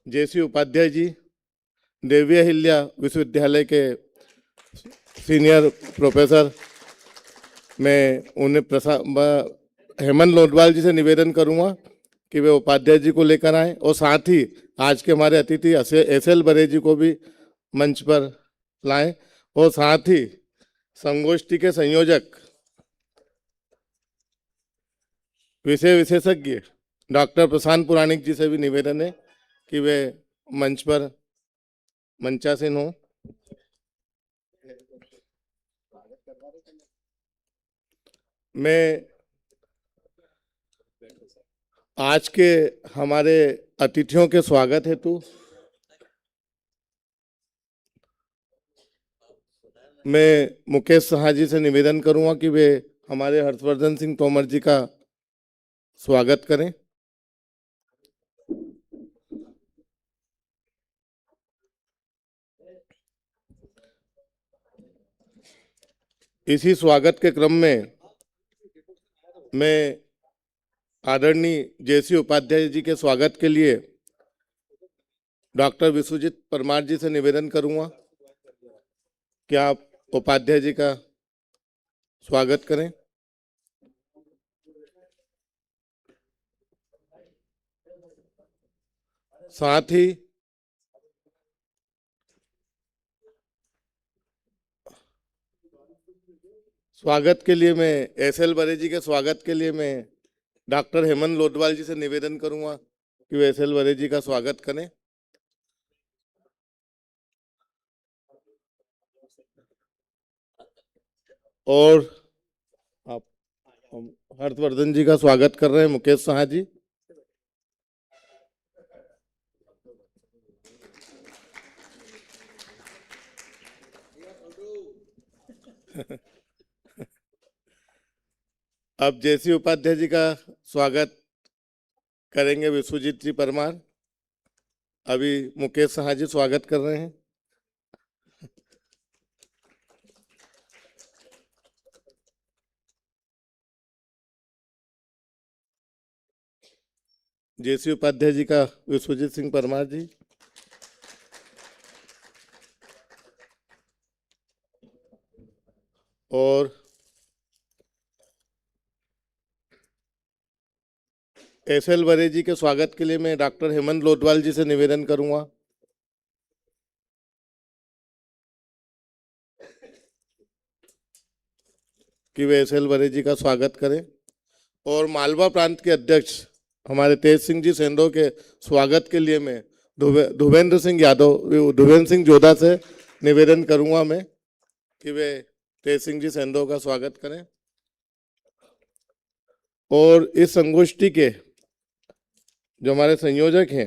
जेसी उपाध्याय जी, देवी अहिल्या विश्वविद्यालय के senior professor, मैं हेमंत लोटवाल जी से निवेदन करूंगा कि वे उपाध्याय जी को लेकर आए और साथ ही आज के हमारे अतिथि एस.एल. बरे जी को भी मंच पर लाएं और साथ ही संगोष्ठी के संयोजक विषय विशेषज्ञ डॉक्टर प्रशांत पुराणिक जी से भी निवेदन है कि वे मंच पर मंचासीन हो। मैं आज के हमारे अतिथियों के स्वागत हेतु मैं मुकेश साहा जी से निवेदन करूंगा कि वे हमारे हर्षवर्धन सिंह तोमर जी का स्वागत करें। इसी स्वागत के क्रम में मैं आदरणीय जेसी उपाध्याय जी के स्वागत के लिए डॉक्टर विश्वजीत परमार जी से निवेदन करूंगा कि आप उपाध्याय जी का स्वागत करें। साथ ही स्वागत के लिए मैं एस.एल. बरे जी के स्वागत के लिए मैं डॉक्टर हेमंत लोटवाल जी से निवेदन करूंगा कि वे एस.एल. बरे जी का स्वागत करें। और आप हर्षवर्धन जी का स्वागत कर रहे हैं मुकेश साहा जी। अब जेसी उपाध्याय जी का स्वागत करेंगे विश्वजीत जी परमार। अभी मुकेश साहा जी स्वागत कर रहे हैं। जेसी उपाध्याय जी का विश्वजीत सिंह परमार जी। और एस.एल. बरे जी के स्वागत के लिए मैं डॉक्टर हेमंत लोटवाल जी से निवेदन करूंगा कि वे एस.एल. बरे जी का स्वागत करें। और मालवा प्रांत के अध्यक्ष हमारे तेज सिंह जी सेंधो के स्वागत के लिए मैं धुवेंद्र सिंह जोधा से निवेदन करूंगा मैं कि वे तेज सिंह जी सेंधो का स्वागत करें। और इस संगोष्ठी के जो हमारे संयोजक हैं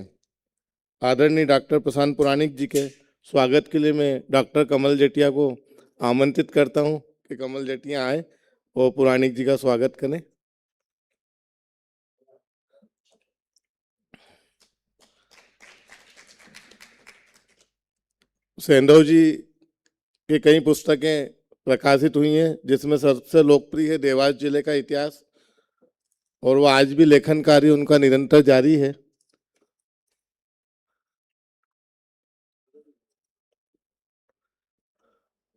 आदरणीय डॉक्टर प्रशांत पुराणिक जी के स्वागत के लिए मैं डॉक्टर कमल जेटिया को आमंत्रित करता हूं कि कमल जेटिया आए और पुराणिक जी का स्वागत करें। सेंधव जी की कई पुस्तकें प्रकाशित हुई हैं जिसमें सबसे लोकप्रिय है देवास जिले का इतिहास, और वो आज भी लेखन कार्य उनका निरंतर जारी है।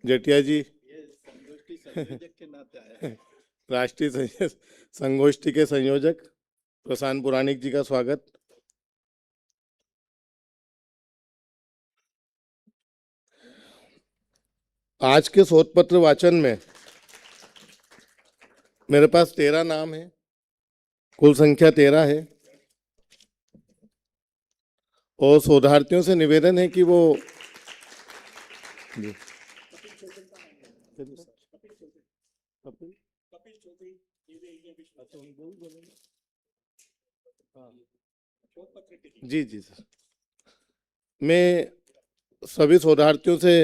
जेटिया जी राष्ट्रीय संगोष्ठी के संयोजक प्रशांत पुराणिक जी का स्वागत। आज के शोध पत्र वाचन में मेरे पास 13 नाम है, कुल संख्या 13 है। और शोधार्थियों से निवेदन है कि वो जी जी सर, मैं सभी शोधार्थियों से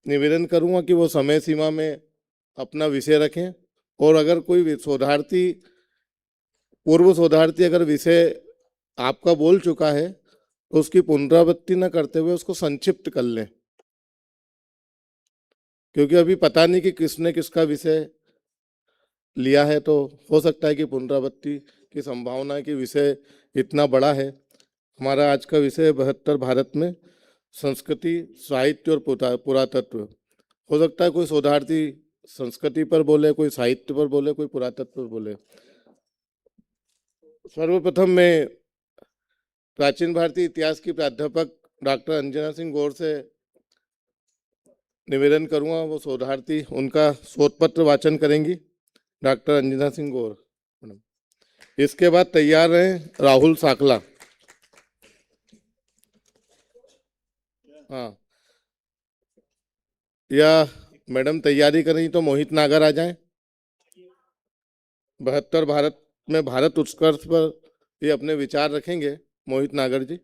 निवेदन करूंगा कि वो समय सीमा में अपना विषय रखें, और अगर कोई पूर्व शोधार्थी अगर विषय आपका बोल चुका है तो उसकी पुनरावृत्ति न करते हुए उसको संक्षिप्त कर लें, क्योंकि अभी पता नहीं कि किसने किसका विषय लिया है, तो हो सकता है कि पुनरावृत्ति की संभावना है कि विषय इतना बड़ा है हमारा आज का विषय है 72 भारत में संस्कृति, साहित्य और पुरातत्व। हो सकता है कोई शोधार्थी संस्कृति पर बोले, कोई साहित्य पर बोले, कोई पुरातत्व पर बोले। सर्वप्रथम मैं प्राचीन भारतीय इतिहास की प्राध्यापक डॉक्टर अंजना सिंह गौर से निवेदन करूंगा, वो शोधार्थी उनका शोध पत्र वाचन करेंगी, डॉक्टर अंजना सिंह गौर। इसके बाद तैयार हैं राहुल साकला। हाँ, या मैडम तैयारी कर रही तो मोहित नागर आ जाएं। 72 भारत में भारत उत्कर्ष पर ये अपने विचार रखेंगे मोहित नागर जी।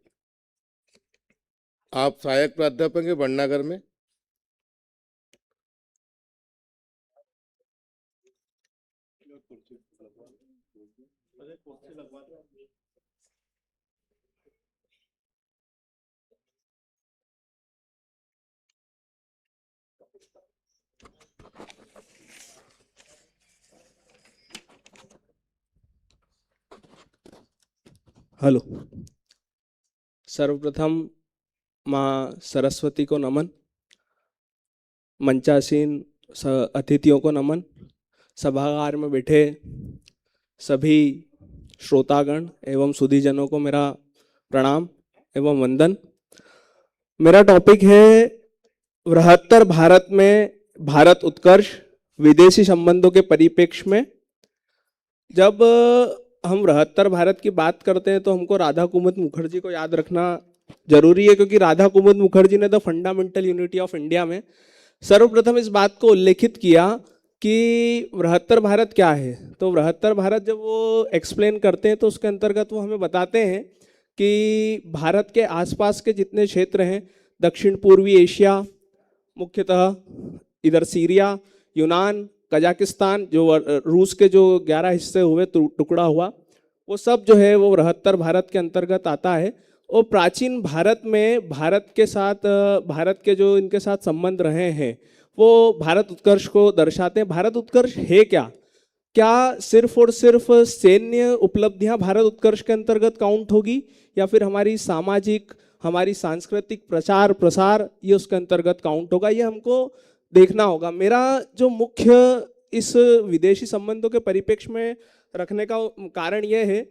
आप सहायक प्राध्यापक हैं भटनागर में। हेलो। सर्वप्रथम माँ सरस्वती को नमन, मंचासीन अतिथियों को नमन, सभागार में बैठे सभी श्रोतागण एवं सुधीजनों को मेरा प्रणाम एवं वंदन। मेरा टॉपिक है 72 भारत में भारत उत्कर्ष विदेशी संबंधों के परिप्रेक्ष्य में। जब हम 72 भारत की बात करते हैं तो हमको राधा कुमुद मुखर्जी को याद रखना जरूरी है, क्योंकि राधा कुमुद मुखर्जी ने the fundamental unity of India में सर्वप्रथम इस बात को उल्लेखित किया कि 72 भारत क्या है। तो 72 भारत जब वो एक्सप्लेन करते हैं तो उसके अंतर्गत वो हमें बताते हैं कि भारत के आसपास के जितने क्षेत्र हैं, दक्षिण पूर्वी एशिया, मुख्यतः इधर सीरिया, यूनान, कजाकिस्तान, जो रूस के जो 11 हिस्से हुए, टुकड़ा हुआ, वो सब जो है वो 72 भारत के अंतर्गत आता है। और प्राचीन भारत में भारत के साथ भारत के जो इनके साथ संबंध रहे हैं वो भारत उत्कर्ष को दर्शाते हैं। भारत उत्कर्ष है क्या? क्या सिर्फ और सिर्फ सैन्य उपलब्धियां भारत उत्कर्ष के अंतर्गत काउंट होगी, या फिर हमारी सामाजिक, हमारी सांस्कृतिक प्रचार प्रसार ये उसके अंतर्गत काउंट होगा? ये हमको देखना होगा। मेरा जो मुख्य इस विदेशी संबंधों के परिप्रेक्ष्य में रखने का कारण यह है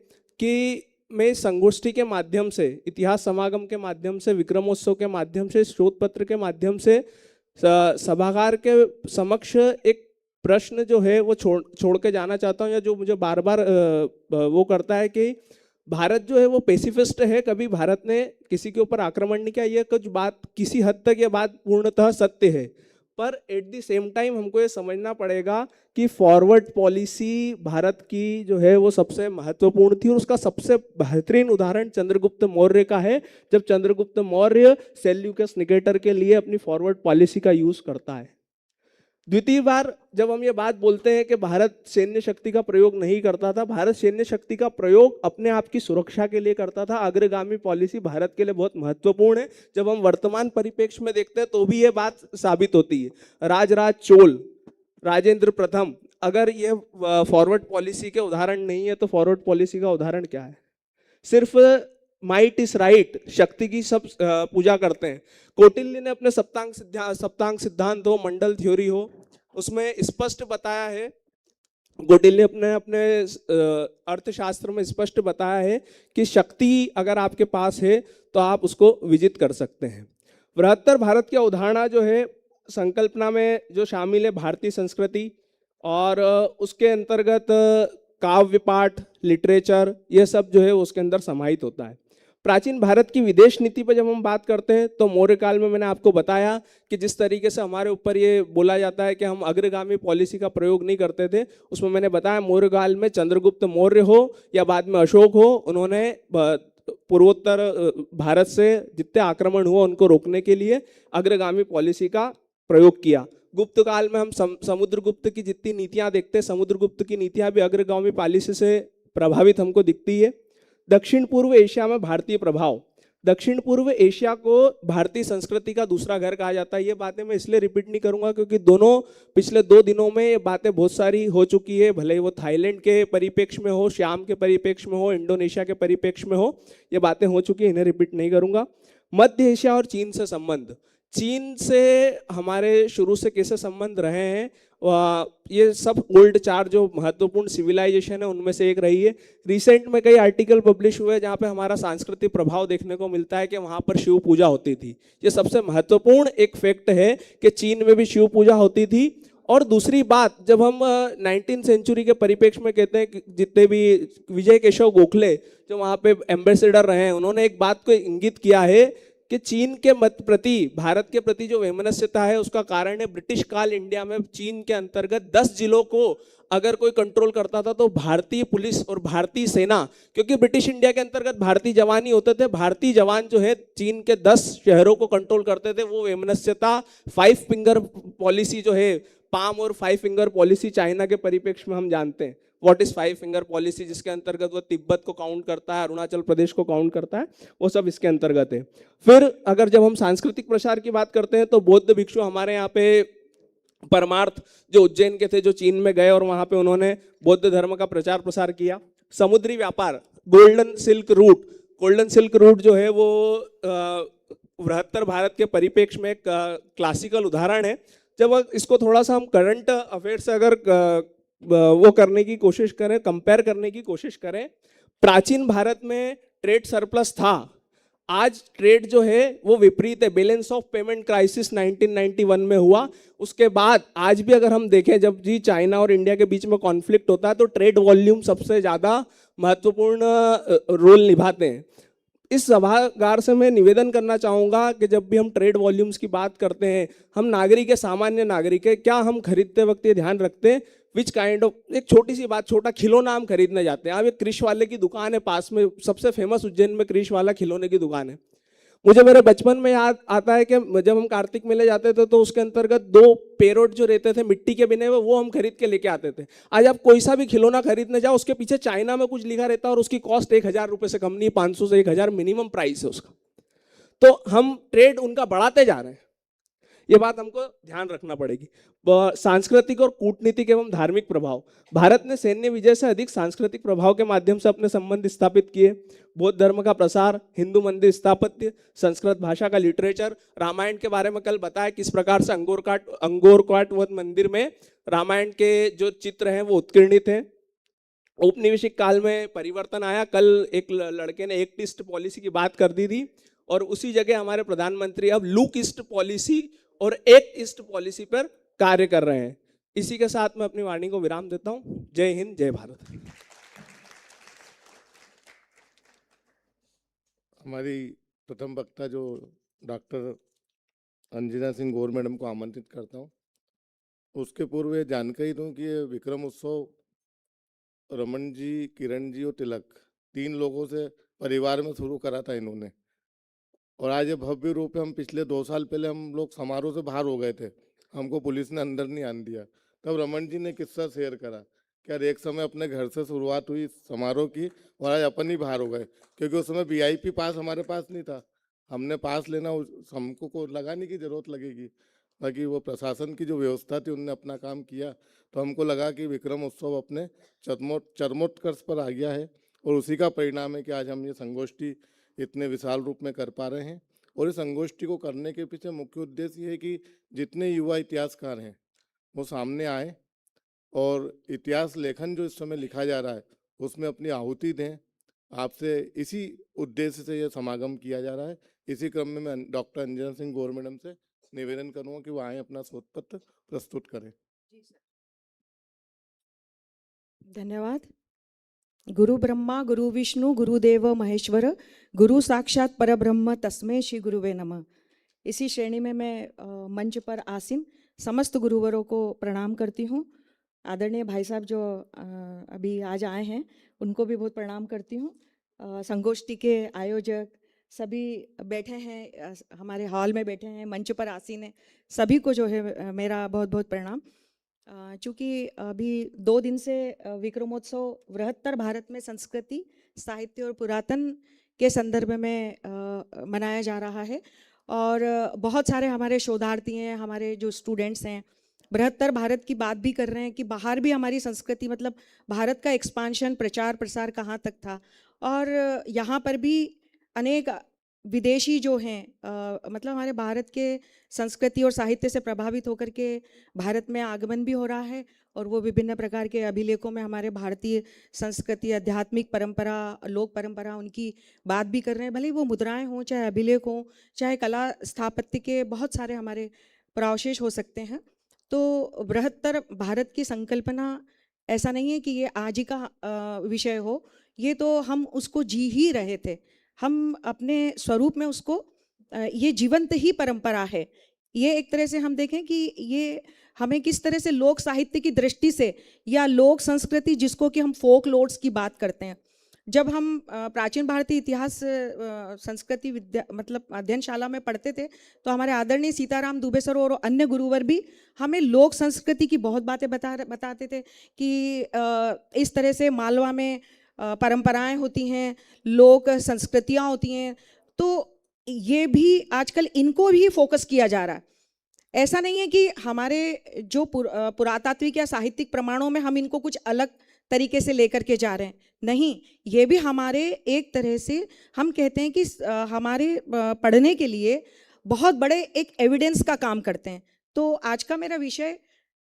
कि मैं इस संगोष्ठी के माध्यम से, इतिहास समागम के माध्यम से, विक्रमोत्सव के माध्यम से, शोध पत्र के माध्यम से सभागार के समक्ष एक प्रश्न जो है वो छोड़ के जाना चाहता हूँ, या जो मुझे बार बार वो करता है कि भारत जो है वो पेसिफिस्ट है, कभी भारत ने किसी के ऊपर आक्रमण नहीं किया। ये कुछ बात, किसी हद तक ये बात पूर्णतः सत्य है, पर एट द सेम टाइम हमको ये समझना पड़ेगा कि फॉरवर्ड पॉलिसी भारत की जो है वो सबसे महत्वपूर्ण थी, और उसका सबसे बेहतरीन उदाहरण चंद्रगुप्त मौर्य का है। जब चंद्रगुप्त मौर्य सेल्यूकस निकेटर के लिए अपनी फॉरवर्ड पॉलिसी का यूज करता है। द्वितीय बार जब हम ये बात बोलते हैं कि भारत सैन्य शक्ति का प्रयोग नहीं करता था, भारत सैन्य शक्ति का प्रयोग अपने आप की सुरक्षा के लिए करता था। अग्रगामी पॉलिसी भारत के लिए बहुत महत्वपूर्ण है। जब हम वर्तमान परिप्रेक्ष्य में देखते हैं तो भी ये बात साबित होती है। राजराज चोल, राजेंद्र प्रथम, अगर ये फॉरवर्ड पॉलिसी के उदाहरण नहीं है तो फॉरवर्ड पॉलिसी का उदाहरण क्या है? सिर्फ माइट इज राइट, शक्ति की सब पूजा करते हैं। कौटिल्य ने अपने सप्तांग सिद्धांत हो, मंडल थ्योरी हो, उसमें स्पष्ट बताया है, कौटिल्य ने अपने अर्थशास्त्र में स्पष्ट बताया है कि शक्ति अगर आपके पास है तो आप उसको विजित कर सकते हैं। 72 भारत की अवधारणा जो है संकल्पना में जो शामिल है भारतीय संस्कृति, और उसके अंतर्गत काव्य पाठ, लिटरेचर, ये सब जो है उसके अंदर समाहित होता है। प्राचीन भारत की विदेश नीति पर जब हम बात करते हैं तो मौर्य काल में मैंने आपको बताया कि जिस तरीके से हमारे ऊपर ये बोला जाता है कि हम अग्रगामी पॉलिसी का प्रयोग नहीं करते थे, उसमें मैंने बताया मौर्य काल में चंद्रगुप्त मौर्य हो या बाद में अशोक हो, उन्होंने पूर्वोत्तर भारत से जितने आक्रमण हुआ उनको रोकने के लिए अग्रगामी पॉलिसी का प्रयोग किया। गुप्त काल में हम समुद्रगुप्त की जितनी नीतियां देखते हैं, समुद्रगुप्त की नीतियां भी अग्रगामी पॉलिसी से प्रभावित हमको दिखती है। दक्षिण पूर्व एशिया में भारतीय प्रभाव, दक्षिण पूर्व एशिया को भारतीय संस्कृति का दूसरा घर कहा जाता है। ये बातें मैं इसलिए रिपीट नहीं करूंगा क्योंकि दोनों पिछले 2 दिनों में ये बातें बहुत सारी हो चुकी है, भले ही वो थाईलैंड के परिप्रेक्ष्य में हो, श्याम के परिप्रेक्ष्य में हो, इंडोनेशिया के परिप्रेक्ष्य में हो, ये बातें हो चुकी है, इन्हें रिपीट नहीं करूंगा। मध्य एशिया और चीन से संबंध, चीन से हमारे शुरू से कैसे संबंध रहे हैं, ये सब ओल्ड 4 जो महत्वपूर्ण सिविलाइजेशन है उनमें से एक रही है। रिसेंट में कई आर्टिकल पब्लिश हुए जहाँ पे हमारा सांस्कृतिक प्रभाव देखने को मिलता है कि वहाँ पर शिव पूजा होती थी। ये सबसे महत्वपूर्ण एक फैक्ट है कि चीन में भी शिव पूजा होती थी। और दूसरी बात, जब हम 19th सेंचुरी के परिप्रेक्ष्य में कहते हैं कि जितने भी विजय केशव गोखले जो वहाँ पे एम्बेसडर रहे हैं, उन्होंने एक बात को इंगित किया है कि चीन के मत प्रति, भारत के प्रति जो वैमनस्यता है उसका कारण है ब्रिटिश काल इंडिया में चीन के अंतर्गत 10 जिलों को अगर कोई कंट्रोल करता था तो भारतीय पुलिस और भारतीय सेना, क्योंकि ब्रिटिश इंडिया के अंतर्गत भारतीय जवान ही होते थे, भारतीय जवान जो है चीन के 10 शहरों को कंट्रोल करते थे। वो वैमनस्यता 5 फिंगर पॉलिसी जो है, पाम और 5 फिंगर पॉलिसी चाइना के परिप्रेक्ष्य में हम जानते हैं। व्हाट इज 5 फिंगर पॉलिसी, जिसके अंतर्गत वो तिब्बत को काउंट करता है, अरुणाचल प्रदेश को काउंट करता है, वो सब इसके अंतर्गत है। फिर अगर जब हम सांस्कृतिक प्रसार की बात करते हैं तो बौद्ध भिक्षु हमारे यहाँ पे परमार्थ जो उज्जैन के थे, जो चीन में गए और वहाँ पे उन्होंने बौद्ध धर्म का प्रचार प्रसार किया। समुद्री व्यापार, गोल्डन सिल्क रूट जो है वो बृहत्तर भारत के परिप्रेक्ष्य में एक क्लासिकल उदाहरण है। जब इसको थोड़ा सा हम करंट अफेयर से अगर वो करने की कोशिश करें, कंपेयर करने की कोशिश करें, प्राचीन भारत में ट्रेड सरप्लस था, आज ट्रेड जो है वो विपरीत है। बैलेंस ऑफ पेमेंट क्राइसिस 1991 में हुआ। उसके बाद आज भी अगर हम देखें, जब जी चाइना और इंडिया के बीच में कॉन्फ्लिक्ट होता है तो ट्रेड वॉल्यूम सबसे ज़्यादा महत्वपूर्ण रोल निभाते हैं। इस सभागार से मैं निवेदन करना चाहूँगा कि जब भी हम ट्रेड वॉल्यूम्स की बात करते हैं, हम नागरिक है, सामान्य नागरिक है, क्या हम खरीदते वक्त ये ध्यान रखते हैं विच काइंड ऑफ, एक छोटी सी बात, छोटा खिलौना हम खरीदने जाते हैं, अब एक क्रिश वाले की दुकान है पास में, सबसे फेमस उज्जैन में क्रिश वाला खिलौने की दुकान है। मुझे मेरे बचपन में याद आता है कि जब हम कार्तिक मेले जाते थे तो उसके अंतर्गत 2 पेरोट जो रहते थे मिट्टी के बने हुए, वो हम खरीद के लेके आते थे। आज आप कोई सा भी खिलौना खरीदने जाओ, उसके पीछे चाइना में कुछ लिखा रहता है और उसकी कॉस्ट 1000 रुपये से कम नहीं, 500 से 1000 मिनिमम प्राइस है उसका। तो हम ट्रेड उनका बढ़ाते जा रहे हैं, ये बात हमको ध्यान रखना पड़ेगी। सांस्कृतिक और कूटनीतिक एवं धार्मिक प्रभाव, भारत ने सैन्य विजय से अधिक सांस्कृतिक प्रभाव के माध्यम से अपने संबंध स्थापित किए। बौद्ध धर्म का प्रसार, हिंदू मंदिर स्थापत्य, संस्कृत भाषा का लिटरेचर, रामायण के बारे में कल बताया किस प्रकार से अंगोरकाट वध मंदिर में रामायण के जो चित्र हैं वो उत्कीर्णित हैं। औपनिवेशिक काल में परिवर्तन आया। कल एक लड़के ने एक्टिस्ट पॉलिसी की बात कर दी थी और उसी जगह हमारे प्रधानमंत्री अब लुकइस्ट पॉलिसी और एक्ट ईस्ट पॉलिसी पर कार्य कर रहे हैं। इसी के साथ मैं अपनी वाणी को विराम देता हूं। जय हिंद, जय भारत। हमारी प्रथम वक्ता जो डॉक्टर अंजना सिंह गौर मैडम को आमंत्रित करता हूं। उसके पूर्व ये जानकारी दूं कि ये विक्रम उत्सव रमन जी, किरण जी और तिलक 3 लोगों से परिवार में शुरू करा था इन्होंने, और आज ये भव्य रूप है। हम पिछले 2 साल पहले हम लोग समारोह से बाहर हो गए थे, हमको पुलिस ने अंदर नहीं आने दिया। तब रमन जी ने किस्सा शेयर करा कि यार एक समय अपने घर से शुरुआत हुई समारोह की और आज अपन ही बाहर हो गए, क्योंकि उस समय VIP पास हमारे पास नहीं था। हमने पास लेना, हमको को लगाने की जरूरत लगेगी, बाकी वो प्रशासन की जो व्यवस्था थी उनने अपना काम किया। तो हमको लगा कि विक्रम उत्सव अपने चरमोत्कर्ष पर आ गया है और उसी का परिणाम है कि आज हम ये संगोष्ठी इतने विशाल रूप में कर पा रहे हैं। और इस संगोष्ठी को करने के पीछे मुख्य उद्देश्य ये है कि जितने युवा इतिहासकार हैं वो सामने आए और इतिहास लेखन जो इस समय लिखा जा रहा है उसमें अपनी आहुति दें। आपसे इसी उद्देश्य से यह समागम किया जा रहा है। इसी क्रम में मैं डॉक्टर अंजना सिंह गौर मैडम से निवेदन करूंगा कि वो आए अपना शोध पत्र प्रस्तुत करें। धन्यवाद। गुरु ब्रह्मा गुरु विष्णु गुरुदेव महेश्वर गुरु साक्षात परब्रह्म तस्मै श्री गुरुवे नमः। इसी श्रेणी में मैं मंच पर आसीन समस्त गुरुवरों को प्रणाम करती हूँ। आदरणीय भाई साहब जो अभी आज आए हैं उनको भी बहुत प्रणाम करती हूँ। संगोष्ठी के आयोजक सभी बैठे हैं, हमारे हॉल में बैठे हैं, मंच पर आसीन हैं, सभी को जो है मेरा बहुत बहुत प्रणाम। चूँकि अभी 2 दिन से विक्रमोत्सव बृहत्तर भारत में संस्कृति, साहित्य और पुरातन के संदर्भ में मनाया जा रहा है। और बहुत सारे हमारे शोधार्थी हैं, हमारे जो स्टूडेंट्स हैं, बृहत्तर भारत की बात भी कर रहे हैं कि बाहर भी हमारी संस्कृति, मतलब भारत का एक्सपांशन, प्रचार प्रसार कहाँ तक था, और यहाँ पर भी अनेक विदेशी जो हैं मतलब हमारे भारत के संस्कृति और साहित्य से प्रभावित होकर के भारत में आगमन भी हो रहा है, और वो विभिन्न प्रकार के अभिलेखों में हमारे भारतीय संस्कृति, आध्यात्मिक परंपरा, लोक परंपरा, उनकी बात भी कर रहे हैं। भले ही वो मुद्राएं हों, चाहे अभिलेख हों, चाहे कला स्थापत्य के बहुत सारे हमारे पुरावशेष हो सकते हैं। तो बृहत्तर भारत की संकल्पना ऐसा नहीं है कि ये आज ही का विषय हो, ये तो हम उसको जी ही रहे थे। हम अपने स्वरूप में उसको ये जीवंत ही परंपरा है। ये एक तरह से हम देखें कि ये हमें किस तरह से लोक साहित्य की दृष्टि से, या लोक संस्कृति जिसको कि हम फोक लोड्स की बात करते हैं, जब हम प्राचीन भारतीय इतिहास संस्कृति विद्या मतलब अध्ययनशाला में पढ़ते थे, तो हमारे आदरणीय सीताराम दुबे सर और अन्य गुरुवर भी हमें लोक संस्कृति की बहुत बातें बताते थे कि इस तरह से मालवा में परंपराएं होती हैं, लोक संस्कृतियां होती हैं। तो ये भी आजकल इनको भी फोकस किया जा रहा है। ऐसा नहीं है कि हमारे जो पुरातात्विक या साहित्यिक प्रमाणों में हम इनको कुछ अलग तरीके से लेकर के जा रहे हैं, नहीं, ये भी हमारे एक तरह से हम कहते हैं कि हमारे पढ़ने के लिए बहुत बड़े एक एविडेंस का काम करते हैं। तो आज का मेरा विषय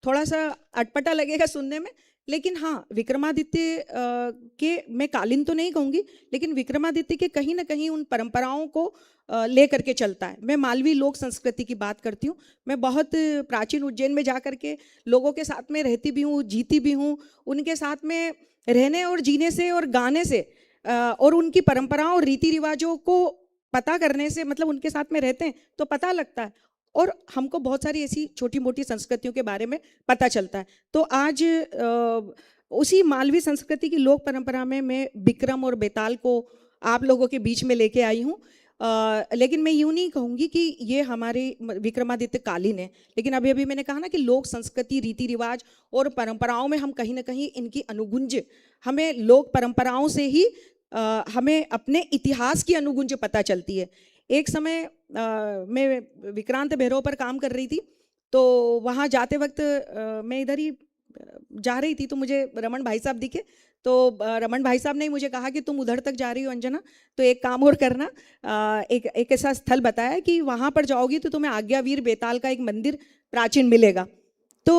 थोड़ा सा अटपटा लगेगा सुनने में, लेकिन हाँ, विक्रमादित्य के मैं कालीन तो नहीं कहूँगी, लेकिन विक्रमादित्य के कहीं ना कहीं उन परंपराओं को ले करके चलता है। मैं मालवी लोक संस्कृति की बात करती हूँ। मैं बहुत प्राचीन उज्जैन में जा करके लोगों के साथ में रहती भी हूँ, जीती भी हूँ। उनके साथ में रहने और जीने से और गाने से और उनकी परंपराओं और रीति रिवाजों को पता करने से, मतलब उनके साथ में रहते हैं तो पता लगता है, और हमको बहुत सारी ऐसी छोटी मोटी संस्कृतियों के बारे में पता चलता है। तो आज उसी मालवी संस्कृति की लोक परंपरा में मैं विक्रम और बेताल को आप लोगों के बीच में लेके आई हूँ। लेकिन मैं यूँ नहीं कहूँगी कि ये हमारे विक्रमादित्य कालीन है, लेकिन अभी अभी मैंने कहा ना कि लोक संस्कृति, रीति रिवाज और परंपराओं में हम कहीं ना कहीं इनकी अनुगुंज, हमें लोक परंपराओं से ही हमें अपने इतिहास की अनुगुंज पता चलती है। एक समय मैं विक्रांत भैरव पर काम कर रही थी, तो वहाँ जाते वक्त मैं इधर ही जा रही थी, तो मुझे रमन भाई साहब दिखे। तो रमन भाई साहब ने मुझे कहा कि तुम उधर तक जा रही हो अंजना, तो एक काम और करना, एक ऐसा स्थल बताया कि वहाँ पर जाओगी तो तुम्हें आज्ञावीर बेताल का एक मंदिर प्राचीन मिलेगा। तो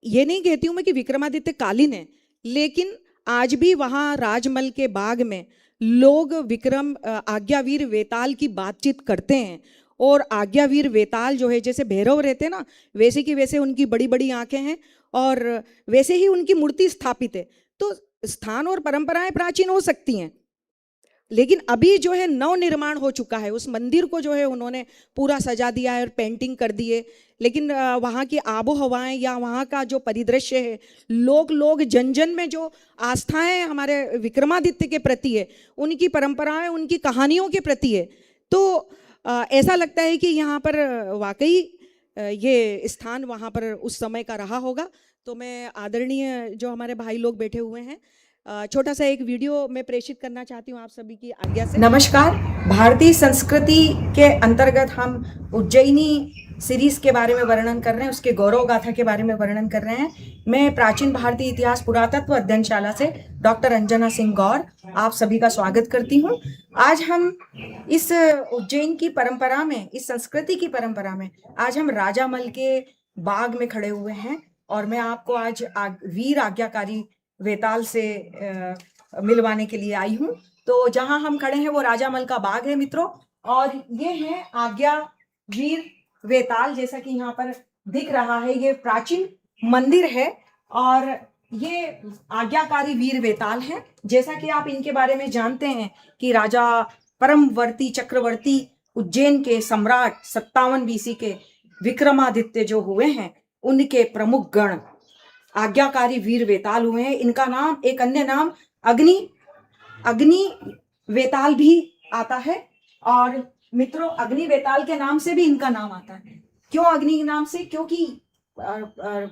ये नहीं कहती हूँ मैं कि विक्रमादित्य कालीन है, लेकिन आज भी वहाँ राजमल के बाग में लोग विक्रम आज्ञावीर वेताल की बातचीत करते हैं। और आज्ञावीर वेताल जो है, जैसे भैरव रहते हैं ना, वैसे की वैसे उनकी बड़ी बड़ी आंखें हैं और वैसे ही उनकी मूर्ति स्थापित है। तो स्थान और परंपराएं प्राचीन हो सकती हैं, लेकिन अभी जो है नव निर्माण हो चुका है, उस मंदिर को जो है उन्होंने पूरा सजा दिया है और पेंटिंग कर दी है। लेकिन वहाँ की आबो हवाएं या वहाँ का जो परिदृश्य है, लोग जन जन में जो आस्थाएं हमारे विक्रमादित्य के प्रति है, उनकी परंपराएं, उनकी कहानियों के प्रति है, तो ऐसा लगता है कि यहाँ पर वाकई ये स्थान वहाँ पर उस समय का रहा होगा। तो मैं आदरणीय जो हमारे भाई लोग बैठे हुए हैं, छोटा सा एक वीडियो मैं प्रेषित करना चाहती हूँ आप सभी की आज्ञा से। नमस्कार। भारतीय संस्कृति के अंतर्गत हम उज्जैनी सीरीज के बारे में वर्णन कर रहे हैं, उसके गौरव गाथा के बारे में वर्णन कर रहे हैं। मैं प्राचीन भारतीय इतिहास पुरातत्व अध्ययनशाला से डॉक्टर अंजना सिंह गौर आप सभी का स्वागत करती हूँ। आज हम इस उज्जैन की परंपरा में, इस संस्कृति की परंपरा में, आज हम राजामल के बाग में खड़े हुए हैं, और मैं आपको आज वीर आज्ञाकारी वेताल से मिलवाने के लिए आई हूँ। तो जहाँ हम खड़े हैं वो राजामल का बाग है मित्रों, और ये है आज्ञा वीर वेताल, जैसा कि यहाँ पर दिख रहा है। ये प्राचीन मंदिर है और ये आज्ञाकारी वीर वेताल है। जैसा कि आप इनके बारे में जानते हैं कि राजा परमवर्ती चक्रवर्ती उज्जैन के सम्राट 57 बीसी के विक्रमादित्य जो हुए हैं, उनके प्रमुख गण आज्ञाकारी वीर वेताल हुए हैं। इनका नाम, एक अन्य नाम अग्नि वेताल भी आता है। और मित्रों, अग्नि वेताल के नाम से भी इनका नाम आता है। क्यों अग्नि के नाम से? क्योंकि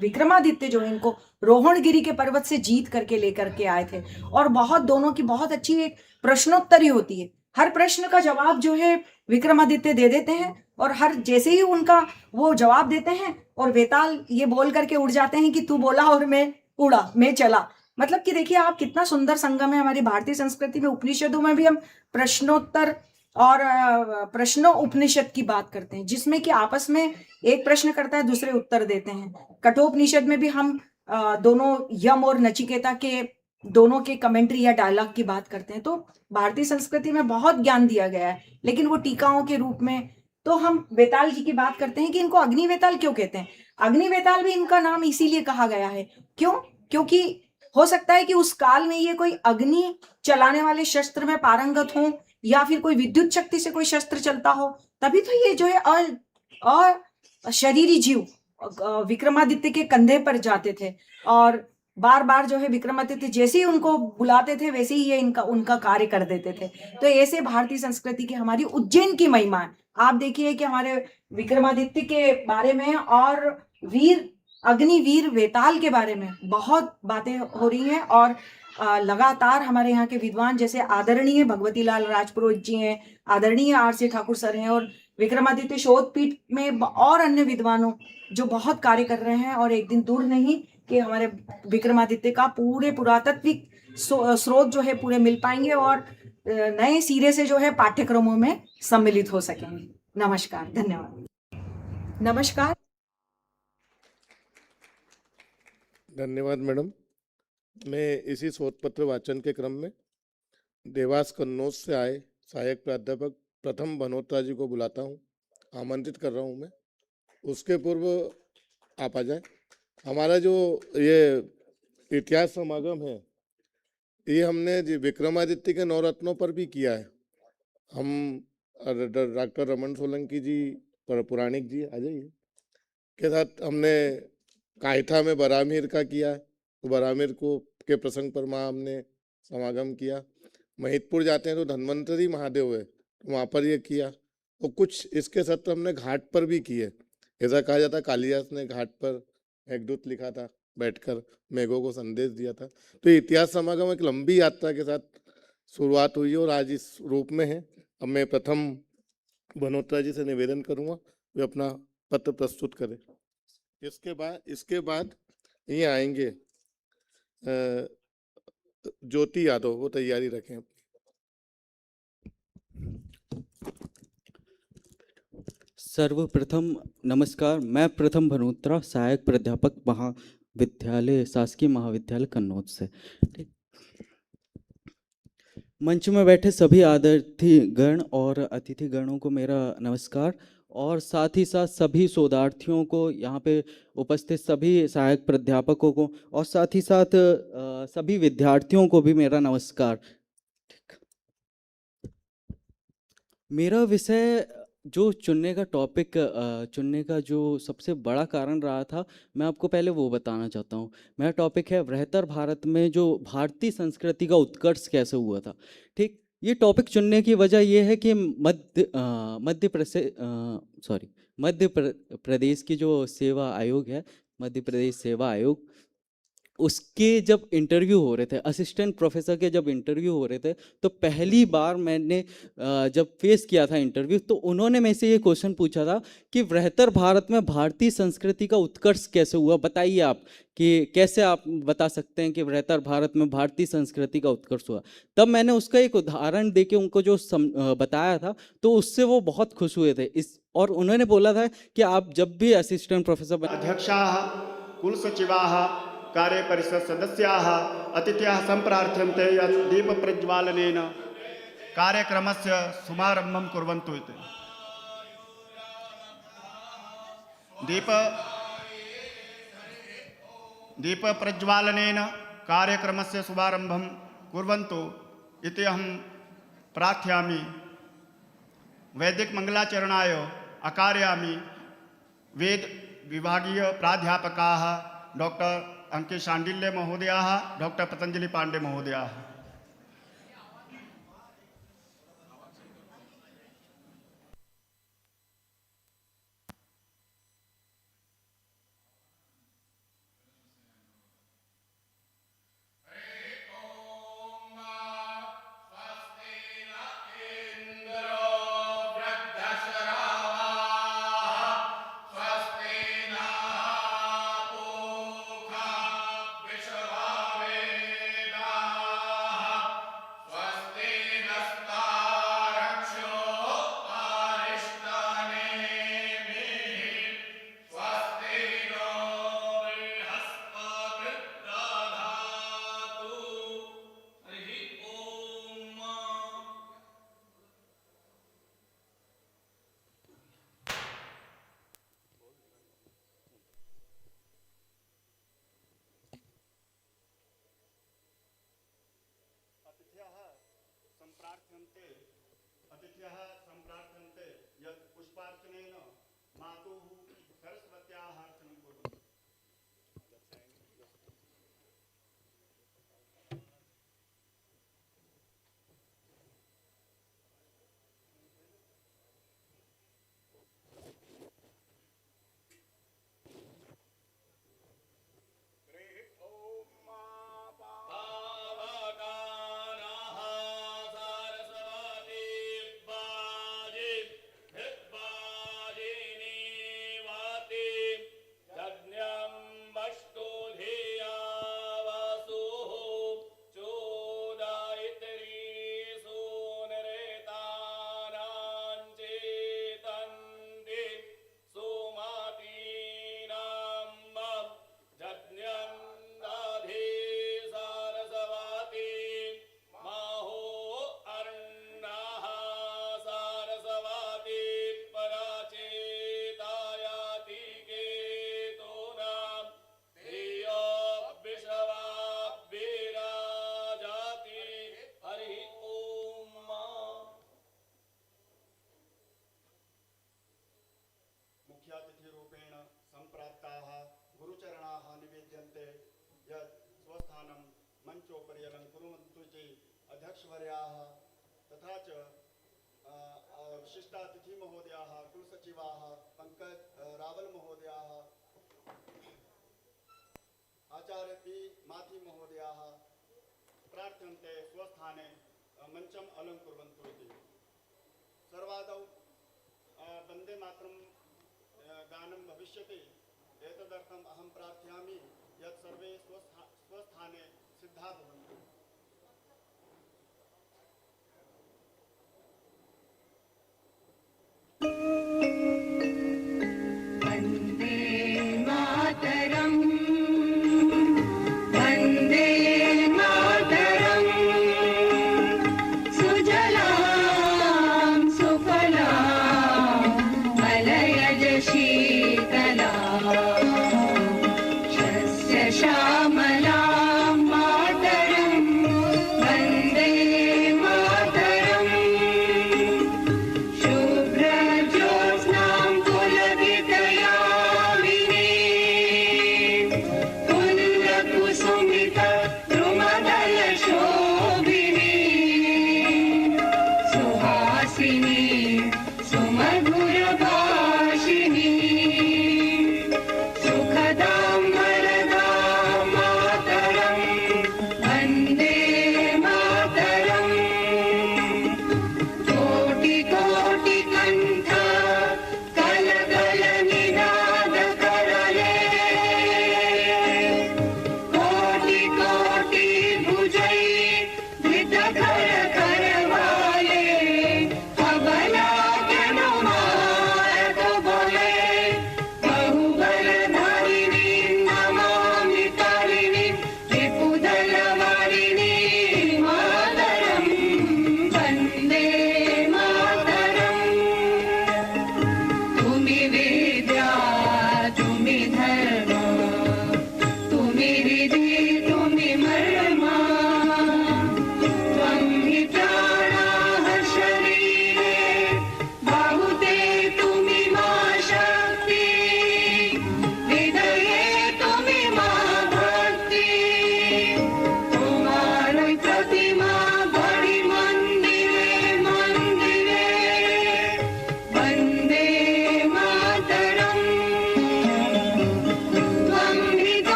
विक्रमादित्य जो है इनको रोहणगिरी के पर्वत से जीत करके लेकर के आए थे, और बहुत दोनों की बहुत अच्छी एक प्रश्नोत्तरी होती है। हर प्रश्न का जवाब जो है विक्रमादित्य दे देते हैं, और हर जैसे ही उनका वो जवाब देते हैं और वेताल ये बोल करके उड़ जाते हैं कि तू बोला और मैं उड़ा, मैं चला। मतलब कि देखिए आप, कितना सुंदर संगम है हमारी भारतीय संस्कृति में। उपनिषदों में भी हम प्रश्नोत्तर और प्रश्नों उपनिषद की बात करते हैं, जिसमें कि आपस में एक प्रश्न करता है, दूसरे उत्तर देते हैं। कठोपनिषद में भी हम दोनों यम और नचिकेता के दोनों के कमेंट्री या डायलॉग की बात करते हैं। तो भारतीय संस्कृति में बहुत ज्ञान दिया गया है, लेकिन वो टीकाओं के रूप में। तो हम वेताल जी की बात करते हैं कि इनको अग्नि वेताल क्यों कहते हैं। अग्नि वेताल भी इनका नाम इसीलिए कहा गया है। क्यों? क्योंकि हो सकता है कि उस काल में ये कोई अग्नि चलाने वाले शस्त्र में पारंगत हो, या फिर कोई विद्युत शक्ति से कोई शस्त्र चलता हो, तभी तो ये जो है अशरीरी जीव विक्रमादित्य के कंधे पर जाते थे, और बार बार जो है विक्रमादित्य जैसे ही उनको बुलाते थे वैसे ही ये इनका उनका कार्य कर देते थे। तो ऐसे भारतीय संस्कृति की हमारी उज्जैन की महिमा है। आप देखिए कि हमारे विक्रमादित्य के बारे में और वीर अग्निवीर वेताल के बारे में बहुत बातें हो रही हैं, और लगातार हमारे यहाँ के विद्वान जैसे आदरणीय भगवती लाल राजपुरोहित जी हैं, आदरणीय R.C. ठाकुर सर हैं, और विक्रमादित्य शोधपीठ में और अन्य विद्वानों जो बहुत कार्य कर रहे हैं। और एक दिन दूर नहीं कि हमारे विक्रमादित्य का पूरे पुरातात्विक स्रोत जो है पूरे मिल पाएंगे, और नए सिरे से जो है पाठ्यक्रमों में सम्मिलित हो सकेंगे। नमस्कार, धन्यवाद। नमस्कार। धन्यवाद मैडम। मैं इसी शोध पत्र वाचन के क्रम में देवास कन्नौज से आए सहायक प्राध्यापक प्रथम बनोत्रा जी को बुलाता हूँ, आमंत्रित कर रहा हूँ मैं। उसके पूर्व आप आ जाए। हमारा जो ये इतिहास समागम है, ये हमने विक्रमादित्य के नवरत्नों पर भी किया है। हम डॉक्टर रमन सोलंकी जी, पुराणिक जी आ जाइए, के साथ हमने कायथा में बरामीर का किया है, तो बरामीर को के प्रसंग पर वहाँ हमने समागम किया। महितपुर जाते हैं तो धन्वंतरी महादेव है, तो वहाँ पर ये किया। और कुछ इसके सत्र हमने घाट पर भी किए। ऐसा कहा जाता है कालिदास ने घाट पर मेघदूत लिखा था, बैठकर मेघों को संदेश दिया था। तो ये इतिहास समागम एक लंबी यात्रा के साथ शुरुआत हुई और आज इस रूप में है। अब मैं प्रथम बनोत्रा जी से निवेदन करूंगा वे अपना पत्र प्रस्तुत करें। इसके बाद ये आएंगे ज्योति यादव, वो तैयारी रखें। सर्वप्रथम नमस्कार। मैं प्रथम बनोत्रा, सहायक प्राध्यापक महाविद्यालय, शासकीय महाविद्यालय कन्नौज से। ठीक। मंच में बैठे सभी आदरणीय गण और अतिथि गणों को मेरा नमस्कार, और साथ ही साथ सभी शोधार्थियों को, यहाँ पे उपस्थित सभी सहायक प्राध्यापकों को, और साथ ही साथ सभी विद्यार्थियों को भी मेरा नमस्कार। मेरा विषय जो चुनने का टॉपिक चुनने का जो सबसे बड़ा कारण रहा था, मैं आपको पहले वो बताना चाहता हूँ। मेरा टॉपिक है बृहत्तर भारत में जो भारतीय संस्कृति का उत्कर्ष कैसे हुआ था। ठीक, ये टॉपिक चुनने की वजह ये है कि मध्य प्रदेश की जो सेवा आयोग है, मध्य प्रदेश सेवा आयोग, उसके जब इंटरव्यू हो रहे थे, असिस्टेंट प्रोफेसर के जब इंटरव्यू हो रहे थे, तो पहली बार मैंने जब फेस किया था इंटरव्यू, तो उन्होंने मेरे से ये क्वेश्चन पूछा था कि बृहत्तर भारत में भारतीय संस्कृति का उत्कर्ष कैसे हुआ, बताइए आप कि कैसे आप बता सकते हैं कि बृहत्तर भारत में भारतीय संस्कृति का उत्कर्ष हुआ। तब मैंने उसका एक उदाहरण देके उनको जो बताया था, तो उससे वो बहुत खुश हुए थे। और उन्होंने बोला था कि आप जब भी असिस्टेंट प्रोफेसर अध्यक्षाः कुलसचिवाः कार्यपरिषद सदस्याः अतिथ्यः सम्प्रार्थ्यन्ते यत् दीपप्रज्वालनेन कार्यक्रमस्य शुभारम्भं कुर्वन्तु इति। दीपप्रज्वालनेन कार्यक्रमस्य शुभारम्भं कुर्वन्तु इति अहं प्रार्थयामि। वैदिकमङ्गलाचरणाय अकारयामि वेद विभागीय प्राध्यापकाः डॉक्टर अंकित शांडिल्य महोदयाः, डॉक्टर पतंजलि पांडे महोदयाः। अन्ते अतिथ्यः सम्प्रार्थन्ते यत् पुष्पार्चनेन मातुः सरस्वत्याः अर्चनं कुर्वन्तु। मुख्यातिथिरूपेण सम्प्राप्ताः गुरुचरणाः निवेद्यन्ते यत् स्वस्थानं मञ्चोपरि अलङ्कुर्वन्तु इति अध्यक्षवर्याः तथा च विशिष्टातिथिमहोदयाः कुलसचिवाः पङ्कज रावल महोदयाः आचार्य पी माथी महोदयाः प्रार्थ्यन्ते स्वस्थाने मञ्चम् अलङ्कुर्वन्तु इति। सर्वादौ वन्दे मातरं गानं भविष्यति। एतदर्थम् अहं प्रार्थयामि यत् सर्वे स्वस्थाने सिद्धा भवन्तु। वन्दे मातरम् वन्दे मातरम् सुजलां सुफलां मलयज शीतलां शस्य श्यामलां मातरम्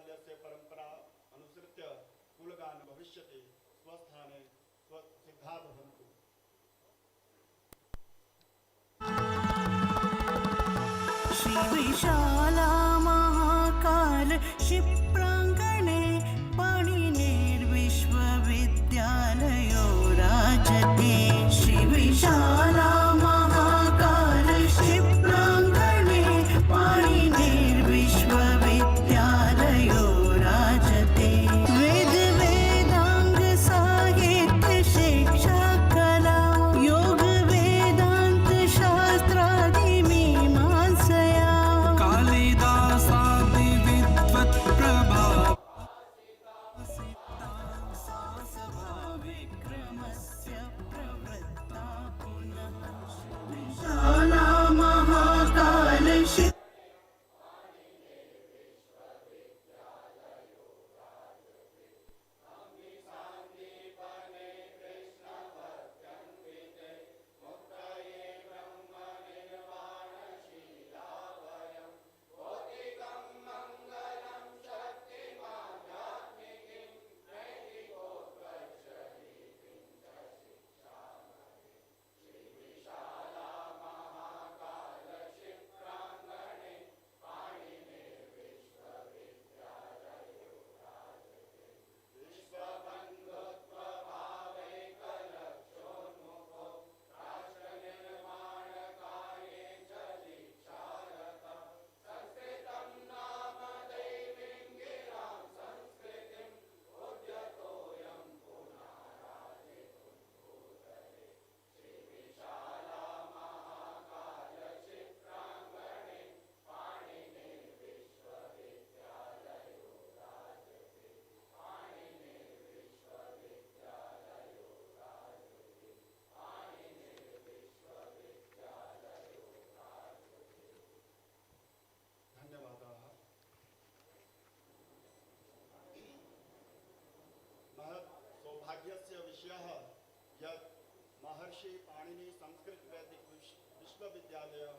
विश्वविद्यालयस्य परंपरा अनुसृत्य कुलगान भविष्यति स्वस्थाने सिद्धा भवन्तु। श्री विशाला महाकाल क्षिप्राङ्गणे पाणिनिर्विश्वविद्यालयो राजते। श्री विशाला महाकाल क्षिप्राङ्गणे पाणिनिर्विश्वविद्यालयो राजते। वेद वेदांग साहित्य शिक्षा कला योग वेदांत शास्त्रादि मीमांसया कालिदासादि विद्वत् प्रभाव विक्रमस्य प्रवृत्ता पुनः। विशाला महाकाल धन्यवादाः। महत् सौभाग्यस्य विषयः यत् महर्षि पाणिनि संस्कृत वैदिक विश्वविद्यालयः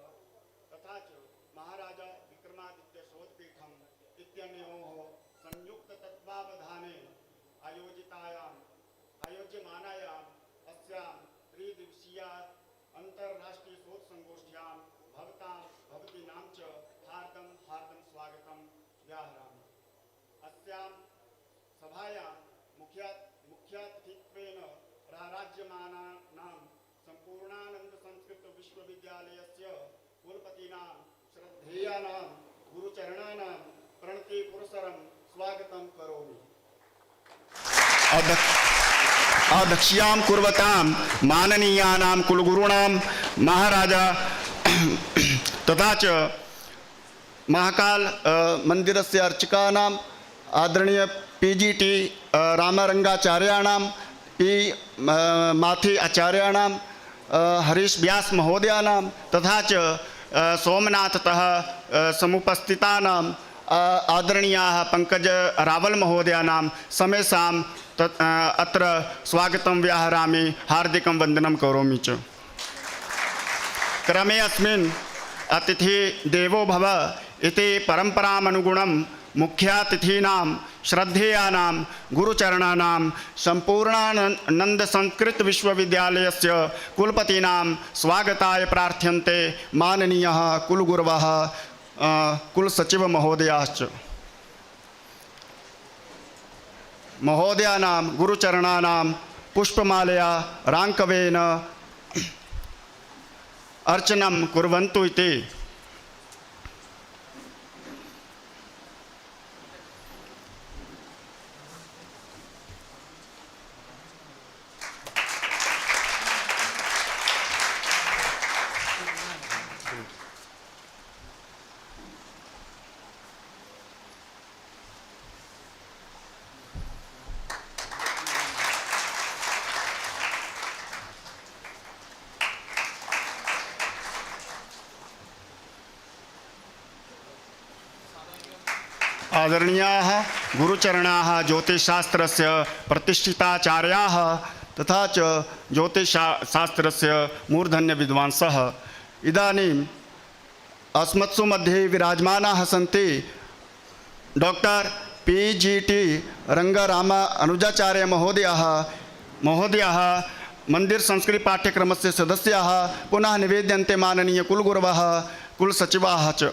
तथा च महाराजा विक्रमादित्य शोधपीठम् इत्यनयोः संयुक्त तत्त्वावधाने आयोज्यमानायाम् अस्यां त्रिदिवसीया अंतर्राष्ट्रीय शोध संगोष्ठ्यां भवतीनां च हार्दं स्वागतं व्याहरामि। अस्यां सभायां मुख्यातिथित्वेन राज्यमानानां सम्पूर्णानन्द संस्कृत विश्वविद्यालयस्य कुलपतीनां श्रद्धेयानां गुरुचरणानां प्रणतिपुरस्सरं स्वागतं करोमि। अध्यक्षीयां कुर्वतां माननीयानां कुलगुरूणां महाराजा तथा च महाकाल मंदिरस्य अर्चकानां आदरणीय पीजीटी रामरंगाचार्याणां माथि आचार्याणां हरीश व्यास महोदयानां तथा च सोमनाथतः समुपस्थितानां आदरणीयाः पंकज रावल महोदयानां समेषां अत्र स्वागतं व्याहरामि, हार्दिकं वन्दनं करोमि च। क्रमे अस्मिन् अतिथि देवो भव इति परम्परामनुगुणं मुख्यातिथीनां श्रद्धेयानां गुरुचरणानां सम्पूर्णानन्द संस्कृत विश्वविद्यालयस्य कुलपतीनां स्वागताय प्रार्थ्यन्ते माननीयः कुलगुरवः कुलसचिव महोदयाश्च। महोदयानां गुरुचरणानां पुष्पमालया राङ्कवेन अर्चनं कुर्वन्तु इति। आदरणीयाः गुरुचरणाः ज्योतिषशास्त्रस्य प्रतिष्ठिताचार्याः तथा च ज्योतिषशास्त्रस्य मूर्धन्यविद्वांसः इदानीम् अस्मत्सु मध्ये विराजमानाः सन्ति डॉक्टर PGT रङ्गराम अनुजाचार्य महोदयः मंदिर संस्कृति पाठ्यक्रमस्य सदस्याः पुनः निवेद्यन्ते माननीय कुलगुरवः कुलसचिवाः च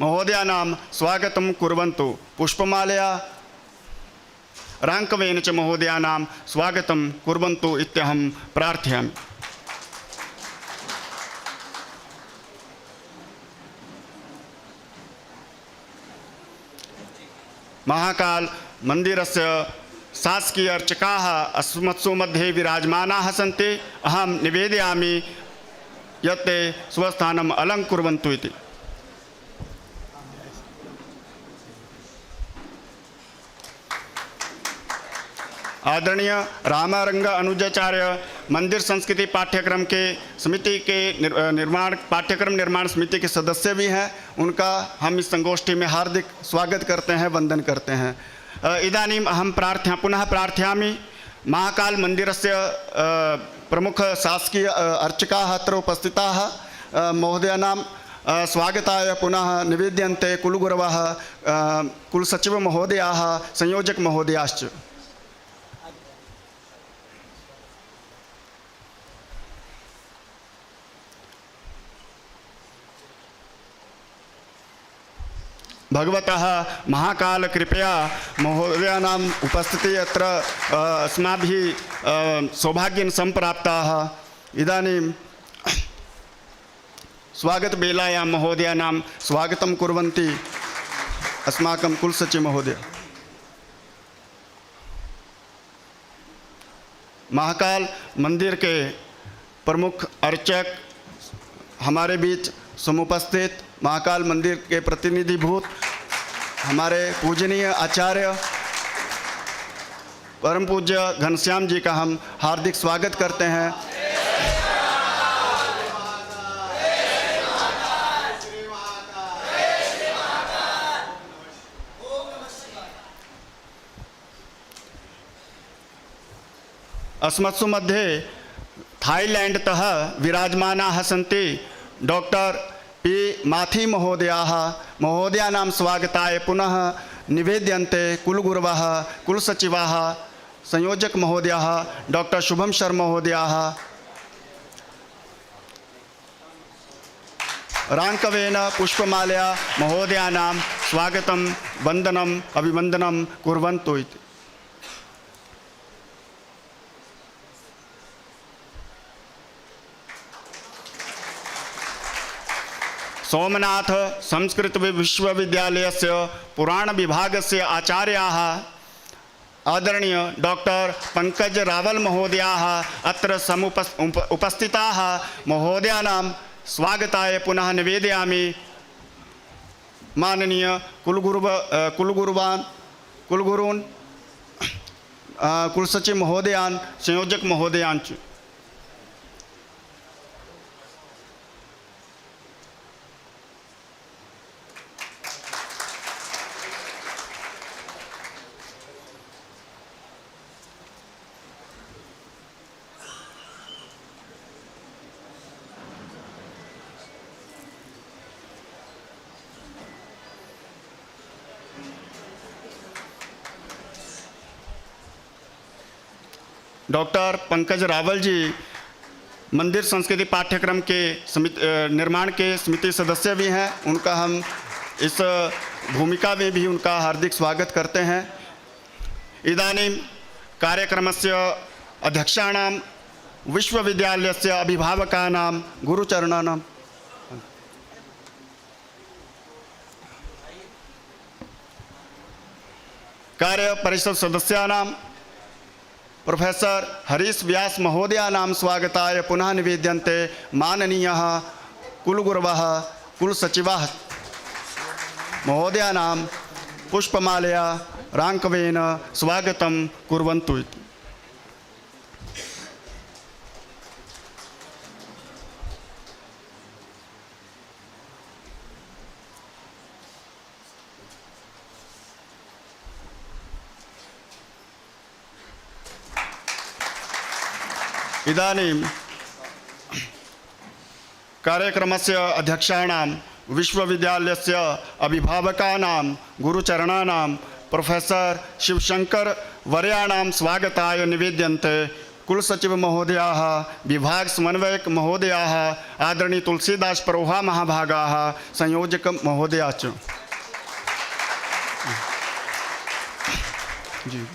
महोदयानां स्वागतं कुर्वन्तु। पुष्पमालया राङ्कवेन च महोदयानां स्वागतं कुर्वन्तु इत्यहं प्रार्थयामि। महाकाल मंदिरस्य शासकीय अर्चकाः अस्मत्सु मध्ये विराजमानाः सन्ति। अहं निवेदयामि यत् ते स्वस्थानम् अलङ्कुर्वन्तु इति। आदरणीय रामारंग अनुजाचार्य मंदिर संस्कृति पाठ्यक्रम के समिति के पाठ्यक्रम निर्माण समिति के सदस्य भी हैं। उनका हम इस संगोष्ठी में हार्दिक स्वागत करते हैं, वंदन करते हैं। इदानीम् अहं पुनः प्रार्थयामि महाकाल मंदिरस्य प्रमुख शासकीय अर्चकाः अत्र उपस्थिताः महोदयानां स्वागताय पुनः निवेद्यन्ते कुलगुरवः कुलसचिव महोदयाः संयोजक महोदयाश्च। भगवतः महाकाल कृपया महोदयानाम् उपस्थितिः अत्र अस्माभिः सौभाग्येन सम्प्राप्ताः। इदानीं स्वागतवेलायां महोदयानां स्वागतं कुर्वन्ति अस्माकं कुलसचिव महोदय। महाकाल मंदिर के प्रमुख अर्चक हमारे बीच समुपस्थित महाकाल मंदिर के प्रतिनिधिभूत हमारे पूजनीय आचार्य परम पूज्य घनश्याम जी का हम हार्दिक स्वागत करते हैं। अस्मत्सु मध्ये थाईलैंडतः विराजमानाः सन्ति डॉक्टर P माथी महोदयानां स्वागताय पुनः निवेद्यन्ते कुलगुरवः कुलसचिवाः संयोजक महोदयाः डॉक्टर शुभम शर्मा महोदयाः। राङ्कवेन पुष्पमालया महोदयानां स्वागतं वन्दनम् अभिवन्दनं कुर्वन्तु इति। सोमनाथ संस्कृत विश्वविद्यालयस्य पुराण विभागस्य आचार्याः आदरणीय डॉक्टर पंकज रावल महोदयाः अत्र उपस्थिताः महोदयानां स्वागताय पुनः निवेदयामि माननीय कुलगुरून् कुलसचिव महोदयान् संयोजक महोदयान् च। डॉक्टर पंकज रावल जी मंदिर संस्कृति पाठ्यक्रम के निर्माण के समिति सदस्य भी हैं। उनका हम इस भूमिका में भी उनका हार्दिक स्वागत करते हैं। इदानीं कार्यक्रमस्य अध्यक्षाणां विश्वविद्यालयस्य अभिभावकानां गुरुचरणानां कार्यपरिषद सदस्यानां प्रोफेसर हरीश व्यास महोदयानां स्वागताय पुनः निवेद्यन्ते माननीयः कुलगुरवः कुलसचिवाः महोदयानां पुष्पमालया राङ्कवेन स्वागतं कुर्वन्तु इति। इदानीं कार्यक्रमस्य अध्यक्षाणां विश्वविद्यालयस्य अभिभावकानां गुरुचरणानां प्रोफेसर शिवशंकर वर्याणां स्वागताय निवेद्यन्ते कुलसचिव महोदयाः, विभाग समन्वयक महोदयाः, आदरणीय तुलसीदास परोहा महाभागाः, संयोजक महोदया च। जी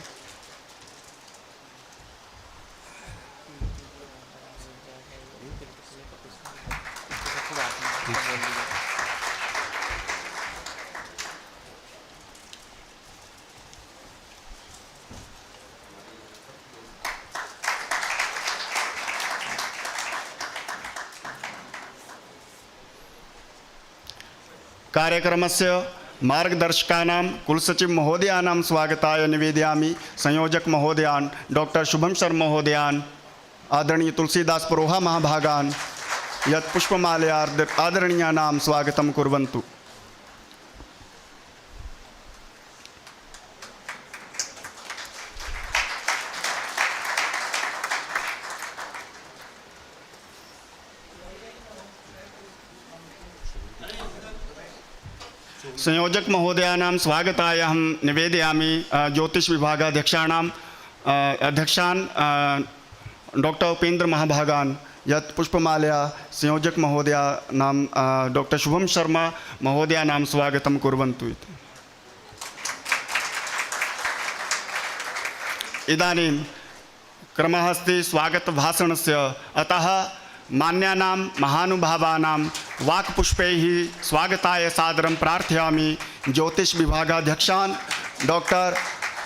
कार्यक्रमस्य मार्गदर्शकानां कुलसचिव महोदयानां स्वागताय निवेदयामि संयोजक महोदयान् डॉक्टर शुभम शर्मा महोदयान्, आदरणीय तुलसीदास परोहा महाभागान् यत् पुष्पमालया आदरणीयानां स्वागतं कुर्वन्तु। संयोजक महोदयानां स्वागताय अहं निवेदयामि ज्योतिष विभागाध्यक्षाणाम् अध्यक्षान् डॉक्टर उपेंद्र महाभागान् यत् पुष्पमालया संयोजक महोदयानां डॉक्टर शुभम शर्मा महोदयानां स्वागतं कुर्वन्तु इति। इदानीं क्रमः अस्ति स्वागतभाषणस्य, अतः मान्यानां महानुभावानां वाक्पुष्पैः स्वागताय सादरं प्रार्थयामि ज्योतिष विभागाध्यक्षान् डॉक्टर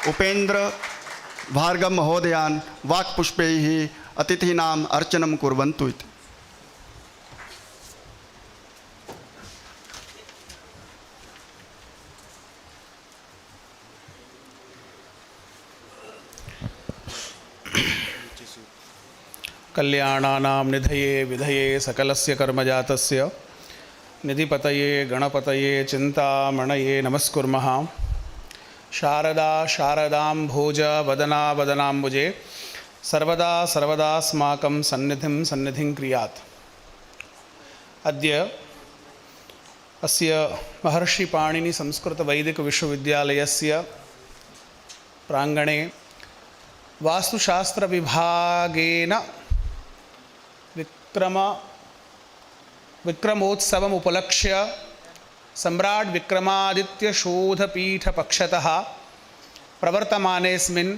उपेंद्र भार्गव महोदयान् वाक्पुष्पैः अतिथीनाम् अर्चनं कुर्वन्तु इति। कल्याणानां निधये विधये सकलस्य कर्मजातस्य निधिपतये गणपतये चिन्तामणये नमस्कुर्मः। शारदा शारदाम्भोज वदना वदनाम्बुजे सर्वदा सर्वदास्माकं सन्निधिं क्रियात्। अद्य अस्य महर्षिपाणिनि संस्कृतवैदिकविश्वविद्यालयस्य प्राङ्गणे वास्तुशास्त्रविभागेन विक्रमोत्सवम् उपलक्ष्य सम्राट् विक्रमादित्यशोधपीठपक्षतः प्रवर्तमानेऽस्मिन्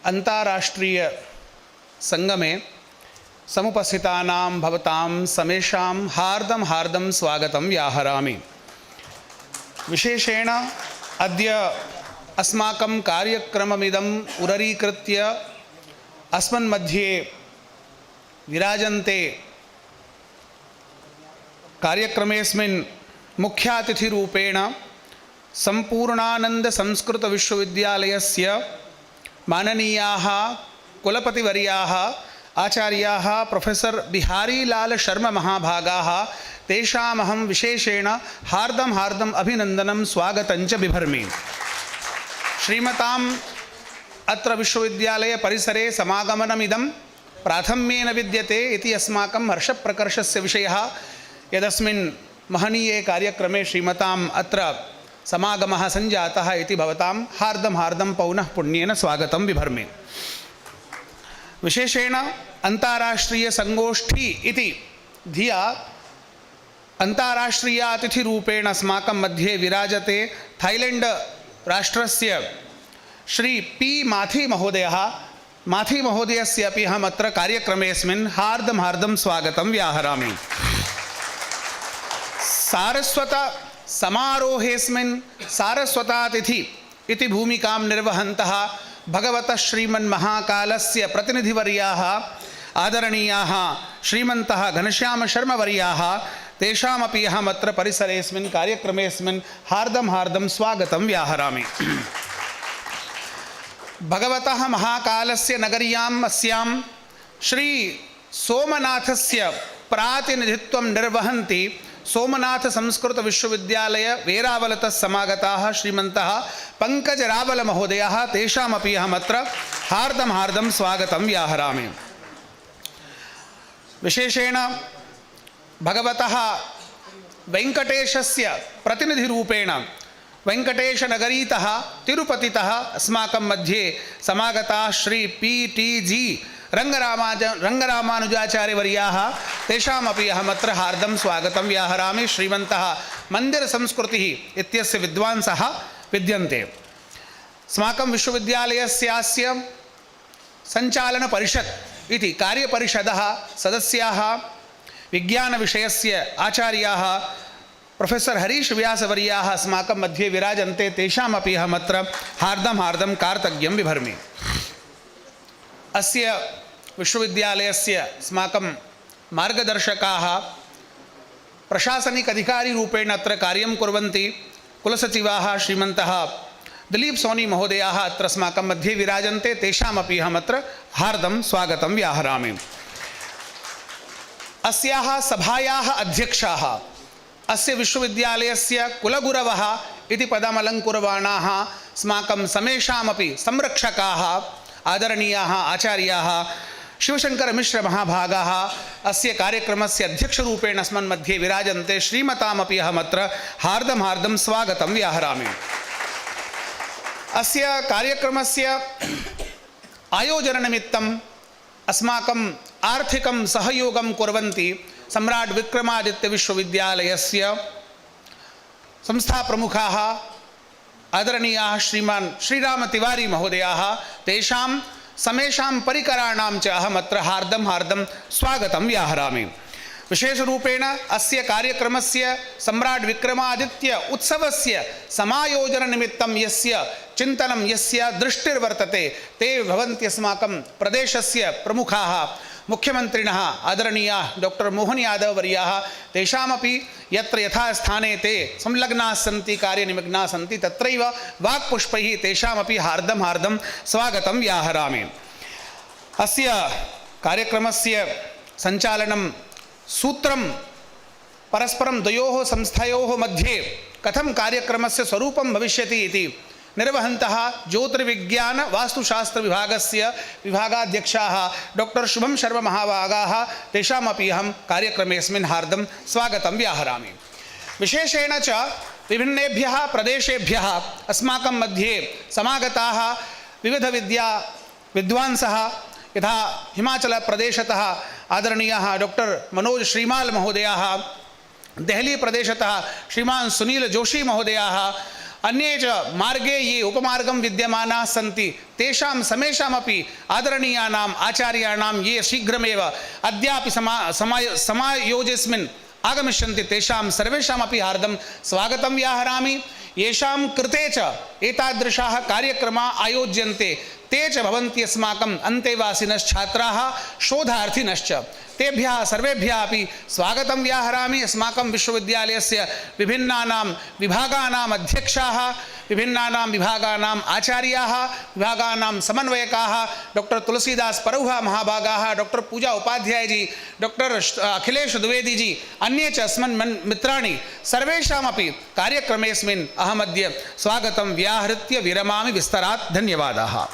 अन्ताराष्ट्रीयसङ्गमे समुपस्थितानां भवतां समेषां हार्दं स्वागतं व्याहरामि। विशेषेण अद्य अस्माकं कार्यक्रममिदम् उररीकृत्य अस्मन्मध्ये विराजन्ते कार्यक्रमेऽस्मिन् मुख्यातिथिरूपेण सम्पूर्णानन्द संस्कृत विश्वविद्यालयस्य माननीयाः कुलपतिवर्याः आचार्याः प्रोफेसर बिहारीलाल शर्मा महाभागाः, तेषामहं विशेषेण हार्दम् अभिनन्दनं स्वागतं च बिभर्मि। श्रीमताम् अत्र विश्वविद्यालय परिसरे समागमनमिदं प्राथम्येन विद्यते इति अस्माकं हर्षप्रकर्षस्य विषयः। यदस्मिन् महनीये कार्यक्रमे श्रीमताम् अत्र समागमः सञ्जातः इति भवतां हार्दं पौनः पुण्येन स्वागतं बिभर्मि। विशेषेण अन्ताराष्ट्रीयसङ्गोष्ठी इति धिया अन्ताराष्ट्रीयातिथिरूपेण अस्माकं मध्ये विराजते थाईलैण्ड् राष्ट्रस्य श्री पी माथी महोदयः। माथी महोदयस्य अपि अहम् अत्र कार्यक्रमेऽस्मिन् हार्दं स्वागतं व्याहरामि। सारस्वत समारोहेऽस्मिन् सारस्वतातिथि इति भूमिकां निर्वहन्तः भगवतः श्रीमन्महाकालस्य प्रतिनिधिवर्याः आदरणीयाः श्रीमन्तः घनश्यामशर्मवर्याः, तेषामपि अहम् अत्र परिसरेऽस्मिन् कार्यक्रमेऽस्मिन् हार्दं स्वागतं व्याहरामि। भगवतः महाकालस्य नगर्याम् अस्यां श्री सोमनाथस्य प्रातिनिधित्वं निर्वहन्ति सोमनाथ संस्कृत विश्वविद्यालय वेरावलतः समागताः श्रीमन्तः पंकज रावल महोदयाः, तेषामपि अहमत्र हार्दं स्वागतं व्याहरामि। विशेषेण भगवतः वेङ्कटेशस्य प्रतिनिधिरूपेण वेङ्कटेशनगरीतः तिरुपतितः अस्माकं मध्ये समागताः श्री PTG रङ्गरामानुजाचार्यवर्याः तेषामपि अहमत्र हार्दं स्वागतं व्याहरामि। श्रीमन्तः मन्दिरसंस्कृतिः इत्यस्य विद्वांसः विद्यन्ते। अस्माकं विश्वविद्यालयस्यास्य सञ्चालनपरिषत् इति कार्यपरिषदः सदस्याः विज्ञानविषयस्य आचार्याः प्रोफेसर् हरीश व्यासवर्याः अस्माकं मध्ये विराजन्ते। तेषामपि अहमत्र हार्दं कार्तज्ञं बिभर्मि। अस्य विश्वविद्यालयस्य अस्माकं मार्गदर्शकाः प्रशासनिक अधिकारीरूपेण अत्र कार्यं कुर्वन्ति। कुलसचिवाः श्रीमन्तः दिलीप सोनी महोदयाः अत्र अस्माकं मध्ये विराजन्ते। तेषामपि अहमत्र हार्दं स्वागतं व्याहरामि। अस्याः सभायाः अध्यक्षाः अस्य विश्वविद्यालयस्य कुलगुरवः इति पदमलङ्कुर्वाणाः अस्माकं समेषामपि संरक्षकाः आदरणीयाः आचार्याः शिवशङ्करमिश्रमहाभागाः अस्य कार्यक्रमस्य अध्यक्षरूपेण अस्मन् मध्ये विराजन्ते। श्रीमतामपि अहमत्र हार्दं स्वागतं व्याहरामि। अस्य कार्यक्रमस्य आयोजननिमित्तम् अस्माकम् आर्थिकं सहयोगं कुर्वन्ति सम्राट् विक्रमादित्य विश्वविद्यालयस्य संस्थाप्रमुखाः आदरणीयाः श्रीमान् श्रीराम तिवारी महोदयाः। तेषां समेषां परिकराणां च अहमत्र हार्दं स्वागतं व्याहरामि। विशेषरूपेण अस्य कार्यक्रमस्य सम्राट् विक्रमादित्य उत्सवस्य समायोजननिमित्तं यस्य चिन्तनं यस्य दृष्टिर्वर्तते ते भवन्ति अस्माकं प्रदेशस्य प्रमुखाः मुख्यमन्त्रिणः आदरणीयाः डॉक्टर मोहन यादव वर्याः। तेषामपि यत्र यथा स्थाने ते संलग्नाः सन्ति कार्यनिमग्नाः सन्ति तत्रैव वाक्पुष्पैः तेषामपि हार्दं स्वागतं व्याहरामि। अस्य कार्यक्रमस्य सञ्चालनं सूत्रं परस्परं द्वयोः संस्थयोः मध्ये कथं कार्यक्रमस्य स्वरूपं भविष्यति इति निर्वहन्तः ज्योतिर्विज्ञान वास्तुशास्त्र विभागस्य विभागाध्यक्षाः डॉक्टर शुभम शर्मा महाभागाः। तेषामपि अहं कार्यक्रमेऽस्मिन् हार्दं स्वागतं व्याहरामि। विशेषेण च विभिन्नेभ्यः प्रदेशेभ्यः अस्माकं मध्ये समागताः विविधविद्वांसः यथा हिमाचलप्रदेशतः आदरणीयाः डॉक्टर मनोज श्रीमाल महोदयाः, देहली प्रदेशतः श्रीमान् सुनील जोशी महोदयाः, अन्ये च मार्गे ये उपमार्गं विद्यमानाः सन्ति तेषां समेषामपि आदरणीयानाम् आचार्याणां ये शीघ्रमेव अद्यापि समायोजस्मिन् आगमिष्यन्ति तेषां सर्वेषामपि हार्दं स्वागतं व्याहरामि। येषां कृते च एतादृशाः कार्यक्रमाः आयोज्यन्ते ते च भवन्ति अस्माकम् अन्तेवासिनश्छात्राः शोधार्थिनश्च। तेभ्यः सर्वेभ्यः अपि स्वागतं व्याहरामि। अस्माकं विश्वविद्यालयस्य विभिन्नानां विभागानाम् अध्यक्षाः, विभिन्नानां विभागानाम् आचार्याः, विभागानां समन्वयकाः डॉक्टर तुलसीदास परौहा महाभागाः, डॉक्टर पूजा उपाध्याय जी, डॉक्टर अखिलेश द्विवेदी जी, अन्ये च अस्मन् मित्राणि सर्वेषामपि कार्यक्रमेऽस्मिन् अहमद्य स्वागतं व्याहृत्य विरमामि विस्तरात्। धन्यवादाः।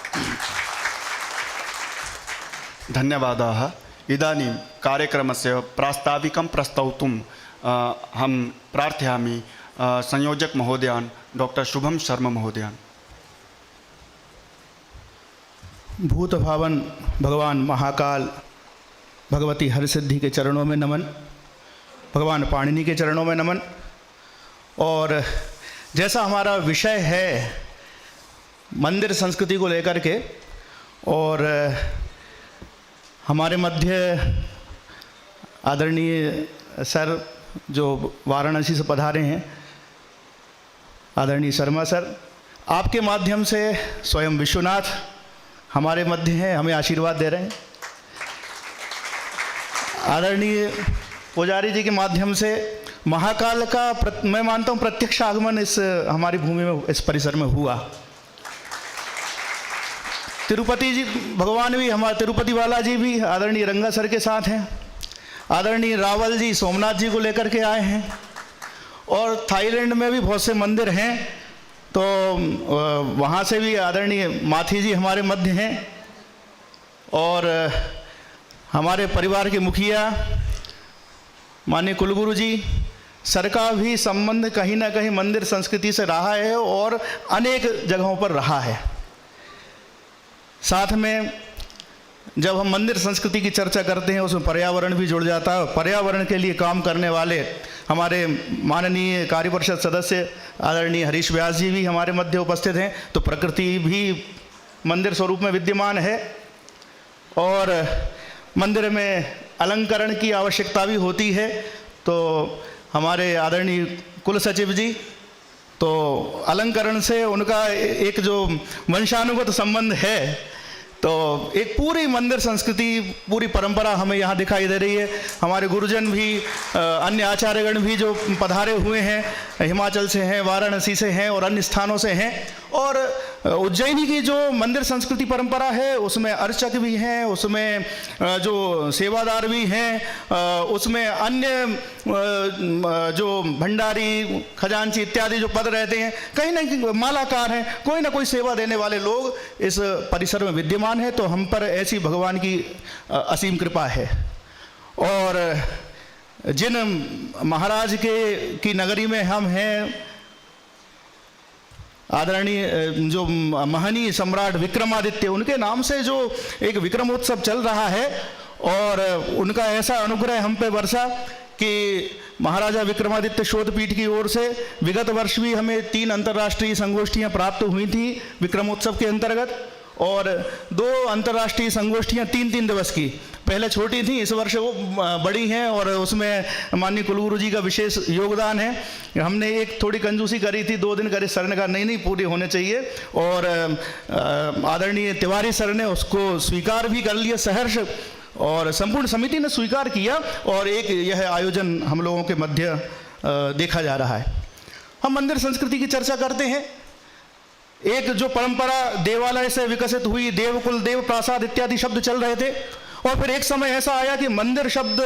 धन्यवादाः। इदानीं कार्यक्रमस्य प्रास्ताविकं प्रस्तौतुं अहं प्रार्थयामि संयोजक महोदयान् डॉक्टर शुभम शर्मा महोदयान्। भूत भावन भगवान महाकाल भगवती हरसिद्धि के चरणों में नमन, भगवान पाणिनि के चरणों में नमन। और जैसा हमारा विषय है मंदिर संस्कृति को लेकर के, और हमारे मध्य आदरणीय सर जो वाराणसी से पधारे हैं, आदरणीय शर्मा सर, आपके माध्यम से स्वयं विश्वनाथ हमारे मध्य हैं, हमें आशीर्वाद दे रहे हैं। आदरणीय पुजारी जी के माध्यम से महाकाल का मैं मानता हूँ प्रत्यक्ष आगमन इस हमारी भूमि में, इस परिसर में हुआ। तिरुपति जी भगवान भी, हमारे तिरुपति बालाजी भी आदरणीय रंगा सर के साथ हैं। आदरणीय रावल जी सोमनाथ जी को लेकर के आए हैं, और थाईलैंड में भी बहुत से मंदिर हैं, तो वहाँ से भी आदरणीय माथी जी हमारे मध्य हैं। और हमारे परिवार के मुखिया माननीय कुलगुरु जी, सर का भी संबंध कहीं ना कहीं मंदिर संस्कृति से रहा है और अनेक जगहों पर रहा है। साथ में जब हम मंदिर संस्कृति की चर्चा करते हैं उसमें पर्यावरण भी जुड़ जाता है। पर्यावरण के लिए काम करने वाले हमारे माननीय कार्य परिषद सदस्य आदरणीय हरीश व्यास जी भी हमारे मध्य उपस्थित हैं। तो प्रकृति भी मंदिर स्वरूप में विद्यमान है और मंदिर में अलंकरण की आवश्यकता भी होती है। तो हमारे आदरणीय कुल सचिव जी, तो अलंकरण से उनका एक जो वंशानुगत संबंध है, तो एक पूरी मंदिर संस्कृति, पूरी परंपरा हमें यहाँ दिखाई दे रही है। हमारे गुरुजन भी, अन्य आचार्यगण भी जो पधारे हुए हैं, हिमाचल से हैं, वाराणसी से हैं और अन्य स्थानों से हैं। और उज्जैनी की जो मंदिर संस्कृति परंपरा है उसमें अर्चक भी हैं, उसमें जो सेवादार भी हैं, उसमें अन्य जो भंडारी, खजांची इत्यादि जो पद रहते हैं, कहीं ना कहीं मालाकार हैं, कोई ना कोई सेवा देने वाले लोग इस परिसर में विद्यमान है। तो हम पर ऐसी भगवान की असीम कृपा है। और जिन महाराज की नगरी में हम हैं, आदरणीय जो महनीय सम्राट विक्रमादित्य, उनके नाम से जो एक विक्रमोत्सव चल रहा है और उनका ऐसा अनुग्रह हम पे बरसा कि महाराजा विक्रमादित्य शोधपीठ की ओर से विगत वर्ष भी हमें 3 अंतर्राष्ट्रीय संगोष्ठियां प्राप्त हुई थी विक्रमोत्सव के अंतर्गत, और 2 अंतर्राष्ट्रीय संगोष्ठियां 3-3 दिवस की। पहले छोटी थी, इस वर्ष वो बड़ी हैं और उसमें माननीय कुलगुरु जी का विशेष योगदान है। हमने एक थोड़ी कंजूसी करी थी, 2 दिन करी, सर ने कहा नहीं पूरी होने चाहिए, और आदरणीय तिवारी सर ने उसको स्वीकार भी कर लिया सहर्ष, और संपूर्ण समिति ने स्वीकार किया, और एक यह आयोजन हम लोगों के मध्य देखा जा रहा है। हम मंदिर संस्कृति की चर्चा करते हैं। एक जो परंपरा देवालय से विकसित हुई, देवकुल, देव प्रासाद इत्यादि शब्द चल रहे थे, और फिर एक समय ऐसा आया कि मंदिर शब्द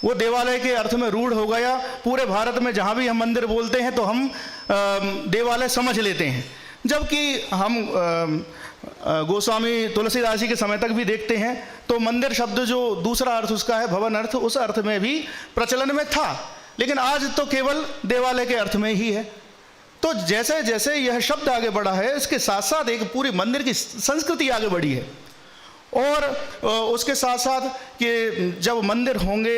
वो देवालय के अर्थ में रूढ़ हो गया। पूरे भारत में जहाँ भी हम मंदिर बोलते हैं तो हम देवालय समझ लेते हैं, जबकि हम गोस्वामी तुलसीदास जी के समय तक भी देखते हैं तो मंदिर शब्द जो दूसरा अर्थ उसका है भवन अर्थ, उस अर्थ में भी प्रचलन में था, लेकिन आज तो केवल देवालय के अर्थ में ही है। तो जैसे जैसे यह शब्द आगे बढ़ा है, इसके साथ साथ एक पूरी मंदिर की संस्कृति आगे बढ़ी है। और उसके साथ साथ कि जब मंदिर होंगे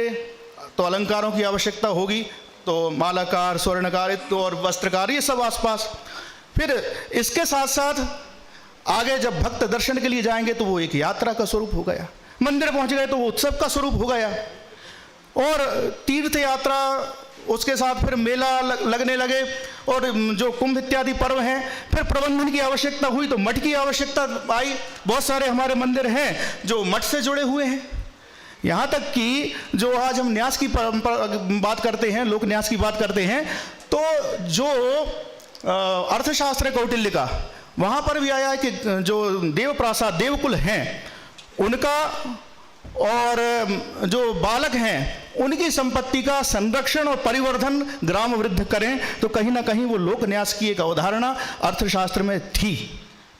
तो अलंकारों की आवश्यकता होगी, तो मालाकार, स्वर्णकार और वस्त्रकार, ये सब आसपास। फिर इसके साथ साथ आगे जब भक्त दर्शन के लिए जाएंगे तो वो एक यात्रा का स्वरूप हो गया, मंदिर पहुंच गए तो वो उत्सव का स्वरूप हो गया, और तीर्थ यात्रा, उसके साथ फिर मेला लगने लगे, और जो कुंभ इत्यादि पर्व हैं, फिर प्रबंधन की आवश्यकता हुई तो मठ की आवश्यकता आई। बहुत सारे हमारे मंदिर हैं जो मठ से जुड़े हुए हैं। यहाँ तक कि जो आज हम न्यास की बात करते हैं, लोक न्यास की बात करते हैं, तो जो अर्थशास्त्र कौटिल्य का, वहाँ पर भी आया है कि जो देव प्रासाद, देवकुल हैं, उनका और जो बालक हैं उनकी संपत्ति का संरक्षण और परिवर्धन ग्राम वृद्ध करें, तो कहीं ना कहीं वो लोक न्यास की एक अवधारणा अर्थशास्त्र में थी,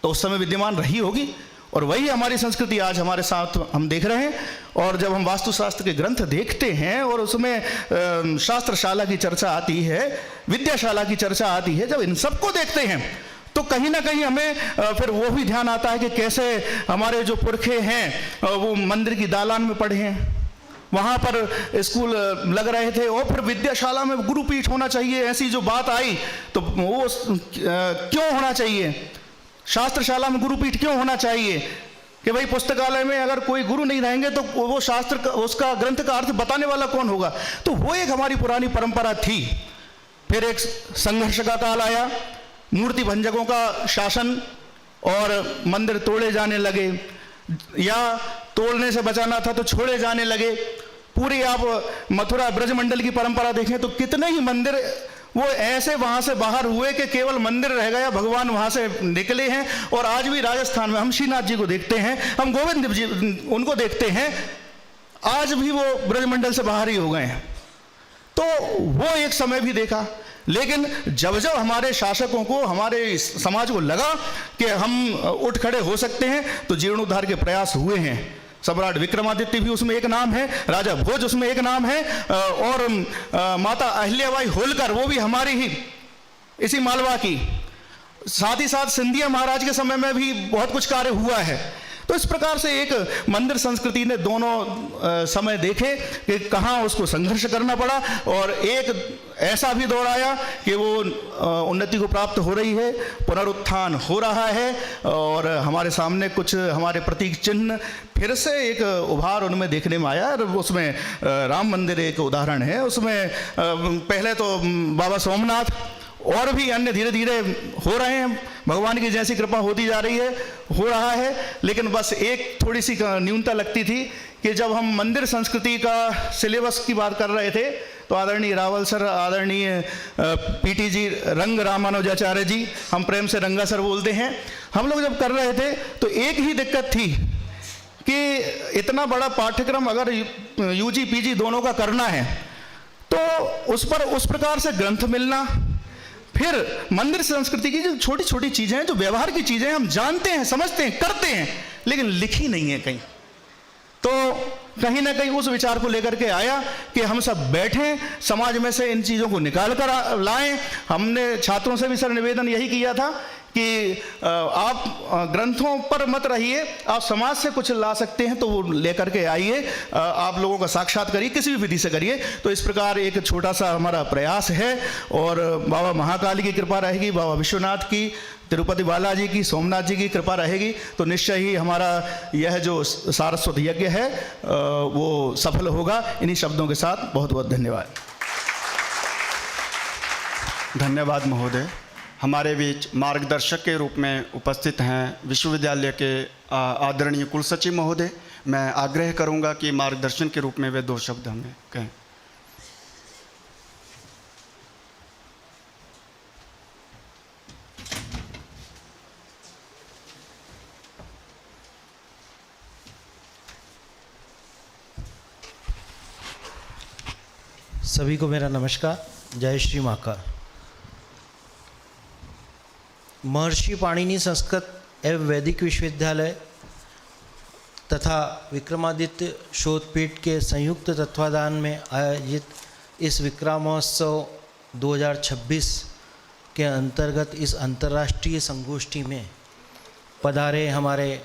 तो उस समय विद्यमान रही होगी, और वही हमारी संस्कृति आज हमारे साथ हम देख रहे हैं। और जब हम वास्तुशास्त्र के ग्रंथ देखते हैं और उसमें शास्त्रशाला की चर्चा आती है, विद्याशाला की चर्चा आती है, जब इन सबको देखते हैं तो कहीं ना कहीं हमें फिर वो भी ध्यान आता है कि कैसे हमारे जो पुरखे हैं वो मंदिर की दालान में पढ़े हैं, वहाँ पर स्कूल लग रहे थे, और फिर विद्याशाला में गुरुपीठ होना चाहिए। ऐसी जो बात आई तो वो क्यों होना चाहिए, शास्त्रशाला में गुरुपीठ क्यों होना चाहिए, कि भाई पुस्तकालय में अगर कोई गुरु नहीं रहेंगे तो वो शास्त्र का, उसका ग्रंथ का अर्थ बताने वाला कौन होगा। तो वो एक हमारी पुरानी परंपरा थी। फिर एक संघर्ष का काल आया, मूर्ति भंजकों का शासन, और मंदिर तोड़े जाने लगे, या तोड़ने से बचाना था तो छोड़े जाने लगे। पूरी आप मथुरा ब्रजमंडल की परंपरा देखें तो कितने ही मंदिर वो ऐसे वहाँ से बाहर हुए कि केवल मंदिर रह गया, भगवान वहाँ से निकले हैं। और आज भी राजस्थान में हम श्रीनाथ जी को देखते हैं, हम गोविंद जी उनको देखते हैं, आज भी वो ब्रजमंडल से बाहर ही हो गए हैं। तो वो एक समय भी देखा, लेकिन जब जब हमारे शासकों को, हमारे समाज को लगा कि हम उठ खड़े हो सकते हैं, तो जीर्णोद्धार के प्रयास हुए हैं। सम्राट विक्रमादित्य भी उसमें एक नाम है, राजा भोज उसमें एक नाम है, और माता अहिल्याबाई होलकर वो भी हमारी ही इसी मालवा की। साथ ही साथ सिंधिया महाराज के समय में भी बहुत कुछ कार्य हुआ है। तो इस प्रकार से एक मंदिर संस्कृति ने दोनों समय देखे कि कहाँ उसको संघर्ष करना पड़ा, और एक ऐसा भी दौर आया कि वो उन्नति को प्राप्त हो रही है, पुनरुत्थान हो रहा है, और हमारे सामने कुछ हमारे प्रतीक चिन्ह फिर से एक उभार उनमें देखने में आया। और उसमें राम मंदिर एक उदाहरण है, उसमें पहले तो बाबा सोमनाथ और भी अन्य धीरे धीरे हो रहे हैं, भगवान की जैसी कृपा होती जा रही है, हो रहा है। लेकिन बस एक थोड़ी सी न्यूनता लगती थी कि जब हम मंदिर संस्कृति का सिलेबस की बात कर रहे थे तो आदरणीय रावल सर, आदरणीय पीटी जी, रंग रामानुजाचार्य जी, हम प्रेम से रंगा सर बोलते हैं, हम लोग जब कर रहे थे तो एक ही दिक्कत थी कि इतना बड़ा पाठ्यक्रम अगर यूजी पीजी दोनों का करना है तो उस पर उस प्रकार से ग्रंथ मिलना, फिर मंदिर संस्कृति की जो छोटी छोटी चीजें हैं, जो व्यवहार की चीजें हम जानते हैं, समझते हैं, करते हैं, लेकिन लिखी नहीं है कहीं। तो कहीं ना कहीं उस विचार को लेकर के आया कि हम सब बैठें, समाज में से इन चीज़ों को निकाल कर लाएं। हमने छात्रों से भी सर निवेदन यही किया था कि आप ग्रंथों पर मत रहिए, आप समाज से कुछ ला सकते हैं तो वो लेकर के आइए, आप लोगों का साक्षात करिए, किसी भी विधि से करिए। तो इस प्रकार एक छोटा सा हमारा प्रयास है, और बाबा महाकाली की कृपा रहेगी, बाबा विश्वनाथ की, तिरुपति बालाजी की, सोमनाथ जी की कृपा रहेगी, तो निश्चय ही हमारा यह जो सारस्वत यज्ञ है वो सफल होगा। इन्हीं शब्दों के साथ बहुत बहुत धन्यवाद। धन्यवाद महोदय। हमारे बीच मार्गदर्शक के रूप में उपस्थित हैं विश्वविद्यालय के आदरणीय कुलसचिव महोदय। मैं आग्रह करूंगा कि मार्गदर्शन के रूप में वे 2 शब्द हमें कहें। सभी को मेरा नमस्कार, जय श्री महाकाल। महर्षि पाणिनि संस्कृत एवं वैदिक विश्वविद्यालय तथा विक्रमादित्य शोधपीठ के संयुक्त तत्वाधान में आयोजित इस विक्रमोत्सव 2026 के अंतर्गत इस अंतर्राष्ट्रीय संगोष्ठी में पधारे हमारे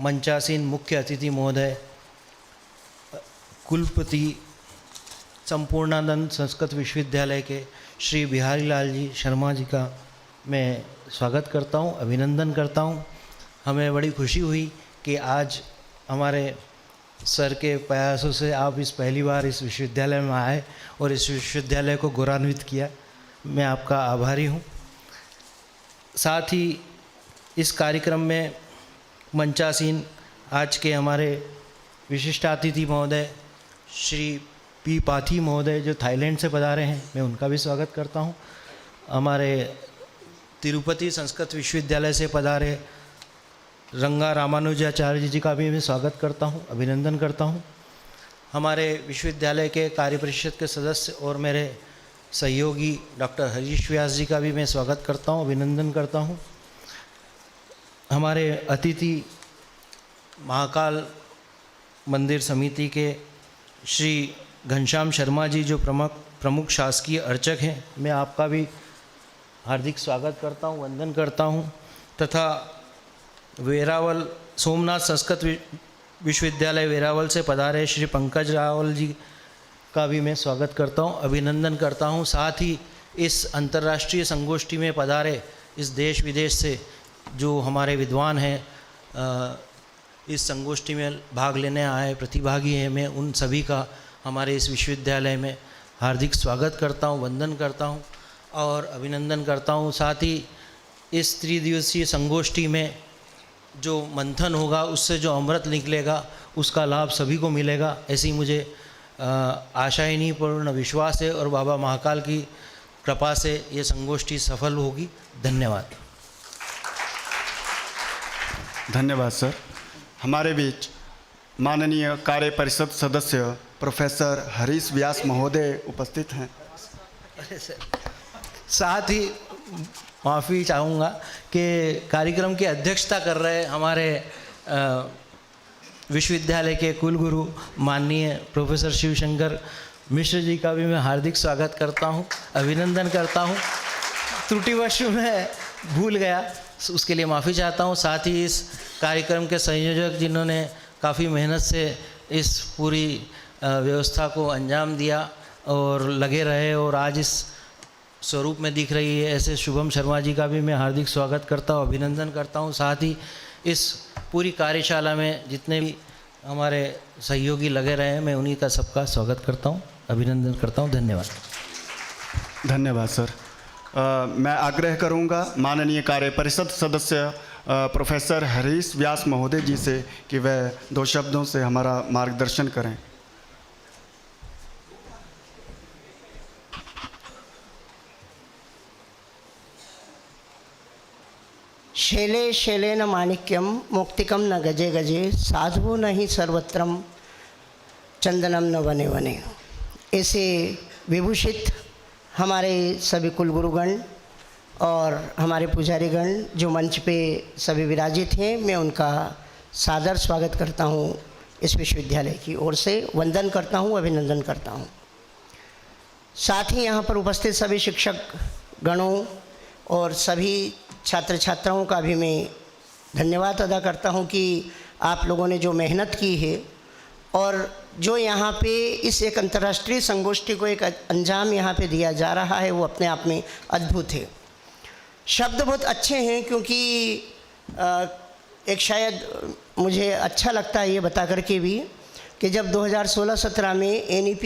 मंचासीन मुख्य अतिथि महोदय, कुलपति संपूर्णानंद संस्कृत विश्वविद्यालय के श्री बिहारी लाल जी शर्मा जी का मैं स्वागत करता हूं, अभिनंदन करता हूं। हमें बड़ी खुशी हुई कि आज हमारे सर के प्रयासों से आप इस पहली बार इस विश्वविद्यालय में आए और इस विश्वविद्यालय को गौरवान्वित किया। मैं आपका आभारी हूं। साथ ही इस कार्यक्रम में मंचासीन आज के हमारे विशिष्ट अतिथि महोदय श्री पी पाथी महोदय जो थाईलैंड से पधारे हैं, मैं उनका भी स्वागत करता हूं। हमारे तिरुपति संस्कृत विश्वविद्यालय से पधारे रंगा रामानुजाचार्य जी का भी मैं स्वागत करता हूं, अभिनंदन करता हूं। हमारे विश्वविद्यालय के कार्य परिषद के सदस्य और मेरे सहयोगी डॉक्टर हरीश व्यास जी का भी मैं स्वागत करता हूं, अभिनंदन करता हूं। हमारे अतिथि महाकाल मंदिर समिति के श्री घनश्याम शर्मा जी जो प्रमुख शासकीय अर्चक हैं, मैं आपका भी हार्दिक स्वागत करता हूं, वंदन करता हूं। तथा वेरावल सोमनाथ संस्कृत विश्वविद्यालय वेरावल से पधारे श्री पंकज रावल जी का भी मैं स्वागत करता हूं, अभिनंदन करता हूं। साथ ही इस अंतर्राष्ट्रीय संगोष्ठी में पधारे इस देश विदेश से जो हमारे विद्वान हैं, इस संगोष्ठी में भाग लेने आए प्रतिभागी हैं, मैं उन सभी का हमारे इस विश्वविद्यालय में हार्दिक स्वागत करता हूं, वंदन करता हूं और अभिनंदन करता हूं। साथ ही इस त्रिदिवसीय संगोष्ठी में जो मंथन होगा, उससे जो अमृत निकलेगा, उसका लाभ सभी को मिलेगा, ऐसी मुझे आशा ही नहीं पूर्ण विश्वास है, और बाबा महाकाल की कृपा से ये संगोष्ठी सफल होगी। धन्यवाद। धन्यवाद सर। हमारे बीच माननीय कार्य परिषद सदस्य प्रोफेसर हरीश व्यास महोदय उपस्थित हैं। साथ ही माफ़ी चाहूँगा कि कार्यक्रम की अध्यक्षता कर रहे हमारे विश्वविद्यालय के कुलगुरु माननीय प्रोफेसर शिवशंकर मिश्र जी का भी मैं हार्दिक स्वागत करता हूं, अभिनंदन करता हूं। त्रुटिवश मैं भूल गया, उसके लिए माफ़ी चाहता हूं। साथ ही इस कार्यक्रम के संयोजक जिन्होंने काफ़ी मेहनत से इस पूरी व्यवस्था को अंजाम दिया और लगे रहे और आज इस स्वरूप में दिख रही है, ऐसे शुभम शर्मा जी का भी मैं हार्दिक स्वागत करता हूँ, अभिनंदन करता हूँ। साथ ही इस पूरी कार्यशाला में जितने भी हमारे सहयोगी लगे रहे हैं, मैं उन्हीं का सबका स्वागत करता हूँ, अभिनंदन करता हूँ। धन्यवाद। धन्यवाद सर। मैं आग्रह करूंगा माननीय कार्य परिषद सदस्य प्रोफेसर हरीश व्यास महोदय जी से कि वह 2 शब्दों से हमारा मार्गदर्शन करें। शैले शैलेन माणिक्यम मुक्तिकम न गजे गजे साधु नहीं सर्वत्रम चंदनम न वने वने। ऐसे विभूषित हमारे सभी कुलगुरुगण और हमारे पुजारीगण जो मंच पे सभी विराजित हैं, मैं उनका सादर स्वागत करता हूँ। इस विश्वविद्यालय की ओर से वंदन करता हूँ, अभिनंदन करता हूँ। साथ ही यहाँ पर उपस्थित सभी शिक्षक गणों और सभी छात्र छात्राओं का भी मैं धन्यवाद अदा करता हूँ कि आप लोगों ने जो मेहनत की है और जो यहाँ पे इस एक अंतर्राष्ट्रीय संगोष्ठी को एक अंजाम यहाँ पे दिया जा रहा है, वो अपने आप में अद्भुत है। शब्द बहुत अच्छे हैं क्योंकि एक शायद मुझे अच्छा लगता है ये बता करके भी कि जब 2016-17 में NEP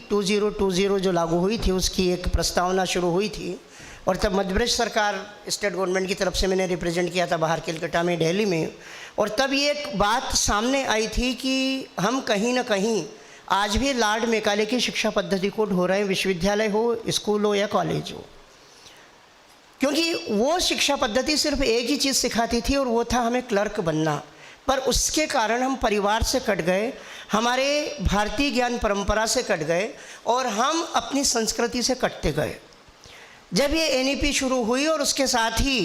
2020 जो लागू हुई थी, उसकी एक प्रस्तावना शुरू हुई थी और तब मध्य प्रदेश सरकार स्टेट गवर्नमेंट की तरफ से मैंने रिप्रेजेंट किया था बाहर कलकत्ता में, दिल्ली में। और तब ये एक बात सामने आई थी कि हम कहीं ना कहीं आज भी लॉर्ड मैकाले की शिक्षा पद्धति को ढो रहे हैं, विश्वविद्यालय हो, स्कूल हो या कॉलेज हो। क्योंकि वो शिक्षा पद्धति सिर्फ एक ही चीज़ सिखाती थी और वो था हमें क्लर्क बनना। पर उसके कारण हम परिवार से कट गए, हमारे भारतीय ज्ञान परंपरा से कट गए और हम अपनी संस्कृति से कटते गए। जब ये NEP शुरू हुई और उसके साथ ही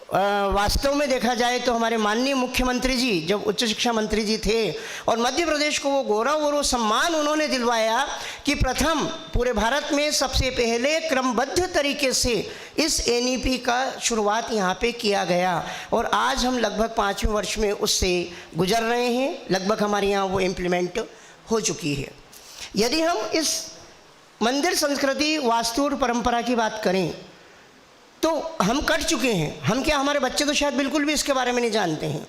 वास्तव में देखा जाए तो हमारे माननीय मुख्यमंत्री जी जब उच्च शिक्षा मंत्री जी थे और मध्य प्रदेश को वो गौरव और वो सम्मान उन्होंने दिलवाया कि प्रथम पूरे भारत में सबसे पहले क्रमबद्ध तरीके से इस NEP का शुरुआत यहाँ पे किया गया और आज हम लगभग 5वें वर्ष में उससे गुजर रहे हैं। लगभग हमारे यहाँ वो इम्प्लीमेंट हो चुकी है। यदि हम इस मंदिर संस्कृति वास्तु और परंपरा की बात करें तो हम कट चुके हैं। हम क्या, हमारे बच्चे तो शायद बिल्कुल भी इसके बारे में नहीं जानते हैं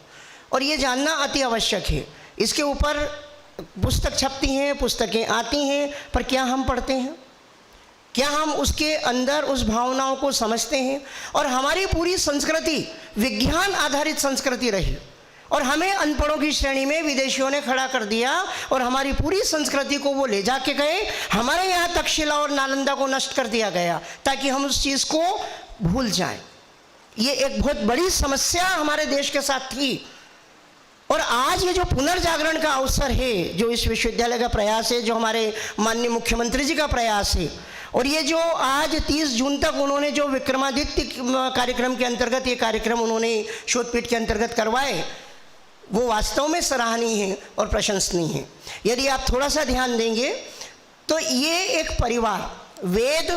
और ये जानना अति आवश्यक है। इसके ऊपर पुस्तक छपती हैं, पुस्तकें आती हैं, पर क्या हम पढ़ते हैं? क्या हम उसके अंदर उस भावनाओं को समझते हैं? और हमारी पूरी संस्कृति विज्ञान आधारित संस्कृति रही और हमें अनपढ़ों की श्रेणी में विदेशियों ने खड़ा कर दिया और हमारी पूरी संस्कृति को वो ले जाके गए। हमारे यहाँ तक्षशिला और नालंदा को नष्ट कर दिया गया ताकि हम उस चीज़ को भूल जाएं। ये एक बहुत बड़ी समस्या हमारे देश के साथ थी और आज ये जो पुनर्जागरण का अवसर है, जो इस विश्वविद्यालय का प्रयास है, जो हमारे माननीय मुख्यमंत्री जी का प्रयास है और ये जो आज 30 जून तक उन्होंने जो विक्रमादित्य कार्यक्रम के अंतर्गत ये कार्यक्रम उन्होंने शोधपीठ के अंतर्गत करवाए, वो वास्तव में सराहनीय है और प्रशंसनीय है। यदि आप थोड़ा सा ध्यान देंगे तो ये एक परिवार, वेद,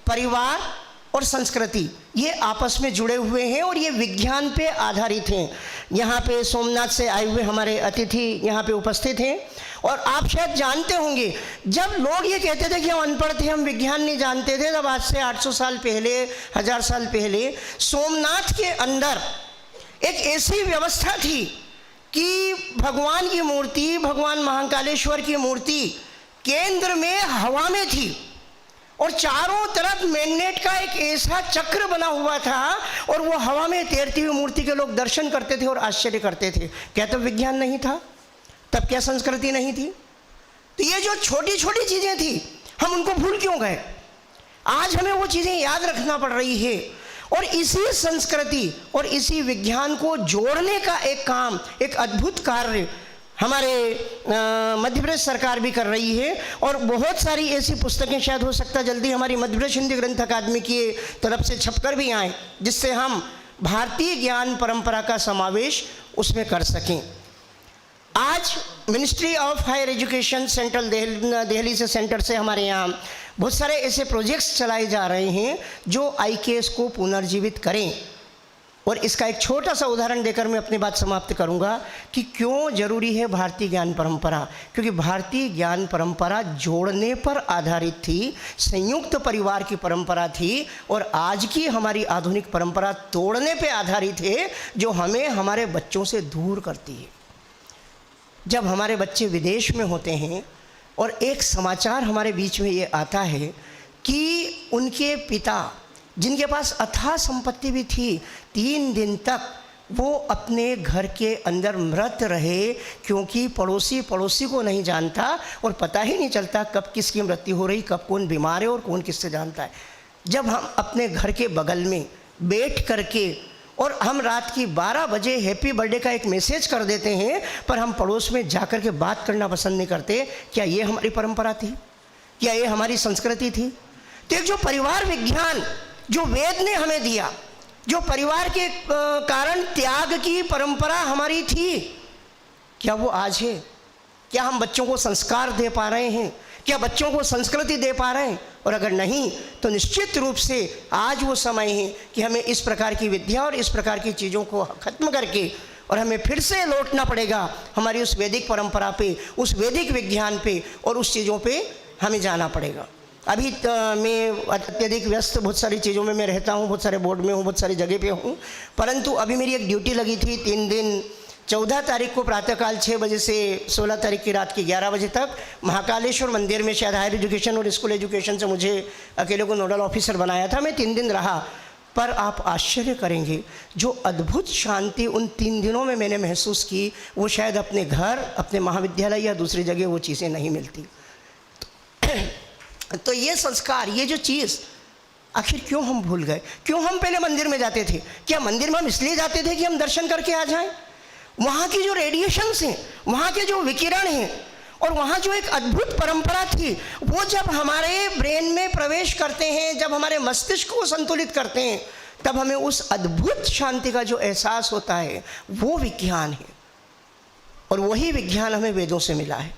परिवार और संस्कृति, ये आपस में जुड़े हुए हैं और ये विज्ञान पे आधारित हैं। यहाँ पे सोमनाथ से आए हुए हमारे अतिथि यहाँ पे उपस्थित हैं और आप शायद जानते होंगे जब लोग ये कहते थे कि हम अनपढ़ थे, हम विज्ञान नहीं जानते थे, तब आज से 800 साल पहले, 1000 साल पहले सोमनाथ के अंदर एक ऐसी व्यवस्था थी कि भगवान की मूर्ति, भगवान महाकालेश्वर की मूर्ति केंद्र में हवा में थी और चारों तरफ मैग्नेट का एक ऐसा चक्र बना हुआ था और वो हवा में तैरती हुई मूर्ति के लोग दर्शन करते थे और आश्चर्य करते थे। क्या तब विज्ञान नहीं था? तब क्या संस्कृति नहीं थी? तो ये जो छोटी छोटी चीज़ें थी, हम उनको भूल क्यों गए? आज हमें वो चीज़ें याद रखना पड़ रही है और इसी संस्कृति और इसी विज्ञान को जोड़ने का एक काम, एक अद्भुत कार्य हमारे मध्य प्रदेश सरकार भी कर रही है और बहुत सारी ऐसी पुस्तकें शायद हो सकता है जल्दी हमारी मध्य प्रदेश हिंदी ग्रंथ अकादमी की तरफ से छपकर भी आए, जिससे हम भारतीय ज्ञान परंपरा का समावेश उसमें कर सकें। आज ministry of higher education central Delhi से सेंटर से हमारे यहाँ बहुत सारे ऐसे प्रोजेक्ट्स चलाए जा रहे हैं जो IKS को पुनर्जीवित करें। और इसका एक छोटा सा उदाहरण देकर मैं अपनी बात समाप्त करूंगा कि क्यों जरूरी है भारतीय ज्ञान परंपरा। क्योंकि भारतीय ज्ञान परंपरा जोड़ने पर आधारित थी, संयुक्त परिवार की परंपरा थी, और आज की हमारी आधुनिक परंपरा तोड़ने पे आधारित है, जो हमें हमारे बच्चों से दूर करती है। जब हमारे बच्चे विदेश में होते हैं और एक समाचार हमारे बीच में ये आता है कि उनके पिता, जिनके पास अथाह संपत्ति भी थी, 3 दिन तक वो अपने घर के अंदर मृत रहे, क्योंकि पड़ोसी को नहीं जानता और पता ही नहीं चलता कब किसकी मृत्यु हो रही, कब कौन बीमार है और कौन किससे जानता है। जब हम अपने घर के बगल में बैठ करके और हम रात की 12 बजे हैप्पी बर्थडे का एक मैसेज कर देते हैं, पर हम पड़ोस में जाकर के बात करना पसंद नहीं करते, क्या ये हमारी परंपरा थी? क्या ये हमारी संस्कृति थी? तो एक जो परिवार विज्ञान जो वेद ने हमें दिया, जो परिवार के कारण त्याग की परंपरा हमारी थी, क्या वो आज है? क्या हम बच्चों को संस्कार दे पा रहे हैं? क्या बच्चों को संस्कृति दे पा रहे हैं? और अगर नहीं तो निश्चित रूप से आज वो समय है कि हमें इस प्रकार की विद्या और इस प्रकार की चीज़ों को खत्म करके और हमें फिर से लौटना पड़ेगा हमारी उस वैदिक परंपरा पे, उस वैदिक विज्ञान पे और उस चीज़ों पे हमें जाना पड़ेगा। अभी मैं अत्यधिक व्यस्त बहुत सारी चीज़ों में मैं रहता हूँ, बहुत सारे बोर्ड में हूँ, बहुत सारी जगह पे हूँ, परंतु अभी मेरी एक ड्यूटी लगी थी 3 दिन, 14 तारीख को प्रातःकाल 6 बजे से 16 तारीख की रात के 11 बजे तक महाकालेश्वर मंदिर में, शायद हायर एजुकेशन और स्कूल एजुकेशन से मुझे अकेले को नोडल ऑफिसर बनाया था। मैं 3 दिन रहा, पर आप आश्चर्य करेंगे जो अद्भुत शांति उन 3 दिनों में मैंने महसूस की, वो शायद अपने घर, अपने महाविद्यालय या दूसरी जगह वो चीज़ें नहीं मिलती। तो ये संस्कार, ये जो चीज़ आखिर क्यों हम भूल गए? क्यों हम पहले मंदिर में जाते थे? क्या मंदिर में हम इसलिए जाते थे कि हम दर्शन करके आ जाएं? वहाँ की जो रेडिएशंस हैं, वहाँ के जो विकिरण हैं और वहाँ जो एक अद्भुत परंपरा थी, वो जब हमारे ब्रेन में प्रवेश करते हैं, जब हमारे मस्तिष्क को संतुलित करते हैं, तब हमें उस अद्भुत शांति का जो एहसास होता है, वो विज्ञान है। और वही विज्ञान हमें वेदों से मिला है।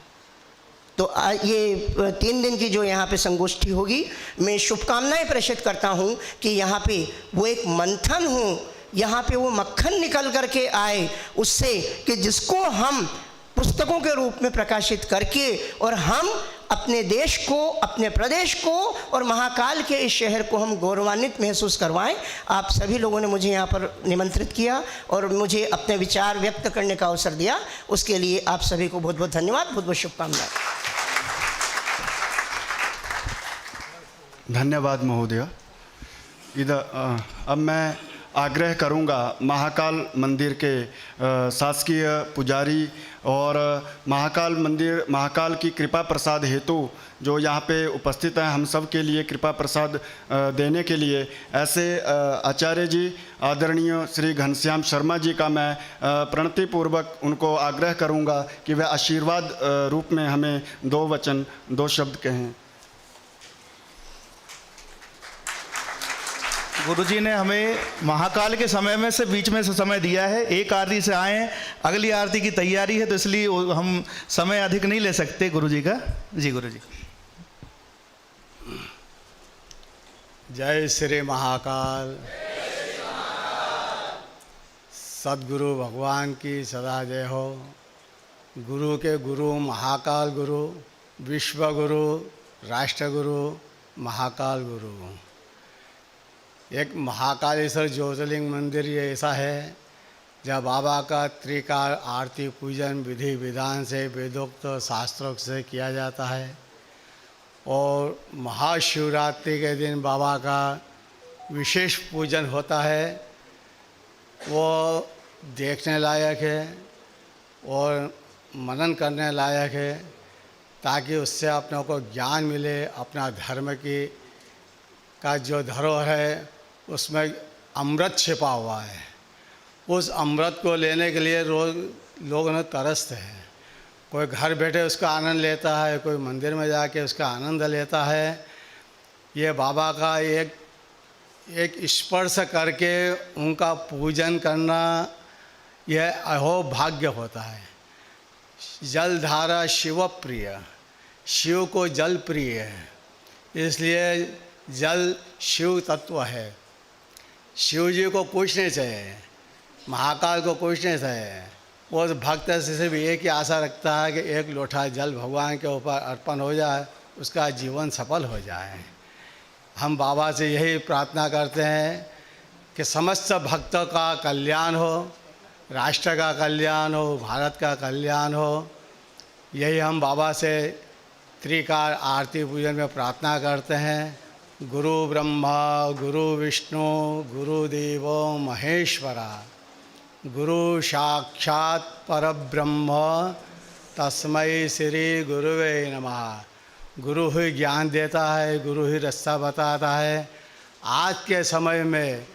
तो ये 3 दिन की जो यहाँ पे संगोष्ठी होगी, मैं शुभकामनाएं प्रेषित करता हूँ कि यहाँ पे वो एक मंथन हो, यहाँ पे वो मक्खन निकल करके आए उससे, कि जिसको हम पुस्तकों के रूप में प्रकाशित करके और हम अपने देश को, अपने प्रदेश को और महाकाल के इस शहर को हम गौरवान्वित महसूस करवाएं। आप सभी लोगों ने मुझे यहाँ पर निमंत्रित किया और मुझे अपने विचार व्यक्त करने का अवसर दिया, उसके लिए आप सभी को बहुत बहुत धन्यवाद, बहुत बहुत शुभकामनाएं। धन्यवाद महोदय। इधर अब मैं आग्रह करूंगा महाकाल मंदिर के शासकीय पुजारी और महाकाल की कृपा प्रसाद हेतु जो यहाँ पे उपस्थित हैं, हम सब के लिए कृपा प्रसाद देने के लिए ऐसे आचार्य जी आदरणीय श्री घनश्याम शर्मा जी का मैं प्रणतिपूर्वक उनको आग्रह करूँगा कि वह आशीर्वाद रूप में हमें 2 वचन 2 शब्द कहें। गुरुजी ने हमें महाकाल के समय में से बीच में से समय दिया है। एक आरती से आए हैं, अगली आरती की तैयारी है, तो इसलिए हम समय अधिक नहीं ले सकते गुरुजी का। जी गुरुजी। जय श्री महाकाल। सद्गुरु भगवान की सदा जय हो। गुरु के गुरु महाकाल गुरु, विश्व गुरु, राष्ट्र गुरु, महाकाल गुरु। एक महाकालेश्वर ज्योतिर्लिंग मंदिर ये ऐसा है जब बाबा का त्रिकाल आरती पूजन विधि विधान से वेदोक्त शास्त्रोक्त से किया जाता है और महाशिवरात्रि के दिन बाबा का विशेष पूजन होता है। वो देखने लायक है और मनन करने लायक है, ताकि उससे अपने को ज्ञान मिले, अपना धर्म की का जो धरोहर है उसमें अमृत छिपा हुआ है। उस अमृत को लेने के लिए रोज़ लोग न तरसते हैं। कोई घर बैठे उसका आनंद लेता है, कोई मंदिर में जाके उसका आनंद लेता है। ये बाबा का एक स्पर्श करके उनका पूजन करना यह अहो भाग्य होता है। जलधारा शिव प्रिय, शिव को जल प्रिय है, इसलिए जल शिव तत्व है। शिव जी को कुछ नहीं चाहिए, महाकाल को कुछ नहीं चाहिए। वो भक्त से सिर्फ एक ही आशा रखता है कि एक लोटा जल भगवान के ऊपर अर्पण हो जाए, उसका जीवन सफल हो जाए। हम बाबा से यही प्रार्थना करते हैं कि समस्त भक्तों का कल्याण हो, राष्ट्र का कल्याण हो, भारत का कल्याण हो। यही हम बाबा से त्रिकाल आरती पूजन में प्रार्थना करते हैं। गुरु ब्रह्मा गुरु विष्णु गुरुदेव महेश्वरा, गुरु साक्षात परब्रह्म तस्मै श्री गुरुवे नमः। गुरु ही ज्ञान देता है, गुरु ही रास्ता बताता है। आज के समय में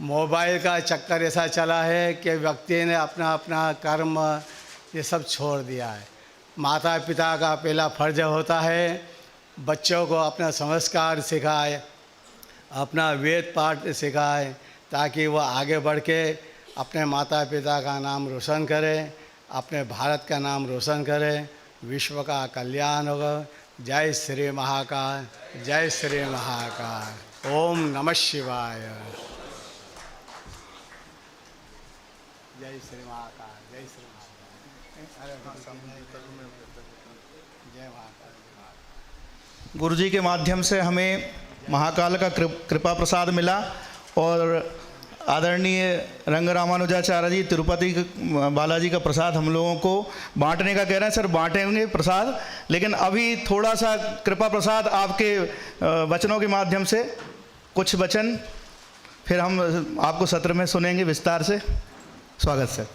मोबाइल का चक्कर ऐसा चला है कि व्यक्ति ने अपना अपना कर्म ये सब छोड़ दिया है। माता पिता का पहला फर्ज होता है बच्चों को अपना संस्कार सिखाए, अपना वेद पाठ सिखाए, ताकि वह आगे बढ़ के अपने माता पिता का नाम रोशन करें, अपने भारत का नाम रोशन करें, विश्व का कल्याण होगा। जय श्री महाकाल, जय श्री महाकाल। ओम नमः शिवाय। जय श्री महाकाल, जय श्री महाकाल। जय महाकाल। गुरु जी के माध्यम से हमें महाकाल का कृपा प्रसाद मिला और आदरणीय रंग रामानुजाचार्य जी तिरुपति बालाजी का प्रसाद हम लोगों को बांटने का कह रहे हैं। सर बांटेंगे प्रसाद, लेकिन अभी थोड़ा सा कृपा प्रसाद आपके वचनों के माध्यम से कुछ वचन फिर हम आपको सत्र में सुनेंगे विस्तार से। स्वागत सर।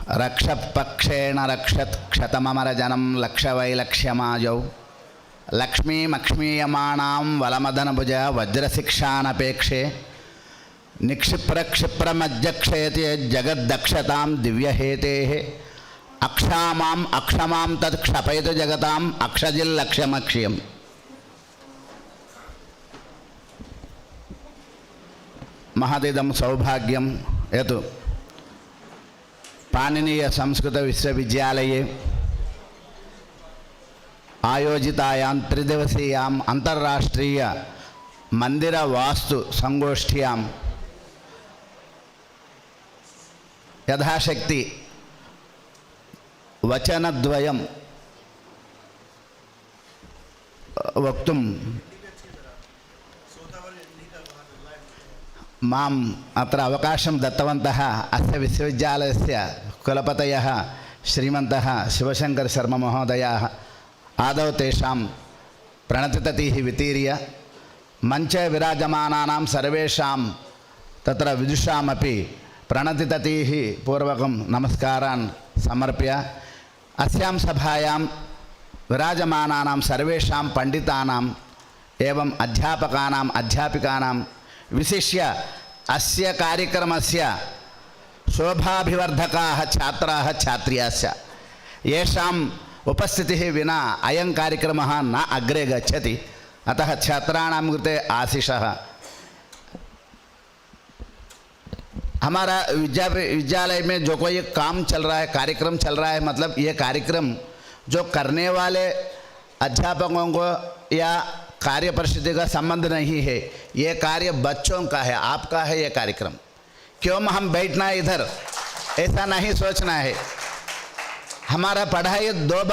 रक्षपक्षेण रक्षत् क्षतममरजनं लक्षवैलक्ष्यमाजौ लक्ष्मीमक्ष्मीयमाणां वलमदनभुज वज्रशिक्षानपेक्षे निक्षिप्रक्षिप्रमज्जक्षयति जगद्दक्षतां दिव्यहेतेः अक्षामाम् अक्षमां तत् क्षपयतु जगताम् अक्षजिल्लक्ष्यमक्ष्यम्। महदिदं सौभाग्यं यत् पाणिनीय संस्कृत विश्वविद्यालये आयोजितायां त्रिदिवसीयां अंतर्राष्ट्रीय मंदिर वास्तु संगोष्ठ्यां यथाशक्ति वचनद्वयं वक्तुं माम् अत्र अवकाशं दत्तवन्तः अस्य विश्वविद्यालयस्य कुलपतयः श्रीमन्तः शिवशंकर शर्मा महोदयाः आदौ तेषां प्रणतिततिः वितीर्य मञ्चे विराजमानानां सर्वेषां तत्र विदुषामपि प्रणतिततिः पूर्वकं नमस्कारान् समर्प्य अस्यां सभायां विराजमानानां सर्वेषां पण्डितानाम् एवं अध्यापकानाम् अध्यापिकानां विशिष्य अस्य कार्यक्रमस्य शोभाभिवर्धकाः छात्राः छात्र्याश्च येषाम् उपस्थितिः विना अयं कार्यक्रमः न अग्रे गच्छति, अतः छात्राणां कृते आशीषः। हमारा विद्यालय में जो कोई काम चल रहा है, कार्यक्रम चल रहा है, मतलब ये कार्यक्रम जो करने वाले अध्यापकों को या कार्य परिस्थिति का संबंध नहीं है, ये कार्य बच्चों का है, आपका है ये कार्यक्रम। क्यों हम बैठना है इधर, ऐसा नहीं सोचना है। हमारा पढ़ाई दो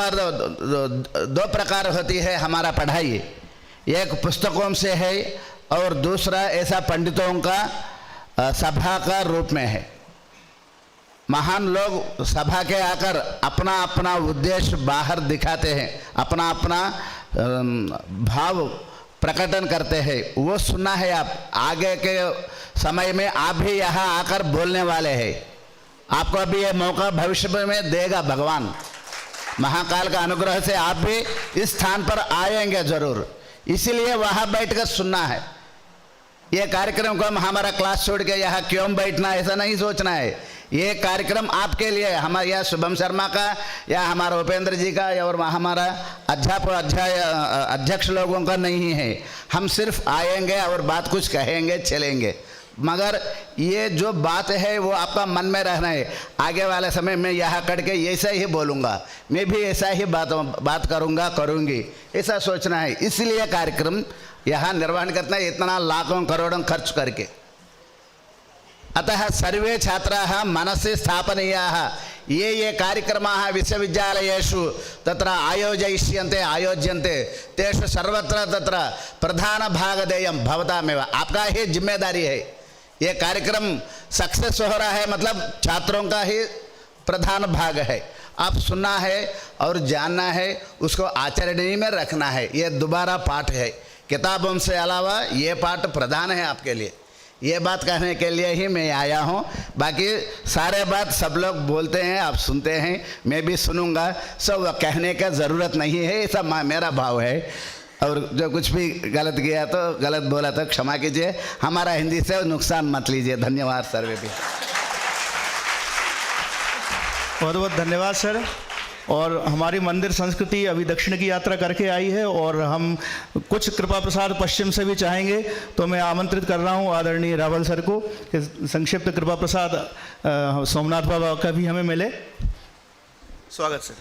प्रकार होती है। हमारा पढ़ाई एक पुस्तकों से है और दूसरा ऐसा पंडितों का सभा का रूप में है। महान लोग सभा के आकर अपना अपना उद्देश्य बाहर दिखाते हैं, अपना अपना भाव प्रकटन करते हैं, वो सुनना है। आप आगे के समय में आप भी यहाँ आकर बोलने वाले हैं। आपको अभी ये मौका भविष्य में देगा भगवान। महाकाल का अनुग्रह से आप भी इस स्थान पर आएंगे जरूर, इसीलिए वहाँ बैठकर सुनना है। ये कार्यक्रम को हम हमारा क्लास छोड़ के यहाँ क्यों बैठना, ऐसा नहीं सोचना है। ये कार्यक्रम आपके लिए, हमारे यहाँ शुभम शर्मा का या हमारा उपेंद्र जी का या और हमारा अध्यक्ष लोगों का नहीं है। हम सिर्फ आएंगे और बात कुछ कहेंगे, चलेंगे, मगर ये जो बात है वो आपका मन में रहना है। आगे वाले समय में यहाँ करके ऐसा ही बोलूँगा, मैं भी ऐसा ही बात करूँगा, करूँगी, ऐसा सोचना है। इसलिए कार्यक्रम यहाँ निर्वहन करना है, इतना लाखों करोड़ों खर्च करके। अतः सर्वे छात्राः मनसि स्थापनीयाः। ये कार्यक्रमाः विश्वविद्यालयेषु तत्र आयोज्यन्ते तेषु सर्वत्र तत्र प्रधानभागधेयं भवतामेव, आपका ही जिम्मेदारी है। ये कार्यक्रम सक्सेस हो रहा है मतलब छात्रों का ही प्रधान भाग है। आप सुनना है और जानना है, उसको आचरण में रखना है। ये दोबारा पाठ है, किताबों से अलावा ये पाठ प्रधान है आपके लिए। ये बात कहने के लिए ही मैं आया हूँ। बाकी सारे बात सब लोग बोलते हैं, आप सुनते हैं, मैं भी सुनूंगा, सब कहने का ज़रूरत नहीं है, ऐसा मेरा भाव है। और जो कुछ भी गलत किया तो गलत बोला तो क्षमा कीजिए, हमारा हिंदी से नुकसान मत लीजिए। धन्यवाद सर्वे भी। बहुत बहुत धन्यवाद सर। और हमारी मंदिर संस्कृति अभी दक्षिण की यात्रा करके आई है और हम कुछ कृपा प्रसाद पश्चिम से भी चाहेंगे, तो मैं आमंत्रित कर रहा हूँ आदरणीय रावल सर को कि संक्षिप्त कृपा प्रसाद सोमनाथ बाबा का भी हमें मिले। स्वागत सर।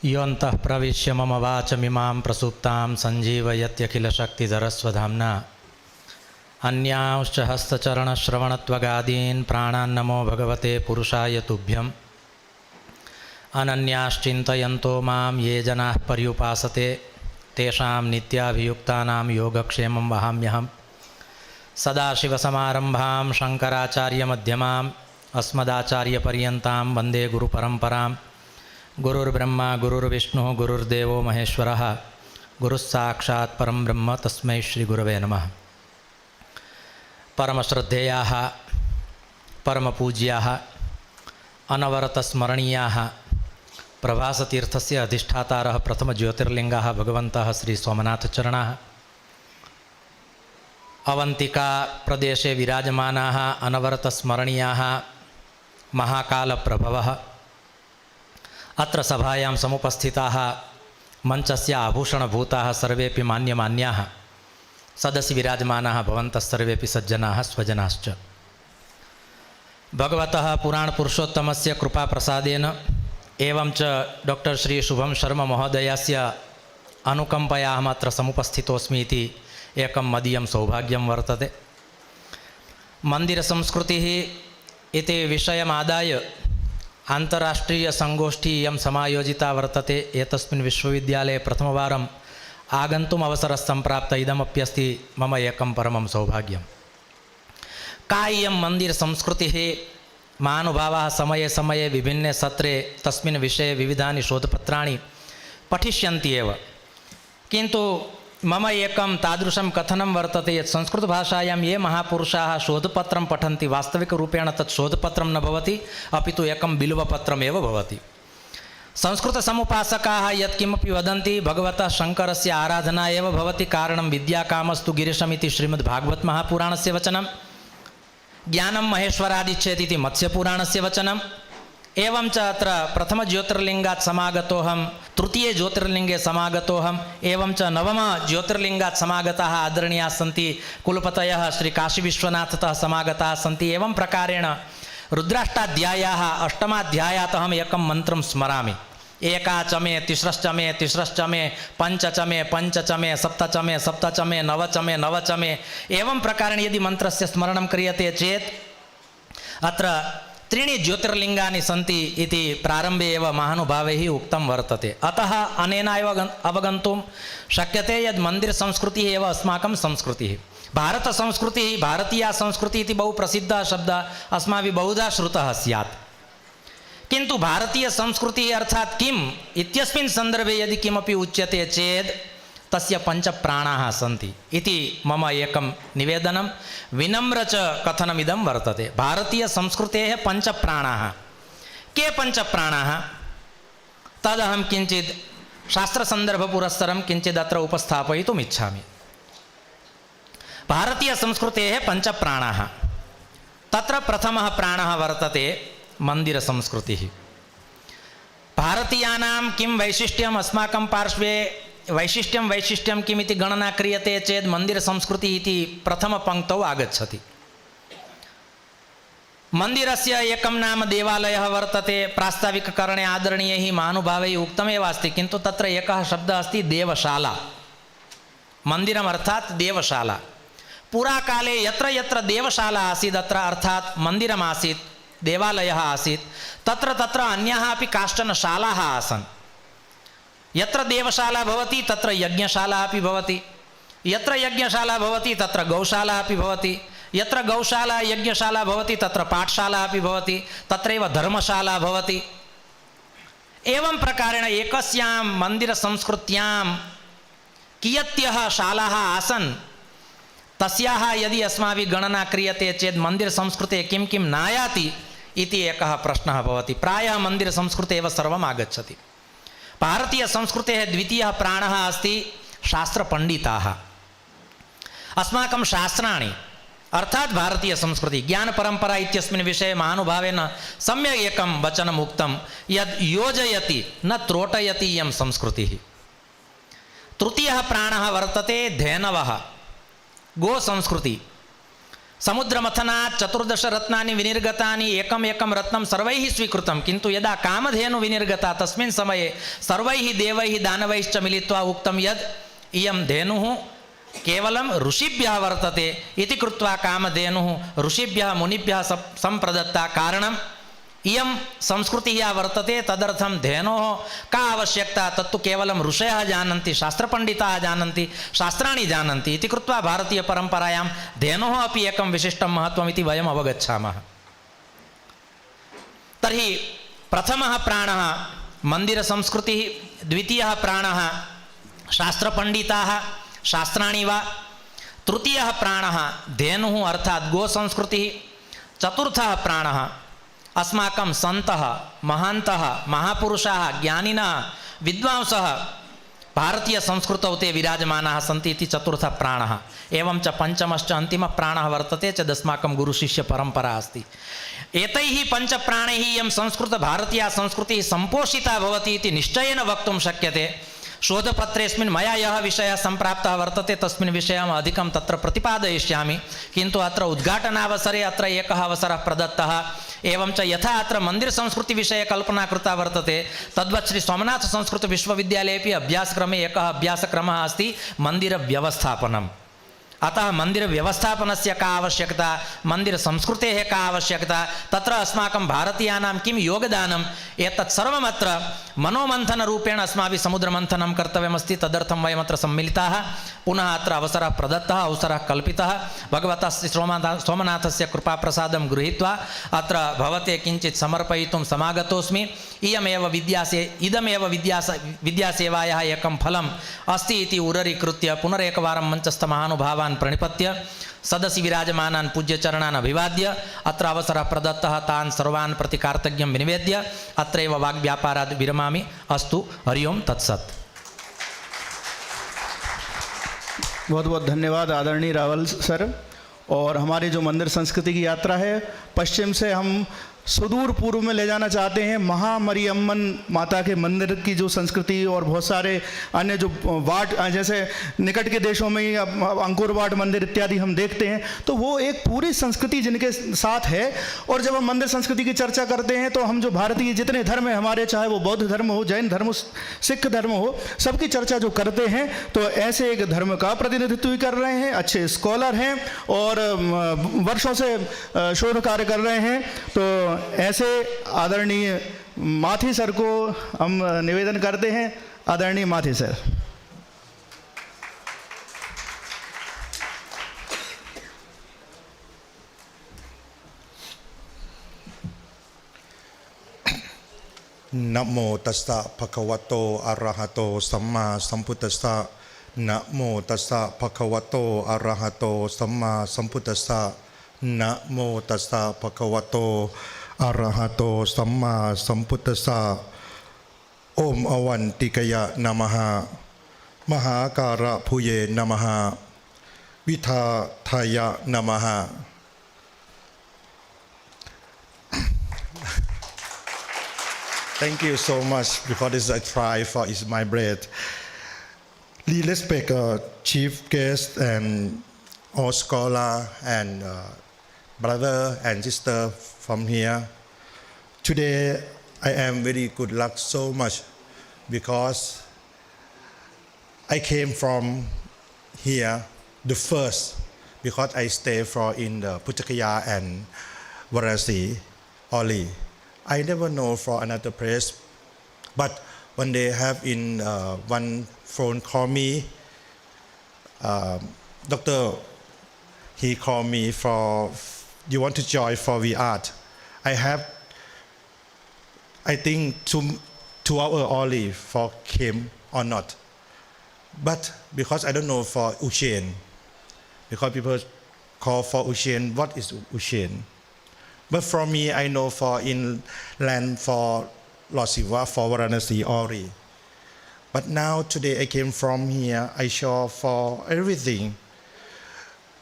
योऽन्तः प्रविश्य मम वाचमिमां प्रसुप्तां सञ्जीवयत्यखिलशक्तिधरस्वधाम्ना अन्यांश्च हस्तचरणश्रवणत्वगादीन् प्राणान्नमो भगवते पुरुषाय तुभ्यम्। अनन्याश्चिन्तयन्तो मां ये जनाः पर्युपासते तेषां नित्याभियुक्तानां योगक्षेमं वहाम्यहम्। सदाशिवसमारम्भां शङ्कराचार्यमध्यमाम् अस्मदाचार्यपर्यन्तां वन्दे गुरुपरम्पराम्। गुरुर्ब्रह्मा गुरुर्विष्णुः गुरुर्देवो महेश्वरः गुरुस्साक्षात् परं ब्रह्म तस्मै श्रीगुरवे नमः। परमश्रद्धेयाः परमपूज्याः अनवरतस्मरणीयाः प्रभासतीर्थस्य अधिष्ठातारः प्रथमज्योतिर्लिङ्गाः भगवन्तः श्रीसोमनाथचरणाः अवन्तिका प्रदेशे विराजमानाः अनवरतस्मरणीयाः महाकालप्रभवः अत्र सभायां समुपस्थिताः मंचस्य आभूषणभूताः सर्वेपि मान्यमान्याः सदसि विराजमानाः भवन्तः सर्वेपि सज्जनाः स्वजनाश्च। भगवतः पुराणपुरुषोत्तमस्य कृपाप्रसादेन एवं च डॉक्टर श्री शुभम शर्मा महोदयस्य अनुकम्पया अहमत्र समुपस्थितोऽस्मि इति एकं मदीयं सौभाग्यं वर्तते। मन्दिरसंस्कृतिः इति विषयमादाय आन्तराष्ट्रीयसङ्गोष्ठी इयं समायोजिता वर्तते। एतस्मिन् विश्वविद्यालये प्रथमवारम् आगन्तुम् अवसरः सम्प्राप्तः। इदमप्यस्ति मम एकं परमं सौभाग्यं। का इयं मन्दिरसंस्कृतिः? महानुभावाः समये समये विभिन्ने सत्रे तस्मिन् विषये विविधानि शोधपत्राणि पठिष्यन्ति एव, किन्तु मम एकं तादृशं कथनं वर्तते यत् संस्कृतभाषायां ये महापुरुषाः शोधपत्रं पठन्ति वास्तविकरूपेण तत् शोधपत्रं न भवति, अपि तु एकं बिल्वपत्रमेव भवति। संस्कृतसमुपासकाः यत्किमपि वदन्ति भगवतः शङ्करस्य आराधना एव भवति। कारणं विद्याकामस्तु गिरिशमिति श्रीमद्भागवत महापुराणस्य वचनं, ज्ञानं महेश्वरादिच्छेत् इति मत्स्यपुराणस्य वचनं। एवं च अत्र प्रथमज्योतिर्लिङ्गात् समागतोऽहं, तृतीये ज्योतिर्लिङ्गे समागतोऽहम्, एवं च नवमज्योतिर्लिङ्गात् समागताः आदरणीयाः सन्ति। कुलपतयः श्री काशीविश्वनाथतः समागताः सन्ति। एवं प्रकारेण रुद्राष्टाध्याय्याः अष्टमाध्यायात् अहम् एकं मन्त्रं स्मरामि। एका च मे तिस्रश्च मे तिस्रश्च मे पञ्च च मे पञ्च च मे सप्त च मे सप्त च मे नव च मे नव च मे। एवं प्रकारेण यदि मन्त्रस्य स्मरणं क्रियते चेत् अत्र त्रीणि ज्योतिर्लिङ्गानि सन्ति इति प्रारम्भे एव महानुभावैः उक्तं वर्तते। अतः अनेन एव अवगन्तुं शक्यते यद् मन्दिरसंस्कृतिः एव अस्माकं संस्कृतिः। भारतसंस्कृतिः, भारतीया संस्कृतिः इति बहु प्रसिद्धः शब्दः अस्माभिः बहुधा श्रुतः स्यात्, किन्तु भारतीयसंस्कृतिः अर्थात् किम् इत्यस्मिन् सन्दर्भे यदि किमपि उच्यते चेत् तस्य पञ्चप्राणाः सन्ति इति मम एकं निवेदनं विनम्र च कथनमिदं वर्तते। भारतीयसंस्कृतेः पञ्चप्राणाः के पञ्चप्राणाः तदहं किञ्चित् शास्त्रसन्दर्भपुरस्सरं किञ्चित् अत्र उपस्थापयितुम् इच्छामि। भारतीयसंस्कृतेः पञ्चप्राणाः, तत्र प्रथमः प्राणः वर्तते मन्दिरसंस्कृतिः। भारतीयानां किं वैशिष्ट्यम्, अस्माकं पार्श्वे वैशिष्ट्यं किमिति गणना क्रियते चेत् मन्दिरसंस्कृतिः इति प्रथमपङ्क्तौ आगच्छति। मन्दिरस्य एकं नाम देवालयः वर्तते। प्रास्ताविककरणे आदरणीयैः महानुभावैः उक्तमेव अस्ति, किन्तु तत्र एकः शब्दः अस्ति देवशाला। मन्दिरम् अर्थात् देवशाला। पुराकाले यत्र यत्र देवशाला आसीत् अत्र अर्थात् मन्दिरम् आसीत्, देवालयः आसीत्, तत्र तत्र अन्याः अपि काश्चन शालाः आसन्। यत्र देवशाला भवति तत्र यज्ञशाला अपि भवति, यत्र यज्ञशाला भवति तत्र गौशाला अपि भवति, यत्र गौशाला यज्ञशाला भवति तत्र पाठशाला अपि भवति, तत्रैव धर्मशाला भवति। एवं प्रकारेण एकस्यां मन्दिरसंस्कृत्यां कियत्यः शालाः आसन् तस्याः यदि अस्माभिः गणना क्रियते चेत् मन्दिरसंस्कृते किं किं नायाति इति एकः प्रश्नः भवति। प्रायः मन्दिरसंस्कृते एव सर्वम् आगच्छति। भारतीयसंस्कृतेः द्वितीयः प्राणः अस्ति शास्त्रपण्डिताः। अस्माकं शास्त्राणि अर्थात् भारतीयसंस्कृतिः ज्ञानपरम्परा इत्यस्मिन् विषये महानुभावेन सम्यक् एकं वचनम् उक्तं यद् योजयति न त्रोटयति इयं संस्कृतिः। तृतीयः प्राणः वर्तते धेनवः, गोसंस्कृति। समुद्रमथनात् 14 रत्नानि विनिर्गतानि, एकम् एकं रत्नं सर्वैः स्वीकृतं, किन्तु यदा कामधेनु विनिर्गता तस्मिन् समये सर्वैः देवैः दानवैश्च मिलित्वा उक्तं यद् इयं धेनुः केवलं ऋषिभ्यः वर्तते इति कृत्वा कामधेनुः ऋषिभ्यः मुनिभ्यः सम्प्रदत्ता। कारणम् इयं संस्कृतिः या वर्तते तदर्थं धेनोः का आवश्यकता, तत्तु केवलं ऋषयः जानन्ति, शास्त्रपण्डिताः जानन्ति, शास्त्राणि जानन्ति इति कृत्वा भारतीयपरम्परायां धेनोः अपि एकं विशिष्टं महत्त्वमिति वयम् अवगच्छामः। तर्हि प्रथमः प्राणः मन्दिरसंस्कृतिः, द्वितीयः प्राणः शास्त्रपण्डिताः, शास्त्राणि वा, तृतीयः प्राणः धेनुः अर्थात् गोसंस्कृतिः, चतुर्थः प्राणः अस्माकं सन्तः, महान्तः, महापुरुषाः, ज्ञानिनः, विद्वांसः भारतीयसंस्कृतौ ते विराजमानाः सन्ति इति चतुर्थः प्राणः। एवं च पञ्चमश्च अन्तिमः प्राणः वर्तते चेत् अस्माकं गुरुशिष्यपरम्परा अस्ति। एतैः पञ्चप्राणैः इयं संस्कृतभारतीया संस्कृतिः सम्पोषिता भवति इति निश्चयेन वक्तुं शक्यते। शोधपत्रेऽस्मिन् मया यः विषयः सम्प्राप्तः वर्तते तस्मिन् विषये अहम् अधिकं तत्र प्रतिपादयिष्यामि, किन्तु अत्र उद्घाटनावसरे अत्र एकः अवसरः प्रदत्तः। एवं च यथा अत्र मन्दिरसंस्कृतिविषये कल्पना कृता वर्तते तद्वत् श्री सोमनाथ संस्कृतविश्वविद्यालयेपि अभ्यासक्रमे एकः अभ्यासक्रमः अस्ति मन्दिरव्यवस्थापनम्। अतः मन्दिरव्यवस्थापनस्य का आवश्यकता, मन्दिरसंस्कृतेः का आवश्यकता, तत्र अस्माकं भारतीयानां किं योगदानम्, एतत् सर्वमत्र मनोमन्थनरूपेण अस्माभिः समुद्रमन्थनं कर्तव्यमस्ति। तदर्थं वयमत्र सम्मिलिताः। पुनः अत्र अवसरः प्रदत्तः, अवसरः कल्पितः। भगवतः श्री सोमनाथस्य कृपाप्रसादं गृहीत्वा अत्र भवते किञ्चित् समर्पयितुं समागतोऽस्मि। इदमेव विद्यासेवायाः एकं फलम् अस्ति इति उररीकृत्य पुनरेकवारं मञ्चस्थमहानुभावान् प्रणिपत्य सदसि विराजमानान् पूज्यचरणान् अभिवाद्य अत्र अवसरः प्रदत्तः तान् सर्वान् प्रति कार्तज्ञं विनिवेद्य अत्रैव वाग्व्यापारात् विरमामि। अस्तु, हरि ओं तत्सत्। बहुत बहुत धन्यवाद आदरणीय रावल सर। और हमारी जो मंदिर संस्कृति की यात्रा है, पश्चिम से हम सुदूर पूर्व में ले जाना चाहते हैं। महामरियम्मन माता के मंदिर की जो संस्कृति और बहुत सारे अन्य जो वाट, जैसे निकट के देशों में ही अंकुर वाट मंदिर इत्यादि हम देखते हैं, तो वो एक पूरी संस्कृति जिनके साथ है। और जब हम मंदिर संस्कृति की चर्चा करते हैं तो हम जो भारतीय जितने धर्म हैं हमारे, चाहे वो बौद्ध धर्म हो, जैन धर्म, सिख धर्म हो, सबकी चर्चा जो करते हैं तो ऐसे एक धर्म का प्रतिनिधित्व भी कर रहे हैं। अच्छे स्कॉलर हैं और वर्षों से शोध कार्य कर रहे हैं। तो ऐसे आदरणीय माथी सर को हम निवेदन करते हैं। आदरणीय माथी सर। नमो तस्सा भगवतो अरहतो सम्मा संबुद्दस्सा นะโมตัสสะภะคะวะโตอะระหะโตสัมมาสัมพุทธัสสะนะโมตัสสะภะคะวะโตอะระหะโตสัมมาสัมพุทธัสสะโอมอวันติกยะนะมหามหาการะภูเยนะมหาวิทาทายะนะมหาThank you so much because this is a try for is my breath. We respect chief guest and all scholar and brother and sister from here. Today I am very good luck so much because I came from here the first because I stay for in the Puchakaya and Varanasi only. I never know for another place, but when they have in one phone call me, doctor, he called me for, you want to join for VR? I have, I think 2 hours only for came or not. But because I don't know for Uchen, because people call for Uchen, what is Uchen? But for me, I know for in land for Lord Siva, for Varanasi already. But now today I came from here, I saw for everything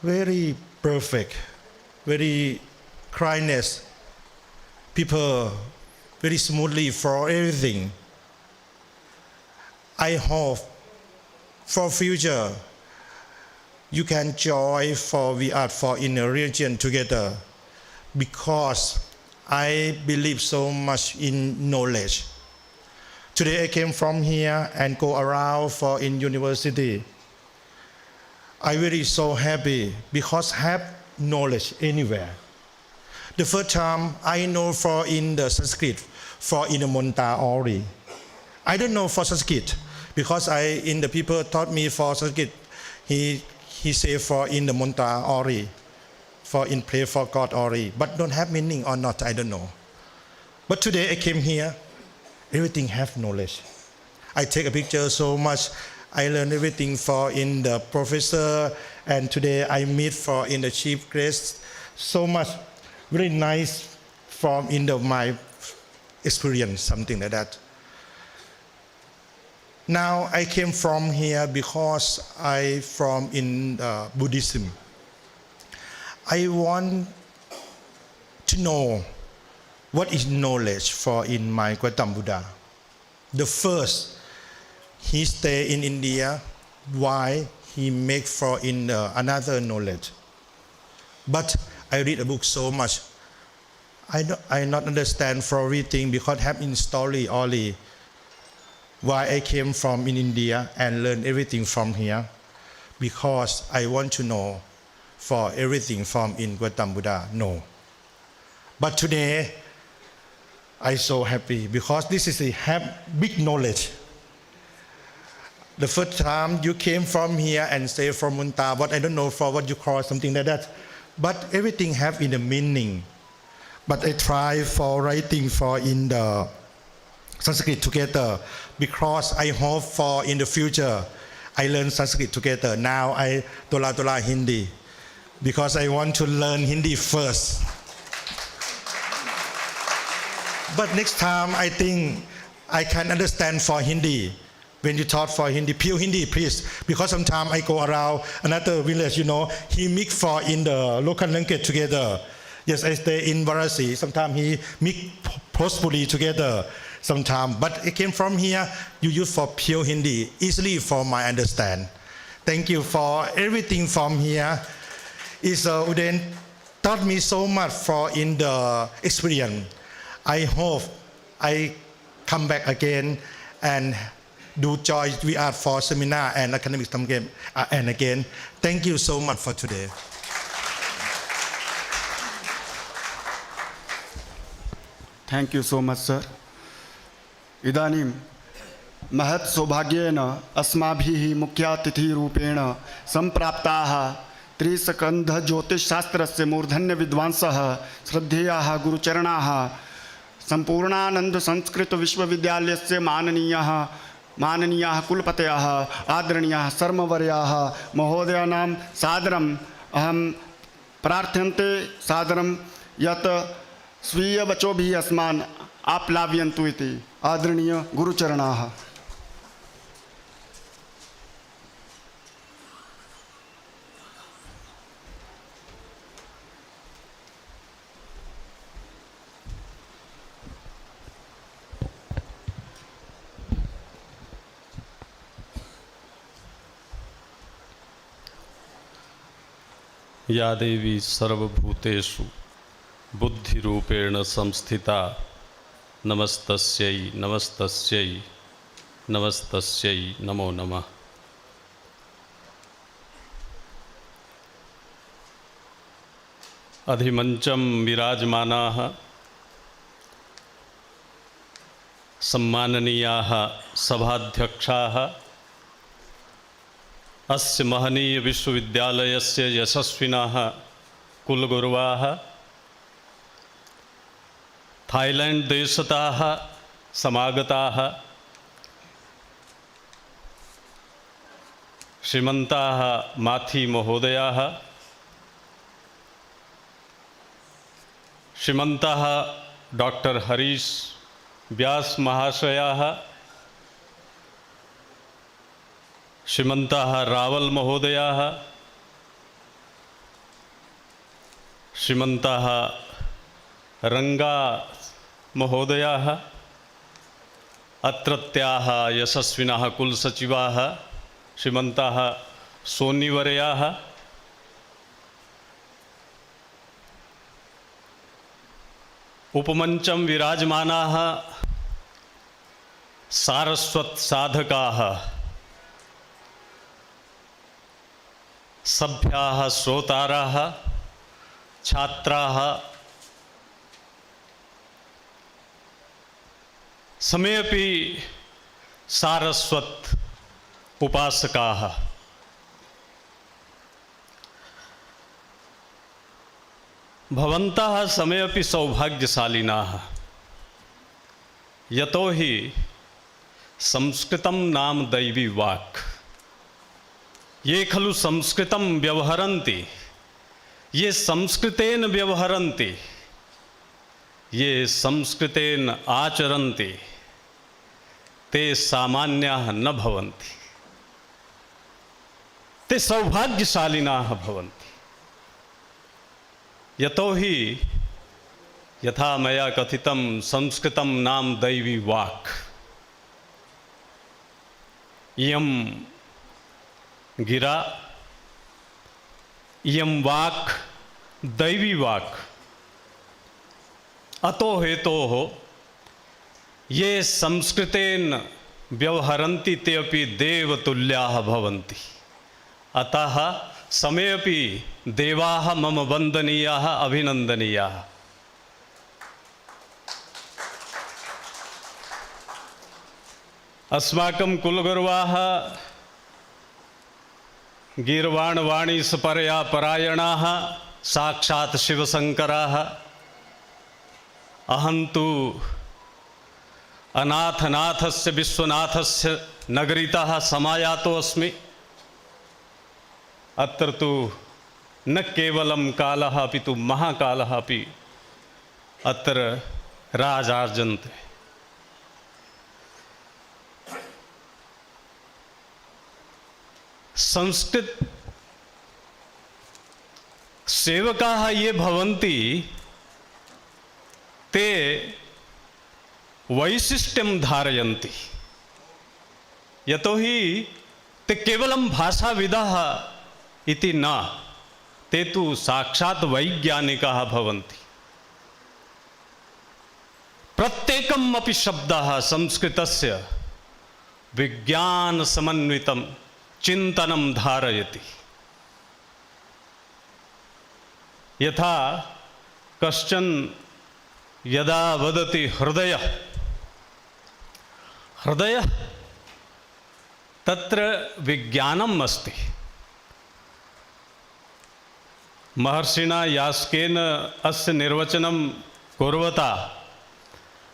very perfect, very kindness, people very smoothly for everything. I hope for future you can join for VR for in a region together. Because I believe so much in knowledge. Today I came from here and go around for in university. I really so happy because have knowledge anywhere. The first time I know for in the Sanskrit, for in the Monta already. I don't know for Sanskrit because in the people taught me for Sanskrit. He say for in the Monta already. For in pray for God already, but don't have meaning or not, I don't know. But today I came here, everything have knowledge. I take a picture so much, I learn everything for in the professor, and today I meet for in the chief guest, so much, very nice from in my experience, something like that. Now I came from here because I from in Buddhism. I want to know what is knowledge for in my Gautam Buddha. The first, he stay in India, why he make for in another knowledge. But I read a book so much. I not understand for everything because have in story only why I came from in India and learn everything from here. Because I want to know for everything from in Gautam Buddha, no. But today, I so happy because this is a big knowledge. The first time you came from here and say from Munta, but I don't know for what you call something like that. But everything have in a meaning. But I try for writing for in the Sanskrit together because I hope for in the future I learn Sanskrit together. Now I tola Hindi. Because I want to learn Hindi first. But next time I think I can understand for Hindi. When you talk for Hindi, pure Hindi, please. Because sometimes I go around another village, he mix for in the local language together. Yes, I stay in Varanasi. Sometimes he mix Bhojpuri together. Sometimes, but I came from here, you use for pure Hindi, easily for my understand. Thank you for everything from here. Uden taught me so much for in the experience. I hope I come back again and do join VR for seminar and academic game and again. Thank you so much for today. Thank you so much, sir. इदानीं महत् सौभाग्येन अस्माभिः मुख्यातिथिरूपेण सम्प्राप्ताः त्रिस्कन्धज्योतिषशास्त्रस्य मूर्धन्यविद्वांसः श्रद्धेयाः गुरुचरणाः सम्पूर्णानन्द संस्कृत विश्वविद्यालयस्य माननीयः माननीयाः कुलपतयः आदरणीयाः शर्मवर्याः महोदयानां सादरम् अहं प्रार्थ्यन्ते सादरं यत् स्वीयवचोभिः अस्मान् आप्लावयन्तु इति। आदरणीय गुरुचरणाः। या देवी सर्वभूतेषु बुद्धिरूपेण संस्थिता नमस्तस्यै नमस्तस्यै नमस्तस्यै नमो नमः। अधिमंचम विराजमानाः सम्माननीयाः सभाध्यक्षाः अस्य महनीय विश्वविद्यालयस्य यशस्विनः कुलगुरवः थाईलैंड देशतः समागताः श्रीमन्ताः माथी महोदयाः श्रीमन्तः डॉक्टर हरीश व्यास महाशयाः श्रीमन्तः रावल महोदयाः श्रीमन्तः रंगा महोदयाः अत्रत्याः यशस्विनः कुलसचिवाः श्रीमन्तः सोनिवर्याः उपमंचम विराजमानाः सारस्वत साधकाः सभ्याः श्रोताराः छात्राः समेऽपि सारस्वत उपासकाः भवन्तः समेऽपि सौभाग्यशालिनाः यतोहि संस्कृतं नाम दैवी वाक् ये खलु संस्कृतं व्यवहरन्ति ये संस्कृतेन व्यवहरन्ति ये संस्कृतेन आचरन्ति ते सामान्याः न भवन्ति ते सौभाग्यशालिनाः भवन्ति यतोहि यथा मया कथितं संस्कृतं नाम दैवी वाक् इयं गिरा इयं वाक् दैवी वाक् अतो हेतोः ये संस्कृतेन व्यवहरन्ति ते अपि देवतुल्याः भवन्ति अतः समेऽपि देवाः मम वन्दनीयाः अभिनन्दनीयाः। अस्माकं कुलगुरवः गीर्वाणवाणी सपरया परायणाः साक्षात् शिवशंकराः अहं तु अनाथनाथस्य विश्वनाथस्य नगरीतः समायातो अस्मि। अत्र तु न केवलं कालः अपि तु महाकालः अपि अत्र राजार्जन्ते। संस्कृत सेवकाः ये भवन्ति ते वैशिष्ट्यं धारयन्ति यतोहि ते केवलं भाषाविदः इति न ते तु साक्षात् वैज्ञानिकाः भवन्ति। प्रत्येकम् अपि शब्दः संस्कृतस्य विज्ञानसमन्वितं चिन्तनं धारयति। यथा कश्चन यदा वदति हृदयः हृदयः तत्र विज्ञानम् अस्ति। महर्षिणा यास्केन अस्य निर्वचनं कुर्वता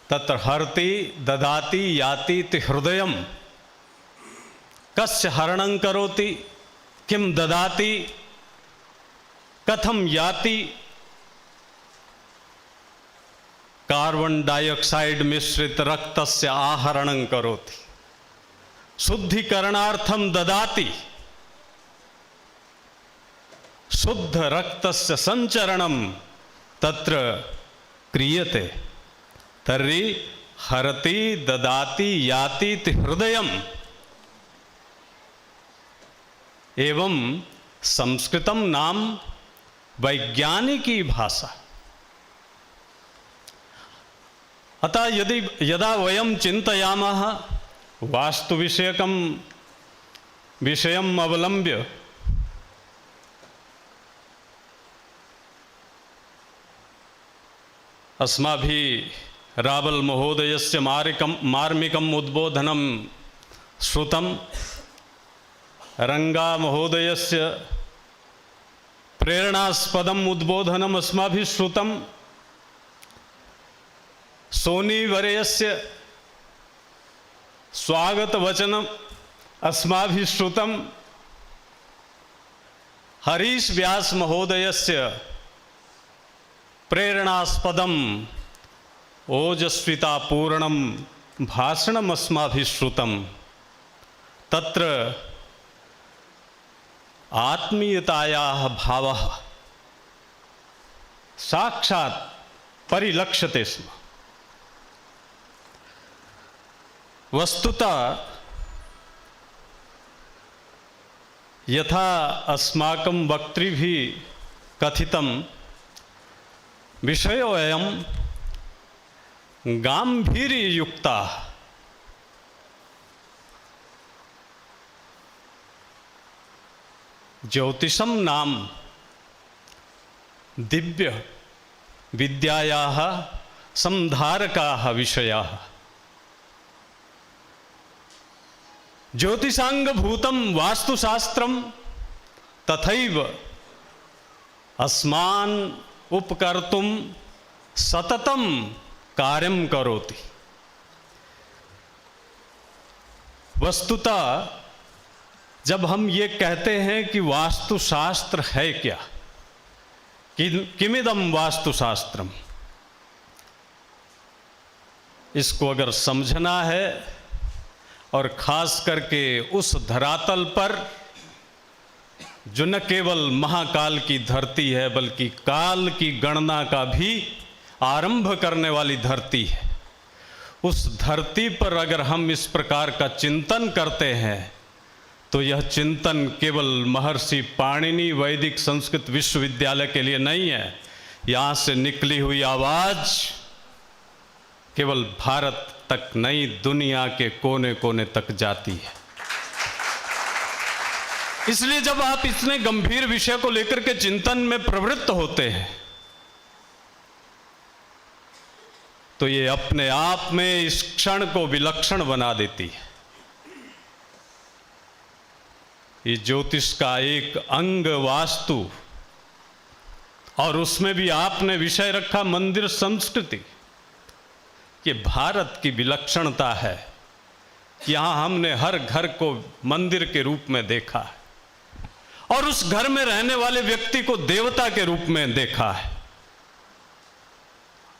तत्र हरति ददाति याति इति हृदयं कस्य हरणं करोति, किम ददाति, कथम याति, कार्बन डाइऑक्साइड मिश्रित रक्तस्य आहरणं करोति, शुद्धिकरणार्थम ददाति, शुद्ध रक्तस्य संचरणम तत्र क्रियते, तर्हि हरति ददाति याति इति हृदयम्। एवं संस्कृतं नाम वैज्ञानिकी भाषा। अतः यदा वयं चिन्तयामः वास्तुविषयकं विषयम् अवलम्ब्य अस्माभिः रावल महोदयस्य मार्मिकम् उद्बोधनं श्रुतं, रंगा महोदयस्य प्रेरणास्पदम् उद्बोधनम् अस्माभिः श्रुतं, सोनी वर्यस्य स्वागतवचनम् अस्माभिः श्रुतं, हरीश व्यास महोदयस्य प्रेरणास्पदम् ओजस्वितापूर्णं भाषणम् अस्माभिः श्रुतं। तत्र आत्मीयतायाः भावः साक्षात् परिलक्ष्यते स्म। वस्तुतः यथा अस्माकं वक्तृभिः कथितं, विषयोऽयं गाम्भीर्ययुक्तः। ज्योतिषं नाम दिव्य विद्यायाः संधारकाः विषयाः। ज्योतिषांगभूतं वास्तुशास्त्रं तथैव अस्मान् उपकर्तुं सततं कार्यं करोति। वस्तुतः जब हम ये कहते हैं कि वास्तुशास्त्र है क्या, किमिदं वास्तुशास्त्रम, इसको अगर समझना है और खास करके उस धरातल पर जो न केवल महाकाल की धरती है बल्कि काल की गणना का भी आरंभ करने वाली धरती है, उस धरती पर अगर हम इस प्रकार का चिंतन करते हैं तो यह चिंतन केवल महर्षि पाणिनि वैदिक संस्कृत विश्वविद्यालय के लिए नहीं है। यहाँ से निकली हुई आवाज केवल भारत तक नहीं, दुनिया के कोने कोने तक जाती है। इसलिए जब आप इतने गंभीर विषय को लेकर के चिंतन में प्रवृत्त होते हैं तो ये अपने आप में इस क्षण को विलक्षण बना देती है। ये ज्योतिष का एक अंग वास्तु, और उसमें भी आपने विषय रखा मंदिर संस्कृति। ये भारत की विलक्षणता है। यहाँ हमने हर घर को मंदिर के रूप में देखा है और उस घर में रहने वाले व्यक्ति को देवता के रूप में देखा है।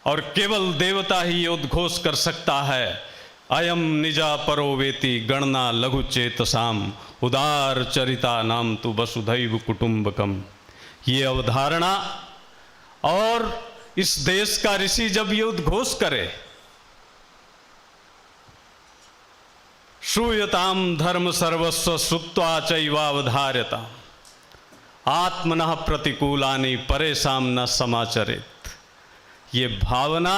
और केवल देवता ही ये उद्घोष कर सकता है, अयम निजा परो वेति गणना लघु चेतसाम उदार चरिता नाम तु वसुधैव कुटुंबकम। ये अवधारणा और इस देश का ऋषि जब ये उद्घोष करे, श्रूयताम धर्म सर्वस्व श्रुत्वा चैवावधार्यताम आत्मनः प्रतिकूलानि परेशान न समाचरेत। ये भावना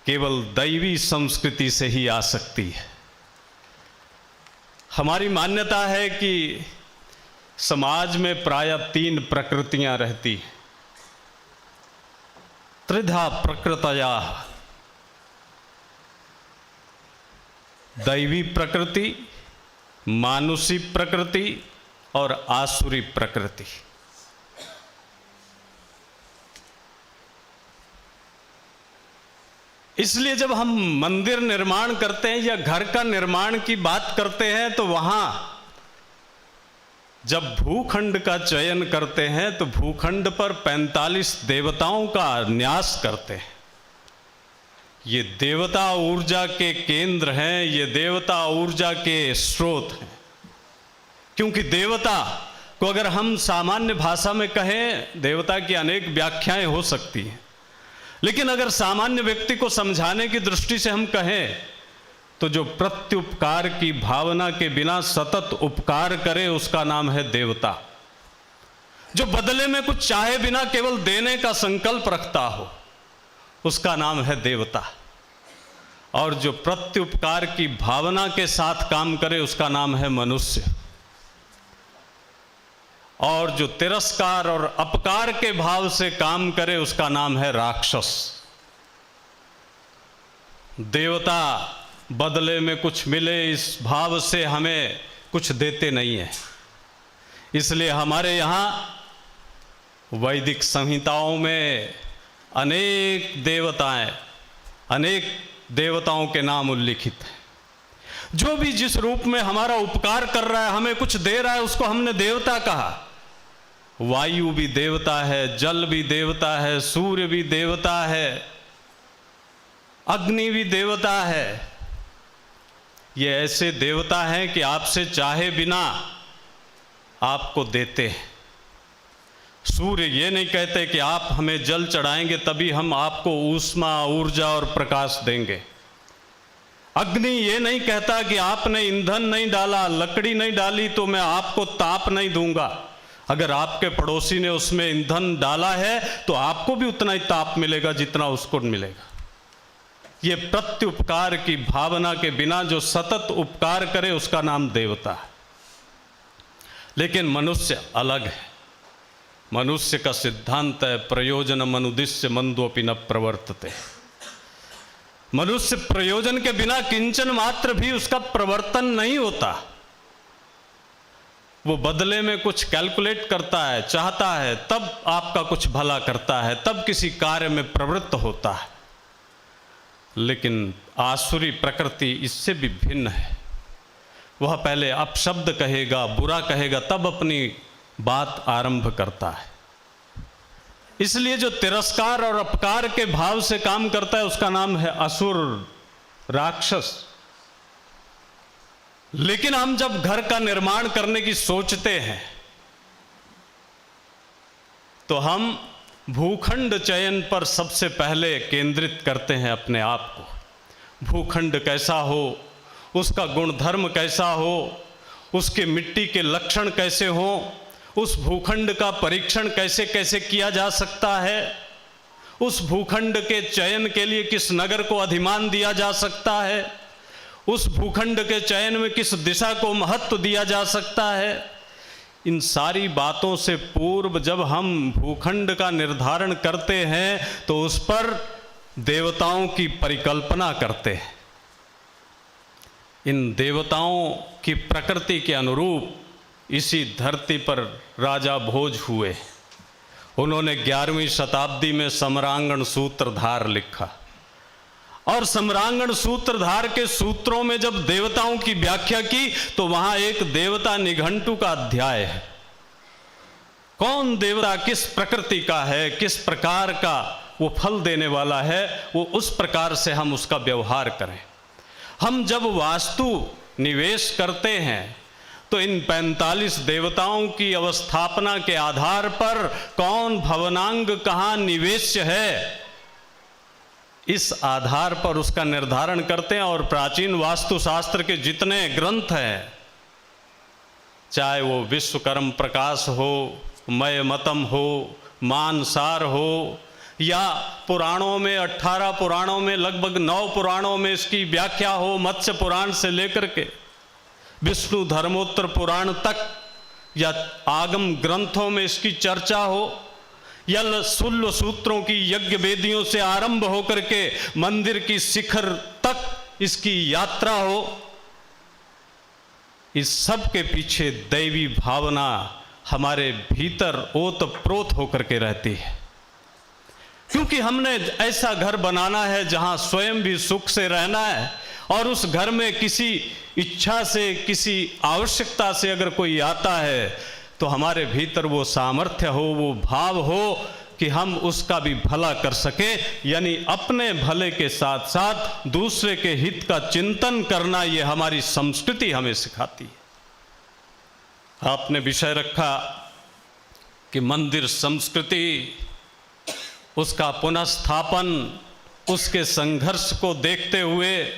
केवल दैवी संस्कृति से ही आ सकती है। हमारी मान्यता है कि समाज में प्रायः 3 प्रकृतियां रहती हैं। त्रिधा प्रकृतया, दैवी प्रकृति, मानुषी प्रकृति और आसुरी प्रकृति। इसलिए जब हम मंदिर निर्माण करते हैं या घर का निर्माण की बात करते हैं तो वहां जब भूखंड का चयन करते हैं तो भूखंड पर 45 देवताओं का न्यास करते हैं। ये देवता ऊर्जा के केंद्र हैं, ये देवता ऊर्जा के स्रोत हैं। क्योंकि देवता को अगर हम सामान्य भाषा में कहें, देवता की अनेक व्याख्याएं हो सकती हैं, लेकिन अगर सामान्य व्यक्ति को समझाने की दृष्टि से हम कहें तो जो प्रत्युपकार की भावना के बिना सतत उपकार करे उसका नाम है देवता। जो बदले में कुछ चाहे बिना केवल देने का संकल्प रखता हो उसका नाम है देवता। और जो प्रत्युपकार की भावना के साथ काम करे उसका नाम है मनुष्य। और जो तिरस्कार और अपकार के भाव से काम करे उसका नाम है राक्षस। देवता बदले में कुछ मिले इस भाव से हमें कुछ देते नहीं है। इसलिए हमारे यहाँ वैदिक संहिताओं में अनेक देवताओं के नाम उल्लिखित हैं। जो भी जिस रूप में हमारा उपकार कर रहा है, हमें कुछ दे रहा है, उसको हमने देवता कहा। वायु भी देवता है, जल भी देवता है, सूर्य भी देवता है, अग्नि भी देवता है। ये ऐसे देवता हैं कि आपसे चाहे बिना आपको देते हैं। सूर्य ये नहीं कहते कि आप हमें जल चढ़ाएंगे तभी हम आपको ऊष्मा, ऊर्जा और प्रकाश देंगे। अग्नि ये नहीं कहता कि आपने ईंधन नहीं डाला, लकड़ी नहीं डाली तो मैं आपको ताप नहीं दूंगा। अगर आपके पड़ोसी ने उसमें ईंधन डाला है तो आपको भी उतना ही ताप मिलेगा जितना उसको मिलेगा। ये प्रत्युपकार की भावना के बिना जो सतत उपकार करे उसका नाम देवता है। लेकिन मनुष्य अलग है। मनुष्य का सिद्धांत है प्रयोजनम अनुद्दिश्य मंदोपि न प्रवर्तते। मनुष्य प्रयोजन के बिना किंचन मात्र भी उसका प्रवर्तन नहीं होता। वो बदले में कुछ कैलकुलेट करता है, चाहता है, तब आपका कुछ भला करता है, तब किसी कार्य में प्रवृत्त होता है। लेकिन आसुरी प्रकृति इससे भी भिन्न है। वह पहले अपशब्द कहेगा, बुरा कहेगा, तब अपनी बात आरंभ करता है। इसलिए जो तिरस्कार और अपकार के भाव से काम करता है उसका नाम है असुर, राक्षस। लेकिन हम जब घर का निर्माण करने की सोचते हैं तो हम भूखंड चयन पर सबसे पहले केंद्रित करते हैं अपने आप को। भूखंड कैसा हो, उसका गुणधर्म कैसा हो, उसके मिट्टी के लक्षण कैसे हो, उस भूखंड का परीक्षण कैसे कैसे किया जा सकता है, उस भूखंड के चयन के लिए किस नगर को अधिमान दिया जा सकता है, उस भूखंड के चयन में किस दिशा को महत्व दिया जा सकता है। इन सारी बातों से पूर्व जब हम भूखंड का निर्धारण करते हैं तो उस पर देवताओं की परिकल्पना करते हैं। इन देवताओं की प्रकृति के अनुरूप इसी धरती पर राजा भोज हुए। उन्होंने 11वीं शताब्दी में सम्रांगण सूत्रधार लिखा और सम्रांगण सूत्रधार के सूत्रों में जब देवताओं की व्याख्या की तो वहां एक देवता निघंटु का अध्याय है। कौन देवता किस प्रकृति का है, किस प्रकार का वो फल देने वाला है, वो उस प्रकार से हम उसका व्यवहार करें। हम जब वास्तु निवेश करते हैं तो इन 45 देवताओं की अवस्थापना के आधार पर कौन भवनांग कहाँ निवेश्य है, इस आधार पर उसका निर्धारण करते हैं। और प्राचीन वास्तुशास्त्र के जितने ग्रंथ हैं, चाहे वो विश्वकर्म प्रकाश हो, मय मतम हो, मानसार हो, या पुराणों में 18 पुराणों में लगभग 9 पुराणों में इसकी व्याख्या हो, मत्स्य पुराण से लेकर के विष्णु धर्मोत्तर पुराण तक, या आगम ग्रंथों में इसकी चर्चा हो, या सुल्ल सूत्रों की यज्ञ वेदियों से आरंभ होकर के मंदिर की शिखर तक इसकी यात्रा हो, इस सब के पीछे दैवी भावना हमारे भीतर ओतप्रोत होकर के रहती है। क्योंकि हमने ऐसा घर बनाना है जहां स्वयं भी सुख से रहना है, और उस घर में किसी इच्छा से, किसी आवश्यकता से अगर कोई आता है तो हमारे भीतर वो सामर्थ्य हो, वो भाव हो कि हम उसका भी भला कर सके। यानी अपने भले के साथ साथ दूसरे के हित का चिंतन करना, ये हमारी संस्कृति हमें सिखाती है। आपने विषय रखा कि मंदिर संस्कृति, उसका पुनर्स्थापन, उसके संघर्ष को देखते हुए,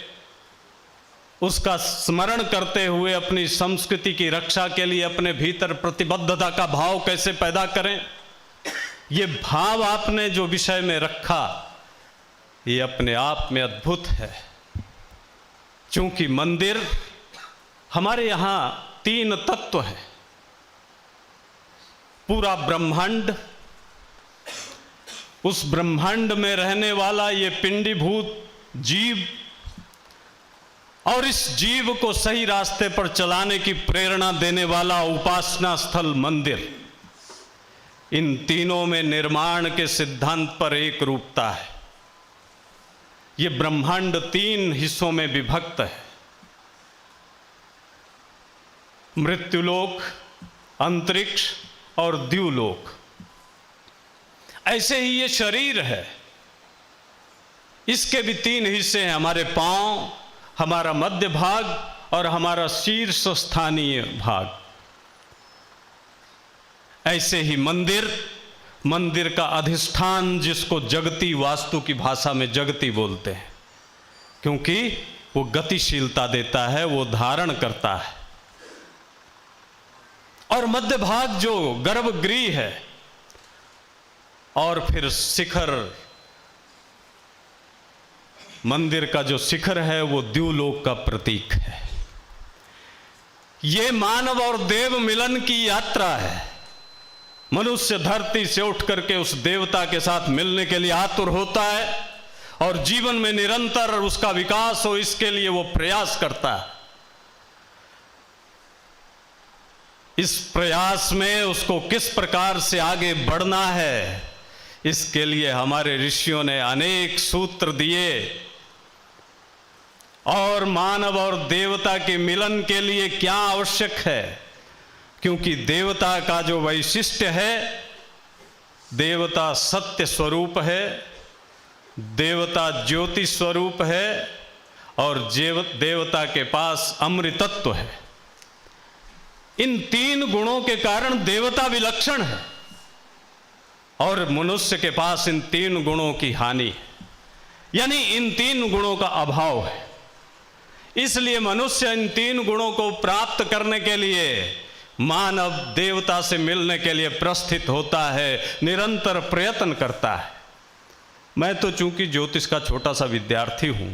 उसका स्मरण करते हुए अपनी संस्कृति की रक्षा के लिए अपने भीतर प्रतिबद्धता का भाव कैसे पैदा करें। ये भाव आपने जो विषय में रखा, ये अपने आप में अद्भुत है। क्योंकि मंदिर, हमारे यहाँ 3 तत्व हैं। पूरा ब्रह्मांड, उस ब्रह्मांड में रहने वाला ये पिंडीभूत जीव, और इस जीव को सही रास्ते पर चलाने की प्रेरणा देने वाला उपासना स्थल मंदिर। इन तीनों में निर्माण के सिद्धांत पर एक रूपता है। ये ब्रह्मांड 3 हिस्सों में विभक्त है। मृत्युलोक, अंतरिक्ष और द्युलोक। ऐसे ही ये शरीर है, इसके भी 3 हिस्से हैं। हमारे पांव, हमारा मध्य भाग और हमारा शीर्ष स्थानीय भाग। ऐसे ही मंदिर, मंदिर का अधिष्ठान, जिसको जगती वास्तु की भाषा में जगती बोलते हैं, क्योंकि वो गतिशीलता देता है, वो धारण करता है। और मध्य भाग जो गर्भगृह है, और फिर शिखर, मंदिर का जो शिखर है वो द्युलोक का प्रतीक है। ये मानव और देव मिलन की यात्रा है। मनुष्य धरती से उठ करके उस देवता के साथ मिलने के लिए आतुर होता है, और जीवन में निरंतर उसका विकास हो, इसके लिए वो प्रयास करता है। इस प्रयास में उसको किस प्रकार से आगे बढ़ना है, इसके लिए हमारे ऋषियों ने अनेक सूत्र दिए। और मानव और देवता के मिलन के लिए क्या आवश्यक है, क्योंकि देवता का जो वैशिष्ट्य है, देवता सत्य स्वरूप है, देवता ज्योति स्वरूप है, और देवता के पास अमृतत्व है। इन 3 गुणों के कारण देवता विलक्षण है, और मनुष्य के पास इन 3 गुणों की हानि है, यानी इन 3 गुणों का अभाव है। इसलिए मनुष्य इन 3 गुणों को प्राप्त करने के लिए मानव देवता से मिलने के लिए प्रस्थित होता है, निरंतर प्रयत्न करता है। मैं तो चूंकि ज्योतिष का छोटा सा विद्यार्थी हूं,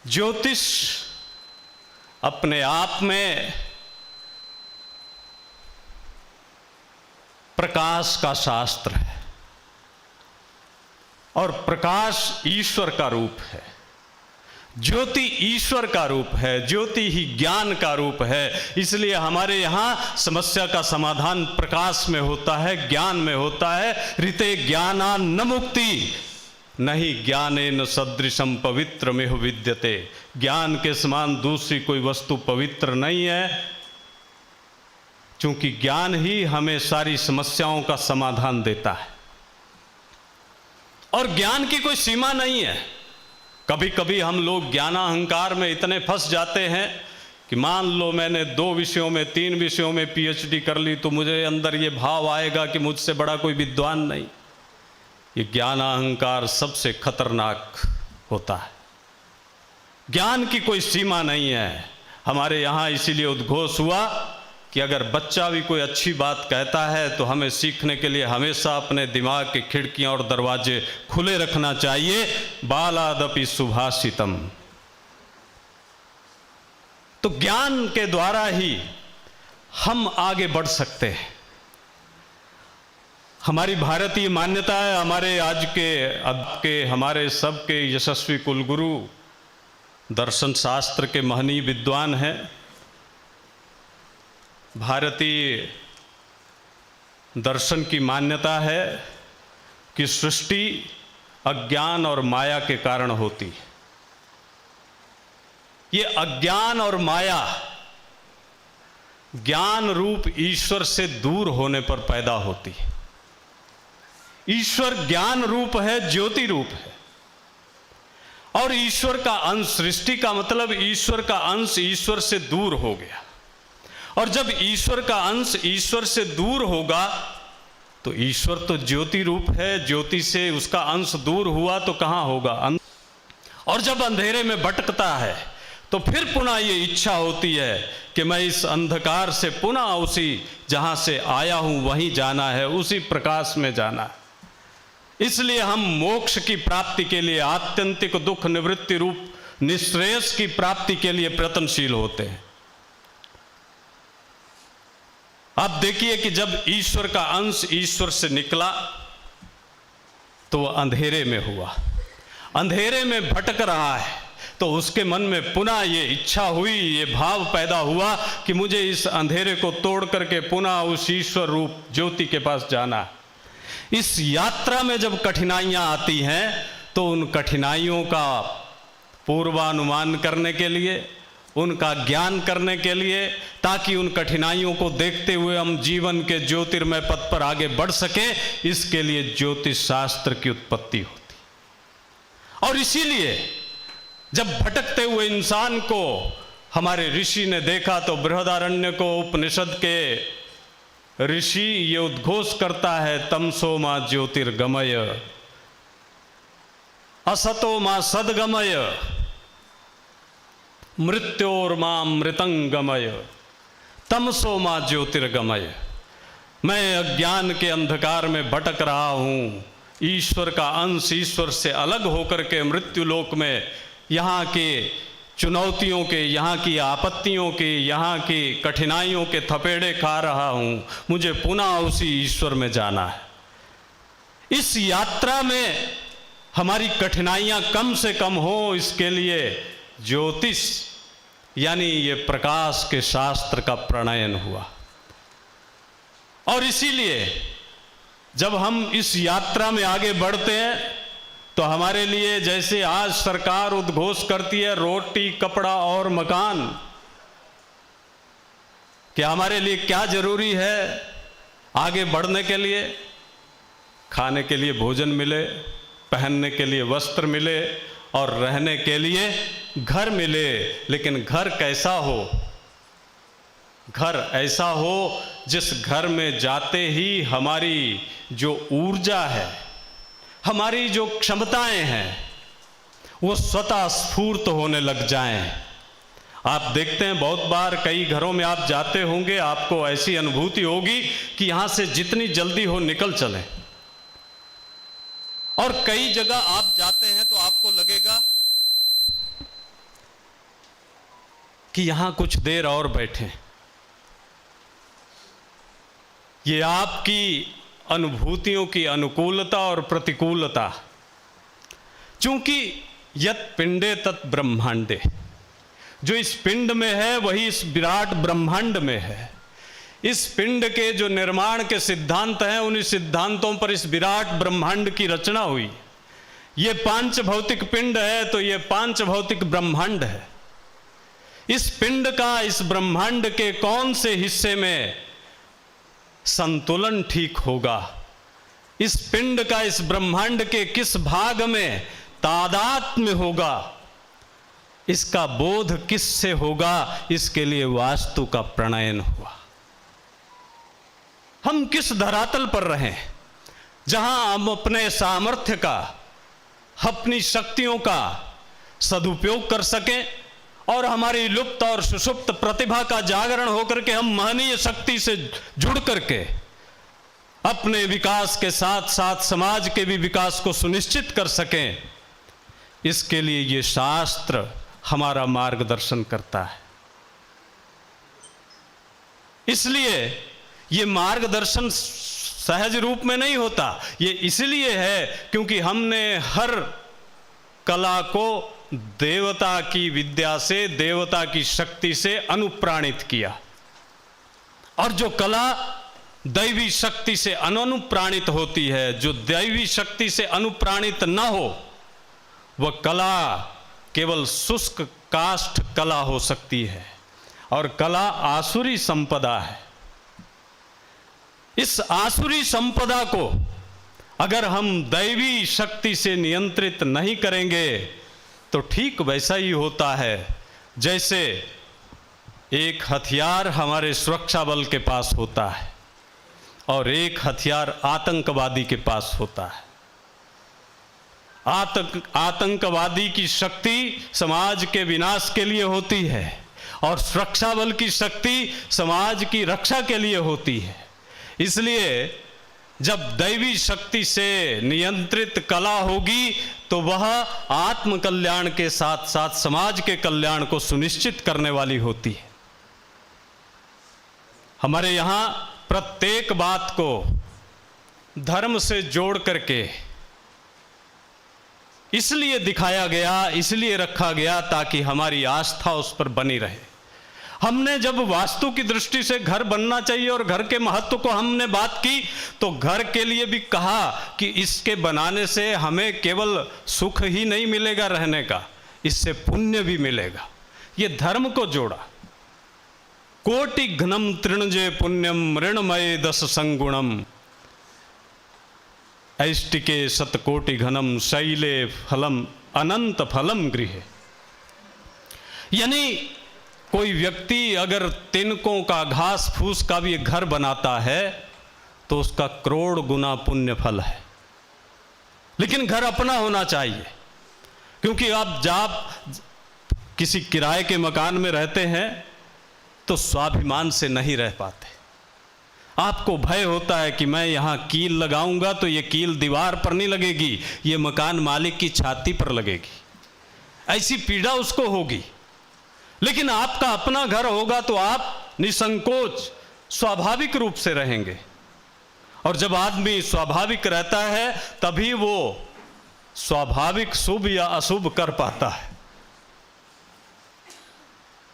ज्योतिष अपने आप में प्रकाश का शास्त्र है, और प्रकाश ईश्वर का रूप है। ज्योति ईश्वर का रूप है, ज्योति ही ज्ञान का रूप है। इसलिए हमारे यहाँ समस्या का समाधान प्रकाश में होता है, ज्ञान में होता है। ऋते ज्ञाना न मुक्ति, नहीं ज्ञानेन सदृशम पवित्र मेहु विद्यते। ज्ञान के समान दूसरी कोई वस्तु पवित्र नहीं है, क्योंकि ज्ञान ही हमें सारी समस्याओं का समाधान देता है। और ज्ञान की कोई सीमा नहीं है। कभी कभी हम लोग ज्ञानाहंकार में इतने फंस जाते हैं कि मान लो मैंने 2 विषयों में, 3 विषयों में PhD कर ली, तो मुझे अंदर ये भाव आएगा कि मुझसे बड़ा कोई विद्वान नहीं। ये ज्ञानाहंकार सबसे खतरनाक होता है। ज्ञान की कोई सीमा नहीं है। हमारे यहाँ इसीलिए उद्घोष हुआ कि अगर बच्चा भी कोई अच्छी बात कहता है तो हमें सीखने के लिए हमेशा अपने दिमाग की खिड़कियां और दरवाजे खुले रखना चाहिए। बालादपि सुभाषितम। तो ज्ञान के द्वारा ही हम आगे बढ़ सकते हैं। हमारी भारतीय मान्यता है, हमारे आज के हमारे सबके यशस्वी कुलगुरु दर्शन शास्त्र के महनीय विद्वान हैं, भारतीय दर्शन की मान्यता है कि सृष्टि अज्ञान और माया के कारण होती है। ये अज्ञान और माया ज्ञान रूप ईश्वर से दूर होने पर पैदा होती है। ईश्वर ज्ञान रूप है, ज्योति रूप है, और ईश्वर का अंश, सृष्टि का मतलब ईश्वर का अंश ईश्वर से दूर हो गया। और जब ईश्वर का अंश ईश्वर से दूर होगा तो ईश्वर तो ज्योति रूप है, ज्योति से उसका अंश दूर हुआ तो कहाँ होगा। और जब अंधेरे में भटकता है तो फिर पुनः ये इच्छा होती है कि मैं इस अंधकार से पुनः उसी जहाँ से आया हूँ वहीं जाना है, उसी प्रकाश में जाना है। इसलिए हम मोक्ष की प्राप्ति के लिए, आत्यंतिक दुख निवृत्ति रूप निश्रेयस की प्राप्ति के लिए प्रयत्नशील होते हैं। आप देखिए कि जब ईश्वर का अंश ईश्वर से निकला तो वह अंधेरे में हुआ, अंधेरे में भटक रहा है, तो उसके मन में पुनः ये इच्छा हुई, ये भाव पैदा हुआ कि मुझे इस अंधेरे को तोड़ करके पुनः उस ईश्वर रूप ज्योति के पास जाना है। इस यात्रा में जब कठिनाइयां आती हैं तो उन कठिनाइयों का पूर्वानुमान करने के लिए, उनका ज्ञान करने के लिए, ताकि उन कठिनाइयों को देखते हुए हम जीवन के ज्योतिर्मय पथ पर आगे बढ़ सके, इसके लिए ज्योतिष शास्त्र की उत्पत्ति होती। और इसीलिए जब भटकते हुए इंसान को हमारे ऋषि ने देखा तो बृहदारण्य को उपनिषद के ऋषि ये उद्घोष करता है, तमसो मा ज्योतिर्गमय असतो मा सद्गमय मृत्योर्मां मृतंगमय तमसो मा ज्योतिर्गमय। मैं अज्ञान के अंधकार में भटक रहा हूँ, ईश्वर का अंश ईश्वर से अलग होकर के मृत्यु लोक में यहाँ के चुनौतियों के, यहाँ की आपत्तियों के, यहाँ की कठिनाइयों के थपेड़े खा रहा हूँ। मुझे पुनः उसी ईश्वर में जाना है। इस यात्रा में हमारी कठिनाइयाँ कम से कम हो, इसके लिए ज्योतिष यानी ये प्रकाश के शास्त्र का प्रणयन हुआ। और इसीलिए जब हम इस यात्रा में आगे बढ़ते हैं तो हमारे लिए, जैसे आज सरकार उद्घोष करती है रोटी कपड़ा और मकान, कि हमारे लिए क्या जरूरी है आगे बढ़ने के लिए? खाने के लिए भोजन मिले, पहनने के लिए वस्त्र मिले और रहने के लिए घर मिले। लेकिन घर कैसा हो? घर ऐसा हो जिस घर में जाते ही हमारी जो ऊर्जा है, हमारी जो क्षमताएं हैं, वो स्वतः स्फूर्त होने लग जाएं। आप देखते हैं बहुत बार कई घरों में आप जाते होंगे, आपको ऐसी अनुभूति होगी कि यहां से जितनी जल्दी हो निकल चलें। और कई जगह आप जाते हैं तो आपको लगेगा कि यहां कुछ देर और बैठें। ये आपकी अनुभूतियों की अनुकूलता और प्रतिकूलता, चूंकि यत पिंडे तत् ब्रह्मांडे, जो इस पिंड में है वही इस विराट ब्रह्मांड में है। इस पिंड के जो निर्माण के सिद्धांत हैं, उन सिद्धांतों पर इस विराट ब्रह्मांड की रचना हुई। ये पांच भौतिक पिंड है तो ये पांच भौतिक ब्रह्मांड है। इस पिंड का, इस ब्रह्मांड के कौन से हिस्से में संतुलन ठीक होगा, इस पिंड का इस ब्रह्मांड के किस भाग में तादात्म्य होगा, इसका बोध किससे होगा, इसके लिए वास्तु का प्रणयन हुआ। हम किस धरातल पर रहें जहां हम अपने सामर्थ्य का, अपनी शक्तियों का सदुपयोग कर सकें और हमारी लुप्त और सुषुप्त प्रतिभा का जागरण होकर के हम महनीय शक्ति से जुड़ करके अपने विकास के साथ साथ समाज के भी विकास को सुनिश्चित कर सकें, इसके लिए ये शास्त्र हमारा मार्गदर्शन करता है। इसलिए ये मार्गदर्शन सहज रूप में नहीं होता, ये इसलिए है क्योंकि हमने हर कला को देवता की विद्या से, देवता की शक्ति से अनुप्राणित किया। और जो कला दैवी शक्ति से अनुप्राणित होती है। जो दैवी शक्ति से अनुप्राणित न हो वह कला केवल शुष्क काष्ठ कला हो सकती है, और कला आसुरी संपदा है। इस आसुरी संपदा को अगर हम दैवी शक्ति से नियंत्रित नहीं करेंगे तो ठीक वैसा ही होता है जैसे एक हथियार हमारे सुरक्षा बल के पास होता है और एक हथियार आतंकवादी के पास होता है। आतंकवादी की शक्ति समाज के विनाश के लिए होती है और सुरक्षा बल की शक्ति समाज की रक्षा के लिए होती है। इसलिए जब दैवी शक्ति से नियंत्रित कला होगी तो वह आत्म कल्याण के साथ साथ समाज के कल्याण को सुनिश्चित करने वाली होती है। हमारे यहाँ प्रत्येक बात को धर्म से जोड़ करके इसलिए दिखाया गया, इसलिए रखा गया ताकि हमारी आस्था उस पर बनी रहे। हमने जब वास्तु की दृष्टि से घर बनना चाहिए और घर के महत्व को हमने बात की तो घर के लिए भी कहा कि इसके बनाने से हमें केवल सुख ही नहीं मिलेगा रहने का, इससे पुण्य भी मिलेगा। ये धर्म को जोड़ा। कोटि घ्नम तृणजे पुण्यम ऋणमय दस संगुणम ऐष्टिके शतकोटि घनम शैले फलम अनंत फलम गृहे। यानी कोई व्यक्ति अगर तिनकों का घास फूस का भी घर बनाता है तो उसका करोड़ गुना पुण्य फल है। लेकिन घर अपना होना चाहिए, क्योंकि आप जब किसी किराए के मकान में रहते हैं तो स्वाभिमान से नहीं रह पाते। आपको भय होता है कि मैं यहाँ कील लगाऊंगा तो ये कील दीवार पर नहीं लगेगी, ये मकान मालिक की छाती पर लगेगी, ऐसी पीड़ा उसको होगी। लेकिन आपका अपना घर होगा तो आप निसंकोच स्वाभाविक रूप से रहेंगे, और जब आदमी स्वाभाविक रहता है तभी वो स्वाभाविक शुभ या अशुभ कर पाता है।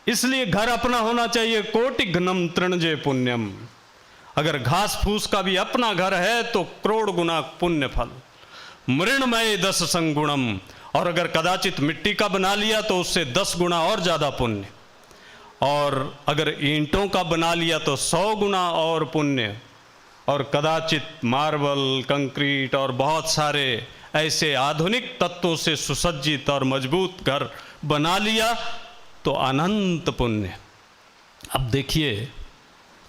इसलिए घर अपना होना चाहिए। कोटि घ्नम तृणजे पुण्यम, अगर घास फूस का भी अपना घर है तो करोड़ गुना पुण्य फल। मृणमय दस संगुणम, और अगर कदाचित मिट्टी का बना लिया तो उससे 10 गुना और ज़्यादा पुण्य, और अगर ईंटों का बना लिया तो 100 गुना और पुण्य, और कदाचित मार्बल, कंक्रीट और बहुत सारे ऐसे आधुनिक तत्वों से सुसज्जित और मजबूत घर बना लिया तो अनंत पुण्य। अब देखिए,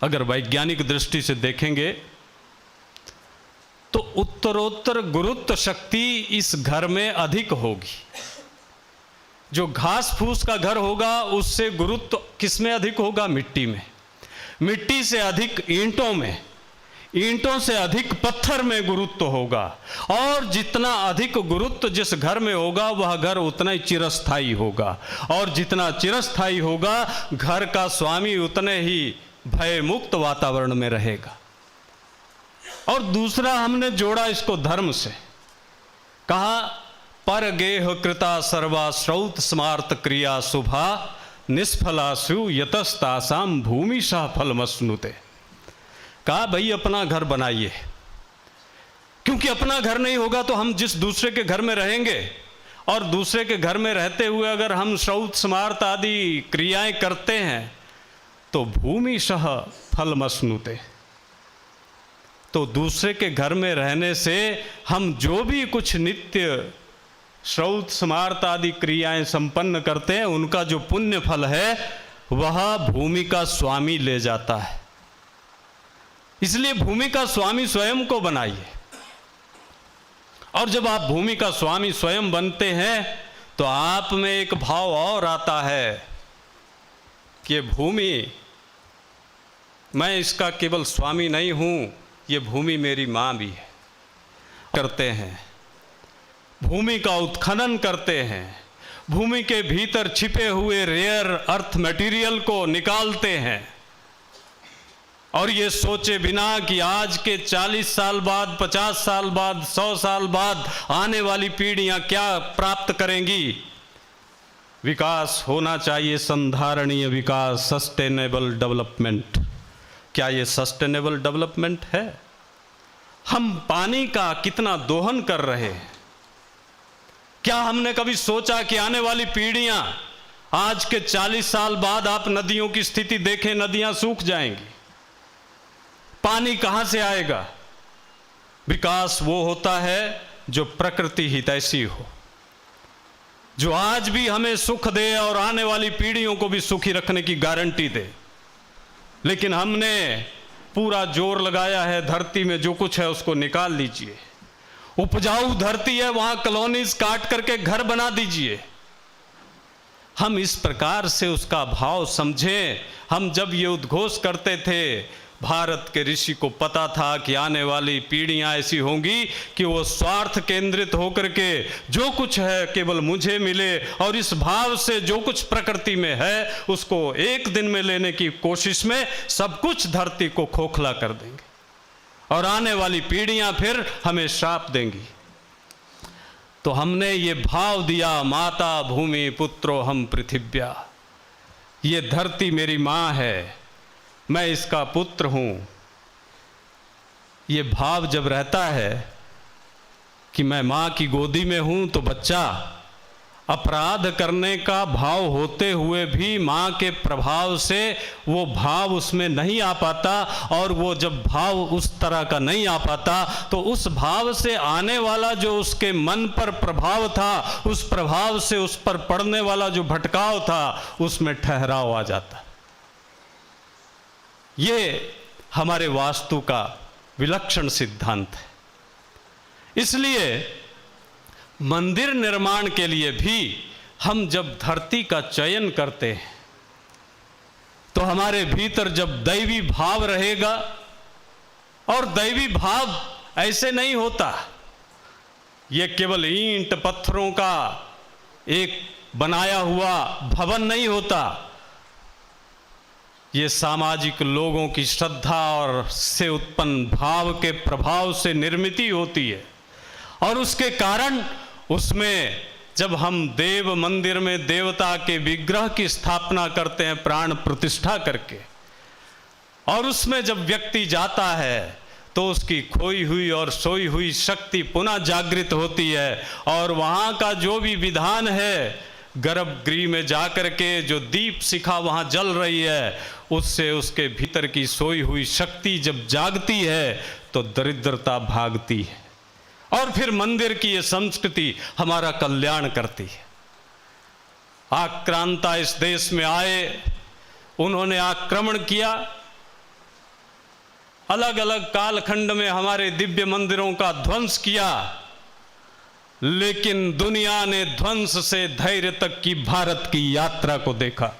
अगर वैज्ञानिक दृष्टि से देखेंगे तो उत्तरोत्तर गुरुत्व शक्ति इस घर में अधिक होगी। जो घास फूस का घर होगा उससे गुरुत्व किस में अधिक होगा? मिट्टी में। मिट्टी से अधिक ईंटों में, ईंटों से अधिक पत्थर में गुरुत्व होगा, और जितना अधिक गुरुत्व जिस घर में होगा वह घर उतना ही चिरस्थायी होगा, और जितना चिरस्थायी होगा घर का स्वामी उतने ही भय मुक्त वातावरण में रहेगा। और दूसरा हमने जोड़ा इसको धर्म से, कहा पर गेह कृता सर्वा श्रौत स्मार्त क्रिया शुभा निष्फलासु यतस्तासाम भूमि शाह फलमश्नुते। कहा भाई अपना घर बनाइए, क्योंकि अपना घर नहीं होगा तो हम जिस दूसरे के घर में रहेंगे, और दूसरे के घर में रहते हुए अगर हम श्रौत स्मार्त आदि क्रियाएं करते हैं तो भूमि शाह फलमश्नुते, तो दूसरे के घर में रहने से हम जो भी कुछ नित्य श्रौत स्मार्त आदि क्रियाएं संपन्न करते हैं उनका जो पुण्य फल है वह भूमि का स्वामी ले जाता है। इसलिए भूमि का स्वामी स्वयं को बनाइए, और जब आप भूमि का स्वामी स्वयं बनते हैं तो आप में एक भाव और आता है कि भूमि, मैं इसका केवल स्वामी नहीं हूँ, ये भूमि मेरी माँ भी है। करते हैं, भूमि का उत्खनन करते हैं, भूमि के भीतर छिपे हुए रेयर अर्थ मटेरियल को निकालते हैं, और ये सोचे बिना कि आज के 40 साल बाद, 50 साल बाद, 100 साल बाद आने वाली पीढ़ियां क्या प्राप्त करेंगी। विकास होना चाहिए संधारणीय विकास, सस्टेनेबल डेवलपमेंट। क्या ये सस्टेनेबल डेवलपमेंट है? हम पानी का कितना दोहन कर रहे हैं। क्या हमने कभी सोचा कि आने वाली पीढ़ियां, आज के 40 साल बाद आप नदियों की स्थिति देखें, नदियां सूख जाएंगी, पानी कहां से आएगा? विकास वो होता है जो प्रकृति हितैषी हो, जो आज भी हमें सुख दे और आने वाली पीढ़ियों को भी सुखी रखने की गारंटी दे। लेकिन हमने पूरा जोर लगाया है धरती में जो कुछ है उसको निकाल लीजिए। उपजाऊ धरती है, वहां कॉलोनीज काट करके घर बना दीजिए। हम इस प्रकार से उसका भाव समझें। हम जब ये उद्घोष करते थे, भारत के ऋषि को पता था कि आने वाली पीढ़ियां ऐसी होंगी कि वो स्वार्थ केंद्रित होकर के जो कुछ है केवल मुझे मिले, और इस भाव से जो कुछ प्रकृति में है उसको एक दिन में लेने की कोशिश में सब कुछ धरती को खोखला कर देंगे और आने वाली पीढ़ियां फिर हमें श्राप देंगी। तो हमने ये भाव दिया, माता भूमि पुत्रो हम पृथिव्या, ये धरती मेरी माँ है, मैं इसका पुत्र हूँ। ये भाव जब रहता है कि मैं माँ की गोदी में हूँ, तो बच्चा अपराध करने का भाव होते हुए भी माँ के प्रभाव से वो भाव उसमें नहीं आ पाता, और वो जब भाव उस तरह का नहीं आ पाता तो उस भाव से आने वाला जो उसके मन पर प्रभाव था, उस प्रभाव से उस पर पड़ने वाला जो भटकाव था, उसमें ठहराव आ जाता। ये हमारे वास्तु का विलक्षण सिद्धांत है। इसलिए मंदिर निर्माण के लिए भी हम जब धरती का चयन करते हैं तो हमारे भीतर जब दैवी भाव रहेगा, और दैवी भाव ऐसे नहीं होता, ये केवल ईंट पत्थरों का एक बनाया हुआ भवन नहीं होता, ये सामाजिक लोगों की श्रद्धा और से उत्पन्न भाव के प्रभाव से निर्मित होती है। और उसके कारण उसमें जब हम देव मंदिर में देवता के विग्रह की स्थापना करते हैं प्राण प्रतिष्ठा करके, और उसमें जब व्यक्ति जाता है तो उसकी खोई हुई और सोई हुई शक्ति पुनः जागृत होती है, और वहाँ का जो भी विधान है, गर्भगृह में जाकर के जो दीप शिखा वहाँ जल रही है, उससे उसके भीतर की सोई हुई शक्ति जब जागती है तो दरिद्रता भागती है, और फिर मंदिर की ये संस्कृति हमारा कल्याण करती है। आक्रांता इस देश में आए, उन्होंने आक्रमण किया, अलग अलग कालखंड में हमारे दिव्य मंदिरों का ध्वंस किया, लेकिन दुनिया ने ध्वंस से धैर्य तक की भारत की यात्रा को देखा।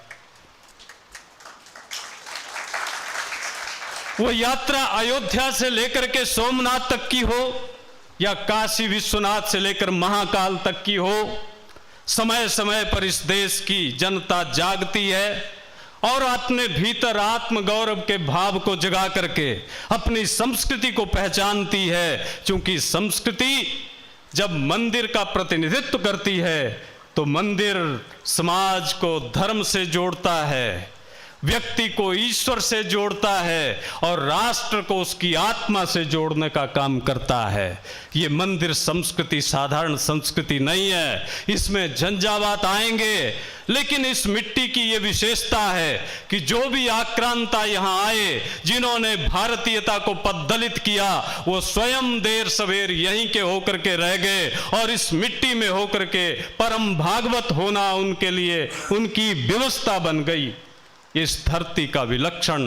वो यात्रा अयोध्या से लेकर के सोमनाथ तक की हो या काशी विश्वनाथ से लेकर महाकाल तक की हो, समय समय पर इस देश की जनता जागती है और अपने भीतर आत्मगौरव के भाव को जगा करके अपनी संस्कृति को पहचानती है। क्योंकि संस्कृति जब मंदिर का प्रतिनिधित्व करती है तो मंदिर समाज को धर्म से जोड़ता है, व्यक्ति को ईश्वर से जोड़ता है, और राष्ट्र को उसकी आत्मा से जोड़ने का काम करता है। ये मंदिर संस्कृति साधारण संस्कृति नहीं है, इसमें झंझावात आएंगे, लेकिन इस मिट्टी की ये विशेषता है कि जो भी आक्रांता यहाँ आए, जिन्होंने भारतीयता को पद्दलित किया, वो स्वयं देर सवेर यहीं के होकर के रह गए, और इस मिट्टी में होकर के परम भागवत होना उनके लिए उनकी व्यवस्था बन गई। इस धरती का विलक्षण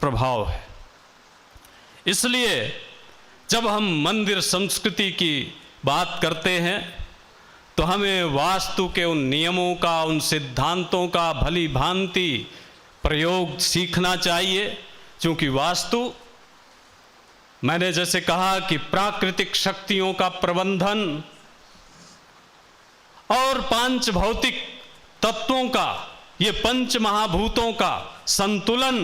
प्रभाव है। इसलिए जब हम मंदिर संस्कृति की बात करते हैं तो हमें वास्तु के उन नियमों का, उन सिद्धांतों का भली भांति प्रयोग सीखना चाहिए। क्योंकि वास्तु, मैंने जैसे कहा कि प्राकृतिक शक्तियों का प्रबंधन और पांच भौतिक तत्वों का, ये पंच महाभूतों का संतुलन,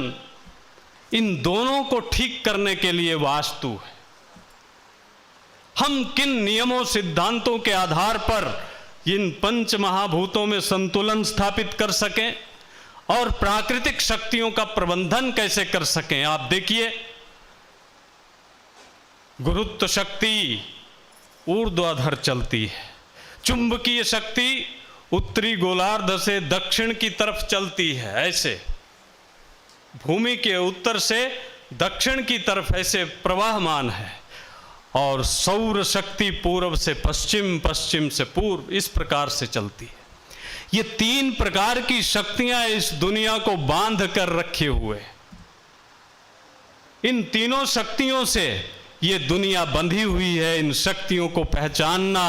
इन दोनों को ठीक करने के लिए वास्तु है। हम किन नियमों सिद्धांतों के आधार पर इन पंच महाभूतों में संतुलन स्थापित कर सकें और प्राकृतिक शक्तियों का प्रबंधन कैसे कर सकें। आप देखिए, गुरुत्व शक्ति ऊर्ध्वाधर चलती है, चुंबकीय शक्ति उत्तरी गोलार्ध से दक्षिण की तरफ चलती है, ऐसे भूमि के उत्तर से दक्षिण की तरफ ऐसे प्रवाहमान है, और सौर शक्ति पूर्व से पश्चिम, पश्चिम से पूर्व, इस प्रकार से चलती है। ये 3 प्रकार की शक्तियां इस दुनिया को बांध कर रखे हुए। इन तीनों शक्तियों से ये दुनिया बंधी हुई है। इन शक्तियों को पहचानना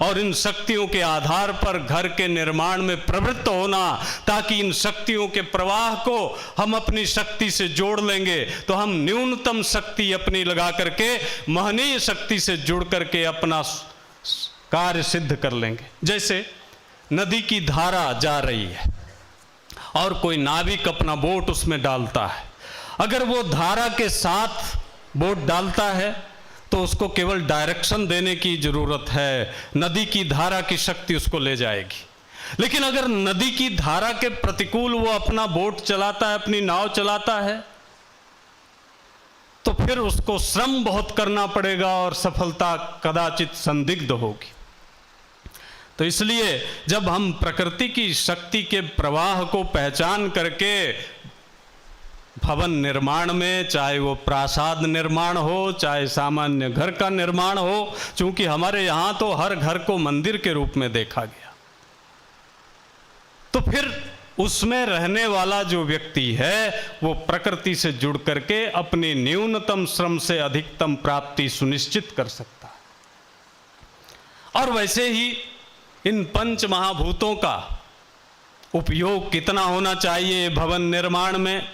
और इन शक्तियों के आधार पर घर के निर्माण में प्रवृत्त होना, ताकि इन शक्तियों के प्रवाह को हम अपनी शक्ति से जोड़ लेंगे तो हम न्यूनतम शक्ति अपनी लगा करके महनीय शक्ति से जुड़ करके अपना कार्य सिद्ध कर लेंगे। जैसे नदी की धारा जा रही है और कोई नाविक अपना बोट उसमें डालता है, अगर वो धारा के साथ बोट डालता है तो उसको केवल डायरेक्शन देने की जरूरत है, नदी की धारा की शक्ति उसको ले जाएगी। लेकिन अगर नदी की धारा के प्रतिकूल वो अपना बोट चलाता है, अपनी नाव चलाता है, तो फिर उसको श्रम बहुत करना पड़ेगा और सफलता कदाचित संदिग्ध होगी। तो इसलिए जब हम प्रकृति की शक्ति के प्रवाह को पहचान करके भवन निर्माण में, चाहे वो प्रासाद निर्माण हो, चाहे सामान्य घर का निर्माण हो, क्योंकि हमारे यहाँ तो हर घर को मंदिर के रूप में देखा गया, तो फिर उसमें रहने वाला जो व्यक्ति है वो प्रकृति से जुड़ करके अपनी न्यूनतम श्रम से अधिकतम प्राप्ति सुनिश्चित कर सकता है। और वैसे ही इन पंच महाभूतों का उपयोग कितना होना चाहिए भवन निर्माण में,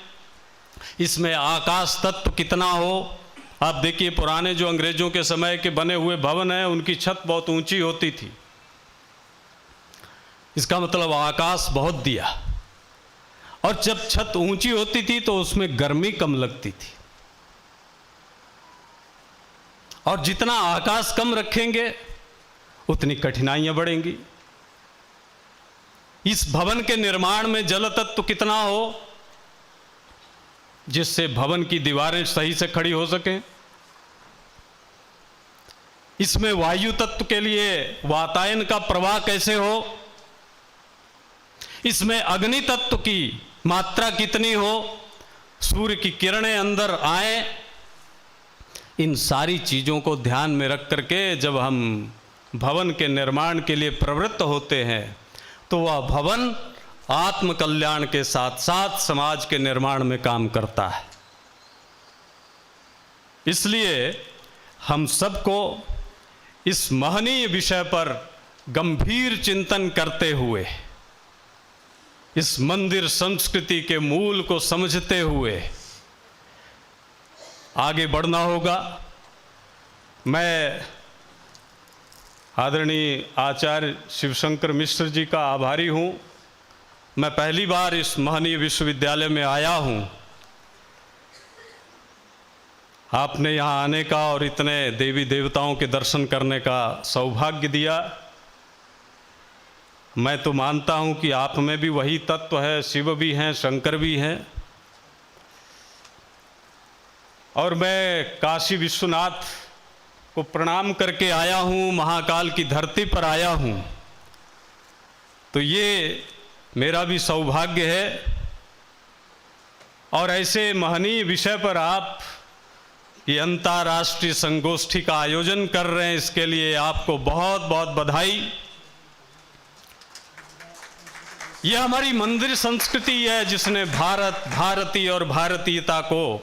इसमें आकाश तत्व कितना हो। आप देखिए, पुराने जो अंग्रेजों के समय के बने हुए भवन हैं उनकी छत बहुत ऊंची होती थी, इसका मतलब आकाश बहुत दिया, और जब छत ऊंची होती थी तो उसमें गर्मी कम लगती थी, और जितना आकाश कम रखेंगे उतनी कठिनाइयां बढ़ेंगी। इस भवन के निर्माण में जल तत्व कितना हो जिससे भवन की दीवारें सही से खड़ी हो सकें। इसमें वायु तत्व के लिए वातायन का प्रवाह कैसे हो, इसमें अग्नि तत्व की मात्रा कितनी हो, सूर्य की किरणें अंदर आए, इन सारी चीजों को ध्यान में रख करके जब हम भवन के निर्माण के लिए प्रवृत्त होते हैं तो वह भवन आत्म कल्याण के साथ साथ समाज के निर्माण में काम करता है। इसलिए हम सबको इस महनीय विषय पर गंभीर चिंतन करते हुए, इस मंदिर संस्कृति के मूल को समझते हुए आगे बढ़ना होगा। मैं आदरणीय आचार्य शिवशंकर मिश्र जी का आभारी हूँ। मैं पहली बार इस महनीय विश्वविद्यालय में आया हूँ। आपने यहाँ आने का और इतने देवी देवताओं के दर्शन करने का सौभाग्य दिया। मैं तो मानता हूँ कि आप में भी वही तत्व है, शिव भी हैं, शंकर भी हैं। और मैं काशी विश्वनाथ को प्रणाम करके आया हूँ, महाकाल की धरती पर आया हूँ, तो ये मेरा भी सौभाग्य है। और ऐसे महनीय विषय पर आप ये अंतर्राष्ट्रीय संगोष्ठी का आयोजन कर रहे हैं, इसके लिए आपको बहुत बहुत बधाई। यह हमारी मंदिर संस्कृति है जिसने भारत, भारतीय और भारतीयता को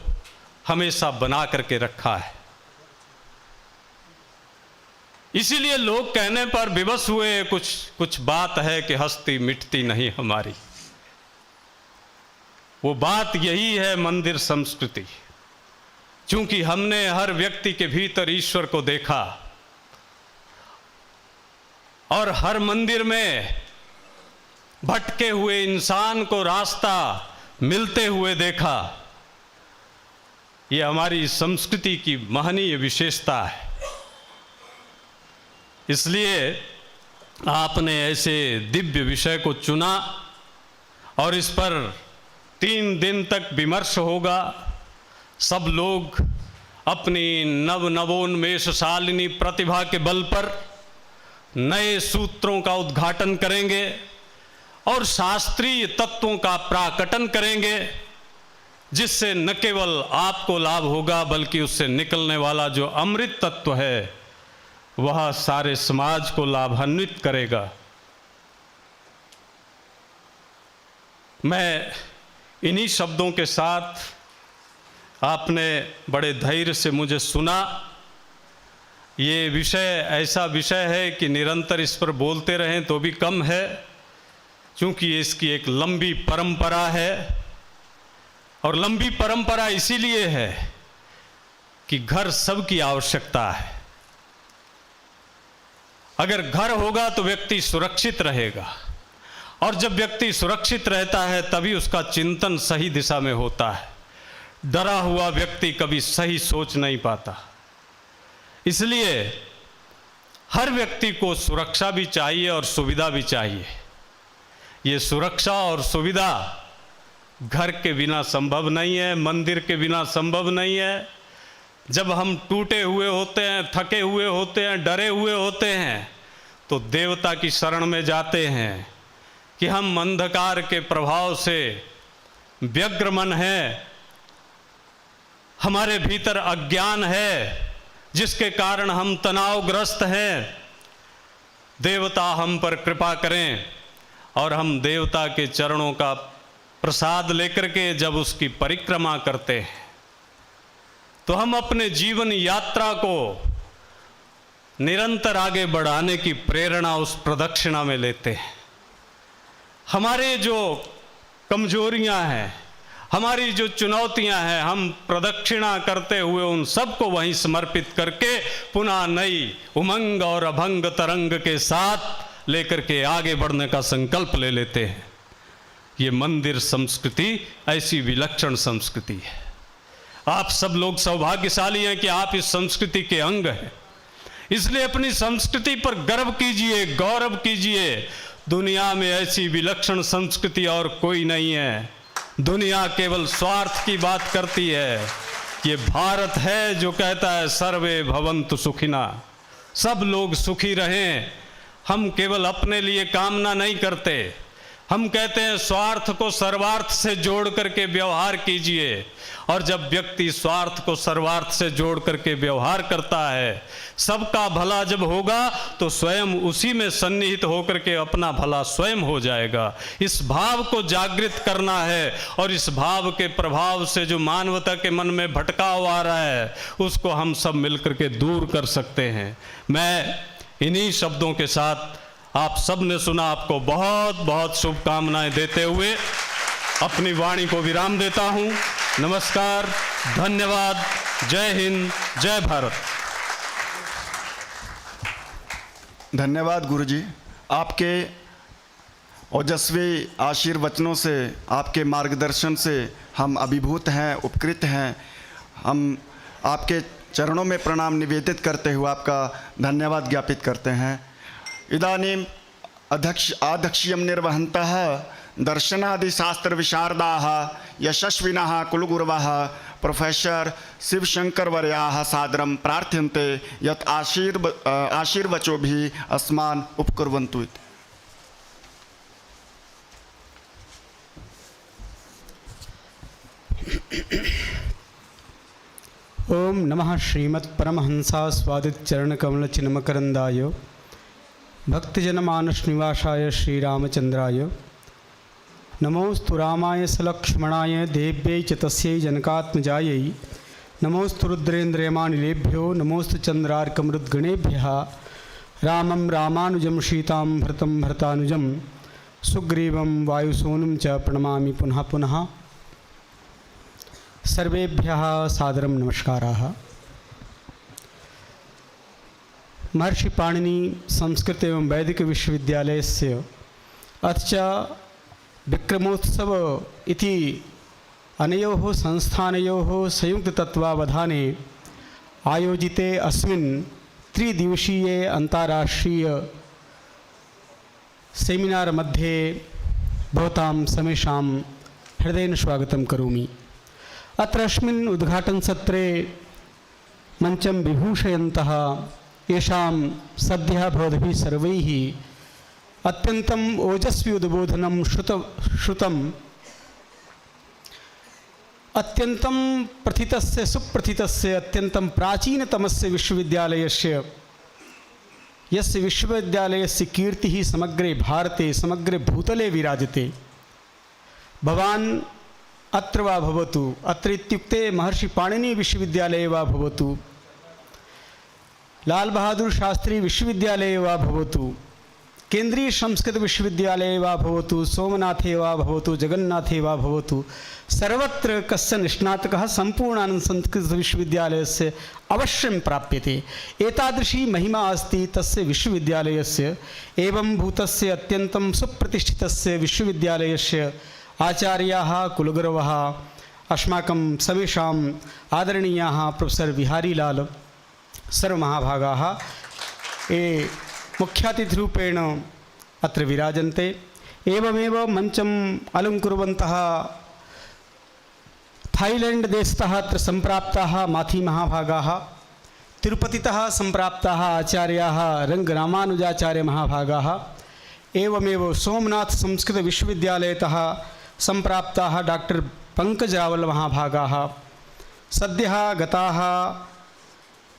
हमेशा बना करके रखा है। इसीलिए लोग कहने पर विवश हुए, कुछ बात है कि हस्ती मिटती नहीं हमारी। वो बात यही है मंदिर संस्कृति। क्योंकि हमने हर व्यक्ति के भीतर ईश्वर को देखा और हर मंदिर में भटके हुए इंसान को रास्ता मिलते हुए देखा। ये हमारी संस्कृति की महनीय विशेषता है। इसलिए आपने ऐसे दिव्य विषय को चुना और इस पर 3 दिन तक विमर्श होगा। सब लोग अपनी नवोन्मेषशालिनी प्रतिभा के बल पर नए सूत्रों का उद्घाटन करेंगे और शास्त्रीय तत्वों का प्राकटन करेंगे, जिससे न केवल आपको लाभ होगा बल्कि उससे निकलने वाला जो अमृत तत्व है वह सारे समाज को लाभान्वित करेगा। मैं इन्हीं शब्दों के साथ, आपने बड़े धैर्य से मुझे सुना। ये विषय ऐसा विषय है कि निरंतर इस पर बोलते रहें तो भी कम है, क्योंकि इसकी एक लंबी परंपरा है। और लंबी परंपरा इसीलिए है कि घर सबकी आवश्यकता है। अगर घर होगा तो व्यक्ति सुरक्षित रहेगा, और जब व्यक्ति सुरक्षित रहता है तभी उसका चिंतन सही दिशा में होता है। डरा हुआ व्यक्ति कभी सही सोच नहीं पाता। इसलिए हर व्यक्ति को सुरक्षा भी चाहिए और सुविधा भी चाहिए। ये सुरक्षा और सुविधा घर के बिना संभव नहीं है, मंदिर के बिना संभव नहीं है। जब हम टूटे हुए होते हैं, थके हुए होते हैं, डरे हुए होते हैं, तो देवता की शरण में जाते हैं कि हम अंधकार के प्रभाव से व्यग्र मन है, हमारे भीतर अज्ञान है, जिसके कारण हम तनावग्रस्त हैं। देवता हम पर कृपा करें और हम देवता के चरणों का प्रसाद लेकर के जब उसकी परिक्रमा करते हैं तो हम अपने जीवन यात्रा को निरंतर आगे बढ़ाने की प्रेरणा उस प्रदक्षिणा में लेते हैं। हमारे जो कमजोरियां हैं, हमारी जो चुनौतियां हैं, हम प्रदक्षिणा करते हुए उन सबको वहीं समर्पित करके पुनः नई उमंग और अभंग तरंग के साथ लेकर के आगे बढ़ने का संकल्प ले लेते हैं। ये मंदिर संस्कृति ऐसी विलक्षण संस्कृति है। आप सब लोग सौभाग्यशाली हैं कि आप इस संस्कृति के अंग हैं। इसलिए अपनी संस्कृति पर गर्व कीजिए, गौरव कीजिए। दुनिया में ऐसी विलक्षण संस्कृति और कोई नहीं है। दुनिया केवल स्वार्थ की बात करती है। ये भारत है जो कहता है सर्वे भवन्तु सुखिना, सब लोग सुखी रहें। हम केवल अपने लिए कामना नहीं करते, हम कहते हैं स्वार्थ को सर्वार्थ से जोड़ करके व्यवहार कीजिए। और जब व्यक्ति स्वार्थ को सर्वार्थ से जोड़ करके व्यवहार करता है, सबका भला जब होगा तो स्वयं उसी में सन्निहित होकर के अपना भला स्वयं हो जाएगा। इस भाव को जागृत करना है और इस भाव के प्रभाव से जो मानवता के मन में भटकाव आ रहा है उसको हम सब मिलकर के दूर कर सकते हैं। मैं इन्हीं शब्दों के साथ, आप सब ने सुना, आपको बहुत बहुत शुभकामनाएं देते हुए अपनी वाणी को विराम देता हूं। नमस्कार, धन्यवाद, जय हिंद, जय भारत। धन्यवाद गुरुजी, आपके ओजस्वी आशीर्वचनों से, आपके मार्गदर्शन से हम अभिभूत हैं, उपकृत हैं। हम आपके चरणों में प्रणाम निवेदित करते हुए आपका धन्यवाद ज्ञापित करते हैं। इदानीम आध्यक्ष्यं निर्वहन्तः दर्शनादिशास्त्र विशारदाः यशस्विनः कुलगुरवः प्रोफेसर शिवशंकर वर्याः सादरं प्रार्थ्यन्ते यत् आशीर्वचोभिः अस्मान् उपकुर्वन्तु इति। ओम नमः श्रीमत्परमहंसास्वादित चरणकमलचिन्मकरन्दाय भक्तजनमानसनिवासाय श्रीरामचन्द्राय नमोस्तु रामाय सलक्ष्मणाय देव्यै च तस्यै जनकात्मजायै नमोस्तु रुद्रेन्द्रयमानिलेभ्यो नमोस्तु चन्द्रार्कमरुद्गणेभ्यः रामं रामानुजं सीतां भरतं भरतानुजं सुग्रीवं वायुसूनुं च प्रणमामि पुनः पुनः। सर्वेभ्यः सादरं नमस्काराः। महर्षि पाणिनि संस्कृत एवं वैदिक विश्वविद्यालयस्य अथ च विक्रमोत्सव इति अनयोः संस्थानयोः संयुक्ततत्त्वावधाने आयोजिते अस्मिन् त्रिदिवसीये अन्ताराष्ट्रीय सेमिनार् मध्ये भवतां समेषां हृदयेन स्वागतं करोमि। अत्र अस्मिन् उद्घाटनसत्रे मञ्चं विभूषयन्तः येषां सद्यः भवद्भिः सर्वैः अत्यन्तम् ओजस्वी उद्बोधनं श्रुतम् अत्यन्तं प्रथितस्य सुप्रथितस्य अत्यन्तं प्राचीनतमस्य विश्वविद्यालयस्य यस्य विश्वविद्यालयस्य कीर्तिः समग्रे भारते समग्रे भूतले विराजते। भवान् अत्र वा भवतु, अत्र इत्युक्ते महर्षि पाणिनि विश्वविद्यालये वा भवतु, लाल बहादुर शास्त्री विश्वविद्यालये वा भवतु, केंद्रीय संस्कृत विश्वविद्यालये वा भवतु, सोमनाथे वा भवतु, जगन्नाथे वा भवतु, सर्वत्र कश्चन स्नातकः सम्पूर्णानन्द संस्कृत विश्वविद्यालयस्य अवश्यं प्राप्यते। एतादृशी महिमा अस्ति तस्य विश्वविद्यालयस्य। एवं भूतस्य अत्यन्तं सुप्रतिष्ठितस्य विश्वविद्यालयस्य आचार्याः कुलगुरवः अस्माकं सर्वेषाम् आदरणीयाः प्रोफेसर् बिहारीलाल सर्वमहाभागाः ये मुख्यातिथिरूपेण अत्र विराजन्ते। एवमेव मञ्चम् अलङ्कुर्वन्तः थाईलैंड देशतः अत्र सम्प्राप्ताः माथी महाभागाः, तिरुपतितः सम्प्राप्ताः आचार्याः रङ्गरामानुजाचार्य महाभागाः, एवमेव सोमनाथ संस्कृत विश्वविद्यालयतः सम्प्राप्ताः डॉक्टर पंकज रावल महाभागाः, सद्यः गताः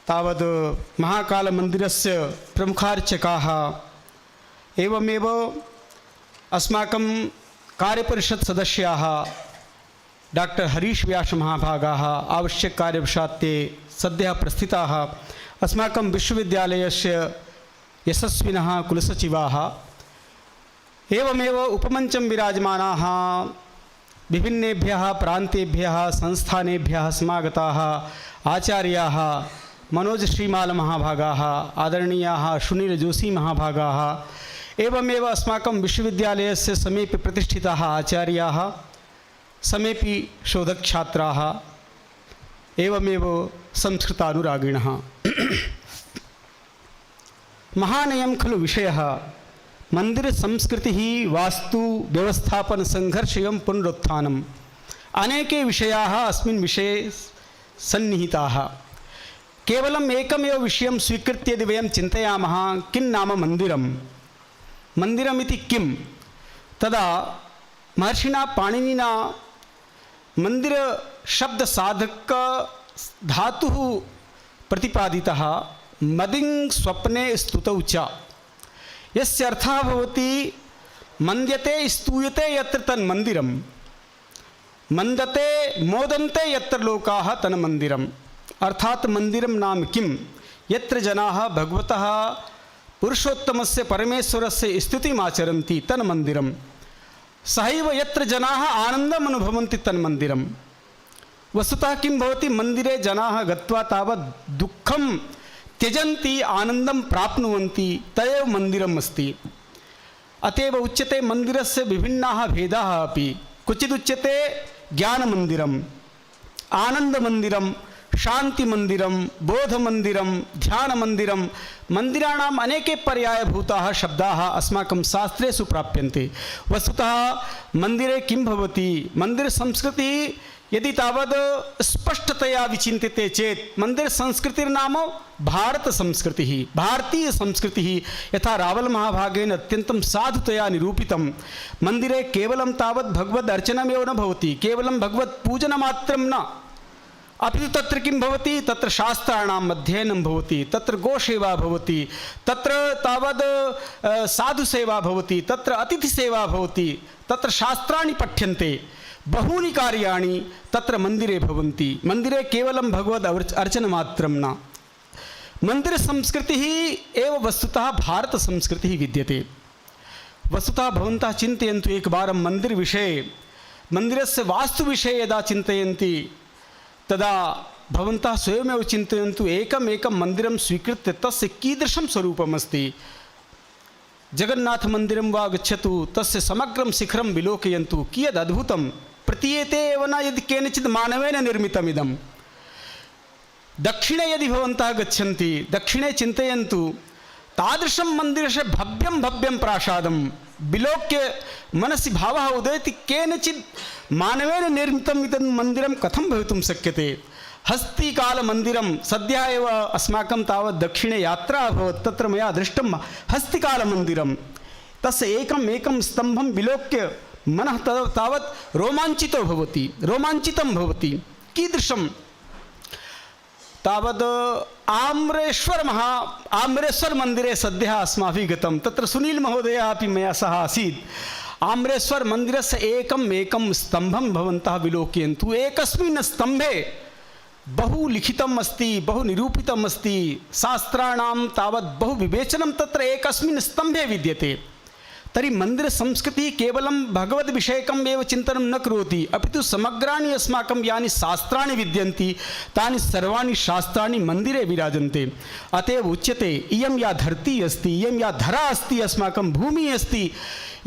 तावद् महाकालमन्दिरस्य प्रमुखार्चकाः, एवमेव अस्माकं कार्यपरिषत् सदस्याः डॉक्टर हरीश व्यास महाभागाः आवश्यक कार्यवशात् ते सद्यः प्रस्थिताः अस्माकं विश्वविद्यालयस्य यशस्विनः कुलसचिवाः, एवमेव उपमञ्चं विराजमानाः विभिन्नेभ्यः प्रान्तेभ्यः संस्थानेभ्यः समागताः आचार्याः मनोज श्रीमाल महाभागाः, आदरणीयाः सुनील जोशी महाभागाः, एवमेव अस्माकं विश्वविद्यालयस्य समीपे प्रतिष्ठिताः आचार्याः, समेपि शोधकछात्राः, एवमेव संस्कृतानुरागिणः। महानयं खलु विषयः मंदिर संस्कृतिः वास्तु व्यवस्थापन संघर्षं पुनरुत्थानम्। अनेके विषयाः अस्मिन् विषये सन्निहिताः। केवलम् एकमेव विषयं स्वीकृत्य यदि वयं चिन्तयामः किं नाम मन्दिरम्, मन्दिरमिति किं, तदा महर्षिणा पाणिनिना मंदिर शब्द साधक धातुः प्रतिपादितः मदिं स्वप्ने स्तुतौ च, यस्य अर्थः भवति मन्द्यते स्तूयते यत्र तन्मन्दिरम्, मन्दते मोदन्ते यत्र लोकाः तन्मन्दिरम्। अर्थात मंदिरं नाम किं, यत्र जनाः भगवतः पुरुषोत्तमस्य परमेश्वरस्य स्तुतिमाचरन्ति तन्मन्दिरम्। सहैव यत्र जनाः आनन्दम् अनुभवन्ति तन्मन्दिरम्। वस्तुतः किं भवति, मन्दिरे जनाः गत्वा तावत् दुःखं त्यजन्ति आनन्दं प्राप्नुवन्ति, तदेव मन्दिरम् अस्ति। अतएव उच्यते मन्दिरस्य विभिन्नाः भेदाः अपि। क्वचिदुच्यते ज्ञानमन्दिरम्, आनन्दमन्दिरम्, शान्तिमन्दिरं, बोधमन्दिरं, ध्यानमन्दिरं, मन्दिराणाम् अनेके पर्यायभूताः शब्दाः अस्माकं शास्त्रेषु प्राप्यन्ते। वस्तुतः मन्दिरे किं भवति, मन्दिरसंस्कृतिः यदि तावद् स्पष्टतया विचिन्त्यते चेत् मन्दिरसंस्कृतिर्नाम भारतसंस्कृतिः, भारतीयसंस्कृतिः। यथा रावल महाभागेन अत्यन्तं साधुतया निरूपितं, मन्दिरे केवलं तावत् भगवद् अर्चनमेव न भवति, केवलं भगवत् पूजनमात्रं न, अपि तु तत्र किं भवति, तत्र शास्त्राणाम् अध्ययनं भवति, तत्र गोसेवा भवति, तत्र तावद् साधुसेवा भवति, तत्र अतिथिसेवा भवति, तत्र शास्त्राणि पठ्यन्ते, बहूनि कार्याणि तत्र मन्दिरे भवन्ति। मन्दिरे केवलं भगवद् अर्चनमात्रं न, मन्दिरसंस्कृतिः एव वस्तुतः भारतसंस्कृतिः विद्यते। वस्तुतः भवन्तः चिन्तयन्तु एकवारं मन्दिरविषये, मन्दिरस्य वास्तुविषये यदा चिन्तयन्ति तदा भवन्तः स्वयमेव चिन्तयन्तु एकम् एकं मन्दिरं स्वीकृत्य तस्य कीदृशं स्वरूपम् अस्ति। जगन्नाथमन्दिरं वा गच्छतु, तस्य समग्रं शिखरं विलोकयन्तु, कियद् अद्भुतं प्रतीयते एव न यदि केनचित् मानवेन निर्मितमिदं। दक्षिणे यदि भवन्तः गच्छन्ति, दक्षिणे चिन्तयन्तु, तादृशं मन्दिरस्य भव्यं भव्यं प्रासादं, विलोक्य मनसि भावः उदयति केनचित् मानवेन निर्मितम् इदं मन्दिरं कथं भवितुं शक्यते। हस्तिकालमन्दिरं सद्यः एव अस्माकं तावत् दक्षिणे यात्रा अभवत्, तत्र मया दृष्टं हस्तिकालमन्दिरं। तस्य एकं स्तम्भं विलोक्य मनः तावत् रोमाञ्चितं भवति। कीदृशं तावद् आम्रेश्वर मन्दिरे सद्यः अस्माभिः गतं, तत्र सुनील महोदयः अपि मया सह आसीत्। आम्रेश्वर मन्दिरस्य एकं स्तम्भं भवन्तः विलोकयन्तु। एकस्मिन् स्तम्भे बहु लिखितम् अस्ति, बहु निरूपितम् अस्ति, शास्त्राणां तावत् बहु विवेचनं तत्र एकस्मिन् स्तम्भे विद्यते। तर्हि मन्दिरसंस्कृतिः केवलं भगवद्विषयकम् एव चिन्तनं न करोति, अपि तु समग्राणि अस्माकं यानि शास्त्राणि विद्यन्ति तानि सर्वाणि शास्त्राणि मन्दिरे विराजन्ते। अतएव उच्यते इयं या धरती अस्ति, इयं या धरा अस्ति, अस्माकं भूमिः अस्ति,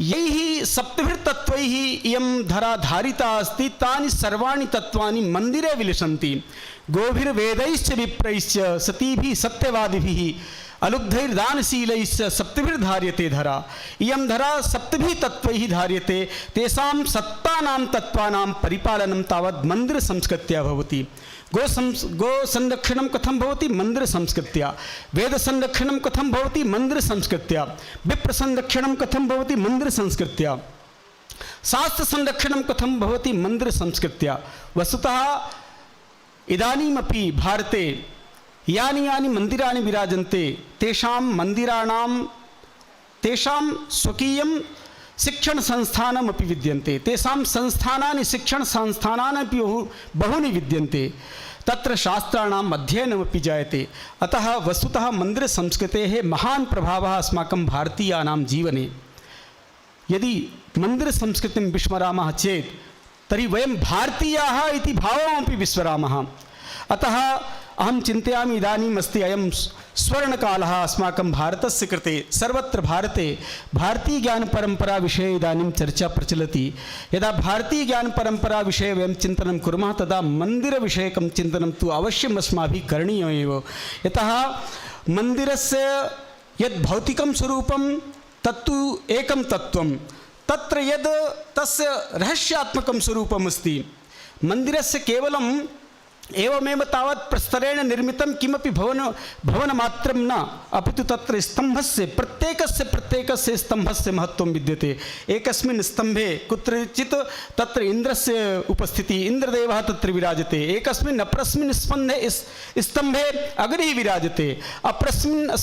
यैः सप्तभिर्तत्त्वैः इयं धरा धारिता अस्ति, तानि सर्वाणि तत्त्वानि मन्दिरे विलसन्ति। गोभिर्वेदैश्च विप्रैश्च सतीभिः सत्यवादिभिः अलुब्धैर्दानशीलैश्च सप्तभिर्धार्यते धरा। इयं धरा सप्तभिः तत्त्वैः धार्यते, तेषां सत्तानां तत्त्वानां परिपालनं तावत् मन्दिरसंस्कृत्या भवति। गोसंरक्षणं कथं भवति? मन्दिरसंस्कृत्या। वेदसंरक्षणं कथं भवति? मन्दिरसंस्कृत्या। विप्रसंरक्षणं कथं भवति? मन्दिरसंस्कृत्या। शास्त्रसंरक्षणं कथं भवति? मन्दिरसंस्कृत्या। वस्तुतः इदानीमपि भारते यानि मन्दिराणि विराजन्ते तेषां मन्दिराणां तेषां स्वकीयं शिक्षणसंस्थानमपि विद्यन्ते, तेषां संस्थानानि शिक्षणसंस्थानानि बहूनि विद्यन्ते, तत्र शास्त्राणाम् अध्ययनमपि जायते। अतः वस्तुतः मन्दिरसंस्कृतेः महान् प्रभावः अस्माकं भारतीयानां जीवने। यदि मन्दिरसंस्कृतिं विस्मरामः चेत् तर्हि वयं भारतीयाः इति भावमपि विस्मरामः। अतः अहं चिन्तयामि इदानीम् अस्ति अयं स्वर्णकालः अस्माकं भारतस्य कृते। सर्वत्र भारते भारतीयज्ञानपरम्परा विषये इदानीं चर्चा प्रचलति। यदा भारतीयज्ञानपरम्परा विषये वयं चिन्तनं कुर्मः तदा मन्दिरविषयकं चिन्तनं तु अवश्यम् अस्माभिः करणीयमेव। यतः मन्दिरस्य यद् भौतिकं स्वरूपं तत्तु एकं तत्त्वं, तत्र यद् तस्य रहस्यात्मकं स्वरूपम् अस्ति। मन्दिरस्य केवलं एवमेव तावत् प्रस्तरेण निर्मितं किमपि भवनमात्रं न, अपि तु तत्र स्तम्भस्य प्रत्येकस्य स्तम्भस्य महत्त्वं विद्यते। एकस्मिन् स्तम्भे कुत्रचित् तत्र इन्द्रस्य उपस्थितिः, इन्द्रदेवः तत्र विराजते। एकस्मिन् अपरस्मिन् स्तम्भे अग्निः विराजते, अपरस्मिन्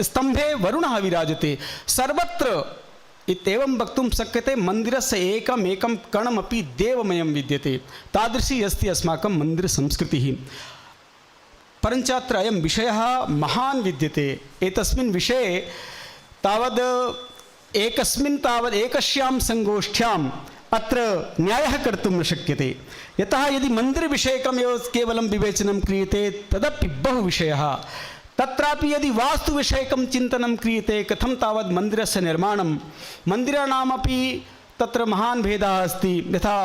स्तम्भे वरुणः विराजते। सर्वत्र इत्येवं वक्तुं शक्यते मन्दिरस्य एकमेकं कणमपि देवमयं विद्यते। तादृशी अस्ति अस्माकं मन्दिरसंस्कृतिः। परञ्च अत्र अयं विषयः महान् विद्यते। एतस्मिन् विषये तावद् एकस्यां सङ्गोष्ठ्याम् अत्र न्यायः कर्तुं न शक्यते। यतः यदि मन्दिरविषयकमेव केवलं विवेचनं क्रियते तदपि बहु विषयः। तत्रापि यदि वास्तुविषयकं चिन्तनं क्रियते कथं तावत् मन्दिरस्य निर्माणं, मन्दिराणामपि तत्र महान् भेदः अस्ति। यथा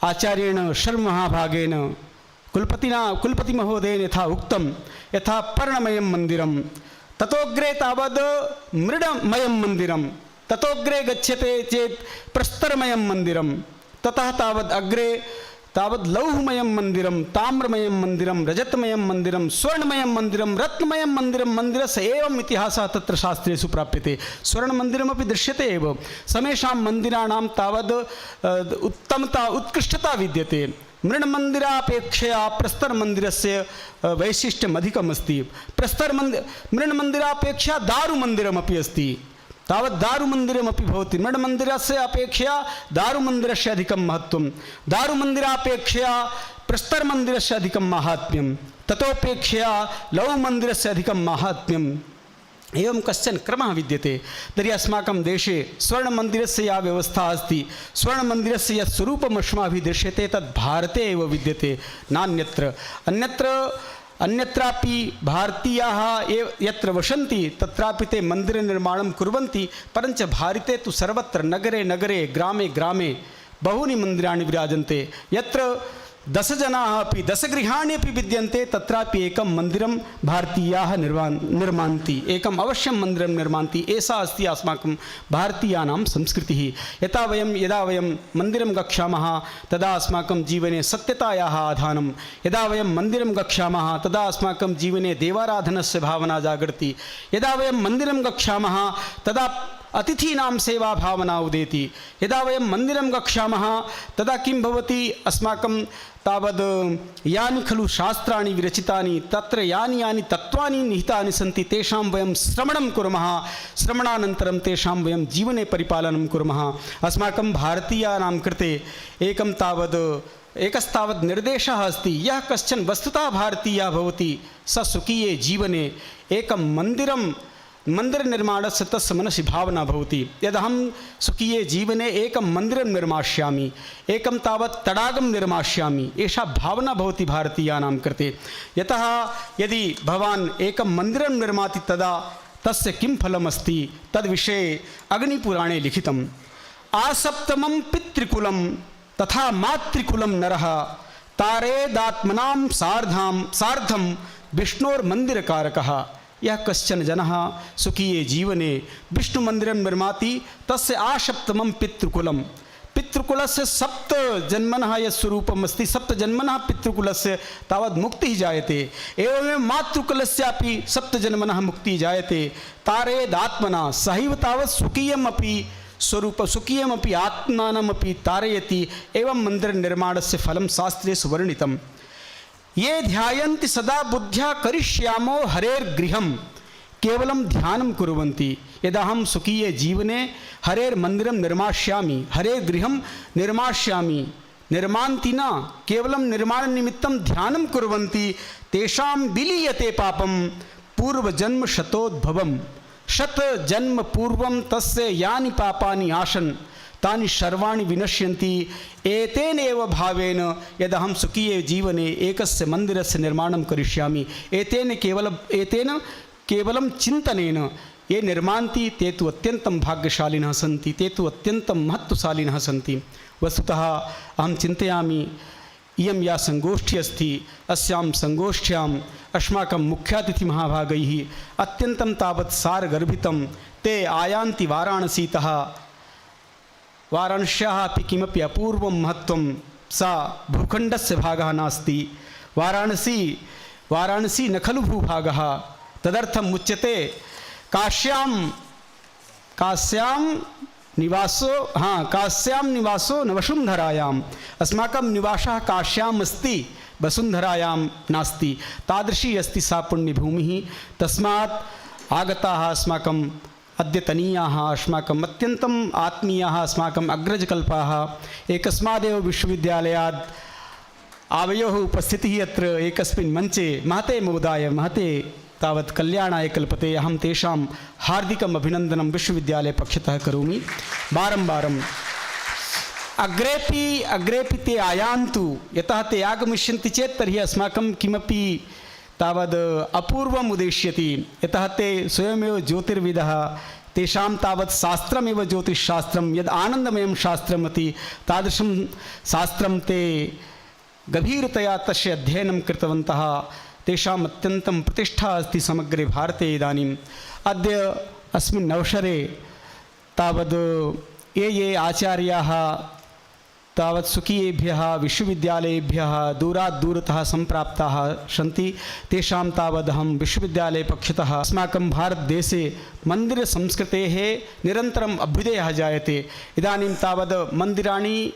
आचार्येण शर्महाभागेन कुलपतिमहोदयेन यथा उक्तं, यथा पर्णमयं मन्दिरं, ततोऽग्रे तावद् मृडमयं मन्दिरं, ततोऽग्रे गच्छते चेत् प्रस्तरमयं मन्दिरं, ततः तावद् अग्रे तावद् लौहमयं मन्दिरं, ताम्रमयं मन्दिरं, रजतमयं मन्दिरं, स्वर्णमयं मन्दिरं, रत्नमयं मन्दिरं। मन्दिरस्य एवम् इतिहासः तत्र शास्त्रेषु प्राप्यते। स्वर्णमन्दिरमपि दृश्यते एव। समेषां मन्दिराणां तावद् उत्तमता उत्कृष्टता विद्यते। मृण्मन्दिरापेक्षया प्रस्तरमन्दिरस्य वैशिष्ट्यम् अधिकमस्ति। मृण्मन्दिरापेक्षया दारुमन्दिरमपि अस्ति। तावत् दारुमन्दिरमपि भवति। मृण्मन्दिरस्य अपेक्षया दारुमन्दिरस्य अधिकं महत्त्वं, दारुमन्दिरापेक्षया प्रस्तरमन्दिरस्य अधिकं माहात्म्यं, ततोपेक्षया लौहमन्दिरस्य अधिकं माहात्म्यम्। एवं कश्चन क्रमः विद्यते। तर्हि अस्माकं देशे स्वर्णमन्दिरस्य या व्यवस्था अस्ति, स्वर्णमन्दिरस्य यत् स्वरूपम् अस्माभिः दृश्यते तत् भारते एव विद्यते, नान्यत्र। अन्यत्रापि भारतीयाः यत्र वसन्ति तत्रापि ते मन्दिरनिर्माणं कुर्वन्ति, परञ्च भारते तु सर्वत्र नगरे नगरे ग्रामे ग्रामे बहूनि मन्दिराणि विराजन्ते। यत्र 10 जनाः अपि 10 गृहाणि अपि विद्यन्ते तत्रापि एकं मन्दिरं भारतीयाः निर्मान्ति, एकम् अवश्यं मन्दिरं निर्मान्ति। एषा अस्ति अस्माकं भारतीयानां संस्कृतिः। यदा वयं मन्दिरं गच्छामः तदा अस्माकं जीवने सत्यतायाः आधानं, यदा वयं मन्दिरं गच्छामः तदा अस्माकं जीवने देवाराधनस्य भावना जागर्ति, यदा वयं मन्दिरं गच्छामः तदा अतिथीनां सेवा भावना उदेति, यदा वयं मन्दिरं गच्छामः तदा किं भवति, अस्माकं तावद् यानि खलु शास्त्राणि विरचितानि तत्र यानि यानि तत्त्वानि निहितानि सन्ति तेषां वयं श्रवणं कुर्मः, श्रवणानन्तरं तेषां वयं जीवने परिपालनं कुर्मः। अस्माकं भारतीयानां कृते एकस्तावद् निर्देशः अस्ति, यः कश्चन वस्तुतः भारतीयः भवति स स्वकीये जीवने एकं मन्दिरनिर्माणस्य तस्य मनसि भावना भवति। यदहं स्वकीये जीवने एकं मन्दिरं निर्मास्यामि, एकं तावत् तडागं निर्मास्यामि, एषा भावना भवति भारतीयानां कृते। यतः यदि भवान् एकं मन्दिरं निर्माति तदा तस्य किं फलमस्ति तद्विषये अग्निपुराणे लिखितम्। आसप्तमं पितृकुलं तथा मातृकुलं नरः तारेदात्मनां सार्धं विष्णोर्मन्दिरकारकः। यः कश्चन जनः स्वकीये जीवने विष्णुमन्दिरं निर्माति तस्य आसप्तमं पितृकुलं, पितृकुलस्य 7 जन्मनः यत् स्वरूपम् अस्ति, 7 जन्मनः पितृकुलस्य तावद् मुक्तिः जायते। एवमेव मातृकुलस्यापि 7 जन्मनः मुक्तिः जायते। तारेदात्मना सहैव तावत् स्वकीयमपि स्वकीयमपि आत्मानमपि तारयति। एवं मन्दिरनिर्माणस्य फलं शास्त्रेषु वर्णितम्। ये ध्यायन्ति सदा बुद्ध्या करिष्यामो हरेर्गृहं केवलं ध्यानं कुर्वन्ति। यदहं स्वकीये जीवने हरेर्मन्दिरं निर्मास्यामि, हरेर्गृहं निर्मास्यामि, निर्मान्ति न केवलं निर्माणनिमित्तं ध्यानं कुर्वन्ति, तेषां विलीयते पापं पूर्वजन्म शतोद्भवम्। 100 जन्म पूर्वं तस्य यानि पापानि आसन् तानि सर्वाणि विनश्यन्ति। एतेन एव भावेन यदहं स्वकीये जीवने एकस्य मन्दिरस्य निर्माणं करिष्यामि, एतेन केवलं चिन्तनेन ये निर्मान्ति ते तु अत्यन्तं भाग्यशालिनः सन्ति, ते तु अत्यन्तं महत्त्वशालिनः सन्ति। वस्तुतः अहं चिन्तयामि इयं या सङ्गोष्ठी अस्ति, अस्यां सङ्गोष्ठ्याम् अस्माकं मुख्यातिथिमहाभागैः अत्यन्तं तावत् सारगर्भितं। ते आयान्ति वाराणसीतः, वाराणस्याः अपि किमपि अपूर्वं महत्त्वं सा भूखण्डस्य भागः नास्ति। वाराणसी न खलु भूभागः, तदर्थम् उच्यते काश्यां निवासो न वसुन्धरायाम्। अस्माकं निवासः काश्याम् अस्ति, वसुन्धरायां नास्ति। तादृशी अस्ति सा पुण्यभूमिः। तस्मात् आगताः अस्माकं अद्यतनीयाः, अस्माकम् अत्यन्तम् आत्मीयाः, अस्माकम् अग्रजकल्पाः एकस्मादेव विश्वविद्यालयात् आवयोः उपस्थितिः अत्र एकस्मिन् मञ्चे महते मोदाय महते तावत् कल्याणाय कल्पते। अहं तेषां हार्दिकम् अभिनन्दनं विश्वविद्यालयपक्षतः करोमि बारम्बारम्। अग्रेपि ते आयान्तु, यतः ते आगमिष्यन्ति चेत् तर्हि अस्माकं किमपि तावद् अपूर्वम् उदेष्यति। यतः ते स्वयमेव ज्योतिर्विदः, तेषां तावत् शास्त्रमेव ज्योतिषशास्त्रं, यद् आनन्दमयं शास्त्रमति तादृशं शास्त्रं ते गभीरतया तस्य अध्ययनं कृतवन्तः। तेषाम् अत्यन्तं प्रतिष्ठा अस्ति समग्रे भारते। इदानीम् अद्य अस्मिन् अवसरे तावद् ये आचार्याः तावत् स्वकीयेभ्यः विश्वविद्यालयेभ्यः दूरात् दूरतः सम्प्राप्ताः सन्ति, तेषां तावदहं विश्वविद्यालयपक्षतः अस्माकं भारतदेशे मन्दिरसंस्कृतेः निरन्तरम् अभ्युदयः जायते। इदानीं तावद् मन्दिराणि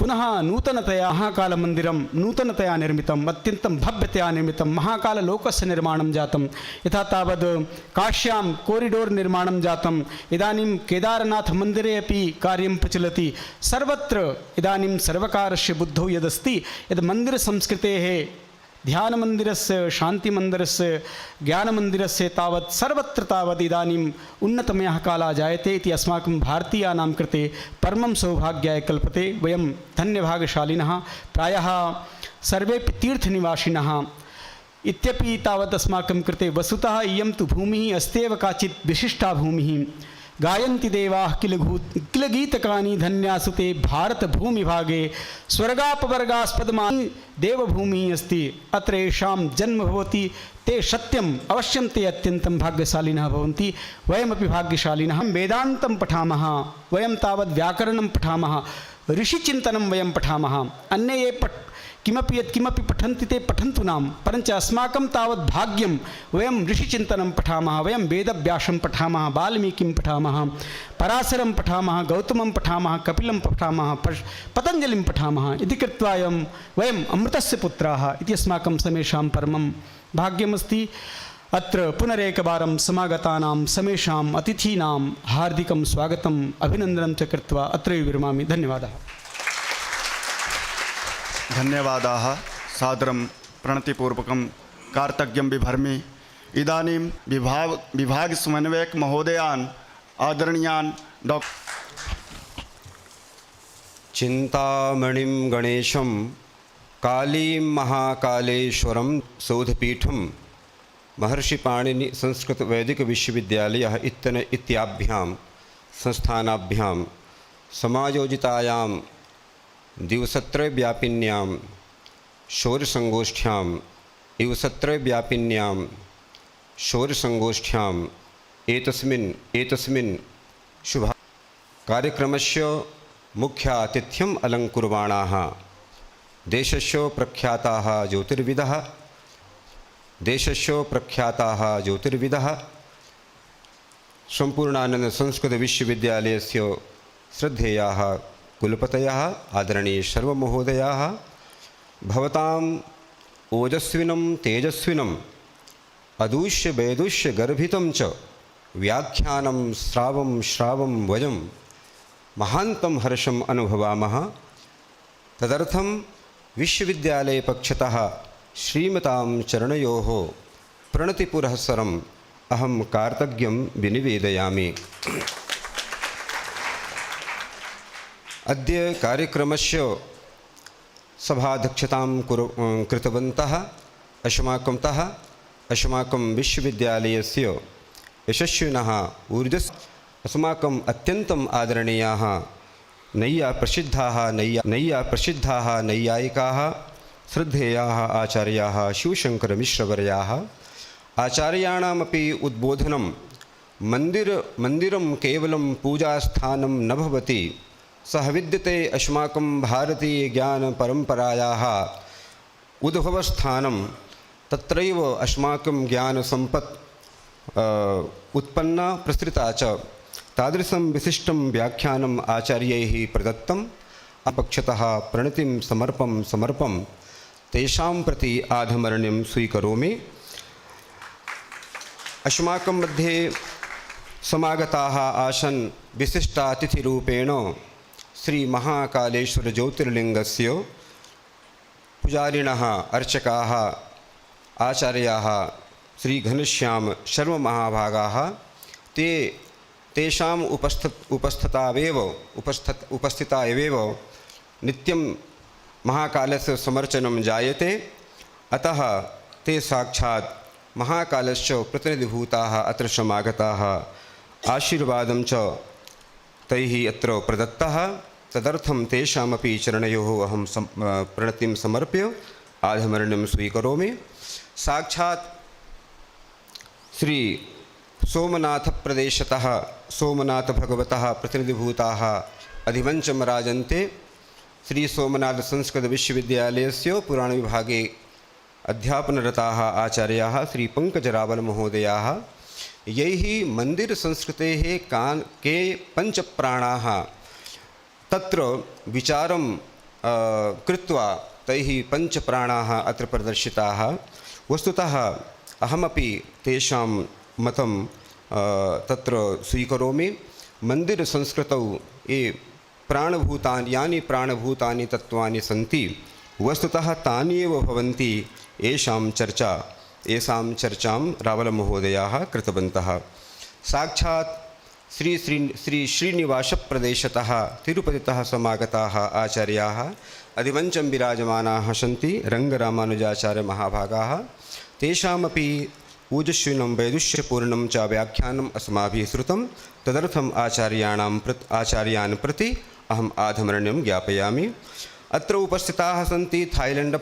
पुनः नूतनतया महाकालमन्दिरं नूतनतया निर्मितम्, अत्यन्तं भव्यतया निर्मितं, महाकाललोकस्य निर्माणं जातं। यथा तावद् काश्यां कोरिडोर् निर्माणं जातम्। इदानीं केदारनाथमन्दिरे अपि कार्यं प्रचलति। सर्वत्र इदानीं सर्वकारस्य बुद्धौ यदस्ति यद् मन्दिरसंस्कृतेः, ध्यानमन्दिरस्य, शान्तिमन्दिरस्य, ज्ञानमन्दिरस्य तावत् सर्वत्र तावत् इदानीम् उन्नतमयः कालः जायते इति अस्माकं भारतीयानां कृते परमं सौभाग्याय कल्पते। वयं धन्यभागशालिनः, प्रायः सर्वेपि तीर्थनिवासिनः इत्यपि तावत् अस्माकं कृते। वस्तुतः इयं तु भूमिः अस्त्येव काचित् विशिष्टा भूमिः। गायन्ति देवाः किल गीतकानि धन्यासुते भारत भूमि भागे स्वर्गापवर्गास्पदमानि देवभूमिः अस्ति अत्र येषां जन्म भवति ते सत्यम् अवश्यं ते अत्यन्तं भाग्यशालिनः भवन्ति। वयमपि भाग्यशालिनः। वेदान्तं पठामः, वयं तावत् व्याकरणं पठामः, ऋषिचिन्तनं वयं पठामः। अन्ये ये किमपि यत्किमपि पठन्ति ते पठन्तु नाम, परञ्च अस्माकं तावत् भाग्यं वयं ऋषिचिन्तनं पठामः, वयं वेदव्यासं पठामः, वाल्मीकिं पठामः, पराशरं पठामः, गौतमं पठामः, कपिलं पठामः, पतञ्जलिं पठामः इति कृत्वा वयम् अमृतस्य पुत्राः इति अस्माकं समेषां परमं भाग्यमस्ति। अत्र पुनरेकवारं समागतानां समेषाम् अतिथीनां हार्दिकं स्वागतम् अभिनन्दनं च कृत्वा अत्रैव विरमामि। धन्यवादः। धन्यवादाः। सादरं प्रणतिपूर्वकं कार्तज्ञं बिभर्मि। इदानीं विभाग समन्वयक महोदयान् आदरणीयान् चिंतामणिं गणेशं कालीं महाकालेश्वरं शोधपीठं महर्षि पाणिनि संस्कृत वैदिक विश्वविद्यालयः इत्याभ्यां संस्थानाभ्यां समायोजितायां दिवसत्रयव्यापिन्यां शौर्यसंगोष्ठ्याम् एतस्मिन् शुभ कार्यक्रमस्य मुख्यातिथ्यम् अलङ्कुर्वाणाः देशस्य प्रख्याताः ज्योतिर्विदः सम्पूर्णानन्द संस्कृत विश्वविद्यालयस्य श्रद्धेयाः कुलपतयः आदरणीय सर्वमहोदयाः भवताम् ओजस्विनं तेजस्विनम् अदूष्य वैदुष्य गर्भितं च व्याख्यानं श्रावं वयं महान्तं हर्षम् अनुभवामः। तदर्थं विश्वविद्यालयपक्षतः श्रीमतां चरणयोः प्रणतिपुरःसरम् अहं कार्तज्ञं विनिवेदयामि। अद्य कार्यक्रमस्य सभाध्यक्षतां कृतवन्तः अस्माकं विश्वविद्यालयस्य यशस्विनः अस्माकम् अत्यन्तम् आदरणीयाः प्रसिद्धाः नैयायिकाः श्रद्धेयाः आचार्याः शिवशङ्करमिश्रवर्याः। आचार्याणामपि उद्बोधनं मन्दिरं केवलं पूजास्थानं न भवति, सः विद्यते अस्माकं भारतीयज्ञानपरम्परायाः उद्भवस्थानं। तत्रैव अस्माकं ज्ञानसम्पत् उत्पन्ना प्रसृता च। तादृशं विशिष्टं व्याख्यानम् आचार्यैः प्रदत्तम्। अपक्षतः प्रणतिं समर्पं तेषां प्रति आधमर्ण्यं स्वीकरोमि। अस्माकं मध्ये समागताः आसन् विशिष्टातिथिरूपेण श्री महाकालेश्वर ज्योतिर्लिङ्गस्य पुजारिणः अर्चकाः आचार्याः श्री घनश्याम शर्मा महाभागाः। तेषाम् उपस्थिता एव नित्यं महाकालस्य समर्चनं जायते। अतः ते साक्षात् महाकालस्य प्रतिनिधिभूताः अत्र समागताः। आशीर्वादं च तैः अत्र प्रदत्तः। तदर्थं तेषामपि चरणयोः अहं प्रणतिं समर्प्य आधमर्ण्यं स्वीकरोमि। साक्षात् श्री सोमनाथप्रदेशतः सोमनाथभगवतः प्रतिनिधिभूताः अधिमञ्चं राजन्ते श्री सोमनाथ संस्कृत विश्वविद्यालयस्य पुराणविभागे अध्यापनरताः आचार्याः श्री पंकजरावल महोदयाः। यैः मन्दिरसंस्कृतेः के पञ्चप्राणाः तत्र विचारं कृत्वा तैः पञ्चप्राणाः अत्र प्रदर्शिताः। वस्तुतः अहमपि तेषां मतं तत्र स्वीकरोमि। मन्दिरसंस्कृतौ यानि प्राणभूतानि तत्त्वानि सन्ति, वस्तुतः तानि एव भवन्ति। येषां चर्चां रावलमहोदयाः कृतवन्तः। साक्षात् श्री श्रीनिवासप्रदेशतः तिरुपतितः समागताः आचार्याः अधिमञ्चं विराजमानाः सन्ति रङ्गरामानुजाचार्यमहाभागाः। तेषामपि ऊजस्विनं वैदुष्यपूर्णं च व्याख्यानम् अस्माभिः श्रुतं तदर्थम् आचार्यान् प्रति अहम् आधमर्ण्यं ज्ञापयामि। अत्र उपस्थिताः सन्ति थाईलैंड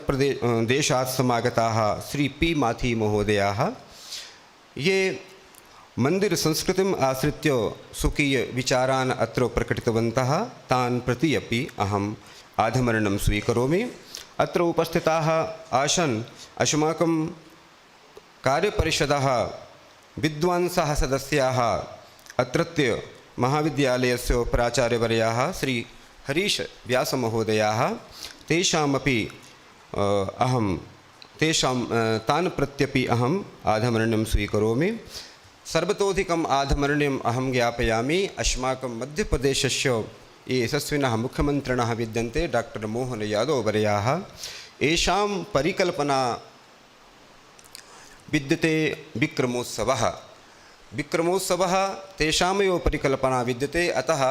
देशात् समागताः श्री पी माथी महोदयाः। ये मंदिर संस्कृतिम् आश्रित्य स्वकीय विचारान् अत्र प्रकटितवन्तः, तान् प्रति अपि अहम् आधमर्ण्यं स्वीकरोमि। अत्र उपस्थिताः आसन् अस्माकं कार्यपरिषदः विद्वांसः सदस्याः, अत्रत्य महाविद्यालयस्य प्राचार्यवर्याः श्री हरीश व्यासमहोदयाः, तेषामपि तान् प्रत्यपि अहम् आधमर्ण्यं स्वीकरोमि। सर्वतोधिकम् आधमर्ण्यम् अहं ज्ञापयामि अस्माकं मध्यप्रदेशस्य ये यशस्विनः मुख्यमन्त्रिणः विद्यन्ते डॉक्टर मोहन यादव वर्याः, येषां परिकल्पना विद्यते विक्रमोत्सवः। विक्रमोत्सवः तेषामेव परिकल्पना विद्यते, अतः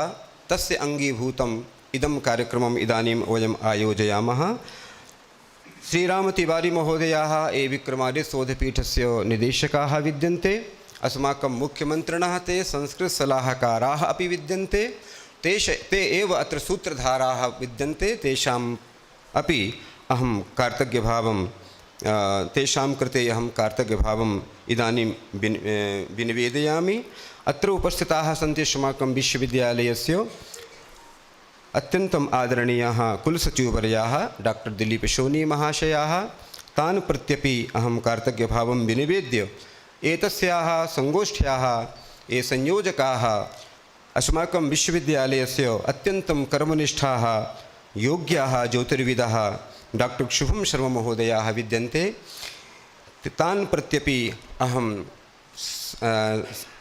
तस्य अंगीभूतम् इदं कार्यक्रमम् इदानीं वयम् आयोजयामः। श्रीराम तिवारी महोदयाः ये विक्रमादित्य शोधपीठस्य निदेशकाः विद्यन्ते। अस्माकं मुख्यमन्त्रिणः ते संस्कृतसलाहकाराः अपि विद्यन्ते। ते एव अत्र सूत्रधाराः विद्यन्ते। तेषाम् अपि अहं कार्तज्ञभावं तेषां कृते अहं कार्तज्ञभावम् इदानीं विनिवेदयामि। अत्र उपस्थिताः सन्ति अस्माकं विश्वविद्यालयस्य अत्यन्तम् आदरणीयाः कुलसचिववर्याः डॉक्टर दिलीप सोनी महाशयाः, तान् प्रत्यपि अहं कार्तज्ञभावं विनिवेद्य एतस्याः संगोष्ठ्याः ये संयोजकाः अस्माकं विश्वविद्यालयस्य अत्यन्तं कर्मनिष्ठाः योग्याः ज्योतिर्विदः डॉक्टर शुभम शर्मा महोदयाः विद्यन्ते। तान् प्रत्यपि अहं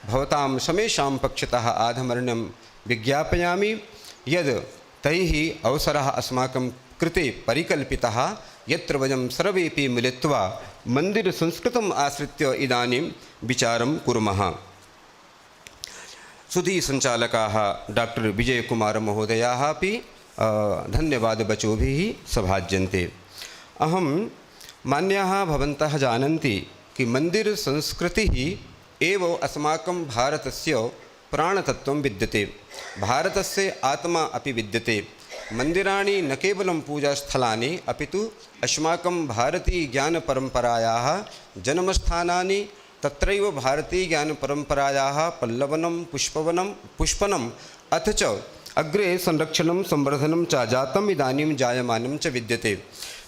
भवतां समेषां पक्षतः आधमर्ण्यं विज्ञापयामि यद् तैः अवसरः अस्माकं कृते परिकल्पितः, यत्र वयं सर्वेपि मिलित्वा मन्दिरसंस्कृतम् आश्रित्य इदानीं विचारं कुर्मः। सुधीसञ्चालकाः डॉक्टर विजयकुमार महोदयाः अपि धन्यवादवचोभिः सभाज्यन्ते। अहं मान्याः भवन्तः जानन्ति कि मन्दिरसंस्कृतिः एव अस्माकं भारतस्य प्राणतत्त्वं विद्यते, भारतस्य आत्मा अपि विद्यते। मन्दिराणि न केवलं पूजास्थलानि अपितु अस्माकं भारतीयज्ञानपरम्परायाः जन्मस्थानानि। तत्रैव भारतीयज्ञानपरम्परायाः पल्लवनं पुष्पनम् अथ च अग्रे संरक्षणं संवर्धनं च जातम् इदानीं जायमानं च विद्यते।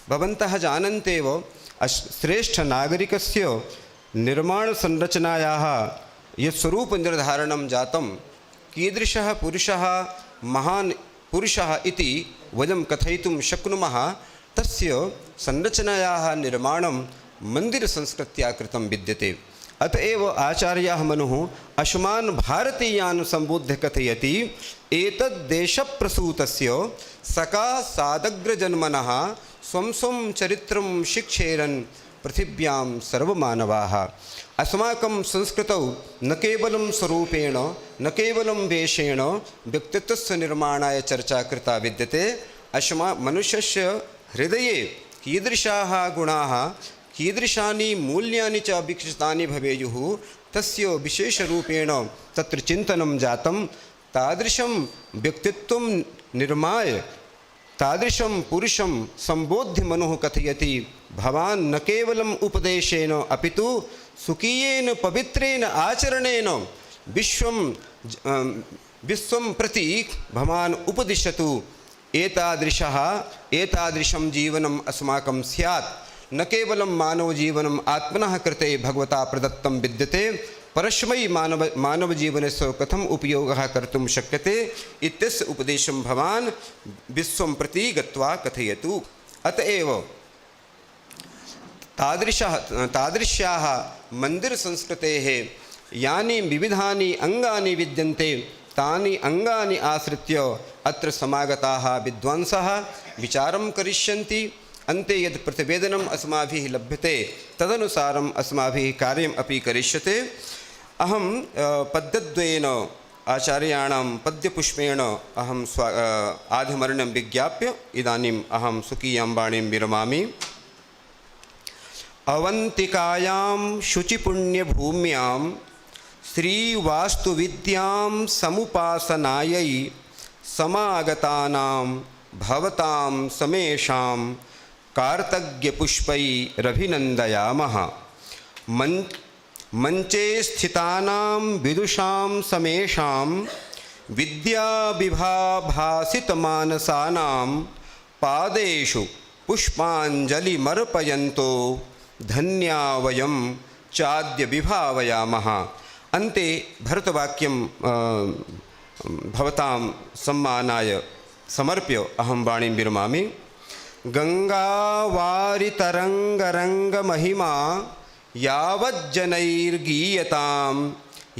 भवन्तः जानन्त्येव श्रेष्ठनागरिकस्य निर्माणसंरचनायाः यत् स्वरूपनिर्धारणं जातं, कीदृशः पुरुषः महान् पुरुषः इति वयं कथयितुं शक्नुमः, तस्य संरचनायाः निर्माणं मन्दिरसंस्कृत्या कृतं विद्यते। अतएव आचार्याः मनुः अस्मान् भारतीयान् सम्बोध्य कथयति, एतद्देशप्रसूतस्य सका सादग्रजन्मनः स्वं स्वं चरित्रं शिक्षेरन् पृथिव्यां सर्वमानवाः। अस्माकं संस्कृतौ न केवलं स्वरूपेण न केवलं वेशेण व्यक्तित्वस्य निर्माणाय चर्चा कृता विद्यते। मनुष्यस्य हृदये कीदृशाः गुणाः कीदृशानि मूल्यानि च विकसितानि भवेयुः, तस्य विशेषरूपेण तत्र चिन्तनं जातं। तादृशं व्यक्तित्वं निर्माय तादृशं पुरुषं सम्बोध्य मनुः कथयति, भवान् न केवलम् उपदेशेन अपितु सुखीयेन पवित्रेण आचरणेन विश्वं प्रति भवान् उपदिशतु। एतादृशं जीवनम् अस्माकं स्यात्। न केवलं मानवजीवनम् आत्मनः कृते भगवता प्रदत्तं विद्यते, परस्मै मानवजीवनस्य कथम् उपयोगः कर्तुं शक्यते इत्यस्य उपदेशं भवान् विश्वं प्रति गत्वा कथयतु। अतएव तादृश्याः मन्दिरसंस्कृतेः यानि विविधानि अङ्गानि विद्यन्ते, तानि अङ्गानि आश्रित्य अत्र समागताः विद्वांसः विचारं करिष्यन्ति। अन्ते यद् प्रतिवेदनम् अस्माभिः लभ्यते तदनुसारम् अस्माभिः कार्यम् अपि करिष्यते। अहं पद्यद्वयेन आचार्याणां पद्यपुष्पेण अहं आधमर्ण्यं विज्ञाप्य इदानीम् अहं स्वकीयां वाणीं विरमामि। अवंतिकायां शुचिपुण्यभूम्यां श्रीवास्तुविद्यां समुपासनायै समागतानां भवतां समेषां कार्तज्ञपुष्पैरभिनन्दयामः। मंचे स्थितानां विदुषां समेषां विद्याविभाभासितमानसानां पादेषु पुष्पाञ्जलिमर्पयन्तो धन्या वयं चाद्य विभावयामः। अन्ते भरतवाक्यं भवतां सम्मानाय समर्प्य अहं वाणीं विरमामि। गंगावारितरंगरंगमहिमा यावज्जनैर्गीयतां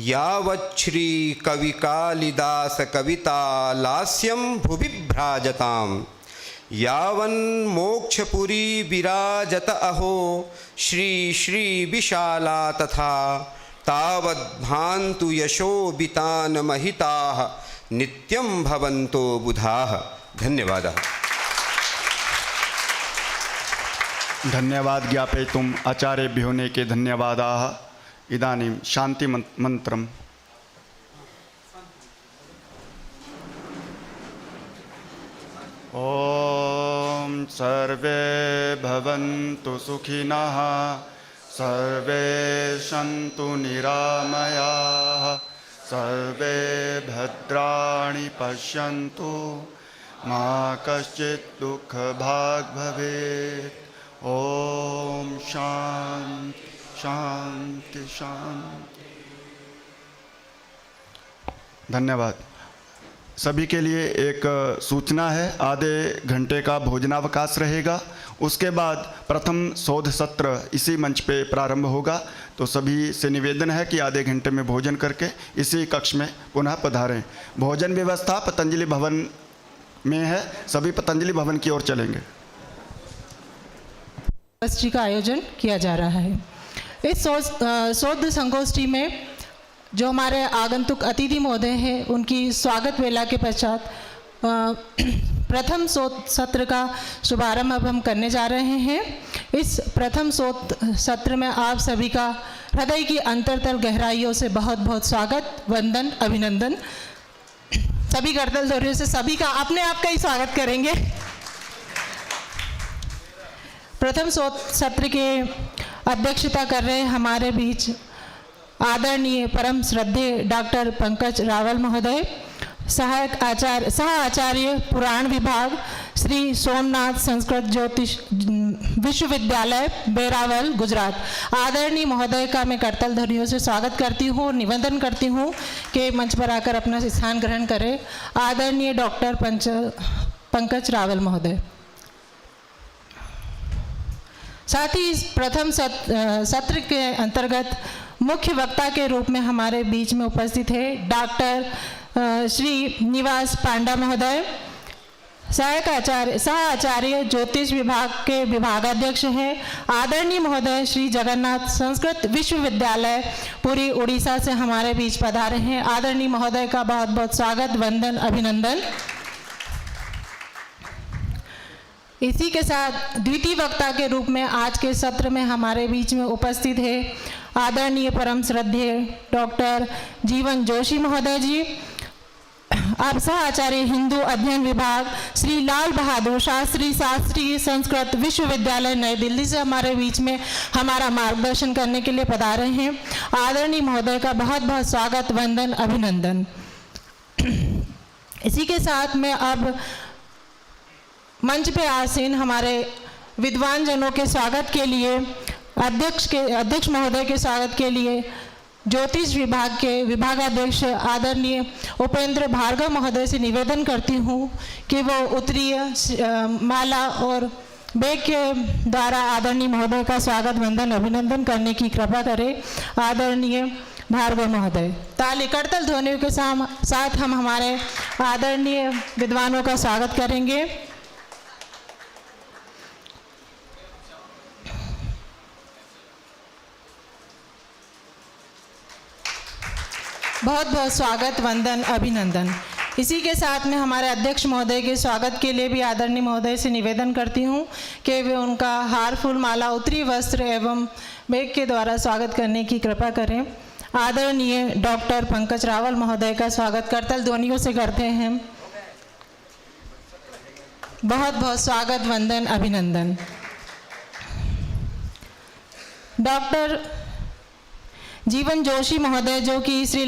यावच्छ्री कविकालिदास कवितालास्यं भुवि भ्राजतां यावन्मोक्षपुरी विराजत अहो श्री श्री विशाला तथा तावद्भान्तु यशोबितान् महिताः नित्यं भवन्तो बुधाः। धन्यवादः। धन्यवाद ज्ञापयितुम् आचार्येभ्यो नेके धन्यवादाः। इदानीं शान्ति मन्त्रम्। ॐ सर्वे भवन्तु सुखिनः सर्वे सन्तु निरामयाः सर्वे भद्राणि पश्यन्तु मा कश्चित् दुःखभाग् भवेत्। ओम शांति शांति शांति। धन्यवाद। सभी के लिए एक सूचना है, आधे घंटे का भोजनावकाश रहेगा। उसके बाद प्रथम शोध सत्र इसी मंच पे प्रारंभ होगा। तो सभी से निवेदन है कि आधे घंटे में भोजन करके इसी कक्ष में पुनः पधारें। भोजन व्यवस्था पतंजलि भवन में है, सभी पतंजलि भवन की ओर चलेंगे। संगोष्ठी का आयोजन किया जा रहा है। इस शोध संगोष्ठी में जो हमारे आगंतुक अतिथि महोदय हैं, उनकी स्वागत वेला के पश्चात प्रथम शोध सत्र का शुभारंभ अब हम करने जा रहे हैं। इस प्रथम शोध सत्र में आप सभी का हृदय की अंतरतल गहराइयों से बहुत बहुत स्वागत, वंदन, अभिनंदन। सभी करतल ध्वनियों से सभी का अपने आप का ही स्वागत करेंगे। प्रथम शोध सत्र के अध्यक्षता कर रहे हमारे बीच आदरणीय परम श्रद्धेय डॉक्टर पंकज रावल महोदय, सह आचार्य पुराण विभाग श्री सोमनाथ संस्कृत ज्योतिष विश्वविद्यालय बेरावल गुजरात। आदरणीय महोदय का मैं करतल ध्वनियों से स्वागत करती हूँ और निवेदन करती हूँ कि मंच पर आकर अपना स्थान ग्रहण करें। आदरणीय डॉक्टर पंकज रावल महोदय। साथ ही इस प्रथम सत्र के अंतर्गत मुख्य वक्ता के रूप में हमारे बीच में उपस्थित है डॉक्टर श्री निवास पांडा महोदय, सह आचार्य ज्योतिष विभाग के विभागाध्यक्ष हैं। आदरणीय महोदय श्री जगन्नाथ संस्कृत विश्वविद्यालय पुरी उड़ीसा से हमारे बीच पधारे हैं। आदरणीय महोदय का बहुत बहुत स्वागत, वंदन, अभिनंदन। इसी के साथ द्वितीय वक्ता के रूप में आज के सत्र में हमारे बीच में उपस्थित है आदरणीय परम श्रद्धेय डॉक्टर जीवन जोशी महोदय जी। आप सह आचार्य हिंदू अध्ययन विभाग श्री लाल बहादुर शास्त्री शास्त्रीय संस्कृत विश्वविद्यालय नई दिल्ली से हमारे बीच में हमारा मार्गदर्शन करने के लिए पधारे हैं। आदरणीय महोदय का बहुत बहुत स्वागत, वंदन, अभिनंदन। इसी के साथ में अब मंच पे आसीन हमारे विद्वान जनों के स्वागत के लिए अध्यक्ष महोदय के स्वागत के लिए ज्योतिष विभाग के विभागाध्यक्ष आदरणीय उपेंद्र भार्गव महोदय से निवेदन करती हूँ कि वो उत्तरीय माला और बेग के द्वारा आदरणीय महोदय का स्वागत, वंदन, अभिनंदन करने की कृपा करें। आदरणीय भार्गव महोदय। ताली करतल ध्वनियों के साथ हम हमारे आदरणीय विद्वानों का स्वागत करेंगे। बहुत बहुत स्वागत, वंदन, अभिनंदन। इसी के साथ में हमारे अध्यक्ष महोदय के स्वागत के लिए भी आदरणीय महोदय से निवेदन करती हूँ कि वे उनका हार फूल माला उत्तरी वस्त्र एवं बैग के द्वारा स्वागत करने की कृपा करें। आदरणीय डॉक्टर पंकज रावल महोदय का स्वागत करतल ध्वनियों से करते हैं। बहुत बहुत स्वागत, वंदन, अभिनंदन। डॉक्टर जीवन जोशी महोदय जो कि श्री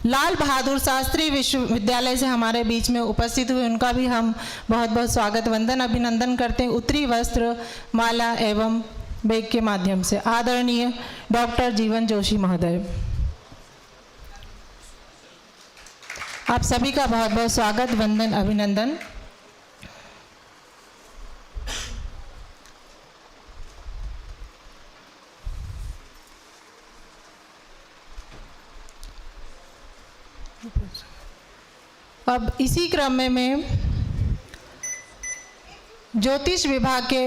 लाल बहादुर शास्त्री विश्वविद्यालय से हमारे बीच में उपस्थित हुए, उनका भी हम बहुत बहुत स्वागत, वंदन, अभिनंदन करते हैं उत्तरी वस्त्र, माला एवं बैग के माध्यम से। आदरणीय डॉक्टर जीवन जोशी महोदय, आप सभी का बहुत बहुत स्वागत, वंदन, अभिनंदन। अब इसी क्रम में मैं ज्योतिष विभाग के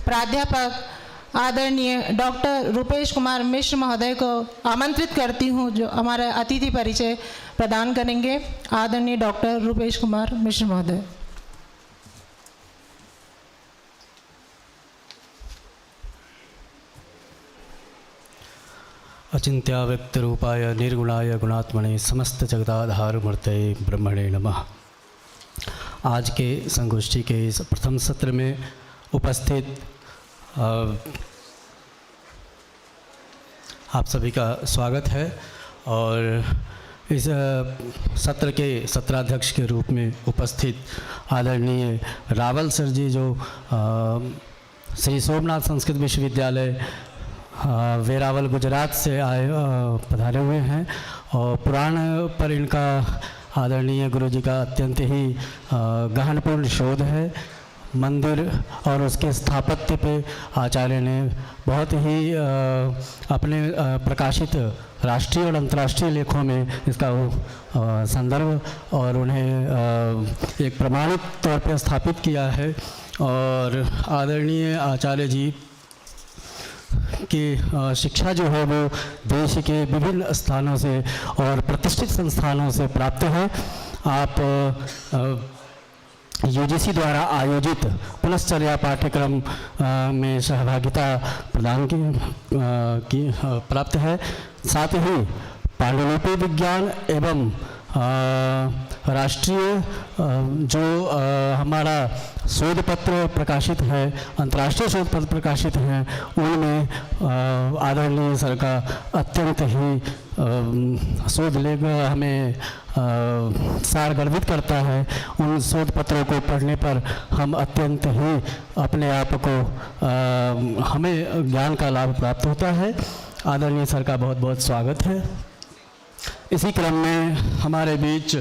प्राध्यापक आदरणीय डॉक्टर रूपेश कुमार मिश्र महोदय को आमंत्रित करती हूं, जो हमारा अतिथि परिचय प्रदान करेंगे। आदरणीय डॉक्टर रूपेश कुमार मिश्र महोदय। अचिंत्य व्यक्त रूपाय निर्गुणाय गुणात्मने समस्त जगदाधार मूर्तये ब्रह्मणे नमः। आज के संगोष्ठी के इस प्रथम सत्र में उपस्थित आप सभी का स्वागत है और इस सत्र के सत्राध्यक्ष के रूप में उपस्थित आदरणीय रावल सर जी जो श्री सोमनाथ संस्कृत विश्वविद्यालय वेरावल गुजरात से आए पधारे हुए हैं और पुराण पर इनका आदरणीय गुरु जी का अत्यंत ही गहनपूर्ण शोध है। मंदिर और उसके स्थापत्य पे आचार्य ने बहुत ही अपने प्रकाशित राष्ट्रीय और अंतर्राष्ट्रीय लेखों में इसका संदर्भ और उन्हें एक प्रमाणित तौर पर स्थापित किया है। और आदरणीय आचार्य जी की शिक्षा जो है वो देश के विभिन्न स्थानों से और प्रतिष्ठित संस्थानों से प्राप्त है। आप यूजीसी द्वारा आयोजित पुनश्चर्या पाठ्यक्रम में सहभागिता प्रदान की प्राप्त है। साथ ही पांडुलिपि विज्ञान एवं राष्ट्रीय जो हमारा शोध पत्र प्रकाशित है, अंतर्राष्ट्रीय शोध पत्र प्रकाशित हैं, उनमें आदरणीय सर का अत्यंत ही शोध लेख हमें सार गर्वित करता है। उन शोध पत्रों को पढ़ने पर हम अत्यंत ही अपने आप को हमें ज्ञान का लाभ प्राप्त होता है। आदरणीय सर का बहुत बहुत स्वागत है। इसी क्रम में हमारे बीच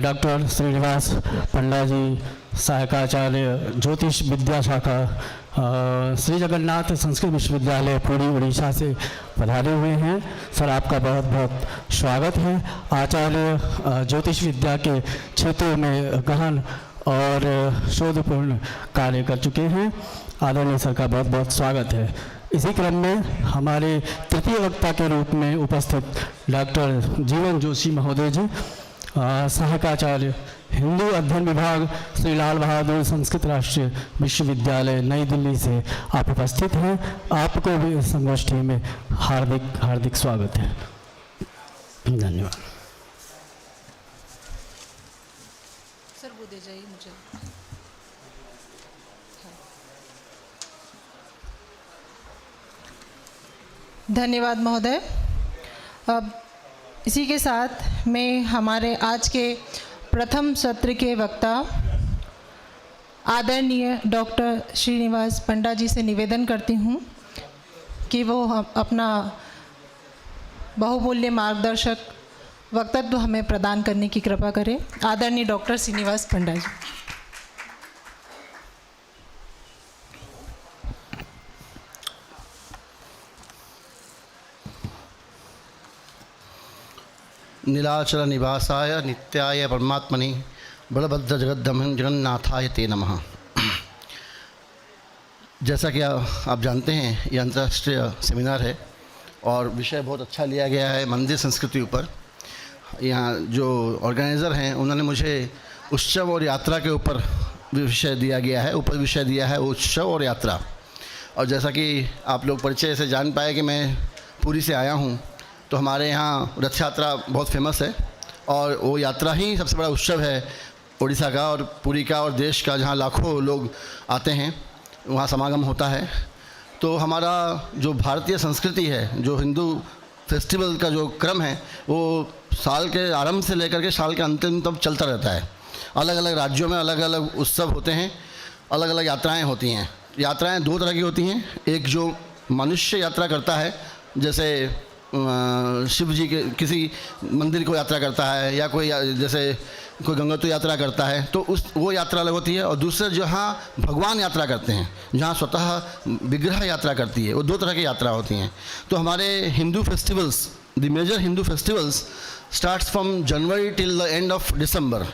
डॉक्टर श्रीनिवास पंडा जी, सहायकाचार्य ज्योतिष विद्या शाखा श्री जगन्नाथ संस्कृत विश्वविद्यालय पुरी उड़ीसा से पधारे हुए हैं। सर आपका बहुत बहुत स्वागत है। आचार्य ज्योतिष विद्या के क्षेत्रों में गहन और शोधपूर्ण कार्य कर चुके हैं। आदरणीय सर का बहुत बहुत स्वागत है। इसी क्रम में हमारे तृतीय वक्ता के रूप में उपस्थित डॉक्टर जीवन जोशी महोदय जी, सहायकाचार्य हिंदू अध्ययन विभाग श्री लाल बहादुर संस्कृत राष्ट्रीय विश्वविद्यालय नई दिल्ली से आप उपस्थित हैं। आपको भी इस संगोष्ठी में हार्दिक हार्दिक स्वागत है। धन्यवाद। सर वो दे जाइए मुझे। धन्यवाद महोदय। अब इसी के साथ मैं हमारे आज के प्रथम सत्र के वक्ता आदरणीय डॉक्टर श्रीनिवास पंडा जी से निवेदन करती हूँ कि वो अपना बहुमूल्य मार्गदर्शक वक्तव्य हमें प्रदान करने की कृपा करें। आदरणीय डॉक्टर श्रीनिवास पंडा जी। नीलाचल निवासाय नित्याय परमात्मने बलभद्र जगद्दमन जगन्नाथाय ते नमः। जैसा कि आप जानते हैं ये अंतर्राष्ट्रीय सेमिनार है और विषय बहुत अच्छा लिया गया है मंदिर संस्कृति ऊपर। यहाँ जो ऑर्गेनाइज़र हैं उन्होंने मुझे उत्सव और यात्रा के ऊपर विषय दिया गया है, ऊपर विषय दिया है उत्सव और यात्रा। और जैसा कि आप लोग परिचय से जान पाए कि मैं पुरी से आया हूँ, तो हमारे यहाँ रथ यात्रा बहुत फेमस है और वो यात्रा ही सबसे बड़ा उत्सव है उड़ीसा का और पुरी का और देश का, जहाँ लाखों लोग आते हैं, वहाँ समागम होता है। तो हमारा जो भारतीय संस्कृति है, जो हिंदू फेस्टिवल का जो क्रम है, वो साल के आरंभ से लेकर के साल के अंतिम तक चलता रहता है। अलग अलग राज्यों में अलग अलग उत्सव होते हैं, अलग अलग यात्राएं होती हैं। यात्राएं दो तरह की होती हैं, एक जो मनुष्य यात्रा करता है, जैसे शिव जी के किसी मंदिर को यात्रा करता है, या कोई जैसे कोई गंगोत्री यात्रा करता है, तो वो यात्रा अलग होती है। और दूसरे जहाँ भगवान यात्रा करते हैं, जहाँ स्वतः विग्रह यात्रा करती है, वो दो तरह की यात्रा होती हैं। तो हमारे Hindu festivals, the major Hindu festivals starts from January till the end of December.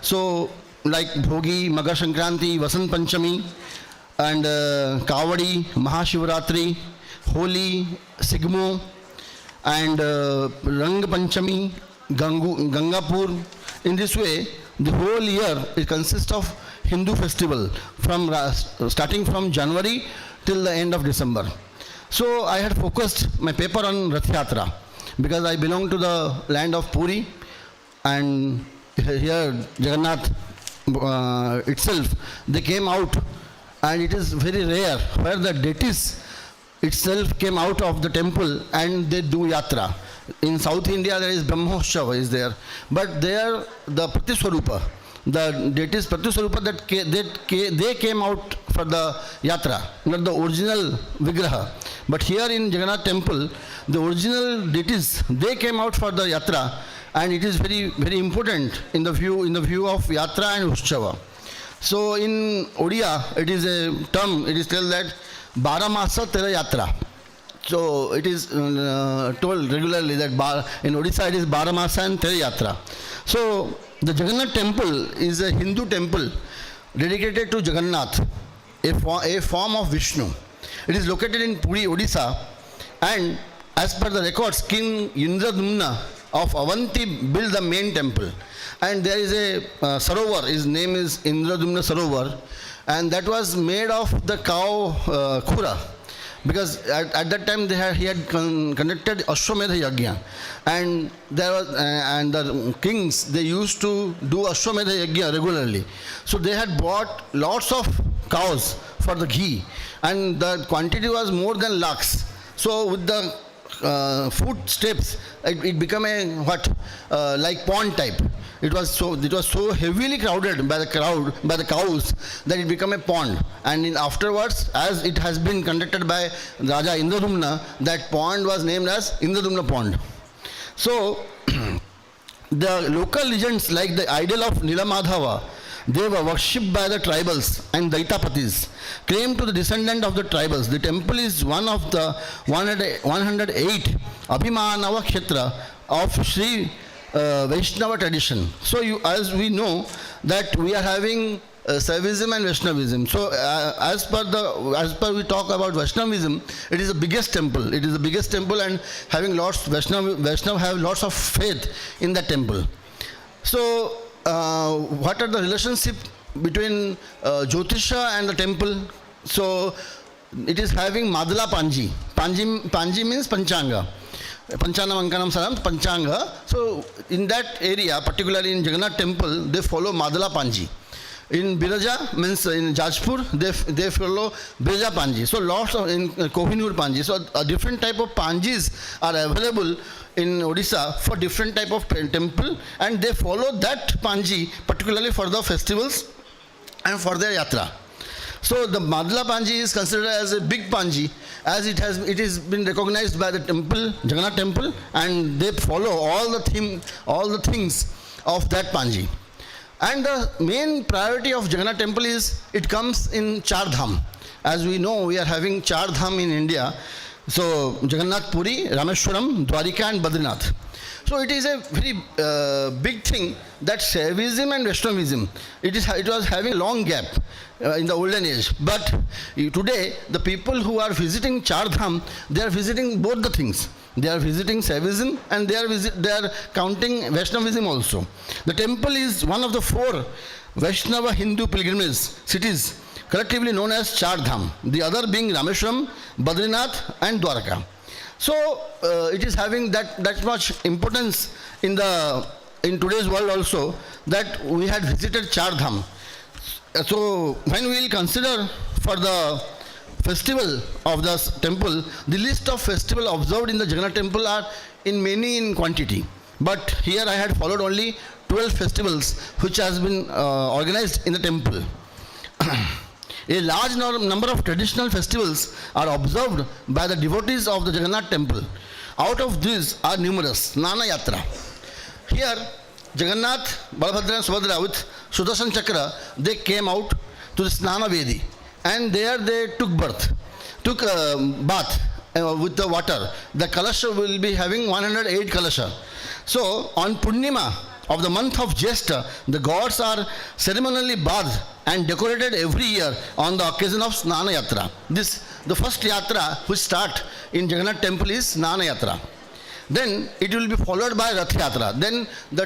So like Bhogi, Makar Sankranti, Vasant Panchami, and Kavadi, Mahashivratri, Holi, Sigmo, and Rang Panchami, Gangapur. In this way, the whole year it consists of Hindu festival from starting from January till the end of December. So I had focused my paper on Rath Yatra because I belong to the land of Puri, and here Jagannath itself, they came out, and it is very rare where the deities itself came out of the temple and they do yatra. In South India there is Brahmostsava is there, but there the Pratiswarupa, the deities Pratiswarupa, they came out for the yatra, not the original Vigraha. But here in Jagannath temple, the original deities, they came out for the yatra, and it is very, very important in the view of yatra and Utshava. So in Odia, it is a term, it is told that Baramasa Tera Yatra. So it is told regularly that in Odisha it is Baramasa and Tera Yatra. So the Jagannath temple is a Hindu temple dedicated to Jagannath, a form of Vishnu. It is located in Puri, Odisha, and as per the records, King Indradumna of Avanti built the main temple. And there is a Sarovar, his name is Indradumna Sarovar, and that was made of the cow Khura. Because at that time he had conducted Ashwamedha Yajna, and there was and the kings, they used to do Ashwamedha Yajna regularly. So they had bought lots of cows for the ghee, and the quantity was more than lakhs. So with the footsteps, it became a like pond type. It was so heavily crowded by the cows that it became a pond. And afterwards, as it has been conducted by Raja Indradumna, that pond was named as Indradumna Pond. So the local legends like the idol of Nilamadhava, they were worshipped by the tribals and Daitapatis. Claim to the descendant of the tribals. The temple is one of the 108 Abhimanava Kshetra of Sri Vaishnava tradition. So as we know that we are having Saivism and Vaishnavism. So as per we talk about Vaishnavism, it is the biggest temple. It is the biggest temple, and having lots, Vaishnav have lots of faith in that temple. So what are the relationship between Jyotisha and the temple? So it is having Madala Panji. Panji means Panchanga. Panchanam Ankanam Saram, Panchanga. So in that area, particularly in Jagannath temple, they follow Madala Panji. In Biraja, means in Jajpur, they follow Biraja Panji. So lots of, in Kohinoor Panji. So a different type of Panjis are available in Odisha for different type of temple, and they follow that Panji particularly for the festivals and for their yatra. So the Madala Panji is considered as a big Panji, as it is been recognized by the temple, Jagannath temple, and they follow all the things of that Panji. And the main priority of Jagannath temple is, it comes in Char Dham. As we know, we are having Char Dham in India. So Jagannath, Puri, Rameshwaram, Dwarika and Badrinath. So it is a very big thing that Shaivism and Vaishnavism, it was having a long gap in the olden age. But today, the people who are visiting Char Dham, they are visiting both the things. They are visiting Saivism and they are counting Vaishnavism also. The temple is one of the 4 Vaishnava Hindu pilgrimage cities collectively known as Char Dham, the other being Rameshwaram, Badrinath and Dwarka. So it is having that much importance in today's world also, that we had visited Char Dham. So when we will consider for the festival of the temple, the list of festival observed in the Jagannath temple are many in quantity. But here I had followed only 12 festivals which has been organized in the temple. A large number of traditional festivals are observed by the devotees of the Jagannath temple. Out of these are numerous. Snana Yatra. Here Jagannath, Balabhadra and Subhadra with Sudarshan Chakra, they came out to the Snana Vedi, and there they took bath with the water. The Kalasha will be having 108 Kalasha. So on Purnima of the month of Jyeshtha, the gods are ceremonially bathed and decorated every year on the occasion of Snana Yatra. The first yatra which start in Jagannath temple is Snana Yatra. Then it will be followed by Rath Yatra. Then the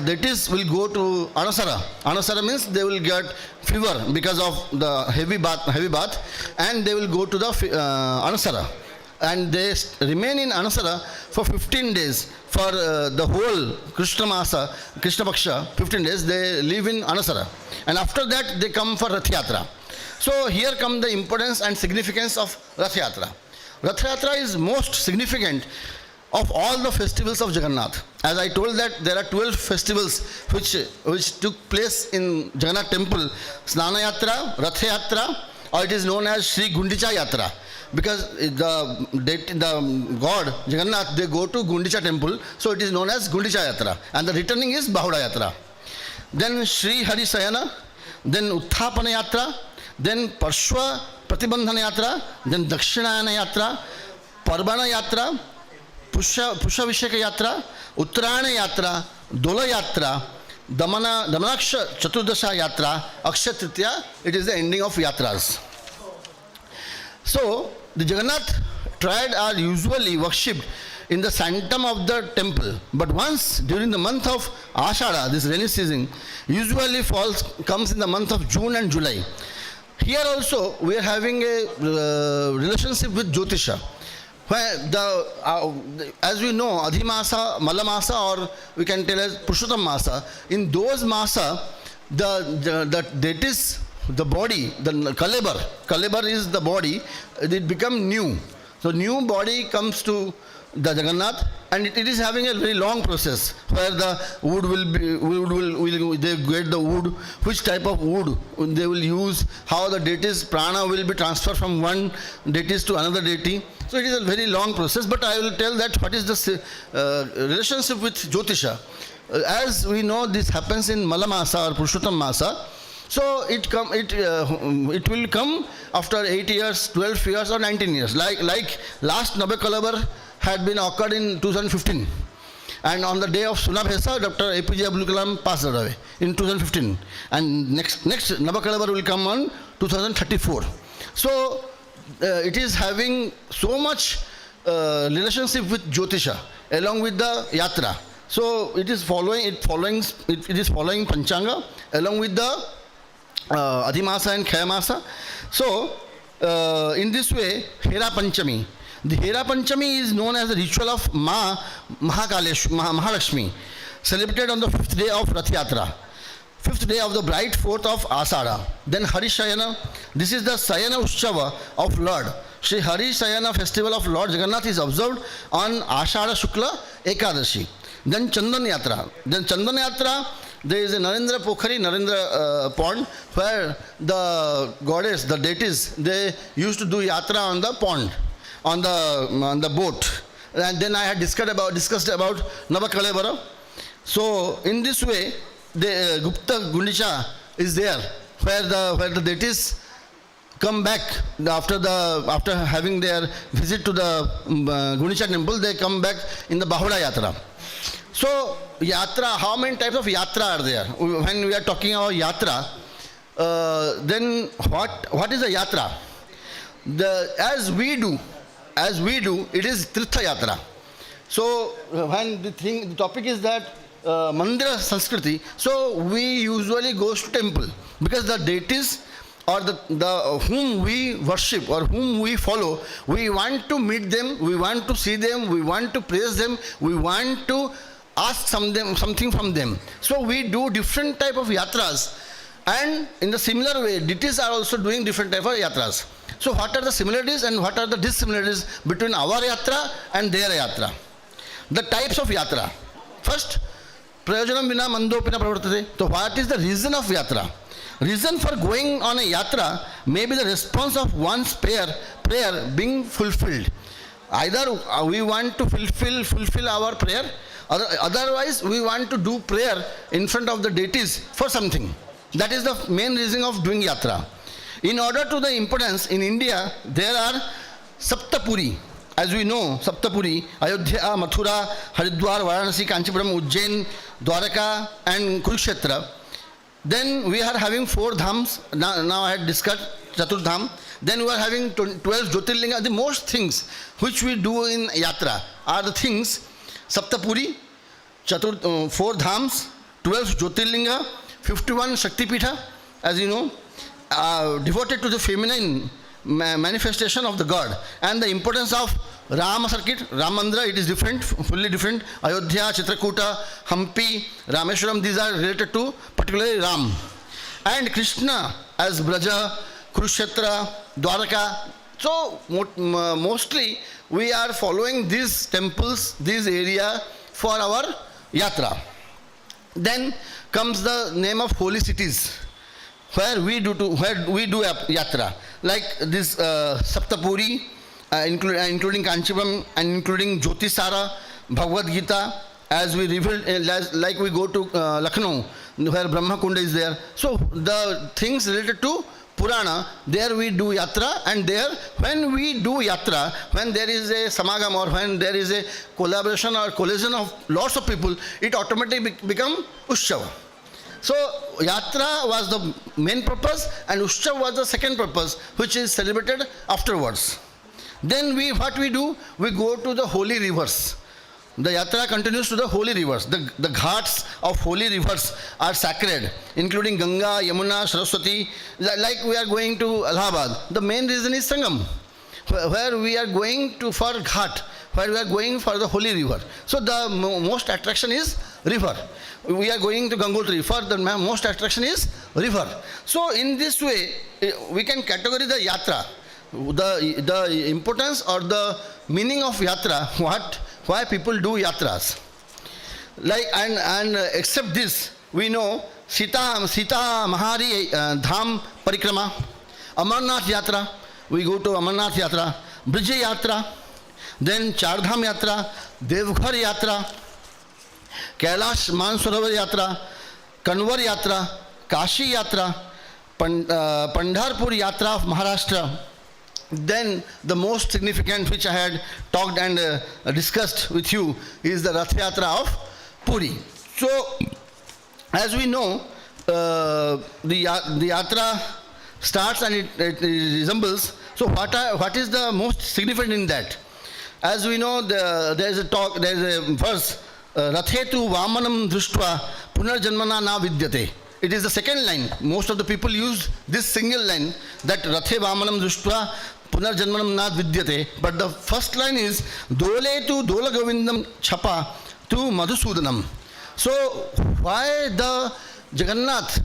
deities will go to Anasara. Anasara means they will get fever because of the heavy bath, and they will go to the Anasara. And they remain in Anasara for 15 days. For the whole Krishna Paksha, 15 days, they live in Anasara. And after that, they come for Rath Yatra. So here come the importance and significance of Rath Yatra. Rath Yatra is most significant of all the festivals of Jagannath. As I told that there are 12 festivals which took place in Jagannath temple. Snana Yatra, Rath Yatra, or it is known as Sri Gundicha Yatra. Because the god Jagannath, they go to Gundicha temple, so it is known as Gundicha Yatra. And the returning is Bahuda Yatra. Then Sri Hari Sayana, then Uthapana Yatra, then Parshva Pratibandhana Yatra, then Dakshinayana Yatra, Parbana Yatra, Pusha Visheka Yatra, Uttarayana Yatra, Dola Yatra, Damanaksha Chaturdasha Yatra, Akshay Tritiya, it is the ending of Yatras. So, the Jagannath triad are usually worshipped in the sanctum of the temple. But once during the month of Ashada, this rainy season, usually comes in the month of June and July. Here also we are having a relationship with Jyotisha. Where as we know, Adhimasa, Malamasa, or we can tell as Purushottam Masa, in those Masa, the deities, the body, the Kalebar is the body, it becomes new. So new body comes to the Jagannath, and it is having a very long process where the wood they get the wood, which type of wood they will use, how the deity's prana will be transferred from one deity to another deity. So it is a very long process, but I will tell that what is the relationship with Jyotisha. As we know, this happens in Malamasa or Purushottam Masa. So it will come after 8 years, 12 years or 19 years. Like last Nabakalabar had been occurred in 2015. And on the day of Sunabhesa, Dr. APJ Abdul Kalam passed away in 2015. And next Nabakalabar will come on 2034. So it is having so much relationship with Jyotisha along with the Yatra. So it is following Panchanga along with the Adhimasa and Khyamasa. So in this way, Hera Panchami. The Hera Panchami is known as the ritual of Mahalakshmi, celebrated on the 5th day of Rath Yatra, 5th day of the bright 4th of Asada. Then Hari Shayana, this is the Sayana Ushchava of Lord. Shri Hari Shayana festival of Lord Jagannath is observed on Ashada Shukla Ekadashi. Then Chandan Yatra. Then Chandan Yatra, there is a Narendra Pokhari, Narendra pond, where the goddess, the deities, they used to do yatra on the pond, on the boat. And then I had discussed about Navakalebara. So in this way, the Gupta Gundicha is there, where the deities come back after having their visit to the Gundicha temple. They come back in the Bahuda Yatra. So Yatra, how many types of Yatra are there? When we are talking about Yatra, then what is a Yatra? As we do, it is Tirtha Yatra. So when the topic is that Mandira Sanskriti, so we usually goes to temple because the deities or the whom we worship or whom we follow, we want to meet them, we want to see them, we want to praise them, we want to ask something from them. So we do different type of yatras, and in the similar way, deities are also doing different type of yatras. So what are the similarities and what are the dissimilarities between our yatra and their yatra? The types of yatra. First, prayojanam vina mandopina pravartate. So what is the reason of yatra? Reason for going on a yatra may be the response of one's prayer being fulfilled. Either we want to fulfill our prayer, otherwise we want to do prayer in front of the deities for something. That is the main reason of doing yatra. In order to the importance, in India, there are Saptapuri. As we know, Saptapuri, Ayodhya, Mathura, Haridwar, Varanasi, Kanchipuram, Ujjain, Dwaraka and Kurukshetra. Then we are having 4 dhams. Now I had discussed Chatur Dham. Then we are having 12 Jyotirlinga. The most things which we do in yatra are the things Saptapuri, 4 dhams, 12 Jyotirlinga, 51 Shaktipitha, as you know, devoted to the feminine manifestation of the God, and the importance of Rama circuit, Ram Mandira, it is different, fully different. Ayodhya, Chitrakuta, Hampi, Rameshwaram, these are related to particularly Ram. And Krishna as Braja, Kurukshetra, Dwaraka. So mostly we are following these temples, these area for our yatra. Then comes the name of holy cities where we do yatra, like this Saptapuri, including Kanchipuram and including Jyotisara, Bhagavad Gita, as we revealed, like we go to Lucknow where Brahma Kunda is there. So the things related to Purana, there we do yatra, and there when we do yatra, when there is a samagam or when there is a collaboration or collision of lots of people, it automatically become Ushava. So yatra was the main purpose and Ushava was the second purpose, which is celebrated afterwards. Then what we do, we go to the holy rivers. The yatra continues to the holy rivers. The ghats of holy rivers are sacred, including Ganga, Yamuna, Saraswati. Like we are going to Allahabad. The main reason is Sangam, where we are going to for ghat, where we are going for the holy river. So the most attraction is river. We are going to Gangotri, for the most attraction is river. So in this way, we can categorize the yatra. The importance or the meaning of yatra, why people do yatras. Like and except this, we know Sita Mahari Dham Parikrama, Amarnath Yatra, we go to Amarnath Yatra, Brij Yatra, then Chardham Yatra, Devghar Yatra, Kailash Mansarovar Yatra, Kanwar Yatra, Kashi Yatra, Pandharpur Yatra of Maharashtra. Then the most significant, which I had talked and discussed with you, is the Rath Yatra of Puri. So, as we know, the yatra starts and it resembles. So, what is the most significant in that? As we know, there is a verse, Rathetu Vamanam Drishtva Punarjanmana Na Vidyate. It is the second line. Most of the people use this single line, that Rathe Vamanam Drishtva Punarjanmanam Na Vidyate. But the first line is Dole tu Dola Govindam Chapa tu Madhusudanam. So why the Jagannath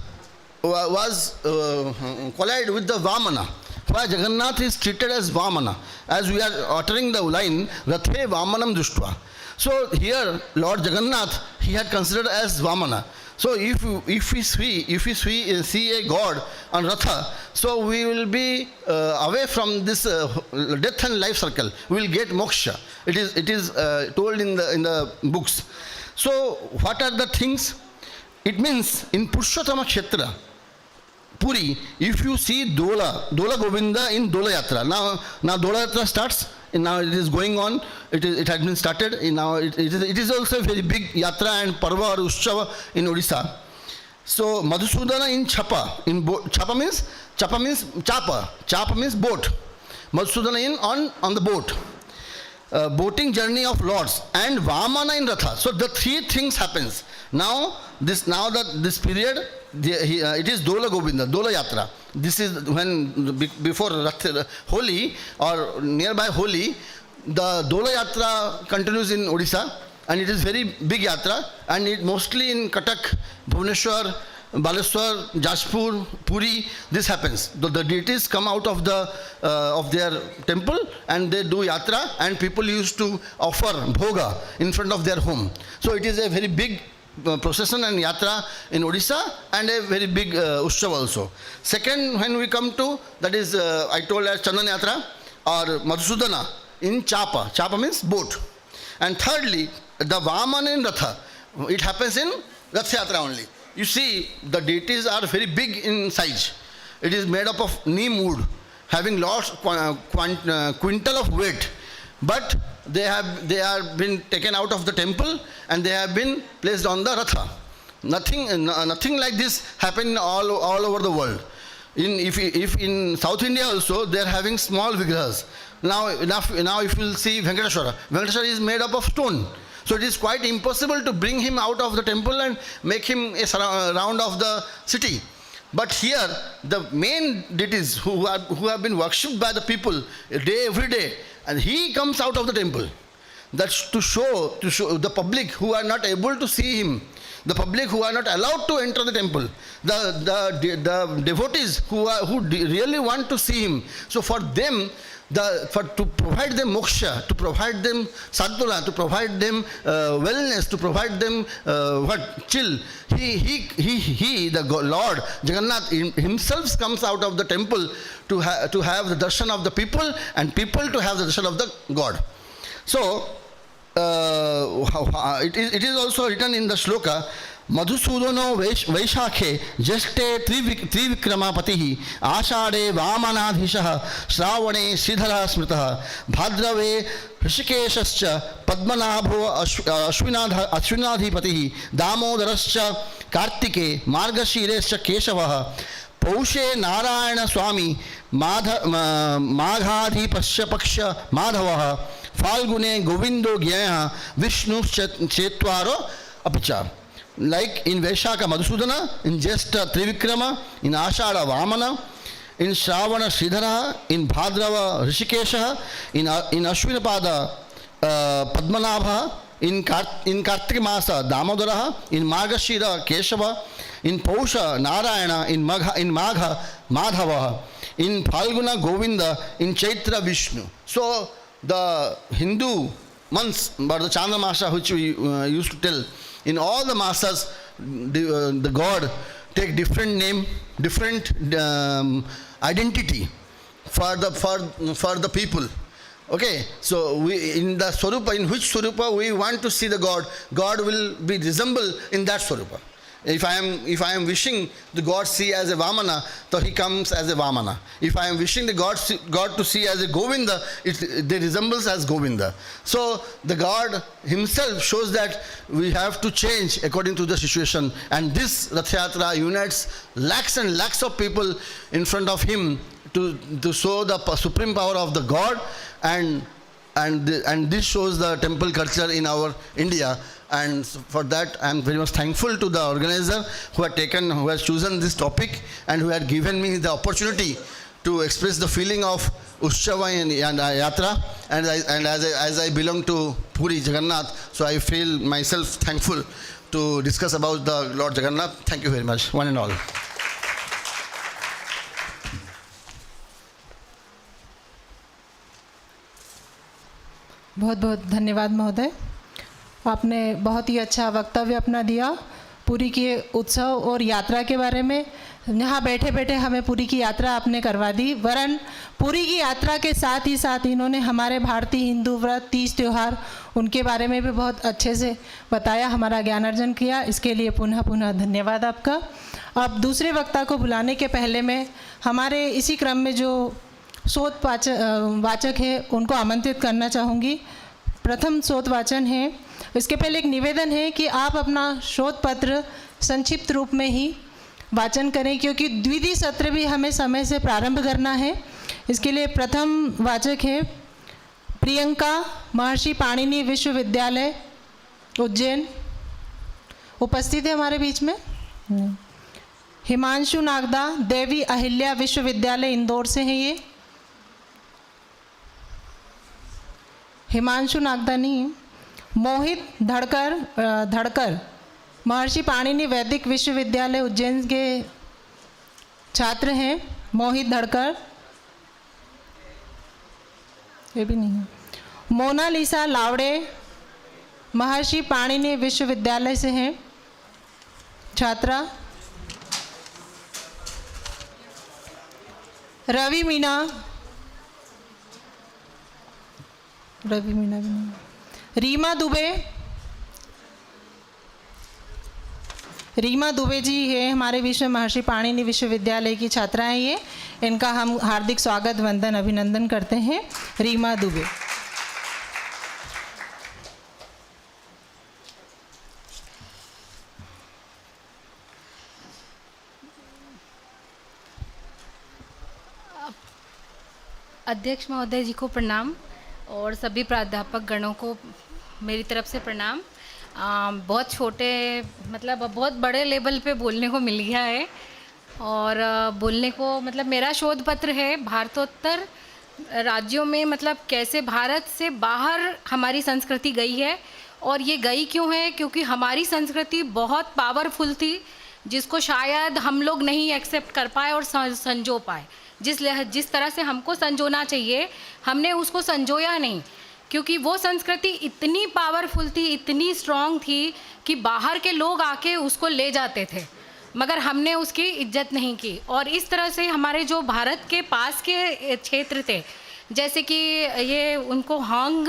was collided with the Vamana? Why Jagannath is treated as Vamana? As we are uttering the line, Rathe Vamanam Drishtva. So here Lord Jagannath, he had considered as Vamana. So if we see a God on Ratha, so we will be away from this death and life circle. We will get moksha. It is told in the books. So what are the things? It means in Purushottama Kshetra, Puri, if you see Dola Govinda in Dola Yatra. Now Dola Yatra starts. Now it is going on. It has been started. Now it is also a very big yatra and parva or ushava in Odisha. So Madhusudana in Chapa. Chapa means chapa means boat. Madhusudana on the boat. boating journey of lords and Vamana in Ratha. So the three things happens. Now this period, it is Dola Govinda, Dola Yatra. This is when before Holi or nearby Holi, the Dola Yatra continues in Odisha, and it is very big yatra, and it mostly in Cuttack, Bhubaneswar, Baleswar, Jashpur, Puri. This happens. The deities come out of their temple and they do yatra, and people used to offer bhoga in front of their home. So it is a very big procession and yatra in Odisha, and a very big Utshav also. Second, when we come to, that is I told as Chandan Yatra or Madhusudana in Chapa. Chapa means boat. And thirdly, the Vamana in Ratha. It happens in Rath Yatra only. You see, the deities are very big in size. It is made up of neem wood, having lost quintal of weight. But they have been taken out of the temple and they have been placed on the Ratha. Nothing like this happened all over the world. If in South India also, they are having small vigrahas. Now if you will see Venkateshwara, Venkateshwara is made up of stone. So it is quite impossible to bring him out of the temple and make him a round of the city. But here, the main deities who have been worshipped by the people every day, and he comes out of the temple. That's to show the public who are not able to see him, the public who are not allowed to enter the temple, the devotees who really want to see him. So for them, to provide them moksha, to provide them sadhana, to provide them wellness, to provide them chill, the Lord Jagannath himself comes out of the temple to have the darshan of the people, and people to have the darshan of the God. So it is also written in the shloka, Madhusudano Vaishakhe Jeshte Trivikramapatihi Ashade Vamanadhishaha Shravane Sridhara Smritaha Bhadrave Rishikeshascha Padmanabho Ashwinadhipatihi Damodarascha Kartike Margashirescha Keshavaha Paushe Narayana Swami Maghadhipasya Paksha Madhavaha Falgune Govindo Gyaya Vishnu Chetvaro Apicha. Like in Vaishaka Madhusudana, in Jesta Trivikrama, in Ashada Vamana, in Shravana Sridhara, in Bhadrava Rishikesha, in Ashwinapada Padmanabha, in Kartikmasa Damodaraha, in Margashira Keshava, in Pausha Narayana, in Magha Madhava, in Phalguna Govinda, in Chaitra Vishnu. So the Hindu months, but the Chandramasa which we used to tell, in all the masas, the God take different name, different identity for the people. Okay, so we in the Swarupa, in which Swarupa we want to see the God, God will be resemble in that Swarupa. If I am wishing the God see as a Vamana, so he comes as a Vamana. If I am wishing the God to see as a Govinda, they resembles as Govinda. So the God himself shows that we have to change according to the situation. And this Rath Yatra unites lakhs and lakhs of people in front of him to show the supreme power of the God, and this shows the temple culture in our India. And for that, I am very much thankful to the organizer who has chosen this topic and who had given me the opportunity to express the feeling of Utsava and Yatra. And as I belong to Puri Jagannath, so I feel myself thankful to discuss about the Lord Jagannath. Thank you very much, one and all. बहुत बहुत धन्यवाद महोदय, आपने बहुत ही अच्छा वक्तव्य अपना दिया पुरी के उत्सव और यात्रा के बारे में। यहाँ बैठे बैठे हमें पुरी की यात्रा आपने करवा दी, वरन पुरी की यात्रा के साथ ही साथ इन्होंने हमारे भारतीय हिंदू व्रत, तीज त्यौहार, उनके बारे में भी बहुत अच्छे से बताया, हमारा ज्ञान अर्जन किया। इसके लिए पुनः पुनः धन्यवाद आपका। अब दूसरे वक्ता को बुलाने के पहले मैं हमारे इसी क्रम में जो शोध वाचक है उनको आमंत्रित करना चाहूँगी। प्रथम शोध वाचन है, इसके पहले एक निवेदन है कि आप अपना शोध पत्र संक्षिप्त रूप में ही वाचन करें, क्योंकि द्वितीय सत्र भी हमें समय से प्रारंभ करना है। इसके लिए प्रथम वाचक है प्रियंका, महर्षि पाणिनि विश्वविद्यालय उज्जैन, उपस्थित है हमारे बीच में। हिमांशु नागदा, देवी अहिल्या विश्वविद्यालय इंदौर से हैं ये। हिमांशु नागदा नहीं, मोहित धड़कर महर्षि पाणिनि वैदिक विश्वविद्यालय उज्जैन के छात्र हैं। मोहित धड़कर, ये भी नहीं है। मोनालिसा लावड़े महर्षि पाणिनि विश्वविद्यालय से हैं छात्रा। रवि मीना भी नहीं। रीमा दुबे जी है हमारे बीच में, महर्षि पाणिनि विश्वविद्यालय की छात्रा हैं ये। इनका हम हार्दिक स्वागत, वंदन, अभिनंदन करते हैं। रीमा दुबे। अध्यक्ष महोदय जी को प्रणाम और सभी प्राध्यापक गणों को मेरी तरफ से प्रणाम। बहुत छोटे मतलब बहुत बड़े लेवल पे बोलने को मिल गया है और बोलने को मतलब मेरा शोध पत्र है भारतोत्तर राज्यों में मतलब कैसे भारत से बाहर हमारी संस्कृति गई है और ये गई क्यों है, क्योंकि हमारी संस्कृति बहुत पावरफुल थी जिसको शायद हम लोग नहीं एक्सेप्ट कर पाए और संजो पाए। जिस तरह से हमको संजोना चाहिए हमने उसको संजोया नहीं, क्योंकि वो संस्कृति इतनी पावरफुल थी, इतनी स्ट्रॉन्ग थी कि बाहर के लोग आके उसको ले जाते थे, मगर हमने उसकी इज्जत नहीं की। और इस तरह से हमारे जो भारत के पास के क्षेत्र थे, जैसे कि ये उनको हांग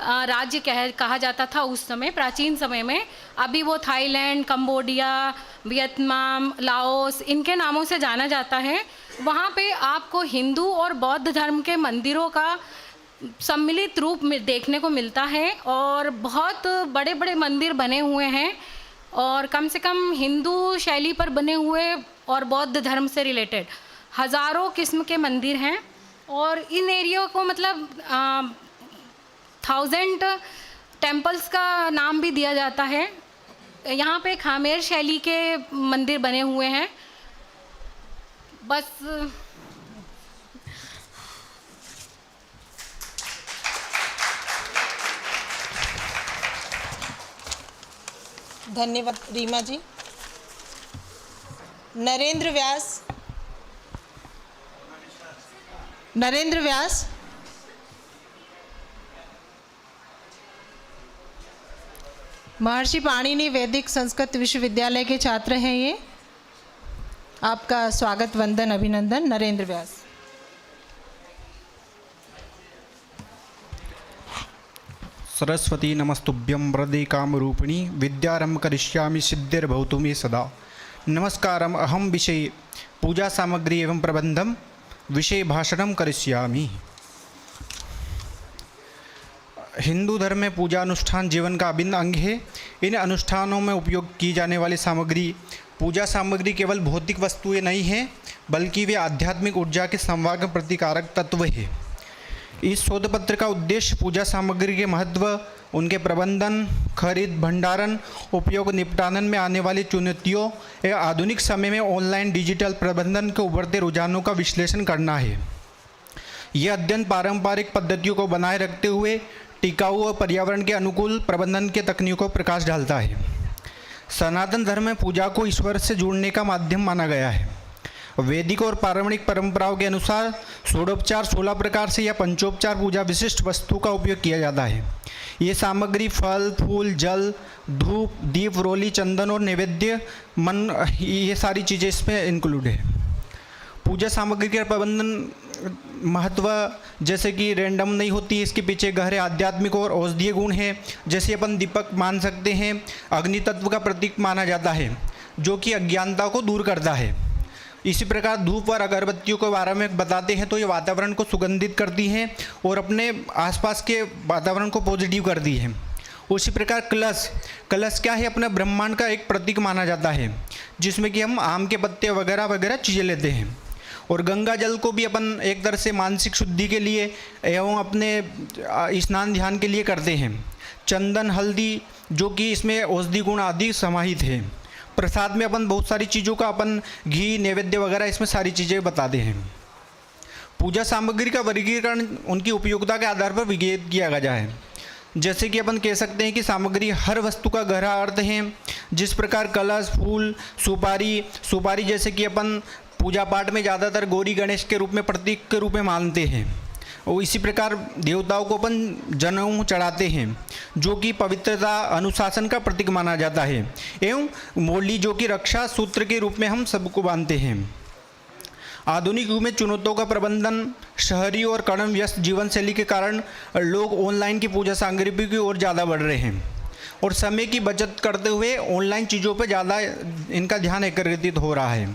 राज्य कहा जाता था उस समय, प्राचीन समय में। अभी वो थाईलैंड, कंबोडिया, वियतनाम, लाओस इनके नामों से जाना जाता है। वहाँ पे आपको हिंदू और बौद्ध धर्म के मंदिरों का सम्मिलित रूप में देखने को मिलता है और बहुत बड़े बड़े मंदिर बने हुए हैं और कम से कम हिंदू शैली पर बने हुए और बौद्ध धर्म से रिलेटेड हज़ारों किस्म के मंदिर हैं। और इन एरिया को मतलब 1000 टेम्पल्स का नाम भी दिया जाता है। यहाँ पे खामेर शैली के मंदिर बने हुए हैं। बस धन्यवाद रीमा जी। नरेंद्र व्यास महर्षि पाणिनि वैदिक संस्कृत विश्वविद्यालय के छात्र हैं ये। आपका स्वागत, वंदन, अभिनंदन। नरेंद्र व्यास। सरस्वती नमस्तुभ्यं वरदे कामरूपिणी विद्यारंभ करिष्यामि सिद्धिर्भवतु मे सदा। नमस्कारम, अहम विषय पूजा सामग्री एवं प्रबंधम विषय भाषणम करिष्यामि। हिंदू धर्म में पूजा अनुष्ठान जीवन का अभिन्न अंग है। इन अनुष्ठानों में उपयोग की जाने वाली सामग्री, पूजा सामग्री केवल भौतिक वस्तुएं नहीं हैं, बल्कि वे आध्यात्मिक ऊर्जा के संवाहक प्रतिकारक तत्व है। इस शोध पत्र का उद्देश्य पूजा सामग्री के महत्व, उनके प्रबंधन, खरीद, भंडारण, उपयोग, निपटान में आने वाली चुनौतियों एवं आधुनिक समय में ऑनलाइन डिजिटल प्रबंधन के उभरते रुझानों का विश्लेषण करना है। यह अध्ययन पारंपरिक पद्धतियों को बनाए रखते हुए टिकाऊ और पर्यावरण के अनुकूल प्रबंधन के तकनीकों पर प्रकाश डालता है। सनातन धर्म में पूजा को ईश्वर से जुड़ने का माध्यम माना गया है। वैदिक और पारंपरिक परंपराओं के अनुसार षोडोपचार 16 प्रकार से या पंचोपचार पूजा विशिष्ट वस्तु का उपयोग किया जाता है। ये सामग्री फल, फूल, जल, धूप, दीप, रोली, चंदन और नैवेद्य, ये सारी चीज़ें इसमें इंक्लूड है। पूजा सामग्री के प्रबंधन महत्व जैसे कि रैंडम नहीं होती, इसके पीछे गहरे आध्यात्मिक और औषधीय गुण हैं। जैसे अपन दीपक मान सकते हैं, अग्नि तत्व का प्रतीक माना जाता है जो कि अज्ञानता को दूर करता है। इसी प्रकार धूप और अगरबत्तियों के बारे में बताते हैं तो ये वातावरण को सुगंधित करती हैं और अपने आसपास के वातावरण को पॉजिटिव करती है। उसी प्रकार कलश क्या है, अपने ब्रह्मांड का एक प्रतीक माना जाता है, जिसमें कि हम आम के पत्ते वगैरह वगैरह चीज़ें लेते हैं। और गंगा जल को भी अपन एक तरह से मानसिक शुद्धि के लिए एवं अपने स्नान ध्यान के लिए करते हैं। चंदन हल्दी जो कि इसमें औषधि गुण आदि समाहित है। प्रसाद में अपन बहुत सारी चीज़ों का अपन घी नैवेद्य वगैरह इसमें सारी चीज़ें बताते हैं। पूजा सामग्री का वर्गीकरण उनकी उपयोगिता के आधार पर विभेद किया गया है। जैसे कि अपन कह सकते हैं कि सामग्री हर वस्तु का गहरा अर्थ है। जिस प्रकार कलश, फूल, सुपारी जैसे कि अपन पूजा पाठ में ज़्यादातर गौरी गणेश के रूप में प्रतीक के रूप में मानते हैं, और इसी प्रकार देवताओं को अपन जनेऊ चढ़ाते हैं जो कि पवित्रता अनुशासन का प्रतीक माना जाता है, एवं मोली जो कि रक्षा सूत्र के रूप में हम सबको बांधते हैं। आधुनिक युग में चुनौतियों का प्रबंधन, शहरी और कड़म व्यस्त जीवन शैली के कारण लोग ऑनलाइन की पूजा सामग्री की ओर ज़्यादा बढ़ रहे हैं और समय की बचत करते हुए ऑनलाइन चीज़ों पर ज़्यादा इनका ध्यान एकत्रित हो रहा है।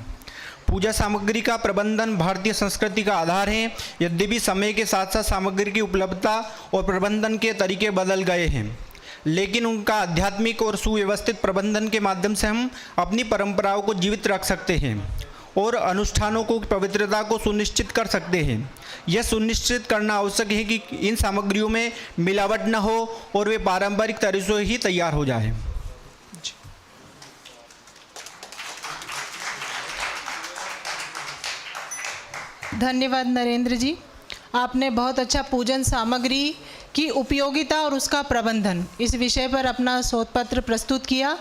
पूजा सामग्री का प्रबंधन भारतीय संस्कृति का आधार है। यद्यपि समय के साथ साथ सामग्री की उपलब्धता और प्रबंधन के तरीके बदल गए हैं, लेकिन उनका आध्यात्मिक और सुव्यवस्थित प्रबंधन के माध्यम से हम अपनी परंपराओं को जीवित रख सकते हैं और अनुष्ठानों को पवित्रता को सुनिश्चित कर सकते हैं। यह सुनिश्चित करना आवश्यक है कि इन सामग्रियों में मिलावट न हो और वे पारंपरिक तरीकों से ही तैयार हो जाए। धन्यवाद नरेंद्र जी, आपने बहुत अच्छा पूजन सामग्री की उपयोगिता और उसका प्रबंधन इस विषय पर अपना शोध पत्र प्रस्तुत किया।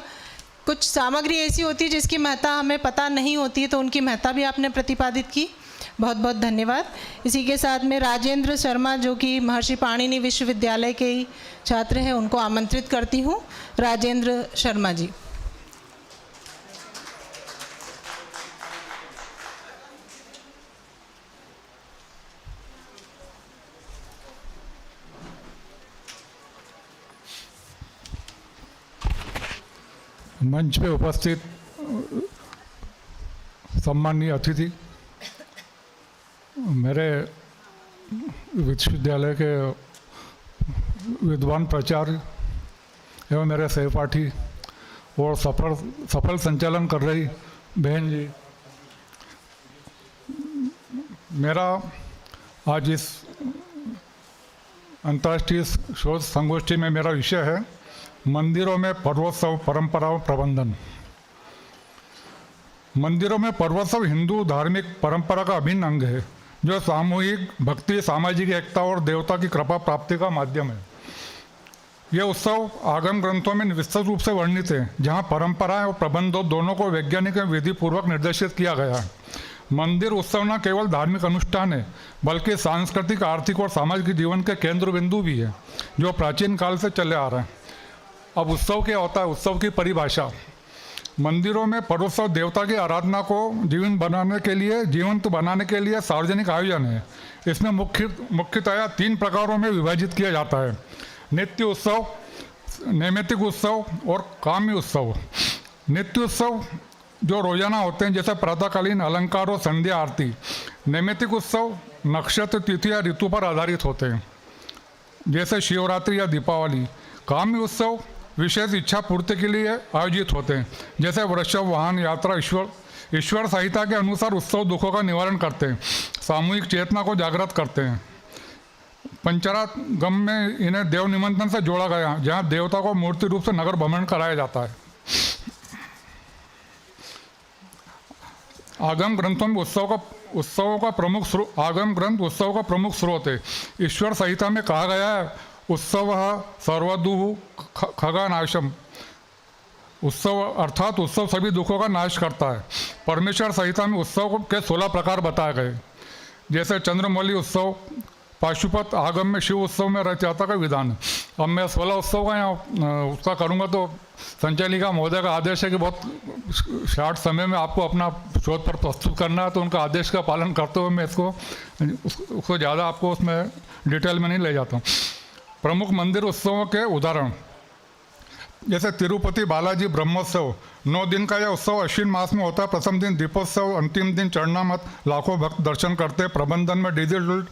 कुछ सामग्री ऐसी होती है जिसकी महत्ता हमें पता नहीं होती है, तो उनकी महत्ता भी आपने प्रतिपादित की। बहुत बहुत धन्यवाद। इसी के साथ में राजेंद्र शर्मा जो कि महर्षि पाणिनि विश्वविद्यालय के ही छात्र हैं, उनको आमंत्रित करती हूँ। राजेंद्र शर्मा जी। मंच पे उपस्थित सम्माननीय अतिथि, मेरे विश्वविद्यालय के विद्वान प्राचार्य एवं मेरे सहपाठी और सफल संचालन कर रही बहन जी, मेरा आज इस अंतर्राष्ट्रीय शोध संगोष्ठी में मेरा विषय है मंदिरों में पर्वोत्सव परंपराओं प्रबंधन। मंदिरों में पर्वोत्सव हिंदू धार्मिक परंपरा का अभिन्न अंग है जो सामूहिक भक्ति, सामाजिक एकता और देवता की कृपा प्राप्ति का माध्यम है। यह उत्सव आगम ग्रंथों में विस्तृत रूप से वर्णित है, जहाँ परंपराएं और प्रबंधों दोनों को वैज्ञानिक एवं विधि पूर्वक निर्देशित किया गया है। मंदिर उत्सव न केवल धार्मिक अनुष्ठान है बल्कि सांस्कृतिक, आर्थिक और सामाजिक जीवन के केंद्र बिंदु भी है जो प्राचीन काल से चले आ रहे हैं। अब उत्सव क्या होता है? उत्सव की परिभाषा। मंदिरों में पर्वोत्सव देवता की आराधना को जीवंत बनाने के लिए सार्वजनिक आयोजन है। इसमें मुख्यतया 3 प्रकारों में विभाजित किया जाता है: नित्य उत्सव, नैमित्तिक उत्सव और काम्य उत्सव। नित्य उत्सव जो रोजाना होते हैं, जैसे प्रातःकालीन अलंकार और संध्या आरती। नैमित्तिक उत्सव नक्षत्र, तिथि या ऋतु पर आधारित होते हैं, जैसे शिवरात्रि या दीपावली। काम्य उत्सव विशेष इच्छा पूर्ति के लिए आयोजित होते हैं, जैसे वृषभ वाहन यात्रा। ईश्वर संहिता के अनुसार उत्सव दुखों का निवारण करते हैं, सामूहिक चेतना को जागृत करते हैं। पंचरागम में इन्हें देव निमंत्रण से जोड़ा गया, जहाँ देवता को मूर्ति रूप से नगर भ्रमण कराया जाता है। आगम ग्रंथों में उत्सवों का प्रमुख स्रोत, आगम ग्रंथ उत्सव का प्रमुख स्रोत है। ईश्वर संहिता में कहा गया है उत्सव सर्वदुः खगानाशम। उत्सव अर्थात उत्सव सभी दुखों का नाश करता है। परमेश्वर संहिता में उत्सव के 16 प्रकार बताए गए, जैसे चंद्रमौली उत्सव, पाशुपत आगम में शिव उत्सव में रथ यात्रा का विधान है। अब मैं 16 उत्सव का यहाँ उसका करूँगा, तो संचालिका महोदय का आदेश है कि बहुत शार्ट समय में आपको अपना शोध पर प्रस्तुत करना है, तो उनका आदेश का पालन करते हुए मैं उसको ज़्यादा आपको उसमें डिटेल में नहीं ले जाता हूँ। प्रमुख मंदिर उत्सवों के उदाहरण, जैसे तिरुपति बालाजी ब्रह्मोत्सव 9 दिन का यह उत्सव अश्विन मास में होता है। प्रथम दिन दीपोत्सव, अंतिम दिन चरणामत। लाखों भक्त दर्शन करते हैं। प्रबंधन में डिजिटल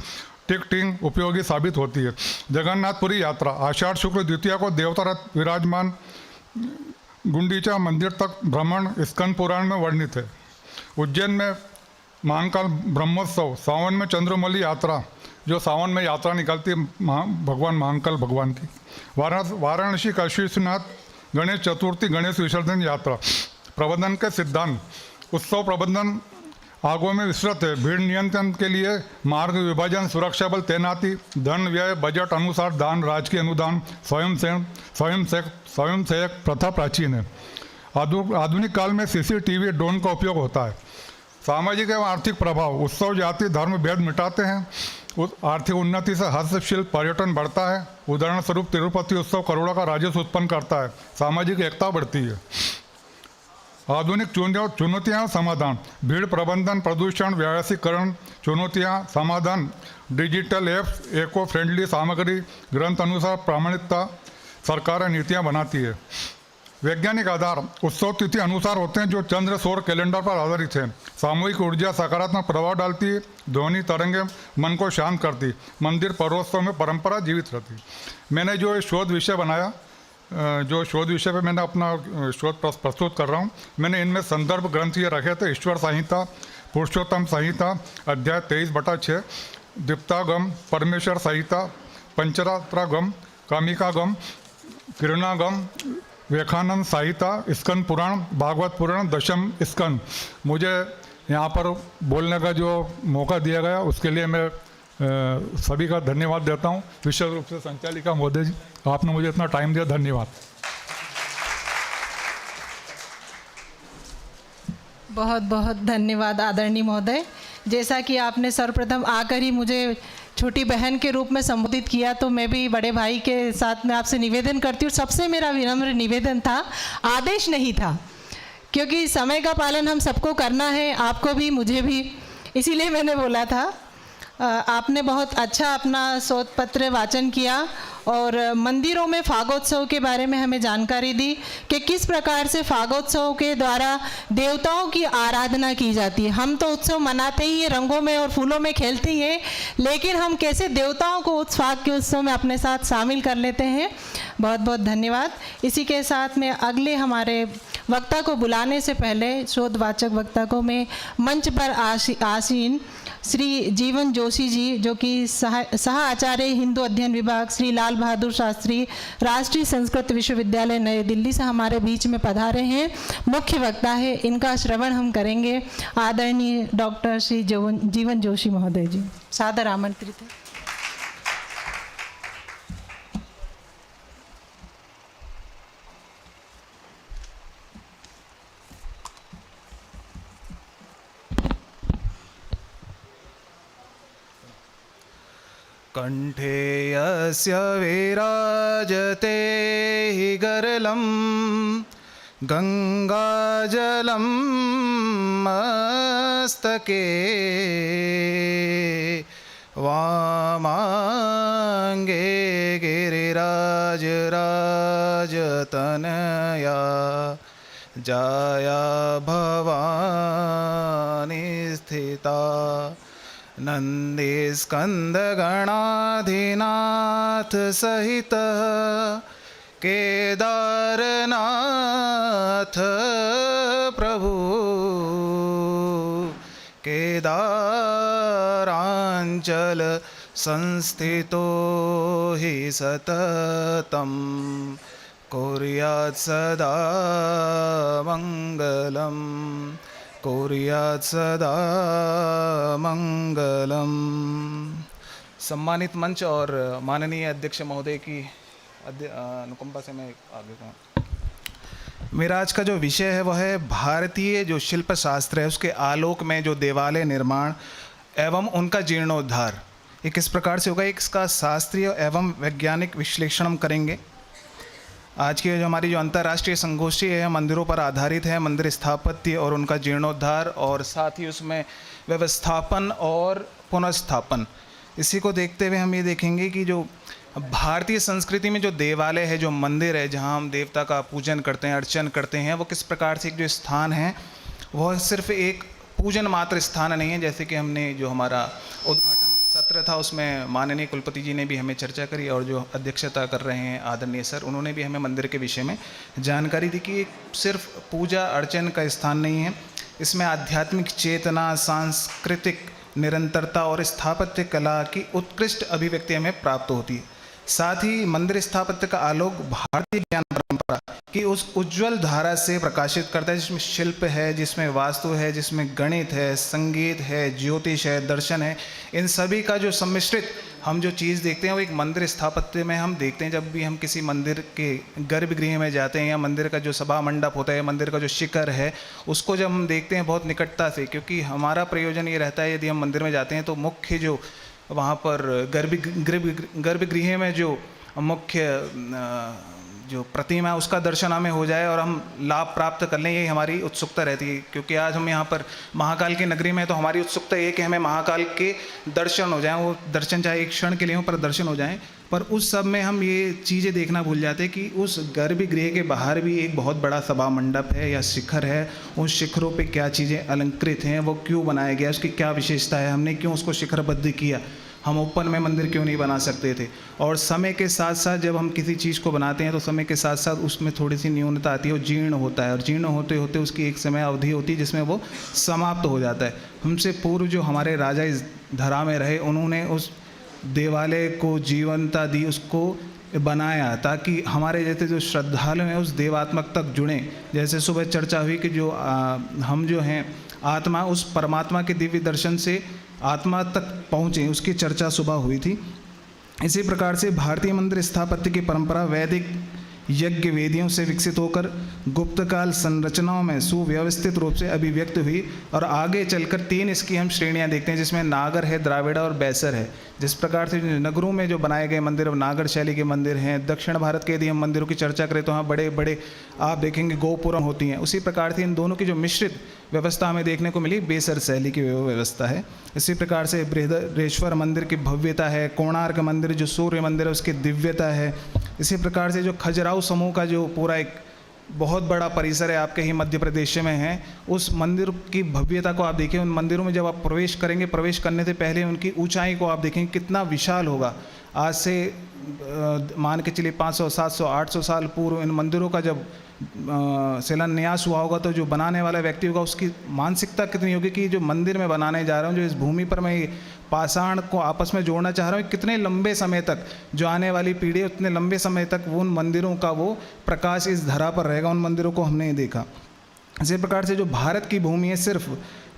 टिकटिंग उपयोगी साबित होती है। जगन्नाथपुरी यात्रा आषाढ़ शुक्ल द्वितीया को देवता रथ विराजमान गुंडीचा मंदिर तक भ्रमण स्कंद पुराण में वर्णित है। उज्जैन में महाकाल ब्रह्मोत्सव, सावन में चंद्रमौली यात्रा, जो सावन में यात्रा निकलती है भगवान महाकाल भगवान की, वाराणसी काशी विश्वनाथ गणेश चतुर्थी, गणेश विसर्जन यात्रा, प्रबंधन के सिद्धांत, उत्सव प्रबंधन आगों में विस्तृत है। भीड़ नियंत्रण के लिए मार्ग विभाजन, सुरक्षा बल तैनाती, धन व्यय, बजट अनुसार दान, राजकीय अनुदान, स्वयंसेवक प्रथा प्राचीन है। आधुनिक काल में सीसीटीवी, ड्रोन का उपयोग होता है। सामाजिक एवं आर्थिक प्रभाव, उत्सव जाति धर्म भेद मिटाते हैं। आर्थिक उन्नति से हस्तशिल्प पर्यटन बढ़ता है। उदाहरण स्वरूप तिरुपति उत्सव करोड़ों का राजस्व उत्पन्न करता है। सामाजिक एकता बढ़ती है। आधुनिक चुनौतियां समाधान, भीड़ प्रबंधन, प्रदूषण, व्यावसायीकरण चुनौतियां समाधान, डिजिटल एप्स, इको फ्रेंडली सामग्री, ग्रंथ अनुसार प्रामाणिकता, सरकार नीतियां बनाती है। वैज्ञानिक आधार, उत्सव तिथि अनुसार होते हैं जो चंद्र सौर कैलेंडर पर आधारित है। सामूहिक ऊर्जा सकारात्मक प्रभाव डालती है। ध्वनि तरंगे मन को शांत करती। मंदिर पर्वोत्सव में परंपरा जीवित रहती। मैंने जो शोध विषय बनाया, जो शोध विषय पे मैंने अपना शोध प्रस्तुत कर रहा हूँ, मैंने इनमें संदर्भ ग्रंथ ये रखे थे। ईश्वर संहिता, पुरुषोत्तम संहिता अध्याय 23/6, दीप्तागम, परमेश्वर संहिता, पंचरात्रागम, कामिकागम, किरणागम, विवेकानंद संहिता, स्कंद पुराण, भागवत पुराण, दशम स्कंद। मुझे यहाँ पर बोलने का जो मौका दिया गया उसके लिए मैं सभी का धन्यवाद देता हूँ। विशेष रूप से संचालिका महोदय जी, आपने मुझे इतना टाइम दिया, धन्यवाद। बहुत बहुत धन्यवाद आदरणीय महोदय। जैसा कि आपने सर्वप्रथम आकर ही मुझे छोटी बहन के रूप में संबोधित किया, तो मैं भी बड़े भाई के साथ में आपसे निवेदन करती हूँ। सबसे मेरा विनम्र निवेदन था, आदेश नहीं था, क्योंकि समय का पालन हम सबको करना है, आपको भी मुझे भी, इसीलिए मैंने बोला था। आपने बहुत अच्छा अपना शोध पत्र वाचन किया और मंदिरों में फागोत्सव के बारे में हमें जानकारी दी कि किस प्रकार से फागोत्सव के द्वारा देवताओं की आराधना की जाती है। हम तो उत्सव मनाते ही हैं, रंगों में और फूलों में खेलते ही हैं, लेकिन हम कैसे देवताओं को उस फाग के उत्सव में अपने साथ शामिल कर लेते हैं। बहुत बहुत धन्यवाद। इसी के साथ में अगले हमारे वक्ता को बुलाने से पहले शोधवाचक वक्ता को मैं मंच पर आसीन श्री जीवन जोशी जी, जो कि सह आचार्य हिंदू अध्ययन विभाग श्री लाल बहादुर शास्त्री राष्ट्रीय संस्कृत विश्वविद्यालय नई दिल्ली से हमारे बीच में पधारे हैं, मुख्य वक्ता है। इनका श्रवण हम करेंगे। आदरणीय डॉक्टर श्री जीवन जोशी महोदय जी सादर आमंत्रित है। कंठे यस्य विराजते हि गरलं गंगाजलं मस्तके वामांगे गिरिराज राजतनया जाया भवानी स्थिता नंदीस्कंदगणाधिनाथ सहित केदारनाथ प्रभु केदारांचल संस्थितो हि सततं कुर्यात् सदा मंगलम कुर्यात् सदा मंगलम। सम्मानित मंच और माननीय अध्यक्ष महोदय की अनुकंपा से मैं आगे कहूँ। मेरा आज का जो विषय है वह है भारतीय जो शिल्प शास्त्र है उसके आलोक में जो देवालय निर्माण एवं उनका जीर्णोद्धार, ये किस प्रकार से होगा, इसका शास्त्रीय एवं वैज्ञानिक विश्लेषण हम करेंगे। आज की जो हमारी जो अंतर्राष्ट्रीय संगोष्ठी है मंदिरों पर आधारित है, मंदिर स्थापत्य और उनका जीर्णोद्धार और साथ ही उसमें व्यवस्थापन और पुनर्स्थापन। इसी को देखते हुए हम ये देखेंगे कि जो भारतीय संस्कृति में जो देवालय है, जो मंदिर है, जहाँ हम देवता का पूजन करते हैं, अर्चन करते हैं, वो किस प्रकार से एक जो स्थान है वह सिर्फ एक पूजन मात्र स्थान नहीं है। जैसे कि हमने जो हमारा उद्घाटन सत्र था उसमें माननीय कुलपति जी ने भी हमें चर्चा करी और जो अध्यक्षता कर रहे हैं आदरणीय सर, उन्होंने भी हमें मंदिर के विषय में जानकारी दी कि सिर्फ पूजा अर्चन का स्थान नहीं है, इसमें आध्यात्मिक चेतना, सांस्कृतिक निरंतरता और स्थापत्य कला की उत्कृष्ट अभिव्यक्ति हमें प्राप्त होती है। साथ ही मंदिर स्थापत्य का आलोक भारतीय ज्ञान परंपरा की उस उज्जवल धारा से प्रकाशित करता है जिसमें शिल्प है, जिसमें वास्तु है, जिसमें गणित है, संगीत है, ज्योतिष है, दर्शन है। इन सभी का जो सम्मिश्रित हम जो चीज़ देखते हैं वो एक मंदिर स्थापत्य में हम देखते हैं। जब भी हम किसी मंदिर के गर्भगृह में जाते हैं या मंदिर का जो सभा मंडप होता है, मंदिर का जो शिखर है, उसको जब हम देखते हैं बहुत निकटता से, क्योंकि हमारा प्रयोजन ये रहता है यदि हम मंदिर में जाते हैं तो मुख्य जो वहाँ पर गर्भगृह में जो मुख्य जो प्रतिमा है उसका दर्शन हमें हो जाए और हम लाभ प्राप्त कर लें, यही हमारी उत्सुकता रहती है। क्योंकि आज हम यहाँ पर महाकाल की नगरी में, तो हमारी उत्सुकता ये है कि हमें महाकाल के दर्शन हो जाएं। वो दर्शन चाहे एक क्षण के लिए हो पर दर्शन हो जाएं। पर उस सब में हम ये चीज़ें देखना भूल जाते हैं कि उस गर्भगृह के बाहर भी एक बहुत बड़ा सभा मंडप है या शिखर है। उन शिखरों पे क्या चीज़ें अलंकृत हैं, वो क्यों बनाया गया, उसकी क्या विशेषता है, हमने क्यों उसको शिखरबद्ध किया, हम ओपन में मंदिर क्यों नहीं बना सकते थे। और समय के साथ साथ जब हम किसी चीज़ को बनाते हैं तो समय के साथ साथ उसमें थोड़ी सी न्यूनता आती है, वो जीर्ण होता है और जीर्ण होते होते उसकी एक समय अवधि होती है जिसमें वो समाप्त हो जाता है। हमसे पूर्व जो हमारे राजा इस धरा में रहे, उन्होंने उस देवालय को जीवंता दी, उसको बनाया ताकि हमारे जैसे जो श्रद्धालु हैं उस देवात्मक तक जुड़ें। जैसे सुबह चर्चा हुई कि जो हम जो हैं आत्मा, उस परमात्मा के दिव्य दर्शन से आत्मा तक पहुँचे, उसकी चर्चा सुबह हुई थी। इसी प्रकार से भारतीय मंदिर स्थापत्य की परंपरा वैदिक यज्ञ वेदियों से विकसित होकर गुप्तकाल संरचनाओं में सुव्यवस्थित रूप से अभिव्यक्त हुई और आगे चलकर 3 इसकी हम श्रेणियां देखते हैं जिसमें नागर है, द्राविड़ा और बैसर है। जिस प्रकार से नगरों में जो बनाए गए मंदिर नागर शैली के मंदिर हैं, दक्षिण भारत के यदि हम मंदिरों की चर्चा करें तो वहाँ बड़े बड़े आप देखेंगे गोपुरम होती हैं। उसी प्रकार से इन दोनों की जो मिश्रित व्यवस्था हमें देखने को मिली बेसर शैली की व्यवस्था है। इसी प्रकार से बृहदेश्वर मंदिर की भव्यता है, कोणार्क मंदिर जो सूर्य मंदिर है उसकी दिव्यता है। इसी प्रकार से जो खजुराहो समूह का जो पूरा एक बहुत बड़ा परिसर है आपके ही मध्य प्रदेश में है, उस मंदिर की भव्यता को आप देखिए। उन मंदिरों में जब आप प्रवेश करेंगे, प्रवेश करने से पहले उनकी ऊंचाई को आप देखेंगे कितना विशाल होगा। आज से मान के चलिए 500, 700, 800 साल पूर्व इन मंदिरों का जब शिलान्यास हुआ होगा तो जो बनाने वाला व्यक्ति होगा उसकी मानसिकता कितनी होगी कि जो मंदिर में बनाने जा रहा हूँ, जो इस भूमि पर मैं पाषाण को आपस में जोड़ना चाह रहा हूँ, कितने लंबे समय तक जो आने वाली पीढ़ी है उतने लंबे समय तक उन मंदिरों का वो प्रकाश इस धरा पर रहेगा। उन मंदिरों को हमने देखा। इसी प्रकार से जो भारत की भूमि है, सिर्फ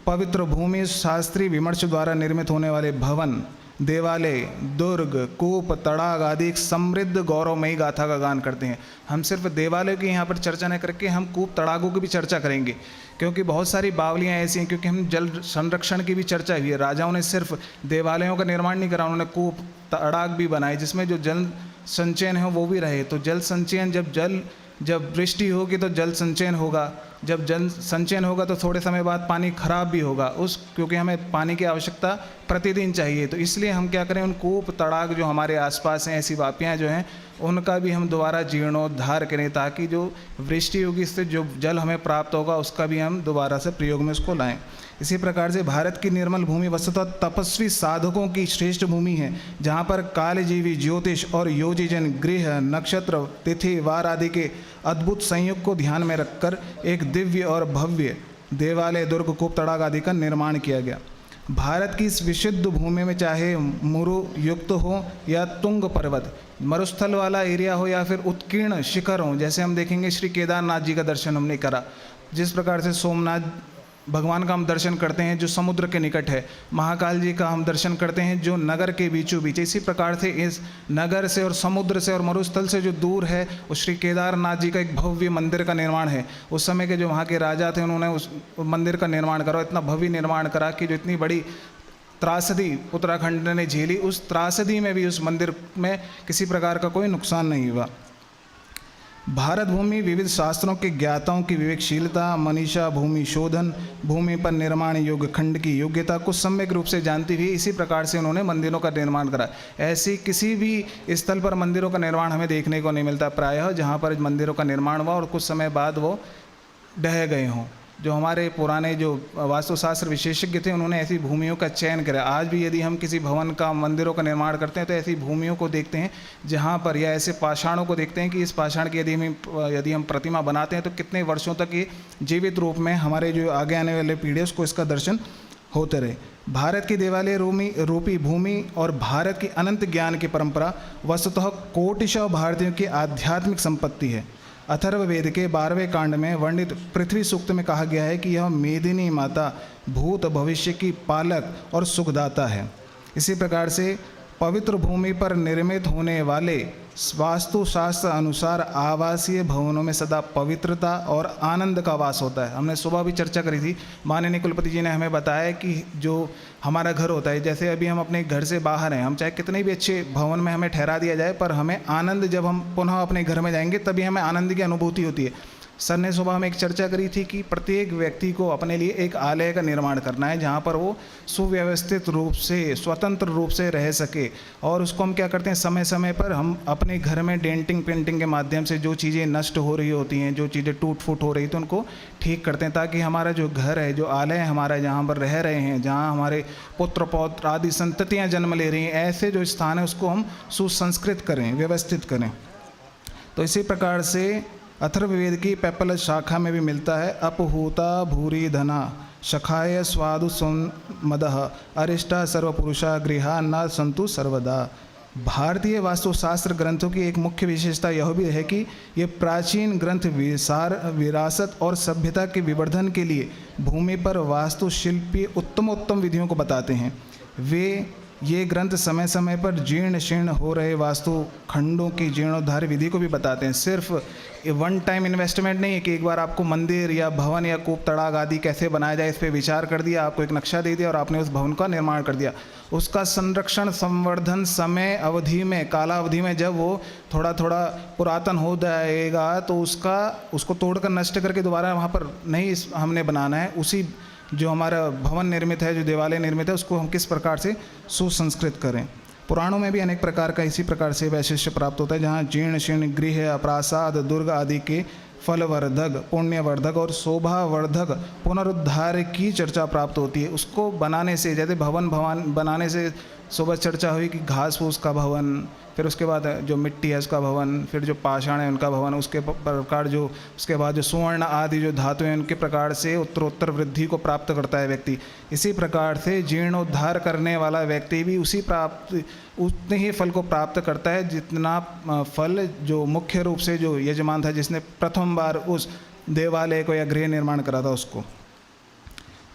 पवित्र भूमि शास्त्रीय विमर्श द्वारा निर्मित होने वाले भवन, देवालय, दुर्ग, कूप, तड़ाग आदि एक समृद्ध गौरवमयी गाथा का गान करते हैं। हम सिर्फ देवालय की यहाँ पर चर्चा नहीं करके हम कूप तड़ागों की भी चर्चा करेंगे, क्योंकि बहुत सारी बावलियाँ ऐसी हैं। क्योंकि हम जल संरक्षण की भी चर्चा हुई है। राजाओं ने सिर्फ देवालयों का निर्माण नहीं करा, उन्होंने कूप तड़ाग भी बनाए जिसमें जो जल संचयन है वो भी रहे। तो जल संचयन, जब वृष्टि होगी तो जल संचयन होगा, जब जल संचयन होगा तो थोड़े समय बाद पानी खराब भी होगा क्योंकि हमें पानी की आवश्यकता प्रतिदिन चाहिए। तो इसलिए हम क्या करें, उन कूप तड़ाग जो हमारे आसपास हैं, ऐसी वापियाँ जो हैं, उनका भी हम दोबारा जीर्णोद्धार करें ताकि जो वृष्टि होगी इससे जो जल हमें प्राप्त होगा उसका भी हम दोबारा से प्रयोग में उसको लाएं। इसी प्रकार से भारत की निर्मल भूमि वस्तुतः तपस्वी साधकों की श्रेष्ठ भूमि है, जहाँ पर कालजीवी, ज्योतिष और योजिजन, गृह, नक्षत्र, तिथि, वार आदि के अद्भुत संयोग को ध्यान में रखकर एक दिव्य और भव्य देवालय, दुर्ग, कूप तड़ाग आदि का निर्माण किया गया। भारत की इस विशुद्ध भूमि में चाहे मुरु युक्त हो या तुंग पर्वत, मरुस्थल वाला एरिया हो या फिर उत्कीर्ण शिखर हो, जैसे हम देखेंगे श्री केदारनाथ जी का दर्शन हमने करा, जिस प्रकार से सोमनाथ भगवान का हम दर्शन करते हैं जो समुद्र के निकट है, महाकाल जी का हम दर्शन करते हैं जो नगर के बीचों बीच। इसी प्रकार से इस नगर से और समुद्र से और मरुस्थल से जो दूर है उस श्री केदारनाथ जी का एक भव्य मंदिर का निर्माण है। उस समय के जो वहाँ के राजा थे उन्होंने उस मंदिर का निर्माण करा, इतना भव्य निर्माण करा कि जो इतनी बड़ी त्रासदी उत्तराखंड ने झेली, उस त्रासदी में भी उस मंदिर में किसी प्रकार का कोई नुकसान नहीं हुआ। भारत भूमि विविध शास्त्रों के ज्ञाताओं की विवेकशीलता, मनीषा, भूमि शोधन, भूमि पर निर्माण योग्य खंड की योग्यता को सम्यक रूप से जानती हुई इसी प्रकार से उन्होंने मंदिरों का निर्माण करा। ऐसी किसी भी स्थल पर मंदिरों का निर्माण हमें देखने को नहीं मिलता प्रायः, जहाँ पर मंदिरों का निर्माण हुआ और कुछ समय बाद वो ढह गए हों। जो हमारे पुराने जो वास्तुशास्त्र विशेषज्ञ थे उन्होंने ऐसी भूमियों का चयन करा। आज भी यदि हम किसी भवन का, मंदिरों का निर्माण करते हैं तो ऐसी भूमियों को देखते हैं जहाँ पर, या ऐसे पाषाणों को देखते हैं कि इस पाषाण की यदि हम प्रतिमा बनाते हैं तो कितने वर्षों तक ये जीवित रूप में हमारे जो आगे आने वाले पीढ़ी उसको इसका दर्शन होते रहे। भारत की देवालय रूपी भूमि और भारत की अनंत ज्ञान की परंपरा वस्तुतः कोटिशः भारतीयों की आध्यात्मिक संपत्ति है। अथर्ववेद के 12वें कांड में वर्णित पृथ्वी सूक्त में कहा गया है कि यह मेदिनी माता भूत भविष्य की पालक और सुखदाता है। इसी प्रकार से पवित्र भूमि पर निर्मित होने वाले वास्तुशास्त्र अनुसार आवासीय भवनों में सदा पवित्रता और आनंद का वास होता है। हमने सुबह भी चर्चा करी थी, माननीय कुलपति जी ने हमें बताया कि जो हमारा घर होता है, जैसे अभी हम अपने घर से बाहर हैं, हम चाहे कितने भी अच्छे भवन में हमें ठहरा दिया जाए, पर हमें आनंद, जब हम पुनः अपने घर में जाएंगे तभी हमें आनंद की अनुभूति होती है। सर ने सुबह हमें एक चर्चा करी थी कि प्रत्येक व्यक्ति को अपने लिए एक आलय का निर्माण करना है जहाँ पर वो सुव्यवस्थित रूप से, स्वतंत्र रूप से रह सके। और उसको हम क्या करते हैं, समय समय पर हम अपने घर में डेंटिंग पेंटिंग के माध्यम से जो चीज़ें नष्ट हो रही होती हैं, जो चीज़ें टूट फूट हो रही, तो उनको ठीक करते हैं, ताकि हमारा जो घर है, जो आलय है हमारा, जहाँ पर रह रहे हैं, जहाँ हमारे पुत्र पौत्र आदि संततियाँ जन्म ले रही हैं, ऐसे जो स्थान है उसको हम सुसंस्कृत करें, व्यवस्थित करें। तो इसी प्रकार से अथर्ववेद की पैपल शाखा में भी मिलता है, अपहूता भूरी धना शखाय स्वादु मदः अरिष्टा सर्वपुरुषा गृहा न संतु सर्वदा। भारतीय वास्तुशास्त्र ग्रंथों की एक मुख्य विशेषता यह भी है कि ये प्राचीन ग्रंथ विरासत और सभ्यता के विवर्धन के लिए भूमि पर वास्तुशिल्पी उत्तम विधियों को बताते हैं। ये ग्रंथ समय समय पर जीर्ण शीर्ण हो रहे वास्तु खंडों की जीर्णोद्धार विधि को भी बताते हैं। सिर्फ वन टाइम इन्वेस्टमेंट नहीं है कि एक बार आपको मंदिर या भवन या कूप तड़ाग आदि कैसे बनाया जाए इस पर विचार कर दिया, आपको एक नक्शा दे दिया और आपने उस भवन का निर्माण कर दिया। उसका संरक्षण, संवर्धन समय अवधि में, कालावधि में जब वो थोड़ा थोड़ा पुरातन हो जाएगा तो उसको तोड़कर नष्ट करके दोबारा वहाँ पर नहीं हमने बनाना है। उसी जो हमारा भवन निर्मित है, जो देवालय निर्मित है, उसको हम किस प्रकार से सुसंस्कृत करें। पुराणों में भी अनेक प्रकार का इसी प्रकार से वैशिष्ट्य प्राप्त होता है, जहाँ जीर्ण शीर्ण गृह, प्रासाद, दुर्ग आदि के फलवर्धक, पुण्यवर्धक और शोभावर्धक पुनरुद्धार की चर्चा प्राप्त होती है। उसको बनाने से, जैसे भवन बनाने से सुबह चर्चा हुई कि घास फूस का भवन, फिर उसके बाद जो मिट्टी है उसका भवन, फिर जो पाषाण है उनका भवन, उसके प्रकार जो उसके बाद जो स्वर्ण आदि जो धातु हैं उनके प्रकार से उत्तरोत्तर वृद्धि को प्राप्त करता है व्यक्ति। इसी प्रकार से जीर्णोद्धार करने वाला व्यक्ति भी उतने ही फल को प्राप्त करता है जितना फल जो मुख्य रूप से जो यजमान था, जिसने प्रथम बार उस देवालय को या गृह निर्माण करा था उसको।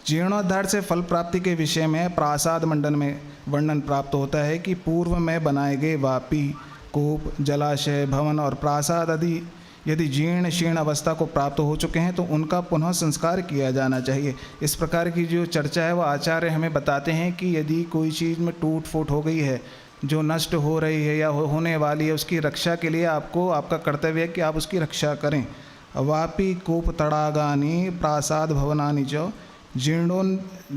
जीर्णोद्धार से फल प्राप्ति के विषय में प्रासाद मंडन में वर्णन प्राप्त होता है कि पूर्व में बनाए गए वापी, कूप, जलाशय, भवन और प्रासाद आदि यदि जीर्ण शीर्ण अवस्था को प्राप्त हो चुके हैं तो उनका पुनः संस्कार किया जाना चाहिए। इस प्रकार की जो चर्चा है वो आचार्य हमें बताते हैं कि यदि कोई चीज़ में टूट फूट हो गई है, जो नष्ट हो रही है या होने वाली है, उसकी रक्षा के लिए आपका कर्तव्य है कि आप उसकी रक्षा करें। वापी, कूप, तड़ागानी, प्रासाद, भवनानि च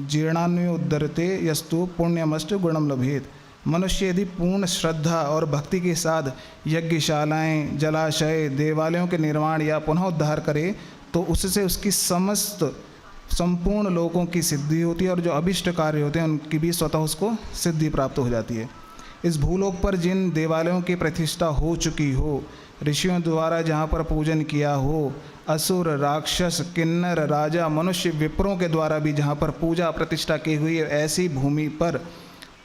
जीर्णान्योद्धरते यस्तु पुण्यमस्तु गुणम लभेत। मनुष्य यदि पूर्ण श्रद्धा और भक्ति के साथ यज्ञशालाएं, जलाशय, देवालयों के निर्माण या पुनः उद्धार करे तो उससे उसकी संपूर्ण लोगों की सिद्धि होती है और जो अभिष्ट कार्य होते हैं उनकी भी स्वतः उसको सिद्धि प्राप्त हो जाती है। इस भूलोक पर जिन देवालयों की प्रतिष्ठा हो चुकी हो, ऋषियों द्वारा जहाँ पर पूजन किया हो, असुर, राक्षस, किन्नर, राजा, मनुष्य, विप्रों के द्वारा भी जहाँ पर पूजा प्रतिष्ठा की हुई है, ऐसी भूमि पर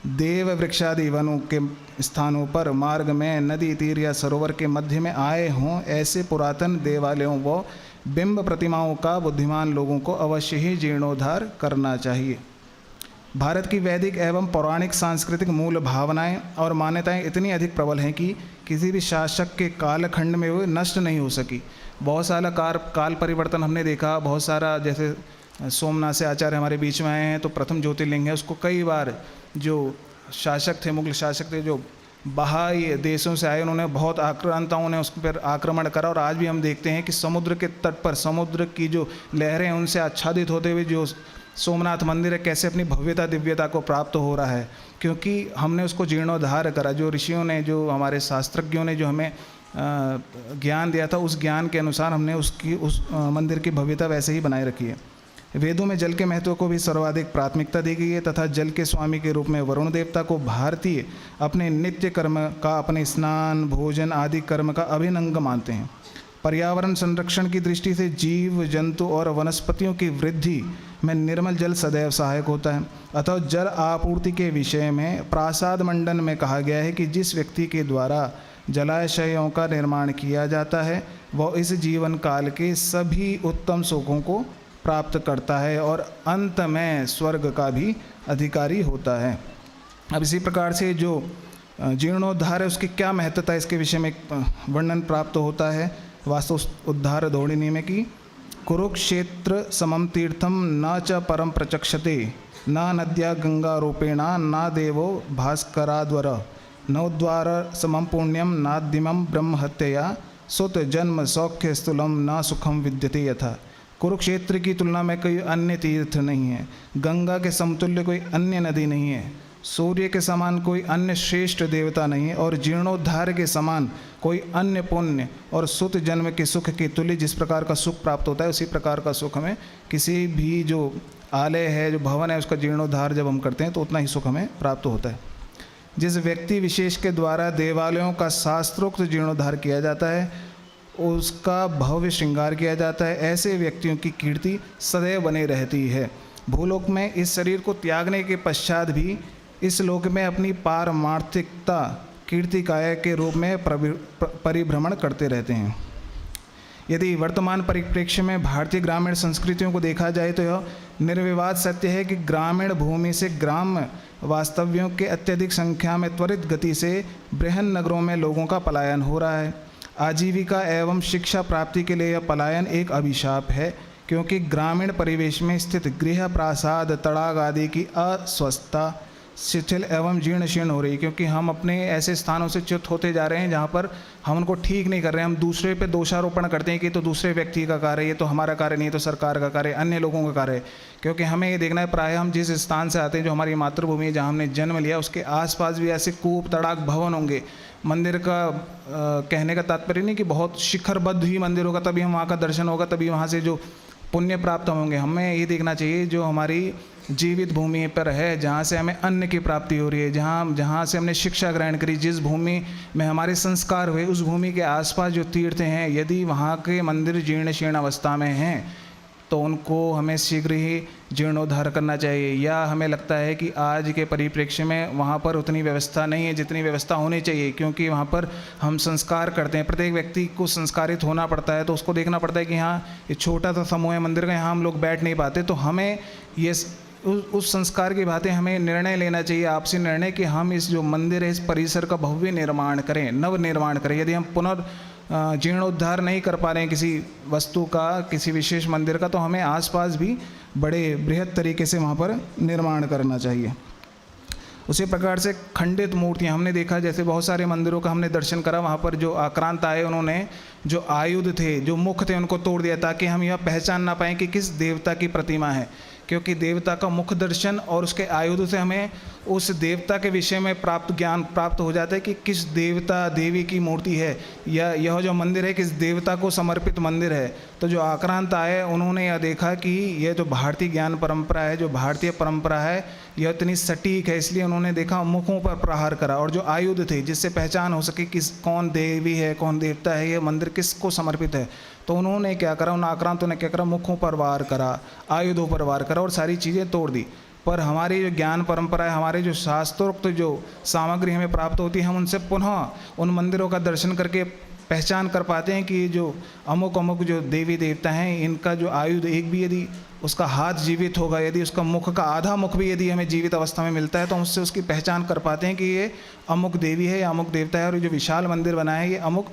देव वृक्षादि वनों के स्थानों पर, मार्ग में, नदी तीर या सरोवर के मध्य में आए हों, ऐसे पुरातन देवालयों व बिंब प्रतिमाओं का बुद्धिमान लोगों को अवश्य ही जीर्णोद्धार करना चाहिए। भारत की वैदिक एवं पौराणिक सांस्कृतिक मूल भावनाएं और मान्यताएं इतनी अधिक प्रबल हैं कि किसी भी शासक के कालखंड में वो नष्ट नहीं हो सकी। बहुत सारा काल परिवर्तन हमने देखा, बहुत सारा, जैसे सोमनाथ से आचार्य हमारे बीच में आए हैं तो प्रथम ज्योतिर्लिंग है, उसको कई बार जो शासक थे, मुगल शासक थे, जो बाह्य देशों से आए, उन्होंने बहुत आक्रांताओं ने उस पर आक्रमण करा। और आज भी हम देखते हैं कि समुद्र के तट पर समुद्र की जो लहरें उनसे आच्छादित होते हुए जो सोमनाथ मंदिर है कैसे अपनी भव्यता दिव्यता को प्राप्त हो रहा है, क्योंकि हमने उसको जीर्णोद्धार करा। जो ऋषियों ने, जो हमारे शास्त्रज्ञों ने जो हमें ज्ञान दिया था, उस ज्ञान के अनुसार हमने उस मंदिर की भव्यता वैसे ही बनाए रखी है। वेदों में जल के महत्व को भी सर्वाधिक प्राथमिकता दी गई है तथा जल के स्वामी के रूप में वरुण देवता को भारतीय अपने नित्य कर्म का, अपने स्नान, भोजन आदि कर्म का अभिन्न अंग मानते हैं। पर्यावरण संरक्षण की दृष्टि से जीव जंतु और वनस्पतियों की वृद्धि में निर्मल जल सदैव सहायक होता है। अतः जल आपूर्ति के विषय में प्रासाद मंडन में कहा गया है कि जिस व्यक्ति के द्वारा जलाशयों का निर्माण किया जाता है वह इस जीवन काल के सभी उत्तम सुखों को प्राप्त करता है और अंत में स्वर्ग का भी अधिकारी होता है। अब इसी प्रकार से जो जीर्णोद्धार है उसकी क्या महत्वता है, इसके विषय में वर्णन प्राप्त होता है वास्तु उद्धार दौड़िनी में कि कुरुक्षेत्र समम तीर्थम न च परम प्रचक्षते न नद्या गंगा रूपेणा न देवो भास्कराद्वर नौद्वार समम पुण्यम नाद्यमम ब्रह्महत्या सुत जन्म सौख्य स्थूलम न सुखम विद्यते यथा। कुरुक्षेत्र की तुलना में कोई अन्य तीर्थ नहीं है, गंगा के समतुल्य कोई अन्य नदी नहीं है, सूर्य के समान कोई अन्य श्रेष्ठ देवता नहीं है और जीर्णोद्धार के समान कोई अन्य पुण्य और सुत जन्म के सुख के तुल्य जिस प्रकार का सुख प्राप्त होता है उसी प्रकार का सुख हमें किसी भी जो आलय है, जो भवन है, उसका जीर्णोद्धार जब हम करते हैं तो उतना ही सुख हमें प्राप्त होता है। जिस व्यक्ति विशेष के द्वारा देवालयों का शास्त्रोक्त जीर्णोद्धार किया जाता है, उसका भव्य श्रृंगार किया जाता है, ऐसे व्यक्तियों की कीर्ति सदैव बनी रहती है। भूलोक में इस शरीर को त्यागने के पश्चात भी इस लोक में अपनी पारमार्थिकता कीर्तिकाय के रूप में परिभ्रमण करते रहते हैं। यदि वर्तमान परिप्रेक्ष्य में भारतीय ग्रामीण संस्कृतियों को देखा जाए तो यह निर्विवाद सत्य है कि ग्रामीण भूमि से ग्राम वास्तव्यों के अत्यधिक संख्या में त्वरित गति से बृहन नगरों में लोगों का पलायन हो रहा है। आजीविका एवं शिक्षा प्राप्ति के लिए यह पलायन एक अभिशाप है, क्योंकि ग्रामीण परिवेश में स्थित गृह, प्रासाद, तड़ाग आदि की अस्वस्थता शिथिल एवं जीर्ण शीर्ण हो रही है, क्योंकि हम अपने ऐसे स्थानों से च्युत होते जा रहे हैं जहाँ पर हम उनको ठीक नहीं कर रहे हैं। हम दूसरे पे दोषारोपण करते हैं कि तो दूसरे व्यक्ति का कार्य है, ये तो हमारा कार्य नहीं, तो सरकार का कार्य, अन्य लोगों का कार्य है। क्योंकि हमें ये देखना है प्राय हम जिस स्थान से आते हैं, जो हमारी मातृभूमि है, जहाँ हमने जन्म लिया, उसके आसपास भी ऐसे कूप, तड़ाक, भवन होंगे। मंदिर का कहने का तात्पर्य नहीं कि बहुत शिखरबद्ध ही मंदिर होगा तभी हम वहाँ का दर्शन होगा, तभी वहाँ से जो पुण्य प्राप्त होंगे। हमें ये देखना चाहिए जो हमारी जीवित भूमि पर है, जहाँ से हमें अन्न की प्राप्ति हो रही है, जहाँ से हमने शिक्षा ग्रहण करी, जिस भूमि में हमारे संस्कार हुए, उस भूमि के आसपास जो तीर्थ हैं, यदि वहाँ के मंदिर जीर्ण शीर्ण अवस्था में हैं तो उनको हमें शीघ्र ही जीर्णोद्धार करना चाहिए। या हमें लगता है कि आज के परिप्रेक्ष्य में वहाँ पर उतनी व्यवस्था नहीं है जितनी व्यवस्था होनी चाहिए, क्योंकि वहाँ पर हम संस्कार करते हैं, प्रत्येक व्यक्ति को संस्कारित होना पड़ता है, तो उसको देखना पड़ता है कि हाँ ये छोटा सा समूह है मंदिर का, यहाँ हम लोग बैठ नहीं पाते, तो हमें ये उस संस्कार की बातें हमें निर्णय लेना चाहिए, आपसी निर्णय कि हम इस जो मंदिर है, इस परिसर का भव्य निर्माण करें, नव निर्माण करें। यदि हम जीर्णोद्धार नहीं कर पा रहे हैं किसी वस्तु का, किसी विशेष मंदिर का, तो हमें आसपास भी बड़े बृहद तरीके से वहाँ पर निर्माण करना चाहिए। उसी प्रकार से खंडित मूर्तियाँ हमने देखा, जैसे बहुत सारे मंदिरों का हमने दर्शन करा, वहाँ पर जो आक्रांत आए उन्होंने जो आयुध थे, जो मुख थे, उनको तोड़ दिया ताकि हम यह पहचान ना पाएँ कि किस देवता की प्रतिमा है, क्योंकि देवता का मुख दर्शन और उसके आयुध से हमें उस देवता के विषय में ज्ञान प्राप्त हो जाता है कि किस देवता देवी की मूर्ति है, या यह जो मंदिर है किस देवता को समर्पित मंदिर है। तो जो आक्रांत आए उन्होंने यह देखा कि यह जो भारतीय ज्ञान परंपरा है, जो भारतीय परंपरा है, यह इतनी सटीक है, इसलिए उन्होंने देखा मुखों पर प्रहार करा, और जो आयुध थे जिससे पहचान हो सके किस कौन देवी है, कौन देवता है, यह मंदिर किसको समर्पित है, तो उन्होंने क्या करा, उन आक्रांतों ने क्या करा, मुखों पर वार करा, आयुधों पर वार करा और सारी चीज़ें तोड़ दी। पर हमारी जो ज्ञान परंपरा है, हमारे जो शास्त्रोक्त जो सामग्री हमें प्राप्त होती है, हम उनसे पुनः उन मंदिरों का दर्शन करके पहचान कर पाते हैं कि जो अमुक अमुक जो देवी देवता हैं, इनका जो आयुध एक भी यदि उसका हाथ जीवित होगा, यदि उसका मुख का आधा मुख भी यदि हमें जीवित अवस्था में मिलता है, तो उससे उसकी पहचान कर पाते हैं कि ये अमुक देवी है या अमुक देवता है, और ये जो विशाल मंदिर बना है ये अमुक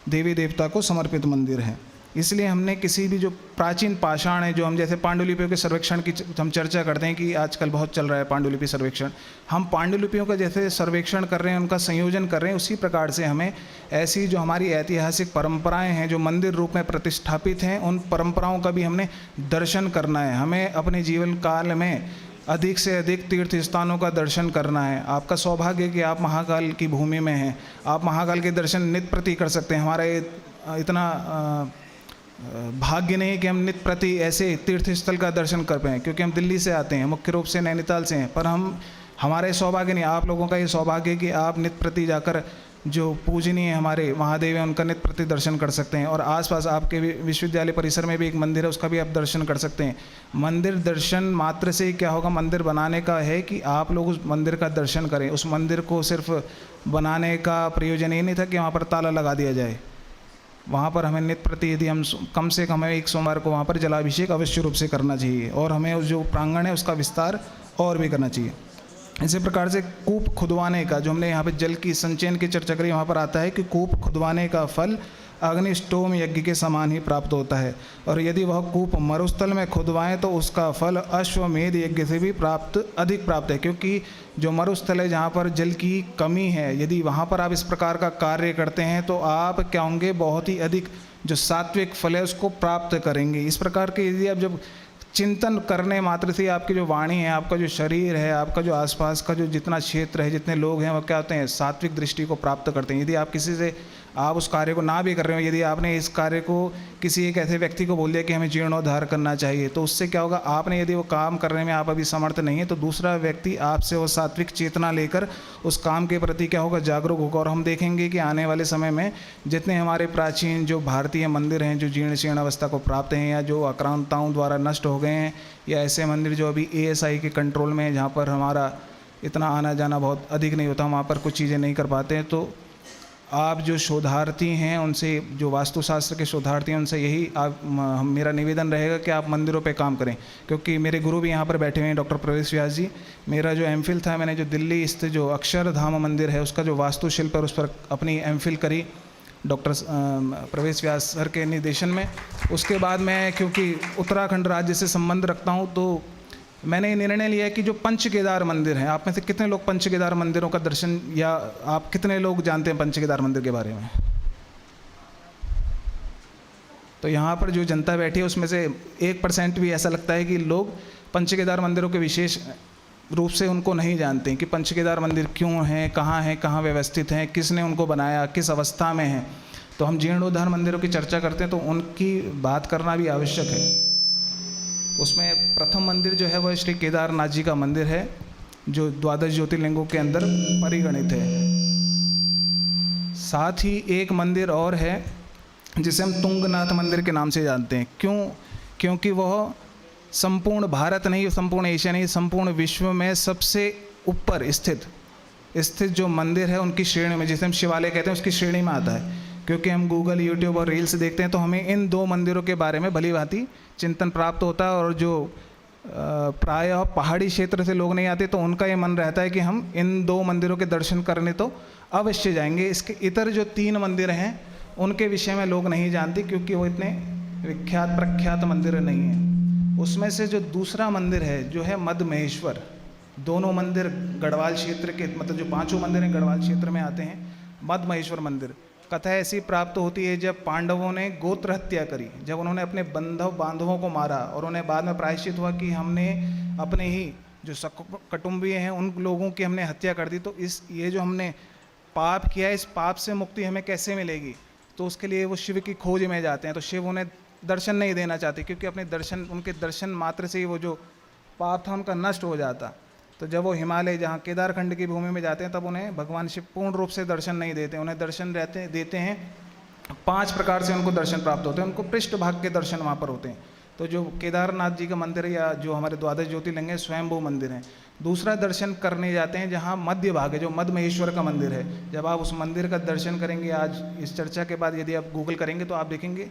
देवी देवता को समर्पित मंदिर है। इसलिए हमने किसी भी जो प्राचीन पाषाण है, जो हम जैसे पांडुलिपियों के सर्वेक्षण की हम चर्चा करते हैं कि आजकल बहुत चल रहा है पांडुलिपि सर्वेक्षण, हम पांडुलिपियों का जैसे सर्वेक्षण कर रहे हैं, उनका संयोजन कर रहे हैं, उसी प्रकार से हमें ऐसी जो हमारी ऐतिहासिक परंपराएं हैं, जो मंदिर रूप में प्रतिष्ठापित हैं, उन परंपराओं का भी हमने दर्शन करना है। हमें अपने जीवन काल में अधिक से अधिक तीर्थ स्थानों का दर्शन करना है। आपका सौभाग्य है कि आप महाकाल की भूमि में हैं, आप महाकाल के दर्शन नित्य प्रति कर सकते हैं। हमारा ये इतना भाग्य नहीं कि हम नित्य प्रति ऐसे तीर्थ स्थल का दर्शन कर पाएँ, क्योंकि हम दिल्ली से आते हैं, मुख्य रूप से नैनीताल से हैं, पर हमारा ये सौभाग्य नहीं, आप लोगों का ये सौभाग्य है कि आप नित्य प्रति जाकर जो पूजनीय हमारे महादेव हैं उनका नित्य प्रति दर्शन कर सकते हैं। और आसपास आपके विश्वविद्यालय परिसर में भी एक मंदिर है, उसका भी आप दर्शन कर सकते हैं। मंदिर दर्शन मात्र से क्या होगा, मंदिर बनाने का है कि आप लोग उस मंदिर का दर्शन करें। उस मंदिर को सिर्फ बनाने का प्रयोजन ये नहीं था कि वहाँ पर ताला लगा दिया जाए। वहाँ पर हमें नित्य प्रति यदि हम कम से कम एक सोमवार को वहाँ पर जलाभिषेक अवश्य रूप से करना चाहिए, और हमें उस जो प्रांगण है उसका विस्तार और भी करना चाहिए। इसी प्रकार से कूप खुदवाने का, जो हमने यहाँ पे जल की संचयन की चर्चा करी, वहाँ पर आता है कि कूप खुदवाने का फल अग्निष्टोम यज्ञ के समान ही प्राप्त होता है, और यदि वह कूप मरुस्थल में खुदवाएं तो उसका फल अश्वमेध यज्ञ से भी अधिक प्राप्त है। क्योंकि जो मरुस्थल है जहाँ पर जल की कमी है, यदि वहाँ पर आप इस प्रकार का कार्य करते हैं तो आप क्या होंगे, बहुत ही अधिक जो सात्विक फल है उसको प्राप्त करेंगे। इस प्रकार के यदि आप जब चिंतन करने मात्र से आपकी जो वाणी है, आपका जो शरीर है, आपका जो आसपास का जो जितना क्षेत्र है, जितने लोग हैं, वो क्या होते हैं, सात्विक दृष्टि को प्राप्त करते हैं। यदि आप किसी से आप उस कार्य को ना भी कर रहे हो, यदि आपने इस कार्य को किसी एक ऐसे व्यक्ति को बोल दिया कि हमें जीर्णोद्धार करना चाहिए, तो उससे क्या होगा, आपने यदि वो काम करने में आप अभी समर्थ नहीं है तो दूसरा व्यक्ति आपसे वो सात्विक चेतना लेकर उस काम के प्रति क्या होगा, जागरूक होगा। और हम देखेंगे कि आने वाले समय में जितने हमारे प्राचीन जो भारतीय मंदिर हैं जो जीर्ण शीर्ण अवस्था को प्राप्त हैं या जो आक्रांताओं द्वारा नष्ट हो गए हैं, या ऐसे मंदिर जो अभी ASI के कंट्रोल में है, जहाँ पर हमारा इतना आना जाना बहुत अधिक नहीं होता, वहाँ पर कुछ चीज़ें नहीं कर पाते हैं, तो आप जो शोधार्थी हैं उनसे, जो वास्तुशास्त्र के शोधार्थी हैं, उनसे यही मेरा निवेदन रहेगा कि आप मंदिरों पे काम करें। क्योंकि मेरे गुरु भी यहाँ पर बैठे हुए हैं, डॉक्टर प्रवेश व्यास जी। मेरा जो MPhil था, मैंने जो दिल्ली स्थित जो अक्षरधाम मंदिर है उसका जो वास्तुशिल्प है उस पर अपनी MPhil करी डॉक्टर प्रवेश व्यास सर के निर्देशन में। उसके बाद मैं, क्योंकि उत्तराखंड राज्य से संबंध रखता हूँ, तो मैंने ये निर्णय लिया है कि जो पंच केदार मंदिर हैं, आप में से कितने लोग पंच केदार मंदिरों का दर्शन, या आप कितने लोग जानते हैं पंच केदार मंदिर के बारे में? तो यहाँ पर जो जनता बैठी है उसमें से 1% भी ऐसा लगता है कि लोग पंच केदार मंदिरों के विशेष रूप से उनको नहीं जानते हैं कि पंच केदार मंदिर क्यों हैं, कहाँ व्यवस्थित हैं, किसने उनको बनाया, किस अवस्था में है। तो हम जीर्णोद्धार मंदिरों की चर्चा करते हैं तो उनकी बात करना भी आवश्यक है। उसमें प्रथम मंदिर जो है वह श्री केदारनाथ जी का मंदिर है, जो 12 ज्योतिर्लिंगों के अंदर परिगणित है। साथ ही एक मंदिर और है जिसे हम तुंगनाथ मंदिर के नाम से जानते हैं। क्योंकि वह संपूर्ण भारत नहीं, संपूर्ण एशिया नहीं, संपूर्ण विश्व में सबसे ऊपर स्थित जो मंदिर है उनकी श्रेणी में, जिसे हम शिवालय कहते हैं, उसकी श्रेणी में आता है। क्योंकि हम गूगल, यूट्यूब और रील्स देखते हैं तो हमें इन 2 मंदिरों के बारे में भली भांति चिंतन प्राप्त होता है, और जो प्रायः पहाड़ी क्षेत्र से लोग नहीं आते तो उनका ये मन रहता है कि हम इन 2 मंदिरों के दर्शन करने तो अवश्य जाएंगे। इसके इतर जो 3 मंदिर हैं उनके विषय में लोग नहीं जानते, क्योंकि वो इतने विख्यात प्रख्यात मंदिर नहीं हैं। उसमें से जो दूसरा मंदिर है जो है मद महेश्वर, दोनों मंदिर गढ़वाल क्षेत्र के, मतलब जो 5 मंदिर हैं गढ़वाल क्षेत्र में आते हैं। मद महेश्वर मंदिर, कथा ऐसी प्राप्त होती है जब पांडवों ने गोत्र हत्या करी, जब उन्होंने अपने बांधवों को मारा और उन्हें बाद में प्रायश्चित हुआ कि हमने अपने ही जो कुटुंबीय हैं उन लोगों की हमने हत्या कर दी, तो ये जो हमने पाप किया है, इस पाप से मुक्ति हमें कैसे मिलेगी। तो उसके लिए वो शिव की खोज में जाते हैं। तो शिव उन्हें दर्शन नहीं देना चाहते, क्योंकि उनके दर्शन मात्र से ही वो जो पाप था उनका नष्ट हो जाता। तो जब वो हिमालय, जहाँ केदारखंड की भूमि में जाते हैं, तब उन्हें भगवान शिव पूर्ण रूप से दर्शन नहीं देते। उन्हें दर्शन देते हैं 5 प्रकार से उनको दर्शन प्राप्त होते हैं। उनको पृष्ठ भाग के दर्शन वहाँ पर होते हैं। तो जो केदारनाथ जी का मंदिर है, या जो हमारे 12 ज्योतिर्लिंग है, स्वयंभू मंदिर है। दूसरा दर्शन करने जाते हैं जहाँ मध्य भाग है, जो मद महेश्वर का मंदिर है। जब आप उस मंदिर का दर्शन करेंगे, आज इस चर्चा के बाद यदि आप गूगल करेंगे तो आप देखेंगे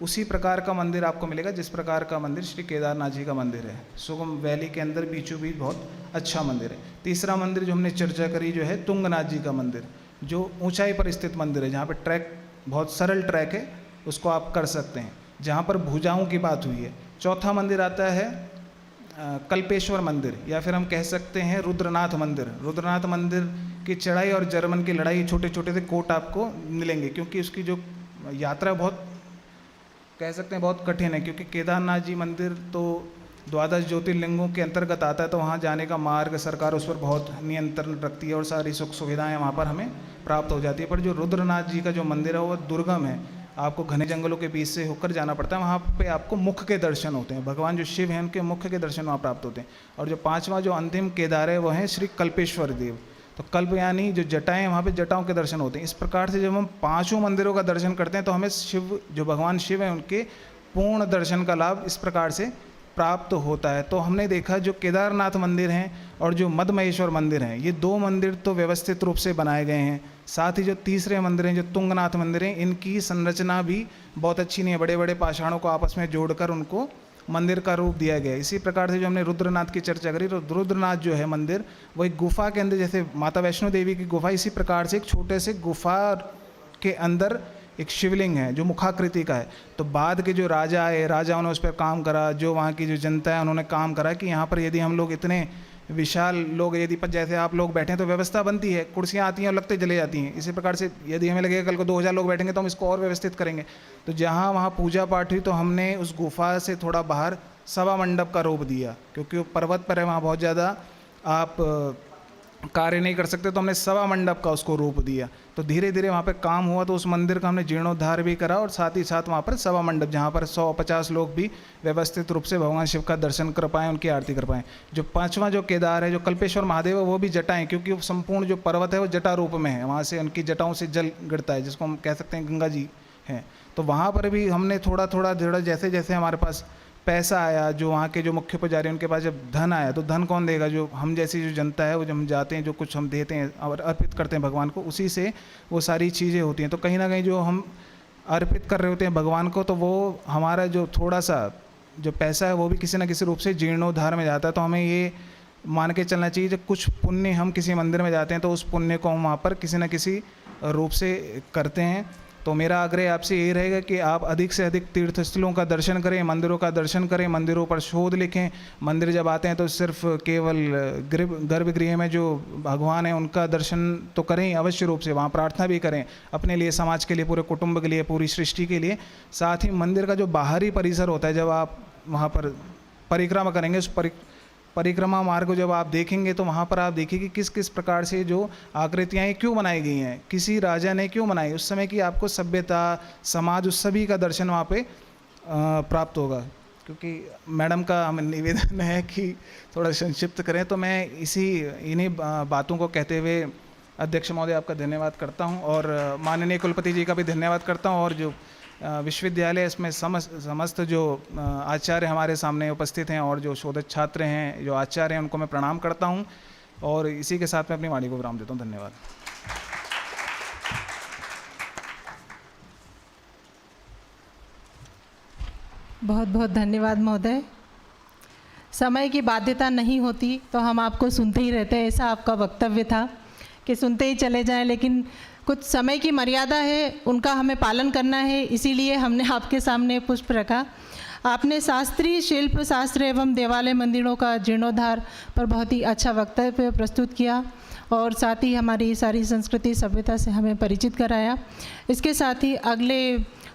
उसी प्रकार का मंदिर आपको मिलेगा जिस प्रकार का मंदिर श्री केदारनाथ जी का मंदिर है। सुगम वैली के अंदर बीचों बीच बहुत अच्छा मंदिर है। तीसरा मंदिर जो हमने चर्चा करी जो है तुंगनाथ जी का मंदिर, जो ऊंचाई पर स्थित मंदिर है, जहाँ पर ट्रैक बहुत सरल ट्रैक है, उसको आप कर सकते हैं, जहाँ पर भुजाओं की बात हुई है। चौथा मंदिर आता है कल्पेश्वर मंदिर, या फिर हम कह सकते हैं रुद्रनाथ मंदिर। रुद्रनाथ मंदिर की चढ़ाई और जर्मन की लड़ाई, छोटे छोटे से कोट आपको मिलेंगे, क्योंकि उसकी जो यात्रा बहुत कह सकते हैं बहुत कठिन है। क्योंकि केदारनाथ जी मंदिर तो द्वादश ज्योतिर्लिंगों के अंतर्गत आता है, तो वहाँ जाने का मार्ग सरकार उस पर बहुत नियंत्रण रखती है और सारी सुख सुविधाएं वहाँ पर हमें प्राप्त हो जाती है। पर जो रुद्रनाथ जी का जो मंदिर है वो दुर्गम है, आपको घने जंगलों के बीच से होकर जाना पड़ता है। वहाँ पे आपको मुख के दर्शन होते हैं, भगवान जो शिव हैं उनके मुख के दर्शन वहाँ प्राप्त होते हैं। और जो पाँचवा जो अंतिम केदार है वो है श्री कल्पेश्वर देव, तो कल्प यानी जो जटाएं, वहाँ पे जटाओं के दर्शन होते हैं। इस प्रकार से जब हम पांचों मंदिरों का दर्शन करते हैं तो हमें शिव जो भगवान शिव हैं उनके पूर्ण दर्शन का लाभ इस प्रकार से प्राप्त होता है। तो हमने देखा जो केदारनाथ मंदिर हैं और जो मदमहेश्वर मंदिर हैं, ये दो मंदिर तो व्यवस्थित रूप से बनाए गए हैं। साथ ही जो तीसरे मंदिर हैं जो तुंगनाथ मंदिर हैं, इनकी संरचना भी बहुत अच्छी नहीं है, बड़े बड़े पाषाणों को आपस में जोड़कर उनको मंदिर का रूप दिया गया है। इसी प्रकार से जो हमने रुद्रनाथ की चर्चा करी, तो रुद्रनाथ जो है मंदिर वो एक गुफा के अंदर, जैसे माता वैष्णो देवी की गुफा, इसी प्रकार से एक छोटे से गुफा के अंदर एक शिवलिंग है जो मुखाकृति का है। तो बाद के जो राजा आए, राजाओं ने उस पर काम करा, जो वहाँ की जो जनता है उन्होंने काम करा कि यहाँ पर यदि हम लोग इतने विशाल लोग, यदि जैसे आप लोग बैठे हैं तो व्यवस्था बनती है, कुर्सियाँ आती हैं और लगते चले जाती हैं। इसी प्रकार से यदि हमें लगेगा कल को 2000 लोग बैठेंगे तो हम इसको और व्यवस्थित करेंगे। तो जहाँ वहाँ पूजा पाठ हुई तो हमने उस गुफा से थोड़ा बाहर सभा मंडप का रूप दिया, क्योंकि वो पर्वत पर है, वहाँ बहुत ज़्यादा आप कार्य नहीं कर सकते, तो हमने सभा मंडप का उसको रूप दिया। तो धीरे धीरे वहाँ पे काम हुआ, तो उस मंदिर का हमने जीर्णोद्धार भी करा और साथ ही साथ वहाँ पर सभा मंडप, जहाँ पर 150 लोग भी व्यवस्थित रूप से भगवान शिव का दर्शन कर पाएँ, उनकी आरती कर पाएँ। जो पांचवा जो केदार है, जो कल्पेश्वर महादेव है, वो भी जटाएँ, क्योंकि वो संपूर्ण जो पर्वत है वो जटा रूप में है, वहाँ से उनकी जटाओं से जल गिरता है, जिसको हम कह सकते हैं गंगा जी हैं। तो वहाँ पर भी हमने थोड़ा थोड़ा जैसे जैसे हमारे पास पैसा आया, जो वहाँ के जो मुख्य पुजारी उनके पास जब धन आया, तो धन कौन देगा? जो हम जैसी जो जनता है, वो जब हम जाते हैं, जो कुछ हम देते हैं और अर्पित करते हैं भगवान को, उसी से वो सारी चीज़ें होती हैं। तो कहीं ना कहीं जो हम अर्पित कर रहे होते हैं भगवान को, तो वो हमारा जो थोड़ा सा जो पैसा है वो भी किसी न किसी रूप से जीर्णोद्धार में जाता है। तो हमें ये मान के चलना चाहिए, जब कुछ पुण्य हम किसी मंदिर में जाते हैं तो उस पुण्य को हम वहाँ पर किसी न किसी रूप से करते हैं। तो मेरा आग्रह आपसे यही रहेगा कि आप अधिक से अधिक तीर्थस्थलों का दर्शन करें, मंदिरों का दर्शन करें, मंदिरों पर शोध लिखें। मंदिर जब आते हैं तो सिर्फ केवल गर्भगृह में जो भगवान है उनका दर्शन तो करें अवश्य रूप से, वहाँ प्रार्थना भी करें अपने लिए, समाज के लिए, पूरे कुटुंब के लिए, पूरी सृष्टि के लिए। साथ ही मंदिर का जो बाहरी परिसर होता है, जब आप वहाँ पर परिक्रमा करेंगे, उस परिक्रमा मार्ग को जब आप देखेंगे तो वहाँ पर आप देखिए कि किस किस प्रकार से जो आकृतियाँ क्यों बनाई गई हैं, किसी राजा ने क्यों बनाई, उस समय की आपको सभ्यता, समाज, उस सभी का दर्शन वहाँ पे प्राप्त होगा। क्योंकि मैडम का हमें निवेदन है कि थोड़ा संक्षिप्त करें, तो मैं इन्हीं बातों को कहते हुए अध्यक्ष महोदय आपका धन्यवाद करता हूँ और माननीय कुलपति जी का भी धन्यवाद करता हूँ, और जो विश्वविद्यालय इसमें समस्त जो आचार्य हमारे सामने उपस्थित हैं और जो शोधक छात्र हैं, जो आचार्य हैं, उनको मैं प्रणाम करता हूं और इसी के साथ मैं अपनी वाणी को विराम देता हूं। धन्यवाद। बहुत बहुत धन्यवाद महोदय। समय की बाध्यता नहीं होती तो हम आपको सुनते ही रहते हैं, ऐसा आपका वक्तव्य था कि सुनते ही चले जाएं, लेकिन कुछ समय की मर्यादा है, उनका हमें पालन करना है, इसीलिए हमने आपके सामने पुष्प रखा। आपने शास्त्रीय शिल्प शास्त्र एवं देवालय मंदिरों का जीर्णोद्धार पर बहुत ही अच्छा वक्तव्य प्रस्तुत किया और साथ ही हमारी सारी संस्कृति सभ्यता से हमें परिचित कराया। इसके साथ ही अगले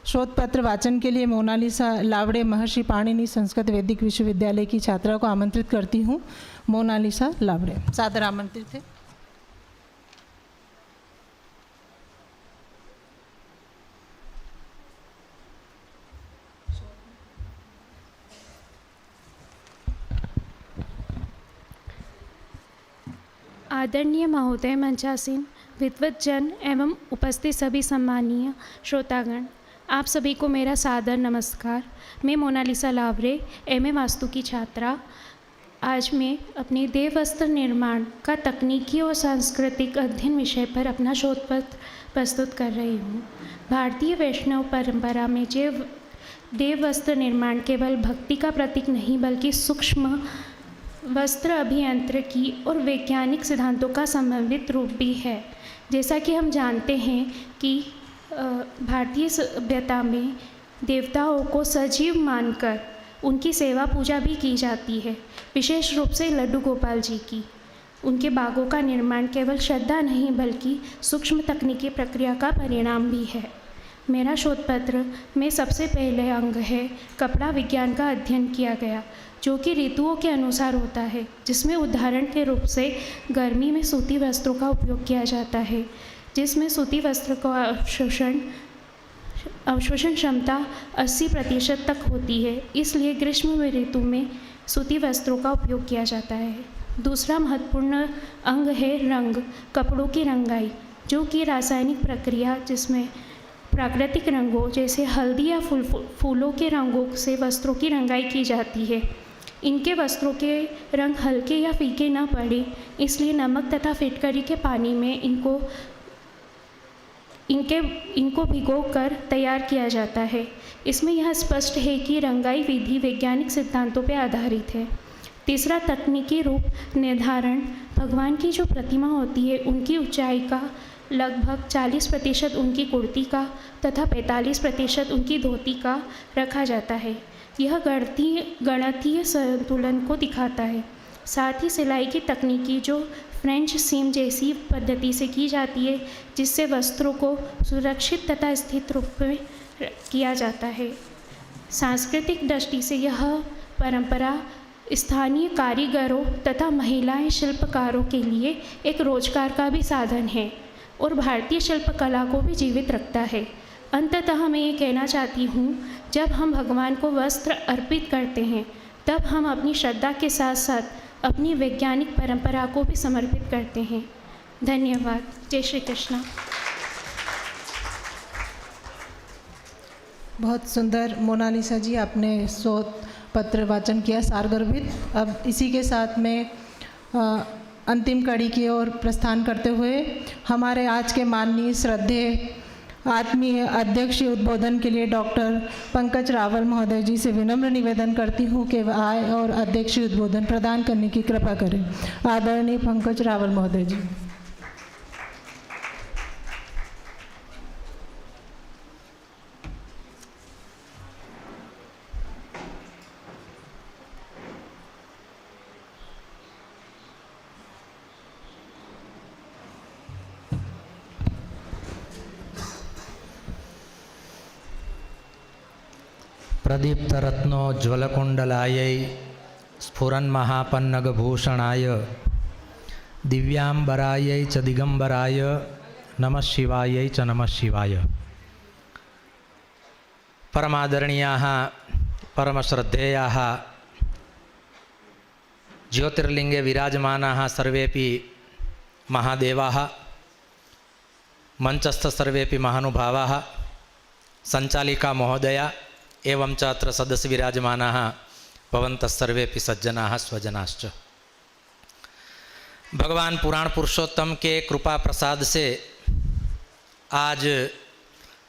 शोध पत्र वाचन के लिए मोनालिसा लावड़े महर्षि पाणिनि संस्कृत वैदिक विश्वविद्यालय की छात्रा को आमंत्रित करती हूँ। मोनालिसा लावड़े सादर आमंत्रित है। आदरणीय महोदय, मंचासीन विद्वत जन एवं उपस्थित सभी सम्मानीय श्रोतागण, आप सभी को मेरा सादर नमस्कार। मैं मोनालिसा लावरे एमए वास्तु की छात्रा आज मैं अपने देव वस्त्र निर्माण का तकनीकी और सांस्कृतिक अध्ययन विषय पर अपना शोध पत्र प्रस्तुत कर रही हूँ। भारतीय वैष्णव परंपरा में देव वस्त्र निर्माण केवल भक्ति का प्रतीक नहीं बल्कि सूक्ष्म वस्त्र अभियांत्रिकी और वैज्ञानिक सिद्धांतों का समन्वित रूप भी है। जैसा कि हम जानते हैं कि भारतीय सभ्यता में देवताओं को सजीव मानकर उनकी सेवा पूजा भी की जाती है, विशेष रूप से लड्डू गोपाल जी की। उनके बागों का निर्माण केवल श्रद्धा नहीं बल्कि सूक्ष्म तकनीकी प्रक्रिया का परिणाम भी है। मेरा शोध पत्र में सबसे पहले अंग है कपड़ा विज्ञान का अध्ययन किया गया, जो कि ऋतुओं के अनुसार होता है, जिसमें उदाहरण के रूप से गर्मी में सूती वस्त्रों का उपयोग किया जाता है, जिसमें सूती वस्त्र को अवशोषण क्षमता 80% तक होती है, इसलिए ग्रीष्म ऋतु में सूती वस्त्रों का उपयोग किया जाता है। दूसरा महत्वपूर्ण अंग है रंग, कपड़ों की रंगाई, जो कि रासायनिक प्रक्रिया जिसमें प्राकृतिक रंगों जैसे हल्दी या फूलों के रंगों से वस्त्रों की रंगाई की जाती है। इनके वस्त्रों के रंग हल्के या फीके न पड़े, इसलिए नमक तथा फिटकरी के पानी में इनको भिगोकर तैयार किया जाता है। इसमें यह स्पष्ट है कि रंगाई विधि वैज्ञानिक सिद्धांतों पर आधारित है। तीसरा तकनीकी रूप निर्धारण, भगवान की जो प्रतिमा होती है उनकी ऊंचाई का लगभग 40% उनकी कुर्ती का तथा 45% उनकी धोती का रखा जाता है। यह गणितीय संतुलन को दिखाता है। साथ ही सिलाई की तकनीकी जो फ्रेंच सीम जैसी पद्धति से की जाती है, जिससे वस्त्रों को सुरक्षित तथा स्थिर रूप में किया जाता है। सांस्कृतिक दृष्टि से यह परंपरा स्थानीय कारीगरों तथा महिलाएं शिल्पकारों के लिए एक रोजगार का भी साधन है और भारतीय शिल्पकला को भी जीवित रखता है। अंततः मैं ये कहना चाहती हूँ, जब हम भगवान को वस्त्र अर्पित करते हैं, तब हम अपनी श्रद्धा के साथ साथ अपनी वैज्ञानिक परंपरा को भी समर्पित करते हैं। धन्यवाद। जय श्री कृष्ण। बहुत सुंदर मोनालिसा जी, आपने शोध पत्र वाचन किया सारगर्भित। अब इसी के साथ में अंतिम कड़ी की ओर प्रस्थान करते हुए हमारे आज के माननीय श्रद्धेय आत्मीय अध्यक्ष उद्बोधन के लिए डॉक्टर पंकज रावल महोदय जी से विनम्र निवेदन करती हूँ कि वह आए और अध्यक्ष उद्बोधन प्रदान करने की कृपा करें। आदरणीय पंकज रावल महोदय जी। प्रदीप्तरत्नोज्ज्वलकुण्डलायै स्फुरन्महापन्नगभूषणाय दिव्याम्बरायै च दिगम्बराय नमः शिवायै च नमः शिवाय। परमादरणीयाः परमश्रद्धेयाः ज्योतिर्लिङ्गे विराजमानाः सर्वेपि महादेवाः, मंचस्थ सर्वेपि महानुभावाः, संचालिका महोदया एवं च अत्र सदस्य विराजमानाः भवन्तः सर्वेपि सज्जनाः स्वजनाश्च। भगवान पुराण पुरुषोत्तम के कृपा प्रसाद से आज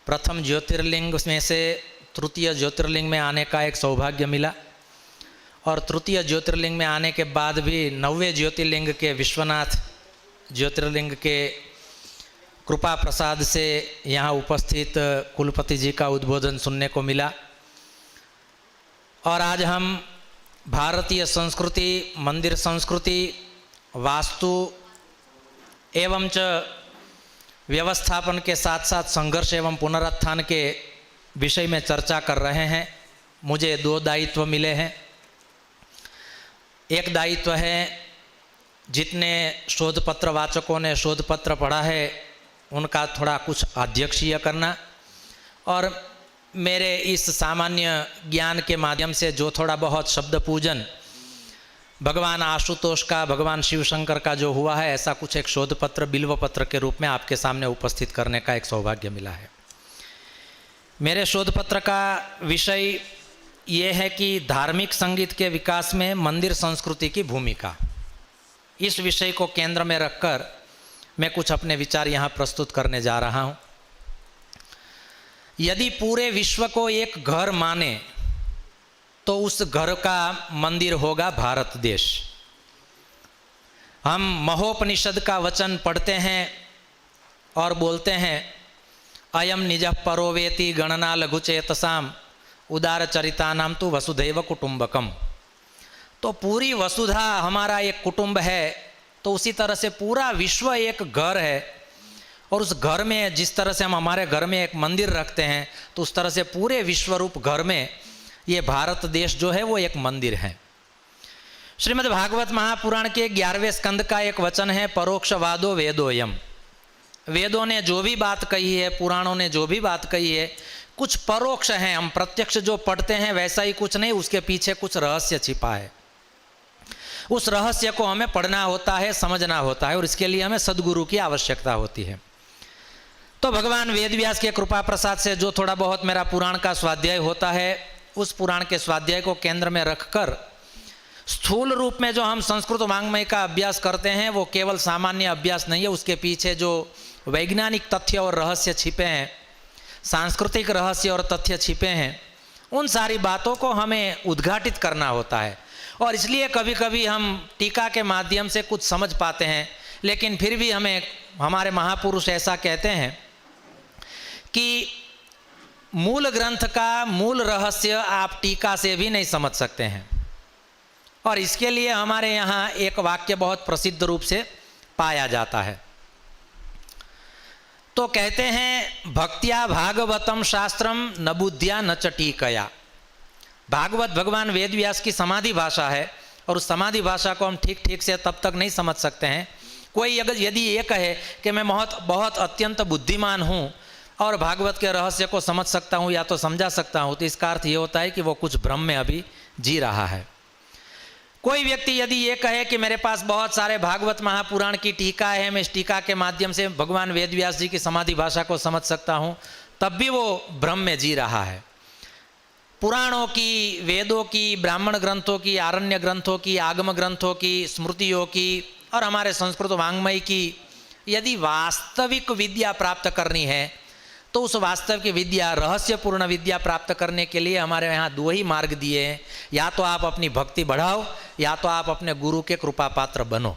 प्रथम ज्योतिर्लिंग में से तृतीय ज्योतिर्लिंग में आने का एक सौभाग्य मिला और तृतीय ज्योतिर्लिंग में आने के बाद भी 9वें ज्योतिर्लिंग के विश्वनाथ ज्योतिर्लिंग के कृपा प्रसाद से यहाँ उपस्थित कुलपति जी का उद्बोधन सुनने को मिला। और आज हम भारतीय संस्कृति, मंदिर संस्कृति, वास्तु एवं च व्यवस्थापन के साथ साथ संघर्ष एवं पुनरुत्थान के विषय में चर्चा कर रहे हैं। मुझे 2 दायित्व मिले हैं। एक दायित्व है, जितने शोध पत्र वाचकों ने शोध पत्र पढ़ा है उनका थोड़ा कुछ अध्यक्षीय करना, और मेरे इस सामान्य ज्ञान के माध्यम से जो थोड़ा बहुत शब्द पूजन भगवान आशुतोष का, भगवान शिव शंकर का जो हुआ है, ऐसा कुछ एक शोध पत्र बिल्व पत्र के रूप में आपके सामने उपस्थित करने का एक सौभाग्य मिला है। मेरे शोध पत्र का विषय ये है कि धार्मिक संगीत के विकास में मंदिर संस्कृति की भूमिका। इस विषय को केंद्र में रखकर मैं कुछ अपने विचार यहाँ प्रस्तुत करने जा रहा हूँ। यदि पूरे विश्व को एक घर माने तो उस घर का मंदिर होगा भारत देश। हम महोपनिषद का वचन पढ़ते हैं और बोलते हैं, अयम निजः परोवेति गणना लघुचेतसाम उदार चरितानाम तो वसुधैव कुटुंबकम। तो पूरी वसुधा हमारा एक कुटुंब है, तो उसी तरह से पूरा विश्व एक घर है और उस घर में जिस तरह से हम हमारे घर में एक मंदिर रखते हैं, तो उस तरह से पूरे विश्वरूप घर में ये भारत देश जो है वो एक मंदिर है। श्रीमद् भागवत महापुराण के 11वें स्कंद का एक वचन है, परोक्षवादो वेदोयम। वेदों ने जो भी बात कही है, पुराणों ने जो भी बात कही है, कुछ परोक्ष हैं, हम प्रत्यक्ष जो पढ़ते हैं वैसा ही कुछ नहीं, उसके पीछे कुछ रहस्य छिपा है। उस रहस्य को हमें पढ़ना होता है, समझना होता है, और इसके लिए हमें सद्गुरु की आवश्यकता होती है। तो भगवान वेदव्यास के कृपा प्रसाद से जो थोड़ा बहुत मेरा पुराण का स्वाध्याय होता है, उस पुराण के स्वाध्याय को केंद्र में रखकर स्थूल रूप में जो हम संस्कृत वाङ्मय का अभ्यास करते हैं वो केवल सामान्य अभ्यास नहीं है, उसके पीछे जो वैज्ञानिक तथ्य और रहस्य छिपे हैं, सांस्कृतिक रहस्य और तथ्य छिपे हैं, उन सारी बातों को हमें उद्घाटित करना होता है। और इसलिए कभी कभी हम टीका के माध्यम से कुछ समझ पाते हैं, लेकिन फिर भी हमें हमारे महापुरुष ऐसा कहते हैं कि मूल ग्रंथ का मूल रहस्य आप टीका से भी नहीं समझ सकते हैं। और इसके लिए हमारे यहाँ एक वाक्य बहुत प्रसिद्ध रूप से पाया जाता है। तो कहते हैं, भक्त्या भागवतम शास्त्रम न बुद्धिया न च टीकया। भागवत भगवान वेदव्यास की समाधि भाषा है, और उस समाधि भाषा को हम ठीक ठीक से तब तक नहीं समझ सकते हैं। कोई अगर यदि ये कहे कि मैं बहुत अत्यंत बुद्धिमान हूँ और भागवत के रहस्य को समझ सकता हूँ या तो समझा सकता हूँ, तो इसका अर्थ ये होता है कि वो कुछ भ्रम में अभी जी रहा है। कोई व्यक्ति यदि ये कहे कि मेरे पास बहुत सारे भागवत महापुराण की टीका है, मैं इस टीका के माध्यम से भगवान वेदव्यास जी की समाधि भाषा को समझ सकता हूँ, तब भी वो भ्रम में जी रहा है। पुराणों की, वेदों की, ब्राह्मण ग्रंथों की, आरण्य ग्रंथों की, आगम ग्रंथों की, स्मृतियों की और हमारे संस्कृत वाङ्मय की यदि वास्तविक विद्या प्राप्त करनी है, तो उस वास्तविक विद्या, रहस्यपूर्ण विद्या प्राप्त करने के लिए हमारे यहाँ दो ही मार्ग दिए हैं। या तो आप अपनी भक्ति बढ़ाओ, या तो आप अपने गुरु के कृपा पात्र बनो।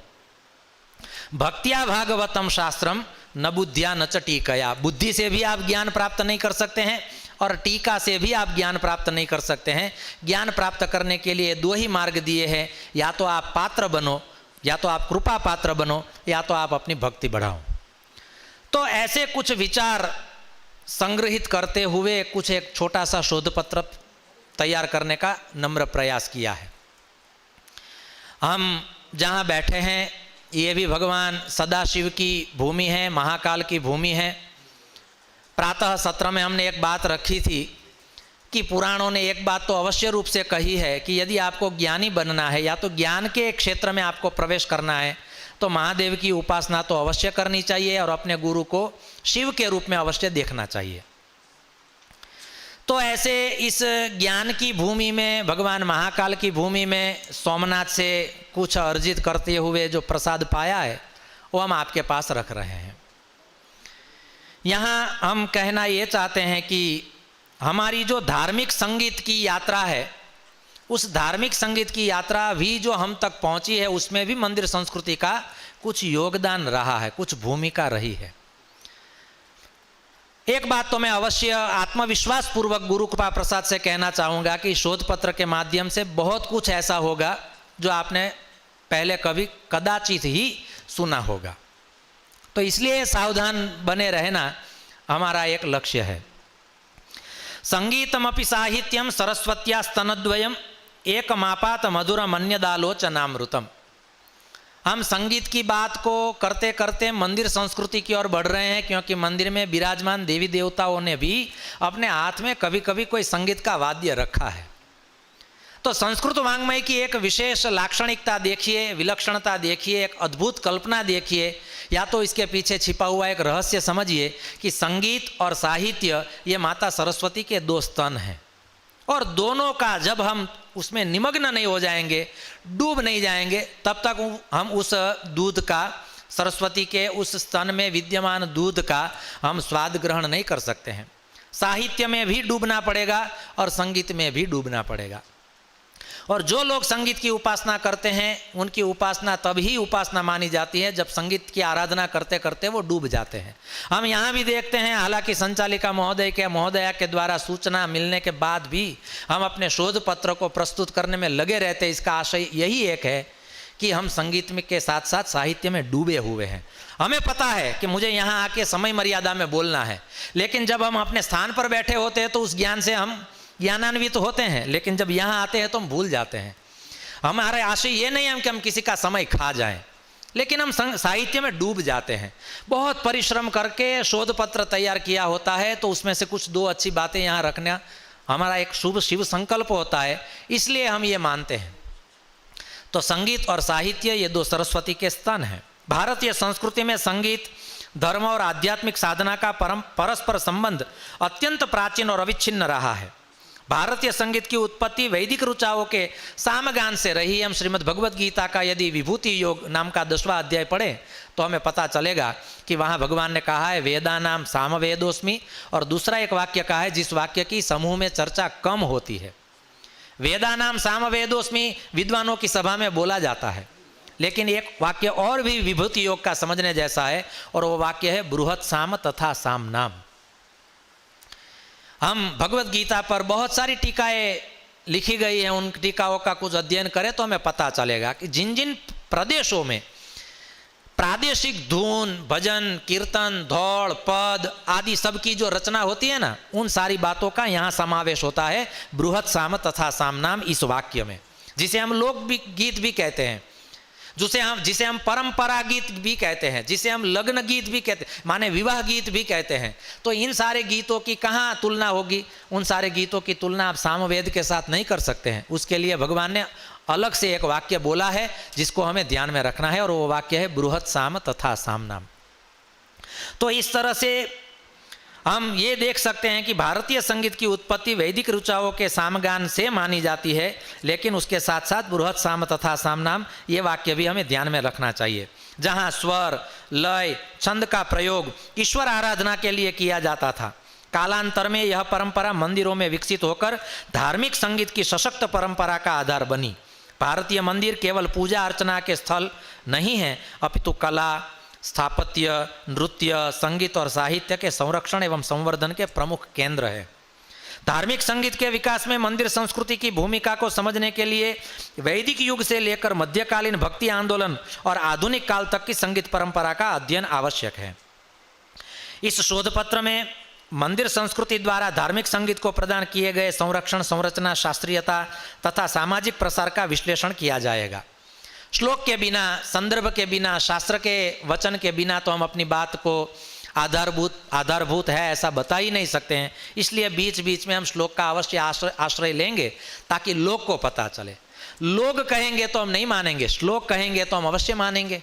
भक्त्या भागवतम शास्त्रम न बुद्धिया न च टीकया। बुद्धि से भी आप ज्ञान प्राप्त नहीं कर सकते हैं और टीका से भी आप ज्ञान प्राप्त नहीं कर सकते हैं। ज्ञान प्राप्त करने के लिए दो ही मार्ग दिए हैं, या तो आप पात्र बनो, या तो आप कृपा पात्र बनो, या तो आप अपनी भक्ति बढ़ाओ। तो ऐसे कुछ विचार संग्रहित करते हुए कुछ एक छोटा सा शोध पत्र तैयार करने का नम्र प्रयास किया है। हम जहाँ बैठे हैं ये भी भगवान सदाशिव की भूमि है, महाकाल की भूमि है। प्रातः सत्र में हमने एक बात रखी थी कि पुराणों ने एक बात तो अवश्य रूप से कही है कि यदि आपको ज्ञानी बनना है या तो ज्ञान के क्षेत्र में आपको प्रवेश करना है, तो महादेव की उपासना तो अवश्य करनी चाहिए और अपने गुरु को शिव के रूप में अवश्य देखना चाहिए। तो ऐसे इस ज्ञान की भूमि में, भगवान महाकाल की भूमि में सोमनाथ से कुछ अर्जित करते हुए जो प्रसाद पाया है वो हम आपके पास रख रहे हैं। यहाँ हम कहना ये चाहते हैं कि हमारी जो धार्मिक संगीत की यात्रा है, उस धार्मिक संगीत की यात्रा भी जो हम तक पहुँची है, उसमें भी मंदिर संस्कृति का कुछ योगदान रहा है, कुछ भूमिका रही है। एक बात तो मैं अवश्य आत्मविश्वास पूर्वक गुरु कृपा प्रसाद से कहना चाहूँगा कि शोध पत्र के माध्यम से बहुत कुछ ऐसा होगा जो आपने पहले कभी कदाचित ही सुना होगा। तो इसलिए सावधान बने रहना हमारा एक लक्ष्य है। संगीतमपि साहित्यम सरस्वत्या स्तनद्वयम एक मापात मधुरम अन्यदालोचनामृतम। हम संगीत की बात को करते करते मंदिर संस्कृति की ओर बढ़ रहे हैं, क्योंकि मंदिर में विराजमान देवी देवताओं ने भी अपने हाथ में कभी कभी कोई संगीत का वाद्य रखा है। तो संस्कृत वाङ्मय की एक विशेष लाक्षणिकता देखिए, विलक्षणता देखिए, एक अद्भुत कल्पना देखिए, या तो इसके पीछे छिपा हुआ एक रहस्य समझिए कि संगीत और साहित्य ये माता सरस्वती के दो स्तन हैं, और दोनों का जब हम उसमें निमग्न नहीं हो जाएंगे, डूब नहीं जाएंगे, तब तक हम उस दूध का, सरस्वती के उस स्तन में विद्यमान दूध का हम स्वाद ग्रहण नहीं कर सकते हैं। साहित्य में भी डूबना पड़ेगा और संगीत में भी डूबना पड़ेगा। और जो लोग संगीत की उपासना करते हैं उनकी उपासना तभी उपासना मानी जाती है जब संगीत की आराधना करते करते वो डूब जाते हैं। हम यहाँ भी देखते हैं, हालांकि संचालिका महोदया के द्वारा सूचना मिलने के बाद भी हम अपने शोध पत्र को प्रस्तुत करने में लगे रहते हैं। इसका आशय यही एक है कि हम संगीत में के साथ साथ साहित्य में डूबे हुए हैं। हमें पता है कि मुझे यहाँ आके समय मर्यादा में बोलना है, लेकिन जब हम अपने स्थान पर बैठे होते हैं तो उस ज्ञान से हम ज्ञानान्वित होते हैं, लेकिन जब यहाँ आते हैं तो हम भूल जाते हैं। हमारे आशय ये नहीं है कि हम किसी का समय खा जाएं, लेकिन हम साहित्य में डूब जाते हैं। बहुत परिश्रम करके शोध पत्र तैयार किया होता है, तो उसमें से कुछ दो अच्छी बातें यहाँ रखना हमारा एक शुभ शिव संकल्प होता है, इसलिए हम ये मानते हैं। तो संगीत और साहित्य ये दो सरस्वती के स्तन हैं। भारतीय संस्कृति में संगीत, धर्म और आध्यात्मिक साधना का परस्पर संबंध अत्यंत प्राचीन और अविच्छिन्न रहा है। भारतीय संगीत की उत्पत्ति वैदिक ऋचाओं के सामगान से रही। हम श्रीमद् भगवद गीता का यदि विभूति योग नाम का 10वां अध्याय पढ़ें तो हमें पता चलेगा कि वहाँ भगवान ने कहा है वेदानाम सामवेदोस्मि, और दूसरा एक वाक्य कहा है जिस वाक्य की समूह में चर्चा कम होती है। वेदानाम सामवेदोस्मि विद्वानों की सभा में बोला जाता है, लेकिन एक वाक्य और भी विभूति योग का समझने जैसा है, और वो वाक्य है बृहत् साम तथा साम नाम। हम भगवत गीता पर बहुत सारी टीकाएं लिखी गई हैं, उन टीकाओं का कुछ अध्ययन करें तो हमें पता चलेगा कि जिन जिन प्रदेशों में प्रादेशिक धुन, भजन, कीर्तन, धौड़, पद आदि सब की जो रचना होती है ना, उन सारी बातों का यहाँ समावेश होता है बृहत् साम तथा साम नाम इस वाक्य में, जिसे हम लोक गीत भी कहते हैं, जिसे हम परंपरा गीत भी कहते हैं, जिसे हम लग्न गीत भी कहते हैं, माने विवाह गीत भी कहते हैं। तो इन सारे गीतों की कहाँ तुलना होगी? उन सारे गीतों की तुलना आप सामवेद के साथ नहीं कर सकते हैं। उसके लिए भगवान ने अलग से एक वाक्य बोला है जिसको हमें ध्यान में रखना है, और वो वाक्य है बृहत् साम तथा साम नाम। तो इस तरह से हम ये देख सकते हैं कि भारतीय संगीत की उत्पत्ति वैदिक ऋचाओं के सामगान से मानी जाती है, लेकिन उसके साथ साथ बृहत् साम तथा साम नाम ये वाक्य भी हमें ध्यान में रखना चाहिए। जहाँ स्वर, लय, छंद का प्रयोग ईश्वर आराधना के लिए किया जाता था, कालांतर में यह परंपरा मंदिरों में विकसित होकर धार्मिक संगीत की सशक्त परंपरा का आधार बनी। भारतीय मंदिर केवल पूजा अर्चना के स्थल नहीं हैं, अपितु कला, स्थापत्य, नृत्य, संगीत और साहित्य के संरक्षण एवं संवर्धन के प्रमुख केंद्र है। धार्मिक संगीत के विकास में मंदिर संस्कृति की भूमिका को समझने के लिए वैदिक युग से लेकर मध्यकालीन भक्ति आंदोलन और आधुनिक काल तक की संगीत परंपरा का अध्ययन आवश्यक है। इस शोध पत्र में मंदिर संस्कृति द्वारा धार्मिक संगीत को प्रदान किए गए संरक्षण, संरचना, शास्त्रीयता तथा सामाजिक प्रसार का विश्लेषण किया जाएगा। श्लोक के बिना, संदर्भ के बिना, शास्त्र के वचन के बिना तो हम अपनी बात को आधारभूत है ऐसा बता ही नहीं सकते हैं। इसलिए बीच बीच में हम श्लोक का अवश्य आश्रय लेंगे ताकि लोग को पता चले। लोग कहेंगे तो हम नहीं मानेंगे, श्लोक कहेंगे तो हम अवश्य मानेंगे।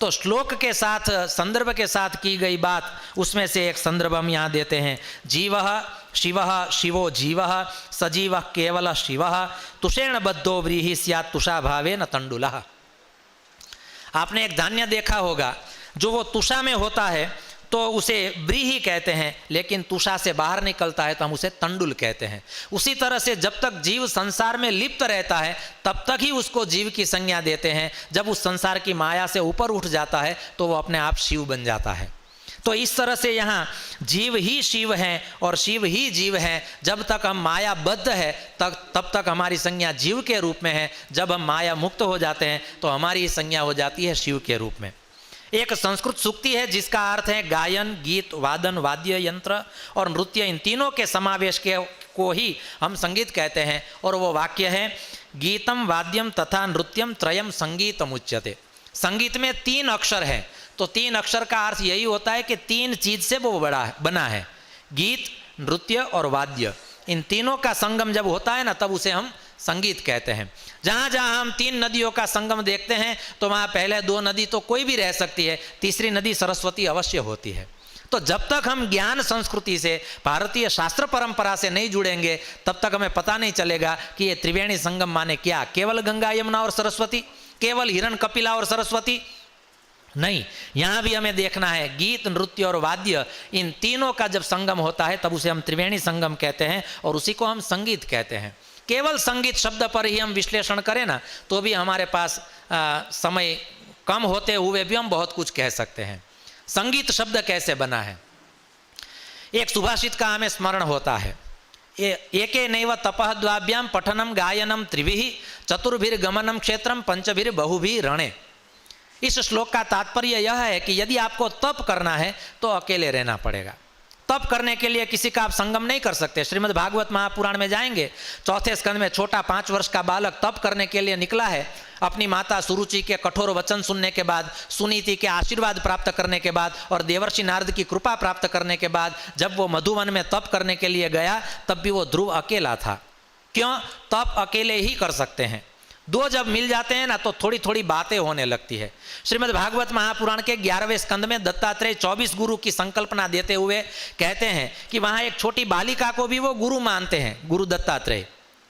तो श्लोक के साथ, संदर्भ के साथ की गई बात, उसमें से एक संदर्भ हम यहाँ देते हैं। जीवः शिवः शिवो जीवः सजीवः केवल शिवः तुषेण बद्धो व्रीहि स्यात् तुषा भावे न तंडुलः। आपने एक धान्य देखा होगा, जो वो तुषा में होता है तो उसे व्रीहि कहते हैं, लेकिन तुषा से बाहर निकलता है तो हम उसे तंडुल कहते हैं। उसी तरह से जब तक जीव संसार में लिप्त रहता है तब तक ही उसको जीव की संज्ञा देते हैं। जब उस संसार की माया से ऊपर उठ जाता है तो वो अपने आप शिव बन जाता है। तो इस तरह से यहाँ जीव ही शिव हैं और शिव ही जीव हैं। जब तक हम मायाबद्ध है तब तक हमारी संज्ञा जीव के रूप में है। जब हम माया मुक्त हो जाते हैं तो हमारी संज्ञा हो जाती है शिव के रूप में। एक संस्कृत सूक्ति है जिसका अर्थ है गायन, गीत, वादन, वाद्य यंत्र और नृत्य, इन तीनों के समावेश को ही हम संगीत कहते हैं। और वो वाक्य है गीतम वाद्यम तथा नृत्यम त्रयम संगीतम उच्यते। संगीत में 3 अक्षर हैं, तो 3 अक्षर का अर्थ यही होता है कि 3 चीज से वो बना है, गीत, नृत्य और वाद्य। इन तीनों का संगम जब होता है ना, तब उसे हम संगीत कहते हैं। जहाँ जहाँ हम 3 नदियों का संगम देखते हैं तो वहाँ पहले 2 नदी तो कोई भी रह सकती है, तीसरी नदी सरस्वती अवश्य होती है। तो जब तक हम ज्ञान संस्कृति से, भारतीय शास्त्र परंपरा से नहीं जुड़ेंगे तब तक हमें पता नहीं चलेगा कि ये त्रिवेणी संगम माने क्या। केवल गंगा यमुना और सरस्वती, केवल हिरण कपिला और सरस्वती नहीं, यहाँ भी हमें देखना है गीत, नृत्य और वाद्य, इन तीनों का जब संगम होता है तब उसे हम त्रिवेणी संगम कहते हैं और उसी को हम संगीत कहते हैं। केवल संगीत शब्द पर ही हम विश्लेषण करें ना तो भी हमारे पास समय कम होते हुए भी हम बहुत कुछ कह सकते हैं। संगीत शब्द कैसे बना है? एक सुभाषित का हमें स्मरण होता है, एके नैव तपः द्वाभ्याम पठनम गायनम त्रिभिः चतुर्भिर्गमनम क्षेत्रम पंचभिर बहुभी रणे। इस श्लोक का तात्पर्य यह है कि यदि आपको तप करना है तो अकेले रहना पड़ेगा। तप करने के लिए किसी का आप संगम नहीं कर सकते। श्रीमद् भागवत महापुराण में जाएंगे, चौथे स्कंद में छोटा 5 वर्ष का बालक तप करने के लिए निकला है। अपनी माता सुरुचि के कठोर वचन सुनने के बाद, सुनीति के आशीर्वाद प्राप्त करने के बाद और देवर्षि नारद की कृपा प्राप्त करने के बाद जब वो मधुवन में तप करने के लिए गया तब भी वो ध्रुव अकेला था। क्यों? तप अकेले ही कर सकते हैं। 2 जब मिल जाते हैं ना तो थोड़ी थोड़ी बातें होने लगती है। श्रीमद् भागवत महापुराण के 11वें स्कंद में दत्तात्रेय 24 गुरु की संकल्पना देते हुए कहते हैं कि वहाँ एक छोटी बालिका को भी वो गुरु मानते हैं, गुरु दत्तात्रेय।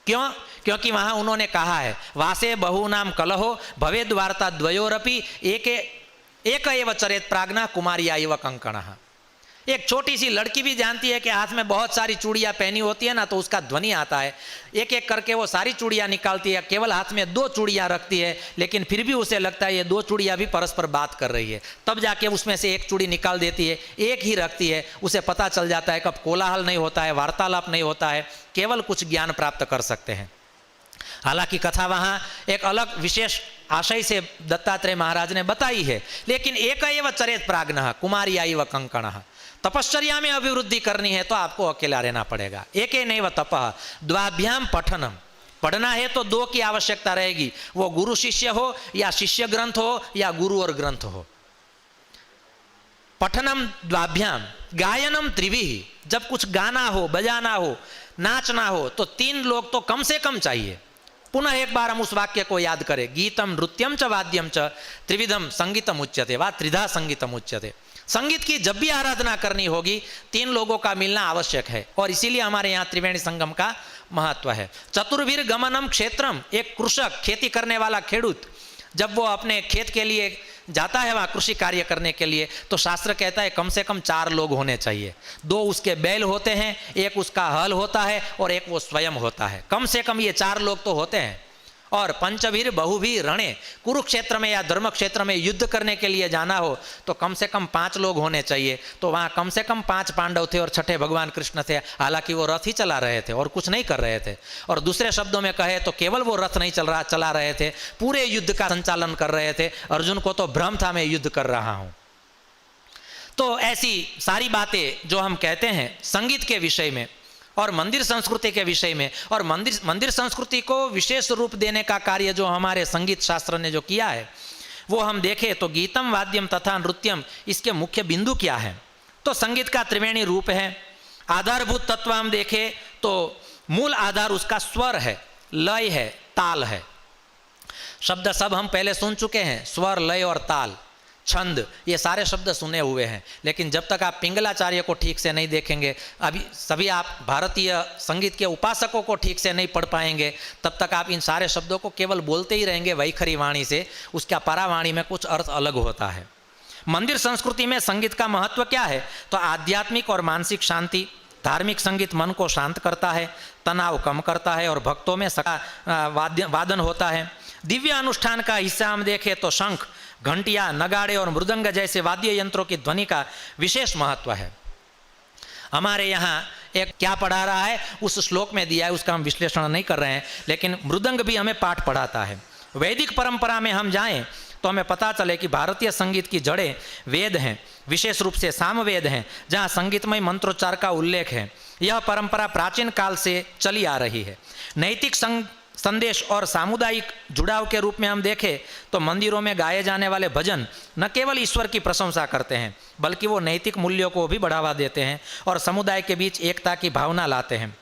क्यों? क्योंकि वहाँ उन्होंने कहा है वासे बहुनाम कलहो भवेद वार्ता द्वयोरपि एक एव चरेत प्राज्ञा कुमारिया इव कंकणः। एक छोटी सी लड़की भी जानती है कि हाथ में बहुत सारी चूड़ियाँ पहनी होती है ना तो उसका ध्वनि आता है, एक एक करके वो सारी चूड़ियाँ निकालती है। केवल हाथ में 2 चूड़ियाँ रखती है लेकिन फिर भी उसे लगता है ये 2 चूड़ियाँ भी परस्पर बात कर रही है। तब जाके उसमें से एक चूड़ी निकाल देती है, एक ही रखती है। उसे पता चल जाता है कब कोलाहल नहीं होता है, वार्तालाप नहीं होता है, केवल कुछ ज्ञान प्राप्त कर सकते हैं। हालांकि कथा वहाँ एक अलग विशेष आशय से दत्तात्रेय महाराज ने बताई है, लेकिन एक एव चरेत प्राज्ञः कुमारिया इव कंकणः। तपश्चर्या में अभिवृद्धि करनी है तो आपको अकेला रहना पड़ेगा। एके नैव तपः द्वाभ्याम पठनम। पढ़ना है तो 2 की आवश्यकता रहेगी, वो गुरु शिष्य हो या शिष्य ग्रंथ हो या गुरु और ग्रंथ हो। पठनम द्वाभ्याम गायनम त्रिभिः। जब कुछ गाना हो, बजाना हो, नाचना हो तो 3 लोग तो कम से कम चाहिए। पुनः एक बार हम उस वाक्य को याद करें, गीतम नृत्यम च वाद्यम च त्रिविधम संगीतम उच्यते वा त्रिधा संगीतम उच्यते। संगीत की जब भी आराधना करनी होगी 3 लोगों का मिलना आवश्यक है और इसीलिए हमारे यहाँ त्रिवेणी संगम का महत्व है। चतुर्भिर गमनम क्षेत्रम। एक कृषक, खेती करने वाला खेडूत जब वो अपने खेत के लिए जाता है वहाँ कृषि कार्य करने के लिए तो शास्त्र कहता है कम से कम 4 लोग होने चाहिए। 2 उसके बैल होते हैं, एक उसका हल होता है और एक वो स्वयं होता है। कम से कम ये 4 लोग तो होते हैं। और पंचवीर बहुभी रणे। कुरुक्षेत्र में या धर्म क्षेत्र में युद्ध करने के लिए जाना हो तो कम से कम 5 लोग होने चाहिए। तो वहाँ कम से कम 5 पांडव थे और 6ठे भगवान कृष्ण थे। हालांकि वो रथ ही चला रहे थे और कुछ नहीं कर रहे थे। और दूसरे शब्दों में कहे तो केवल वो रथ नहीं चला रहे थे, पूरे युद्ध का संचालन कर रहे थे। अर्जुन को तो भ्रम था मैं युद्ध कर रहा हूँ। तो ऐसी सारी बातें जो हम कहते हैं संगीत के विषय में और मंदिर संस्कृति के विषय में, और मंदिर संस्कृति को विशेष रूप देने का कार्य जो हमारे संगीत शास्त्र ने जो किया है वो हम देखें तो गीतम वाद्यम तथा नृत्यम, इसके मुख्य बिंदु क्या है? तो संगीत का त्रिवेणी रूप है। आधारभूत तत्व हम देखें तो मूल आधार उसका स्वर है, लय है, ताल है। शब्द सब हम पहले सुन चुके हैं, स्वर, लय और ताल, छंद, ये सारे शब्द सुने हुए हैं। लेकिन जब तक आप पिंगलाचार्य को ठीक से नहीं देखेंगे, अभी सभी आप भारतीय संगीत के उपासकों को ठीक से नहीं पढ़ पाएंगे, तब तक आप इन सारे शब्दों को केवल बोलते ही रहेंगे वैखरी वाणी से। उसका परावाणी में कुछ अर्थ अलग होता है। मंदिर संस्कृति में संगीत का महत्व क्या है? तो आध्यात्मिक और मानसिक शांति। धार्मिक संगीत मन को शांत करता है, तनाव कम करता है और भक्तों में वादन होता है। दिव्य अनुष्ठान का हिस्सा हम देखें तो शंख, घंटिया, नगाड़े और मृदंग जैसे वाद्य यंत्रों की ध्वनि का विशेष महत्व है। हमारे यहाँ एक क्या पढ़ा रहा है उस श्लोक में दिया है, उसका हम विश्लेषण नहीं कर रहे हैं, लेकिन मृदंग भी हमें पाठ पढ़ाता है। वैदिक परंपरा में हम जाएं तो हमें पता चले कि भारतीय संगीत की जड़ें वेद हैं, विशेष रूप से सामवेद हैं, जहाँ संगीतमय मंत्रोच्चार का उल्लेख है। यह परंपरा प्राचीन काल से चली आ रही है। नैतिक संदेश और सामुदायिक जुड़ाव के रूप में हम देखें तो मंदिरों में गाए जाने वाले भजन न केवल ईश्वर की प्रशंसा करते हैं बल्कि वो नैतिक मूल्यों को भी बढ़ावा देते हैं और समुदाय के बीच एकता की भावना लाते हैं।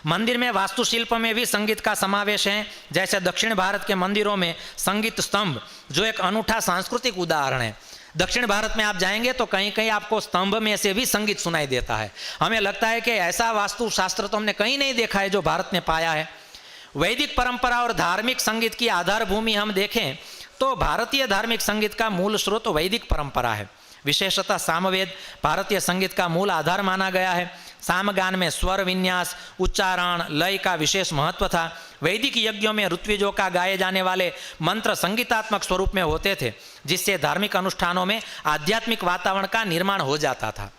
मंदिर में वास्तुशिल्प में भी संगीत का समावेश है। जैसे दक्षिण भारत के मंदिरों में संगीत स्तंभ जो एक अनूठा सांस्कृतिक उदाहरण है। दक्षिण भारत में आप जाएंगे तो कहीं कहीं आपको स्तंभ में से भी संगीत सुनाई देता है। हमें लगता है कि ऐसा वास्तुशास्त्र तो हमने कहीं नहीं देखा है जो भारत में पाया है। वैदिक परंपरा और धार्मिक संगीत की आधार भूमि हम देखें तो भारतीय धार्मिक संगीत का मूल स्रोत वैदिक परंपरा है। विशेषतः सामवेद भारतीय संगीत का मूल आधार माना गया है। सामगान में स्वर विन्यास, उच्चारण, लय का विशेष महत्व था। वैदिक यज्ञों में ऋत्विजों का गाए जाने वाले मंत्र संगीतात्मक स्वरूप में होते थे, जिससे धार्मिक अनुष्ठानों में आध्यात्मिक वातावरण का निर्माण हो जाता था।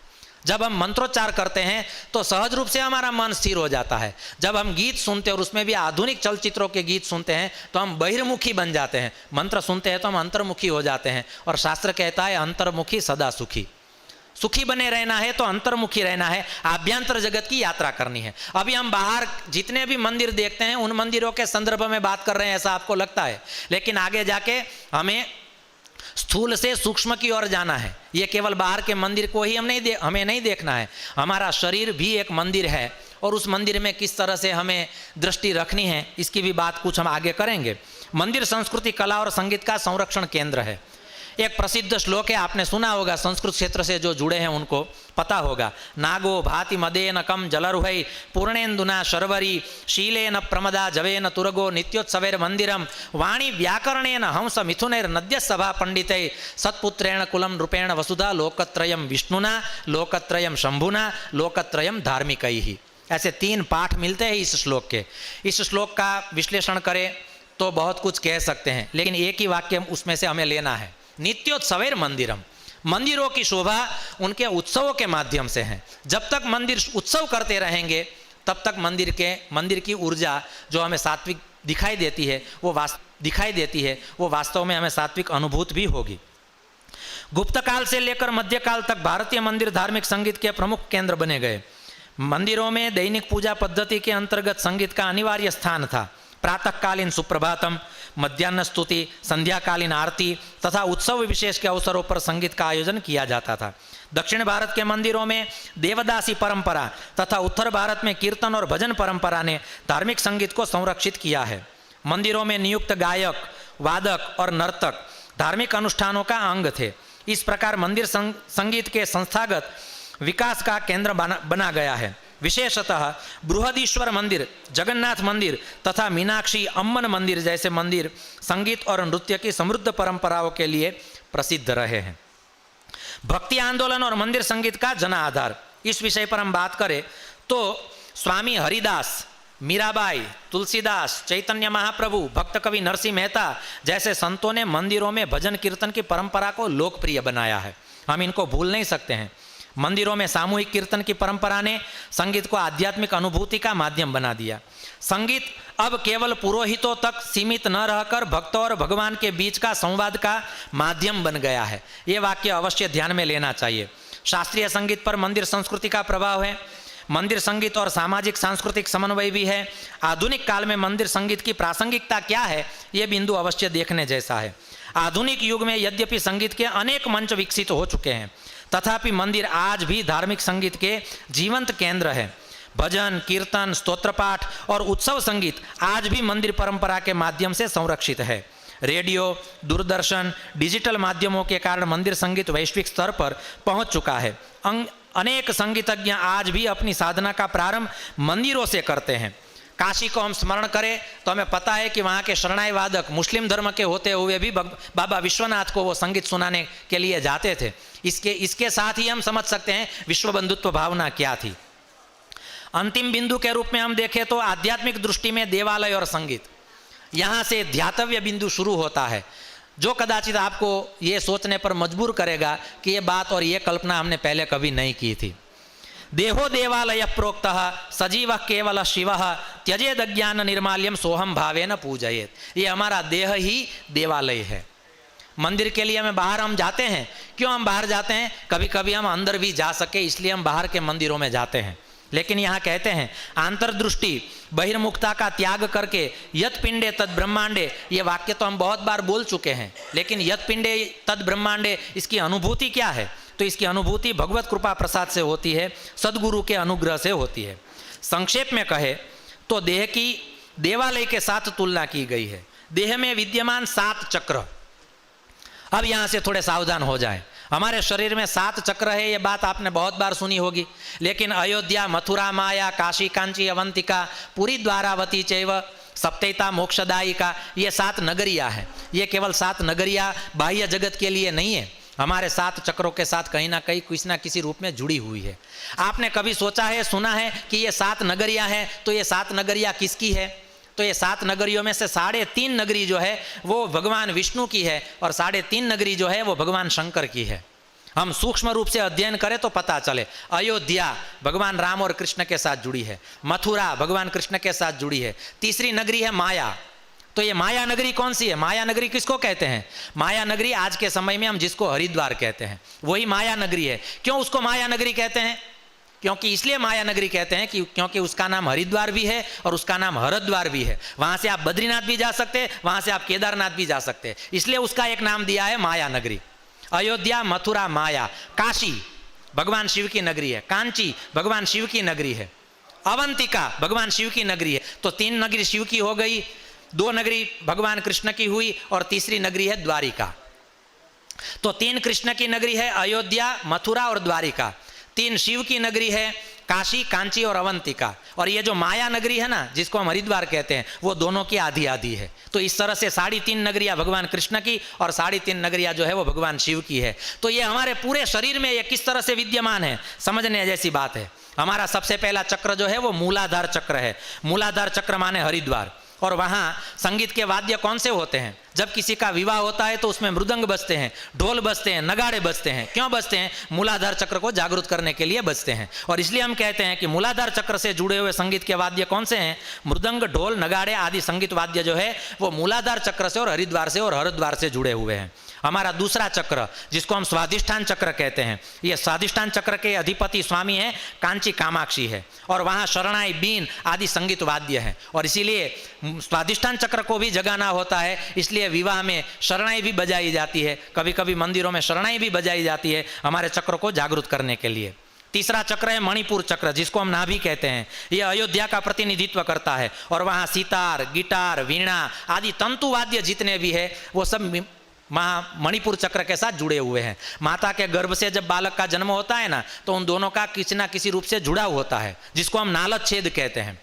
जब हम मंत्रोच्चार करते हैं तो सहज रूप से हमारा मन स्थिर हो जाता है। जब हम गीत सुनते हैं और उसमें भी आधुनिक चलचित्रों के गीत सुनते हैं तो हम बहिर्मुखी बन जाते हैं, मंत्र सुनते हैं तो हम अंतर्मुखी हो जाते हैं। और शास्त्र कहता है अंतर्मुखी सदा सुखी। सुखी बने रहना है तो अंतर्मुखी रहना है, आभ्यंतर जगत की यात्रा करनी है। अभी हम बाहर जितने भी मंदिर देखते हैं उन मंदिरों के संदर्भ में बात कर रहे हैं ऐसा आपको लगता है, लेकिन आगे जाके हमें स्थूल से सूक्ष्म की ओर जाना है। ये केवल बाहर के मंदिर को ही हमें नहीं देखना है, हमारा शरीर भी एक मंदिर है और उस मंदिर में किस तरह से हमें दृष्टि रखनी है इसकी भी बात कुछ हम आगे करेंगे। मंदिर संस्कृति, कला और संगीत का संरक्षण केंद्र है। एक प्रसिद्ध श्लोक है, आपने सुना होगा, संस्कृत क्षेत्र से जो जुड़े हैं उनको पता होगा। नागो भाति मदेन कम जलरुहै पूर्णेन्दुना शर्वरी शीलेन प्रमदा जवेन तुरगो नित्योत्सवेर मंदिरम वाणी व्याकरणेन हंस मिथुनैर नद्य सभा पंडितै सत्पुत्रेण कुलम रूपेण वसुधा लोकत्रयम विष्णुना लोकत्रयम शंभुना लोकत्रयम धार्मिकैः। ऐसे 3 पाठ मिलते हैं इस श्लोक के। इस श्लोक का विश्लेषण करें तो बहुत कुछ कह सकते हैं, लेकिन एक ही वाक्य उसमें से हमें लेना है। नित्योत्सवेर मंदिरम, मंदिरों की शोभा उनके उत्सवों के माध्यम से है। जब तक मंदिर उत्सव करते रहेंगे तब तक मंदिर की ऊर्जा जो हमें सात्विक दिखाई देती है वो वास्तव में हमें सात्विक अनुभूत भी होगी। गुप्त काल से लेकर मध्यकाल तक भारतीय मंदिर धार्मिक संगीत के प्रमुख केंद्र बने गए। मंदिरों में दैनिक पूजा पद्धति के अंतर्गत संगीत का अनिवार्य स्थान था। प्रातःकालीन सुप्रभातम, मध्याह्न स्तुति, संध्याकालीन आरती तथा उत्सव विशेष के अवसरों पर संगीत का आयोजन किया जाता था। दक्षिण भारत के मंदिरों में देवदासी परंपरा तथा उत्तर भारत में कीर्तन और भजन परंपरा ने धार्मिक संगीत को संरक्षित किया है। मंदिरों में नियुक्त गायक, वादक और नर्तक धार्मिक अनुष्ठानों का अंग थे। इस प्रकार मंदिर संगीत के संस्थागत विकास का केंद्र बना गया है। विशेषतः बृहदीश्वर मंदिर, जगन्नाथ मंदिर तथा मीनाक्षी अम्मन मंदिर जैसे मंदिर संगीत और नृत्य की समृद्ध परंपराओं के लिए प्रसिद्ध रहे हैं। भक्ति आंदोलन और मंदिर संगीत का जन आधार, इस विषय पर हम बात करें तो स्वामी हरिदास, मीराबाई, तुलसीदास, चैतन्य महाप्रभु, भक्त कवि नरसिंह मेहता जैसे संतों ने मंदिरों में भजन कीर्तन की परंपरा को लोकप्रिय बनाया है। हम इनको भूल नहीं सकते हैं। मंदिरों में सामूहिक कीर्तन की परंपरा ने संगीत को आध्यात्मिक अनुभूति का माध्यम बना दिया। संगीत अब केवल पुरोहितों तक सीमित न रहकर भक्तों और भगवान के बीच का संवाद का माध्यम बन गया है। ये वाक्य अवश्य ध्यान में लेना चाहिए। शास्त्रीय संगीत पर मंदिर संस्कृति का प्रभाव है। मंदिर संगीत और सामाजिक सांस्कृतिक समन्वय भी है। आधुनिक काल में मंदिर संगीत की प्रासंगिकता क्या है, ये बिंदु अवश्य देखने जैसा है। आधुनिक युग में यद्यपि संगीत के अनेक मंच विकसित हो चुके हैं, तथापि मंदिर आज भी धार्मिक संगीत के जीवंत केंद्र है। भजन, कीर्तन, स्तोत्र पाठ और उत्सव संगीत आज भी मंदिर परंपरा के माध्यम से संरक्षित है। रेडियो, दूरदर्शन, डिजिटल माध्यमों के कारण मंदिर संगीत वैश्विक स्तर पर पहुंच चुका है। अनेक संगीतज्ञ आज भी अपनी साधना का प्रारंभ मंदिरों से करते हैं। काशी को हम स्मरण करें तो हमें पता है कि वहाँ के शरणाई वादक मुस्लिम धर्म के होते हुए भी बाबा विश्वनाथ को वो संगीत सुनाने के लिए जाते थे। इसके साथ ही हम समझ सकते हैं विश्व बंधुत्व भावना क्या थी। अंतिम बिंदु के रूप में हम देखें तो आध्यात्मिक दृष्टि में देवालय और संगीत, यहाँ से ध्यातव्य बिंदु शुरू होता है, जो कदाचित आपको ये सोचने पर मजबूर करेगा कि ये बात और ये कल्पना हमने पहले कभी नहीं की थी। देहो देवालय प्रोक्तः सजीव केवल शिव त्यजेद ज्ञान निर्माल्यम सोहम भावेन पूजयेत। ये हमारा देह ही देवालय है। मंदिर के लिए बाहर हम जाते हैं। क्यों हम बाहर जाते हैं? कभी कभी हम अंदर भी जा सके इसलिए हम बाहर के मंदिरों में जाते हैं। लेकिन यहाँ कहते हैं आंतरदृष्टि, बहिर्मुखता का त्याग करके यत पिंडे तद ब्रह्मांडे, ये वाक्य तो हम बहुत बार बोल चुके हैं, लेकिन यत पिंडे तद ब्रह्मांडे इसकी अनुभूति क्या है? तो इसकी अनुभूति भगवत कृपा प्रसाद से होती है, सदगुरु के अनुग्रह से होती है। संक्षेप में कहे तो देह की देवालय के साथ तुलना की गई है। देह में विद्यमान 7 चक्र, अब यहाँ से थोड़े सावधान हो जाएं। हमारे शरीर में 7 चक्र है, ये बात आपने बहुत बार सुनी होगी, लेकिन अयोध्या, मथुरा, माया, काशी, कांची, अवंतिका, पुरी, द्वारावती चैव सप्तैता, मोक्षदायिका, ये 7 नगरियाँ हैं। ये केवल 7 नगरियाँ बाह्य जगत के लिए नहीं है, हमारे 7 चक्रों के साथ कहीं ना कहीं किसी ना किसी रूप में जुड़ी हुई है। आपने कभी सोचा है, सुना है कि ये 7 नगरियाँ हैं, तो ये 7 नगरियाँ किसकी है? तो ये 7 नगरियों में से 3.5 नगरी जो है वो भगवान विष्णु की है और 3.5 नगरी जो है वो भगवान शंकर की है। हम सूक्ष्म रूप से अध्ययन करें तो पता चले। अयोध्या भगवान राम और कृष्ण के साथ जुड़ी है, मथुरा भगवान कृष्ण के साथ जुड़ी है, तीसरी नगरी है माया। तो ये माया नगरी कौन सी है? माया नगरी किसको कहते हैं? माया नगरी आज के समय में हम जिसको हरिद्वार कहते हैं वही माया नगरी है। क्यों उसको माया नगरी कहते हैं? क्योंकि इसलिए माया नगरी कहते हैं कि क्योंकि उसका नाम हरिद्वार भी है और उसका नाम हरद्वार भी है। वहां से आप बद्रीनाथ भी जा सकते हैं, वहां से आप केदारनाथ भी जा सकते हैं, इसलिए उसका एक नाम दिया है माया नगरी। अयोध्या, मथुरा, माया। काशी भगवान शिव की नगरी है, कांची भगवान शिव की नगरी है, अवंतिका भगवान शिव की नगरी है। तो 3 नगरी शिव की हो गई, 2 नगरी भगवान कृष्ण की हुई और तीसरी नगरी है द्वारिका। तो 3 कृष्ण की नगरी है अयोध्या, मथुरा और द्वारिका। 3 शिव की नगरी है काशी, कांची और अवंतिका। और ये जो माया नगरी है ना, जिसको हम हरिद्वार कहते हैं, वो दोनों की आधी आधी है। तो इस तरह से 3.5 नगरियां भगवान कृष्ण की और 3.5 नगरियां जो है वो भगवान शिव की है। तो ये हमारे पूरे शरीर में ये किस तरह से विद्यमान है, समझने जैसी बात है। हमारा सबसे पहला चक्र जो है वो मूलाधार चक्र है। मूलाधार चक्र माने हरिद्वार। और वहाँ संगीत के वाद्य कौन से होते हैं? जब किसी का विवाह होता है तो उसमें मृदंग बजते हैं, ढोल बजते हैं, नगाड़े बजते हैं। क्यों बजते हैं? मूलाधार चक्र को जागृत करने के लिए बजते हैं। और इसलिए हम कहते हैं कि मूलाधार चक्र से जुड़े हुए संगीत के वाद्य कौन से हैं? मृदंग, ढोल, नगाड़े आदि संगीत वाद्य जो है वो मूलाधार चक्र से और हरिद्वार से और हरद्वार से जुड़े हुए हैं। हमारा दूसरा चक्र जिसको हम स्वाधिष्ठान चक्र कहते हैं, ये स्वाधिष्ठान चक्र के अधिपति स्वामी है कांची कामाक्षी है। और वहाँ शरणाई, बीन आदि संगीत वाद्य हैं। और इसीलिए स्वाधिष्ठान चक्र को भी जगाना होता है, इसलिए विवाह में शरणाई भी बजाई जाती है, कभी कभी मंदिरों में शरणाई भी बजाई जाती है हमारे चक्र को जागृत करने के लिए। तीसरा चक्र है मणिपुर चक्र, जिसको हम नाभि कहते हैं। यह अयोध्या का प्रतिनिधित्व करता है और वहाँ सितार, गिटार, वीणा आदि तंतु वाद्य जितने भी है वो सब मणिपुर चक्र के साथ जुड़े हुए हैं। माता के गर्भ से जब बालक का जन्म होता है ना, तो उन दोनों का किसी ना किसी रूप से जुड़ा होता है, जिसको हम नालद छेद कहते हैं।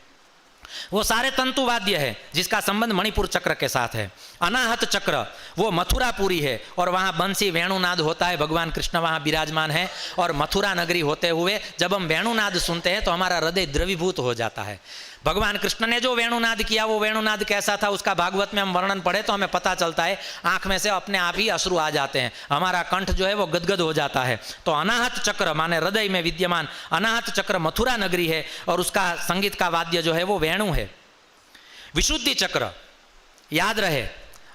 वो सारे तंतु वाद्य है जिसका संबंध मणिपुर चक्र के साथ है। अनाहत चक्र वो मथुरापुरी है और वहाँ बंसी वेणुनाद होता है, भगवान कृष्ण वहाँ विराजमान है। और मथुरा नगरी होते हुए जब हम वेणुनाद सुनते हैं तो हमारा हृदय द्रवीभूत हो जाता है। भगवान कृष्ण ने जो वेणुनाद किया वो वेणुनाद कैसा था उसका भागवत में हम वर्णन पढ़े तो हमें पता चलता है, आंख में से अपने आप ही अश्रु आ जाते हैं, हमारा कंठ जो है वो गदगद हो जाता है। तो अनाहत चक्र माने हृदय में विद्यमान अनाहत चक्र मथुरा नगरी है और उसका संगीत का वाद्य जो है वो वेणु है। विशुद्धि चक्र याद रहे,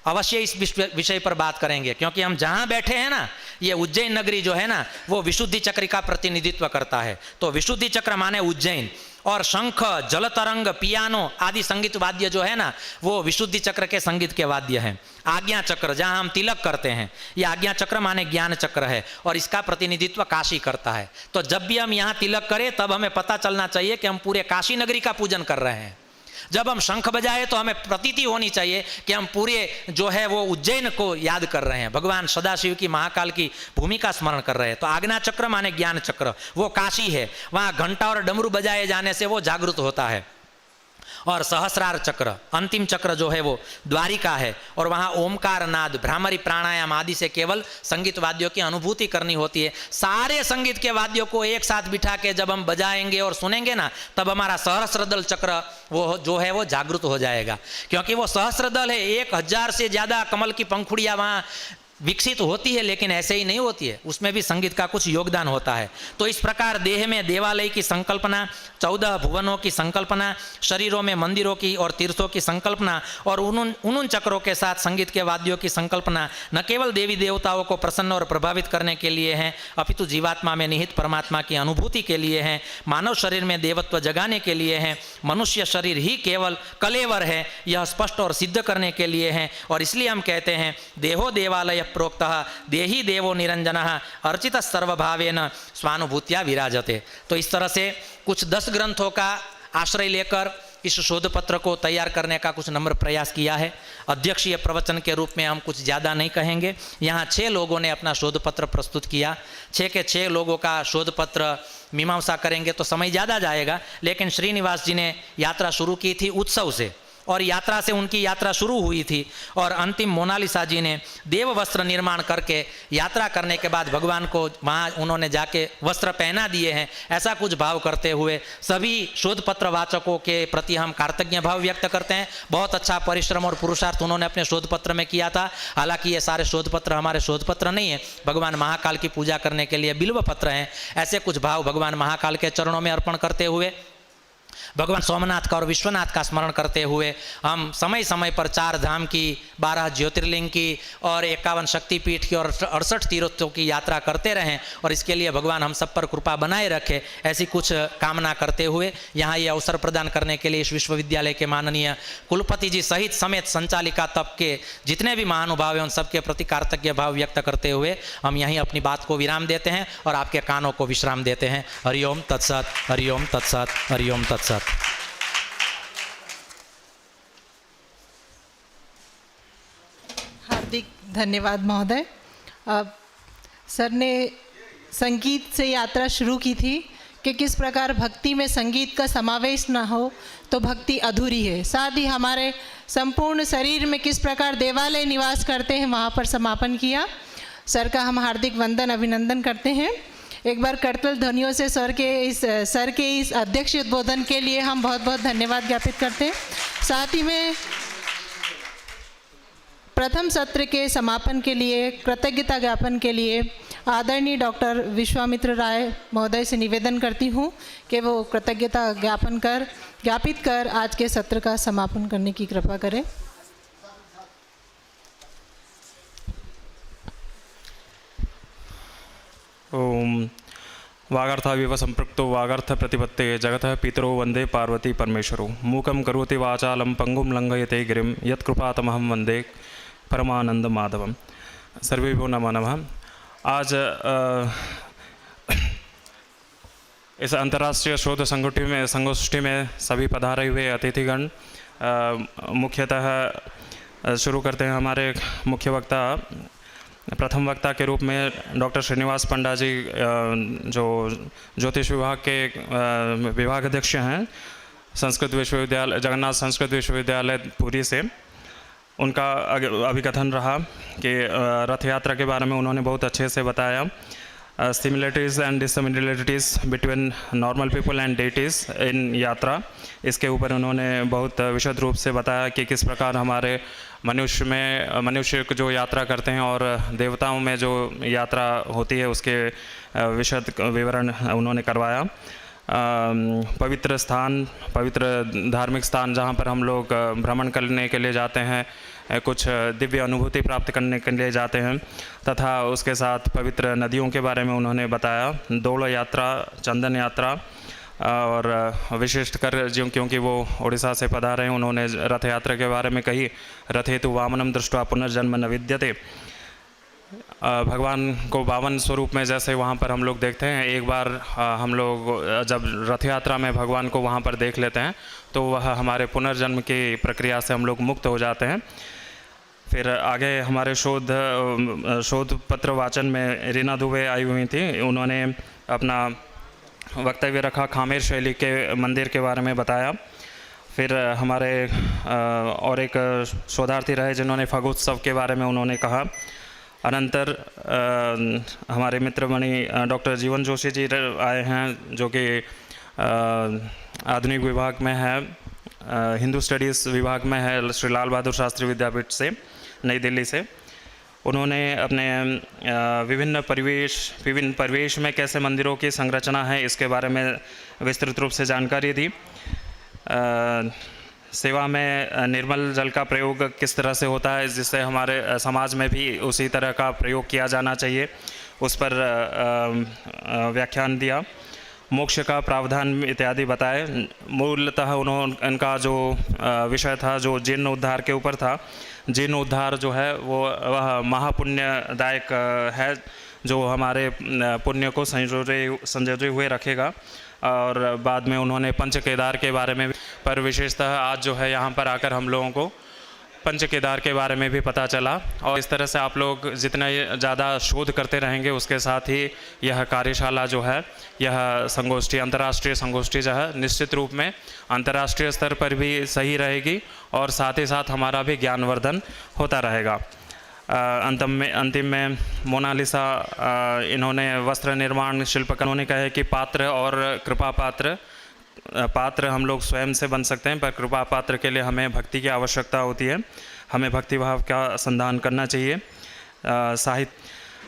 अवश्य इस विषय पर बात करेंगे, क्योंकि हम जहाँ बैठे हैं ना, ये उज्जैन नगरी जो है ना वो विशुद्धि चक्र का प्रतिनिधित्व करता है। तो विशुद्धि चक्र माने उज्जैन। और शंख, जल तरंग, पियानो आदि संगीत वाद्य जो है ना वो विशुद्धि चक्र के संगीत के वाद्य हैं। आज्ञा चक्र जहाँ हम तिलक करते हैं, ये आज्ञा चक्र माने ज्ञान चक्र है और इसका प्रतिनिधित्व काशी करता है। तो जब भी हम यहाँ तिलक करें तब हमें पता चलना चाहिए कि हम पूरे काशी नगरी का पूजन कर रहे हैं। जब हम शंख बजाए तो हमें प्रतीति होनी चाहिए कि हम पूरे जो है वो उज्जैन को याद कर रहे हैं, भगवान सदाशिव की, महाकाल की भूमि का स्मरण कर रहे हैं। तो आज्ञा चक्र माने ज्ञान चक्र वो काशी है, वहाँ घंटा और डमरू बजाए जाने से वो जागृत होता है। और सहस्रार चक्र अंतिम चक्र जो है वो द्वारिका है और वहाँ ओमकार नाद, भ्रामरी, प्राणायाम आदि से केवल संगीत वाद्यों की अनुभूति करनी होती है। सारे संगीत के वाद्यों को एक साथ बिठा के जब हम बजाएंगे और सुनेंगे ना, तब हमारा सहस्रदल चक्र वो जो है वो जागृत हो जाएगा। क्योंकि वो सहस्रदल है, 1000 से ज़्यादा कमल की पंखुड़ियाँ वहाँ विकसित होती है, लेकिन ऐसे ही नहीं होती है, उसमें भी संगीत का कुछ योगदान होता है। तो इस प्रकार देह में देवालय की संकल्पना, 14 भुवनों की संकल्पना, शरीरों में मंदिरों की और तीर्थों की संकल्पना और उन चक्रों के साथ संगीत के वाद्यों की संकल्पना न केवल देवी देवताओं को प्रसन्न और प्रभावित करने के लिए हैं, अपितु जीवात्मा में निहित परमात्मा की अनुभूति के लिए हैं, मानव शरीर में देवत्व जगाने के लिए हैं। मनुष्य शरीर ही केवल कलेवर है, यह स्पष्ट और सिद्ध करने के लिए हैं। और इसलिए हम कहते हैं देहो देवालय प्रोक्तः देही देवो निरंजनः अर्चित सर्वभावेन स्वानुभूत्या विराजते। तो इस तरह से कुछ 10 ग्रंथों का आश्रय लेकर इस शोध पत्र को तैयार करने का कुछ नम्र प्रयास किया है। अध्यक्षीय प्रवचन के रूप में हम कुछ ज़्यादा नहीं कहेंगे। यहाँ 6 लोगों ने अपना शोध पत्र प्रस्तुत किया। 6 के 6 लोगों का शोध पत्र मीमांसा करेंगे तो समय ज़्यादा जाएगा, लेकिन श्रीनिवास जी ने यात्रा शुरू की थी उत्सव से और यात्रा से उनकी यात्रा शुरू हुई थी और अंतिम मोनालिसा जी ने देव वस्त्र निर्माण करके यात्रा करने के बाद भगवान को वहाँ उन्होंने जाके वस्त्र पहना दिए हैं। ऐसा कुछ भाव करते हुए सभी शोध पत्र वाचकों के प्रति हम कृतज्ञ भाव व्यक्त करते हैं। बहुत अच्छा परिश्रम और पुरुषार्थ उन्होंने अपने शोध पत्र में किया था। हालांकि ये सारे शोध पत्र हमारे शोध पत्र नहीं है, भगवान महाकाल की पूजा करने के लिए बिल्व पत्र हैं। ऐसे कुछ भाव भगवान महाकाल के चरणों में अर्पण करते हुए, भगवान सोमनाथ का और विश्वनाथ का स्मरण करते हुए हम समय समय पर 4 धाम की, 12 ज्योतिर्लिंग की और 51 शक्तिपीठ की और 68 तीर्थों की यात्रा करते रहें और इसके लिए भगवान हम सब पर कृपा बनाए रखे, ऐसी कुछ कामना करते हुए यहाँ ये अवसर प्रदान करने के लिए इस विश्वविद्यालय के माननीय कुलपति जी सहित समेत संचालिका तब के जितने भी महानुभाव हैं उन सबके प्रति कृतज्ञ भाव व्यक्त करते हुए हम यहीं अपनी बात को विराम देते हैं और आपके कानों को विश्राम देते हैं। हरिओम तत्सत, हरिओम तत्सत, हरिओम तत्सत। हार्दिक धन्यवाद महोदय। सर ने संगीत से यात्रा शुरू की थी कि किस प्रकार भक्ति में संगीत का समावेश न हो तो भक्ति अधूरी है। साथ ही हमारे संपूर्ण शरीर में किस प्रकार देवालय निवास करते हैं वहाँ पर समापन किया। सर का हम हार्दिक वंदन अभिनंदन करते हैं। एक बार करतल ध्वनियों से सर के इस अध्यक्ष उद्बोधन के लिए हम बहुत बहुत धन्यवाद ज्ञापित करते हैं। साथ ही में प्रथम सत्र के समापन के लिए कृतज्ञता ज्ञापन के लिए आदरणीय डॉक्टर विश्वामित्र राय महोदय से निवेदन करती हूँ कि वो कृतज्ञता ज्ञापित कर आज के सत्र का समापन करने की कृपा करें। ओम वागर्थाविव संपृक्तो वागर्थ प्रतिपत्ते जगतः पितरो वंदे पार्वती परमेश्वरो मूकं करोति वाचालं पंगुं लंघयते गिरिं यत्कृपातमहं वंदे परमानंद माधवम। सर्वेभ्यो नमो नमः। आज इस अंतर्राष्ट्रीय शोध संगोष्ठी में सभी पधारे हुए अतिथिगण, मुख्यतः शुरू करते हैं हमारे मुख्य वक्ता। प्रथम वक्ता के रूप में डॉक्टर श्रीनिवास पंडा जी, जो ज्योतिष विभाग के विभाग अध्यक्ष हैं संस्कृत विश्वविद्यालय, जगन्नाथ संस्कृत विश्वविद्यालय पुरी से। उनका अभिकथन रहा कि रथ यात्रा के बारे में उन्होंने बहुत अच्छे से बताया। Similarities and dissimilarities between normal people and deities in yatra, इसके ऊपर उन्होंने बहुत विशद रूप से बताया कि किस प्रकार हमारे मनुष्य जो यात्रा करते हैं और देवताओं में जो यात्रा होती है उसके विशद विवरण उन्होंने करवाया। पवित्र स्थान, पवित्र धार्मिक स्थान जहाँ पर हम लोग भ्रमण करने के लिए जाते हैं, कुछ दिव्य अनुभूति प्राप्त करने के लिए जाते हैं, तथा उसके साथ पवित्र नदियों के बारे में उन्होंने बताया। दौड़ यात्रा, चंदन यात्रा और विशिष्टकर क्योंकि वो उड़ीसा से पधारे हैं, उन्होंने रथ यात्रा के बारे में कही। रथेतु वामनम दृष्ट्वा पुनर्जन्म न विद्यते। भगवान को वामन स्वरूप में जैसे वहाँ पर हम लोग देखते हैं, एक बार हम लोग जब रथ यात्रा में भगवान को वहाँ पर देख लेते हैं तो वह हमारे पुनर्जन्म की प्रक्रिया से हम लोग मुक्त हो जाते हैं। फिर आगे हमारे शोध पत्र वाचन में रीना दुबे आई हुई थी। उन्होंने अपना वक्तव्य रखा, खामेर शैली के मंदिर के बारे में बताया। फिर हमारे और एक शोधार्थी रहे जिन्होंने फगोत्सव के बारे में उन्होंने कहा। अनंतर हमारे मित्रमणि डॉक्टर जीवन जोशी जी आए हैं, जो कि आधुनिक विभाग में है, हिंदू स्टडीज़ विभाग में है, श्री लाल बहादुर शास्त्री विद्यापीठ से, नई दिल्ली से। उन्होंने अपने विभिन्न परिवेश में कैसे मंदिरों की संरचना है इसके बारे में विस्तृत रूप से जानकारी दी। सेवा में निर्मल जल का प्रयोग किस तरह से होता है, जिससे हमारे समाज में भी उसी तरह का प्रयोग किया जाना चाहिए, उस पर व्याख्यान दिया। मोक्ष का प्रावधान इत्यादि बताए। मूलतः उनका जो विषय था, जो जीर्ण उद्धार के ऊपर था। जीर्ण उद्धार जो है वह महापुण्यदायक है, जो हमारे पुण्य को संजोए हुए रखेगा। और बाद में उन्होंने पंच केदार के बारे में, पर विशेषतः आज जो है यहाँ पर आकर हम लोगों को पंच केदार के बारे में भी पता चला। और इस तरह से आप लोग जितना ज़्यादा शोध करते रहेंगे उसके साथ ही यह कार्यशाला जो है, यह संगोष्ठी, अंतर्राष्ट्रीय संगोष्ठी जो है, निश्चित रूप में अंतर्राष्ट्रीय स्तर पर भी सही रहेगी और साथ ही साथ हमारा भी ज्ञानवर्धन होता रहेगा। अंतिम में मोनालिसा इन्होंने वस्त्र निर्माण शिल्प का उन्होंने कहा है कि पात्र और कृपा पात्र हम लोग स्वयं से बन सकते हैं, पर कृपा पात्र के लिए हमें भक्ति की आवश्यकता होती है। हमें भक्ति भाव का संधान करना चाहिए। साहित्य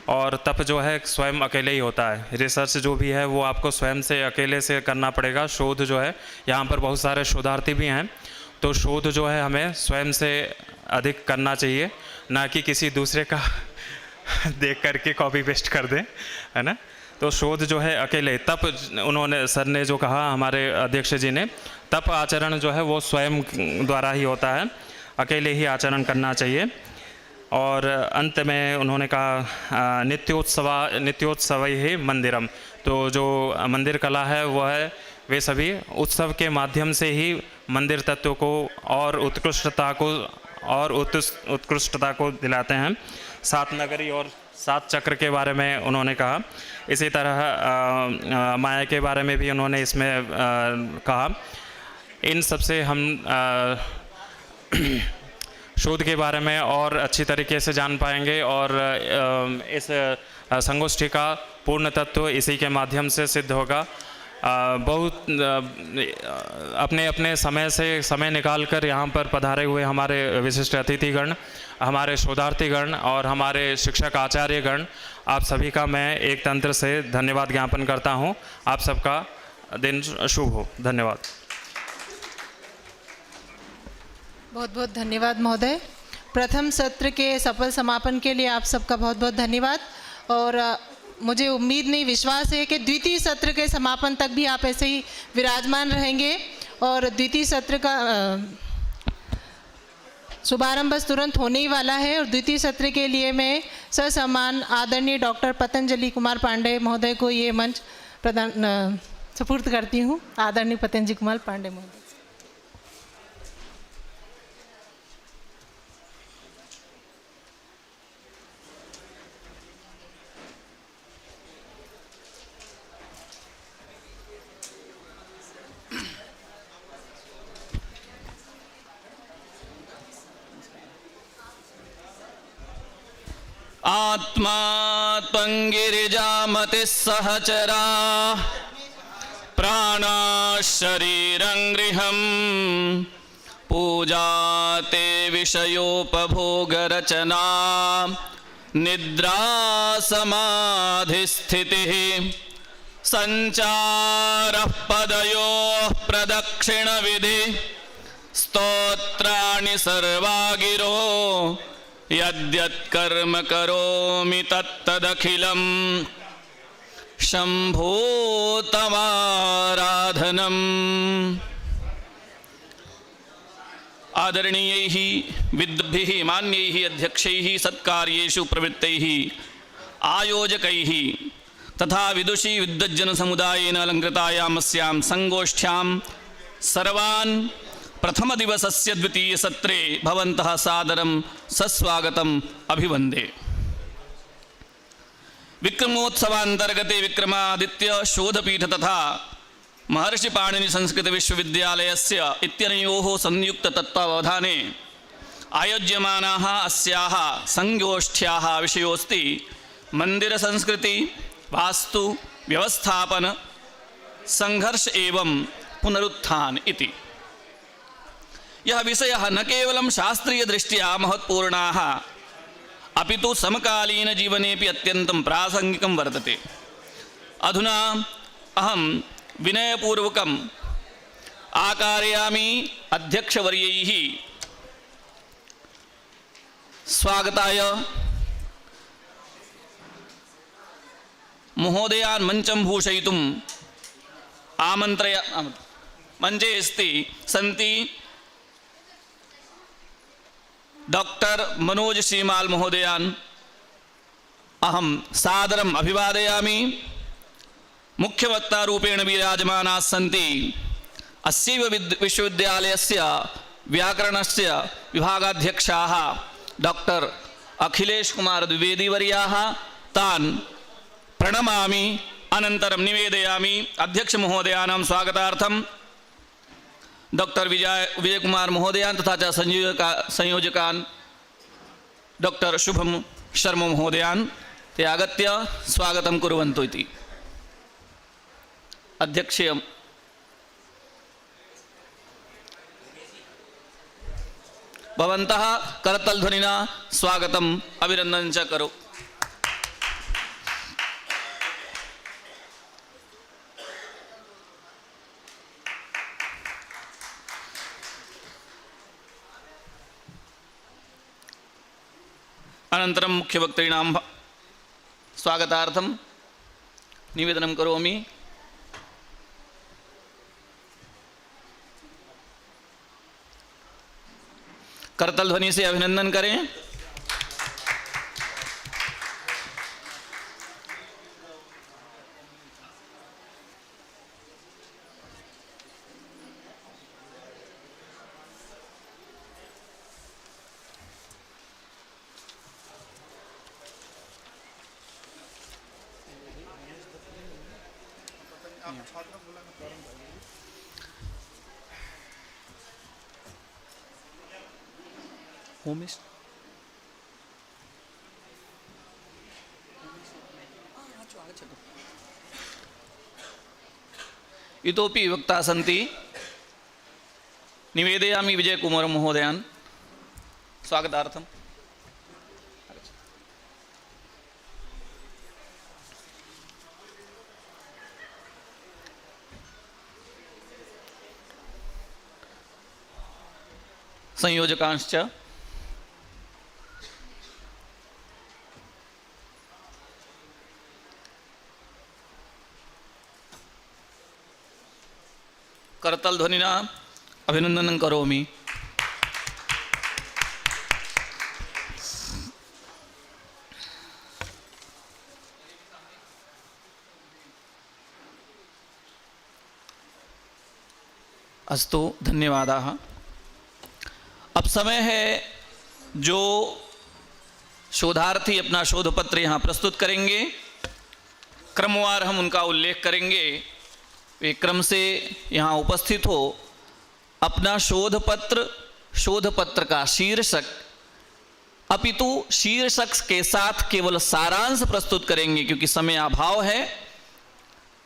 और तप जो है स्वयं अकेले ही होता है। रिसर्च जो भी है वो आपको स्वयं से अकेले से करना पड़ेगा। शोध जो है, यहाँ पर बहुत सारे शोधार्थी भी हैं, तो शोध जो है हमें स्वयं से अधिक करना चाहिए, ना कि किसी दूसरे का देख करके कॉपी पेस्ट कर दें, है ना। तो शोध जो है अकेले, तप उन्होंने सर ने जो कहा, हमारे अध्यक्ष जी ने, तप आचरण जो है वो स्वयं द्वारा ही होता है, अकेले ही आचरण करना चाहिए। और अंत में उन्होंने कहा नित्योत्सव ही मंदिरम, तो जो मंदिर कला है वो है, वे सभी उत्सव के माध्यम से ही मंदिर तत्व को और उत्कृष्टता को दिलाते हैं। 7 नगरी और 7 चक्र के बारे में उन्होंने कहा। इसी तरह माया के बारे में भी उन्होंने इसमें कहा। इन सब से हम शोध के बारे में और अच्छी तरीके से जान पाएंगे और इस संगोष्ठी का पूर्ण तत्व इसी के माध्यम से सिद्ध होगा। बहुत अपने अपने समय निकाल कर यहाँ पर पधारे हुए हमारे विशिष्ट अतिथिगण, हमारे शोधार्थीगण और हमारे शिक्षक आचार्यगण, आप सभी का मैं एक तंत्र से धन्यवाद ज्ञापन करता हूँ। आप सबका दिन शुभ हो। धन्यवाद। बहुत बहुत धन्यवाद महोदय। प्रथम सत्र के सफल समापन के लिए आप सबका बहुत बहुत धन्यवाद। और मुझे उम्मीद नहीं, विश्वास है कि द्वितीय सत्र के समापन तक भी आप ऐसे ही विराजमान रहेंगे और द्वितीय सत्र का शुभारंभ तुरंत होने ही वाला है। और द्वितीय सत्र के लिए मैं ससम्मान आदरणीय डॉक्टर पतंजलि कुमार पांडे महोदय को ये मंच प्रदान सुपुर्द करती हूँ। आदरणीय पतंजलि कुमार पांडे महोदय। आत्मा त्वंगिरिजामति सहचरा प्राणा शरीरं गृहं पूजा ते विषयोपभोगरचना निद्रा समाधिस्थितिः संचारः पदयोः प्रदक्षिणविधि स्तोत्राणि सर्वा गिरो यद्यत्कर्म करोमि तत्तदखिलं शम्भोतमाराधनम्। आदरणीयैः विद्भिः मान्यैः अध्यक्षैः सत्कार्येषु प्रवृत्तैः आयोजकैः तथा विदुषी विद्वज्जनसमुदायेन अलङ्कृतायाम् अस्यां संगोष्ठ्यां सर्वान् प्रथम दिवसस्य द्वितीय सत्रे भवन्तः सादरं सस्वागतम् अभिवन्दे। विक्रमोत्सवान्तर्गते विक्रमादित्य शोधपीठ तथा महर्षि पाणिनि संस्कृत विश्वविद्यालयस्य इत्यनयोः संयुक्त तत्त्वावधाने आयोज्यमानाः अस्याः संगोष्ठ्याः विषयोऽस्ति मंदिर संस्कृति वास्तु व्यवस्थापन संघर्ष एवं पुनरुत्थान इति। यह विषयः न केवलं शास्त्रीय दृष्ट्या महत्पूर्णाः अपितु समकालीन जीवनेपि अत्यन्तं प्रासंगिकं वर्तते। अधुना अहं विनयपूर्वकम् आकारयामि अध्यक्षवर्यैः स्वागताय महोदयान् मंचं भूषयितुम् मंचे सन्ति डॉक्टर मनोज श्रीमाल महोदयान् अहं सादरम् अभिवादयामि। मुख्यवक्तारूपेण विराजमानाः सन्ति अस्यैव विश्वविद्यालयस्य व्याकरणस्य विभागाध्यक्षाः डॉक्टर अखिलेश कुमार द्विवेदी वर्याः तान् प्रणमामि। अनन्तरं निवेदयामि अध्यक्ष महोदयानां स्वागतार्थं डॉक्टर विजय कुमार महोदयान् तथा च संयोजकान् डॉक्टर शुभम शर्मा महोदयान् ते आगत्य स्वागतं कुर्वन्तु इति। अध्यक्षीयं भवन्तः करतलध्वनिना स्वागतम् अभिनन्दनं च करो। अनन्तरं मुख्यवक्तॄणां स्वागतार्थं निवेदनं करोमि। करतल ध्वनि से अभिनंदन करें। इतोपि वक्ता सन्ति। निवेदयामि विजय कुमार महोदयान् स्वागतार्थम्। संयोजकांश्च करतल ध्वनिना अभिनंदनं करोमि। अस्तु, धन्यवादाः। अब समय है जो शोधार्थी अपना शोध पत्र यहाँ प्रस्तुत करेंगे। क्रमवार हम उनका उल्लेख करेंगे, वे क्रम से यहाँ उपस्थित हो। अपना शोध पत्र का शीर्षक अपितु शीर्षक के साथ केवल सारांश प्रस्तुत करेंगे, क्योंकि समय अभाव है।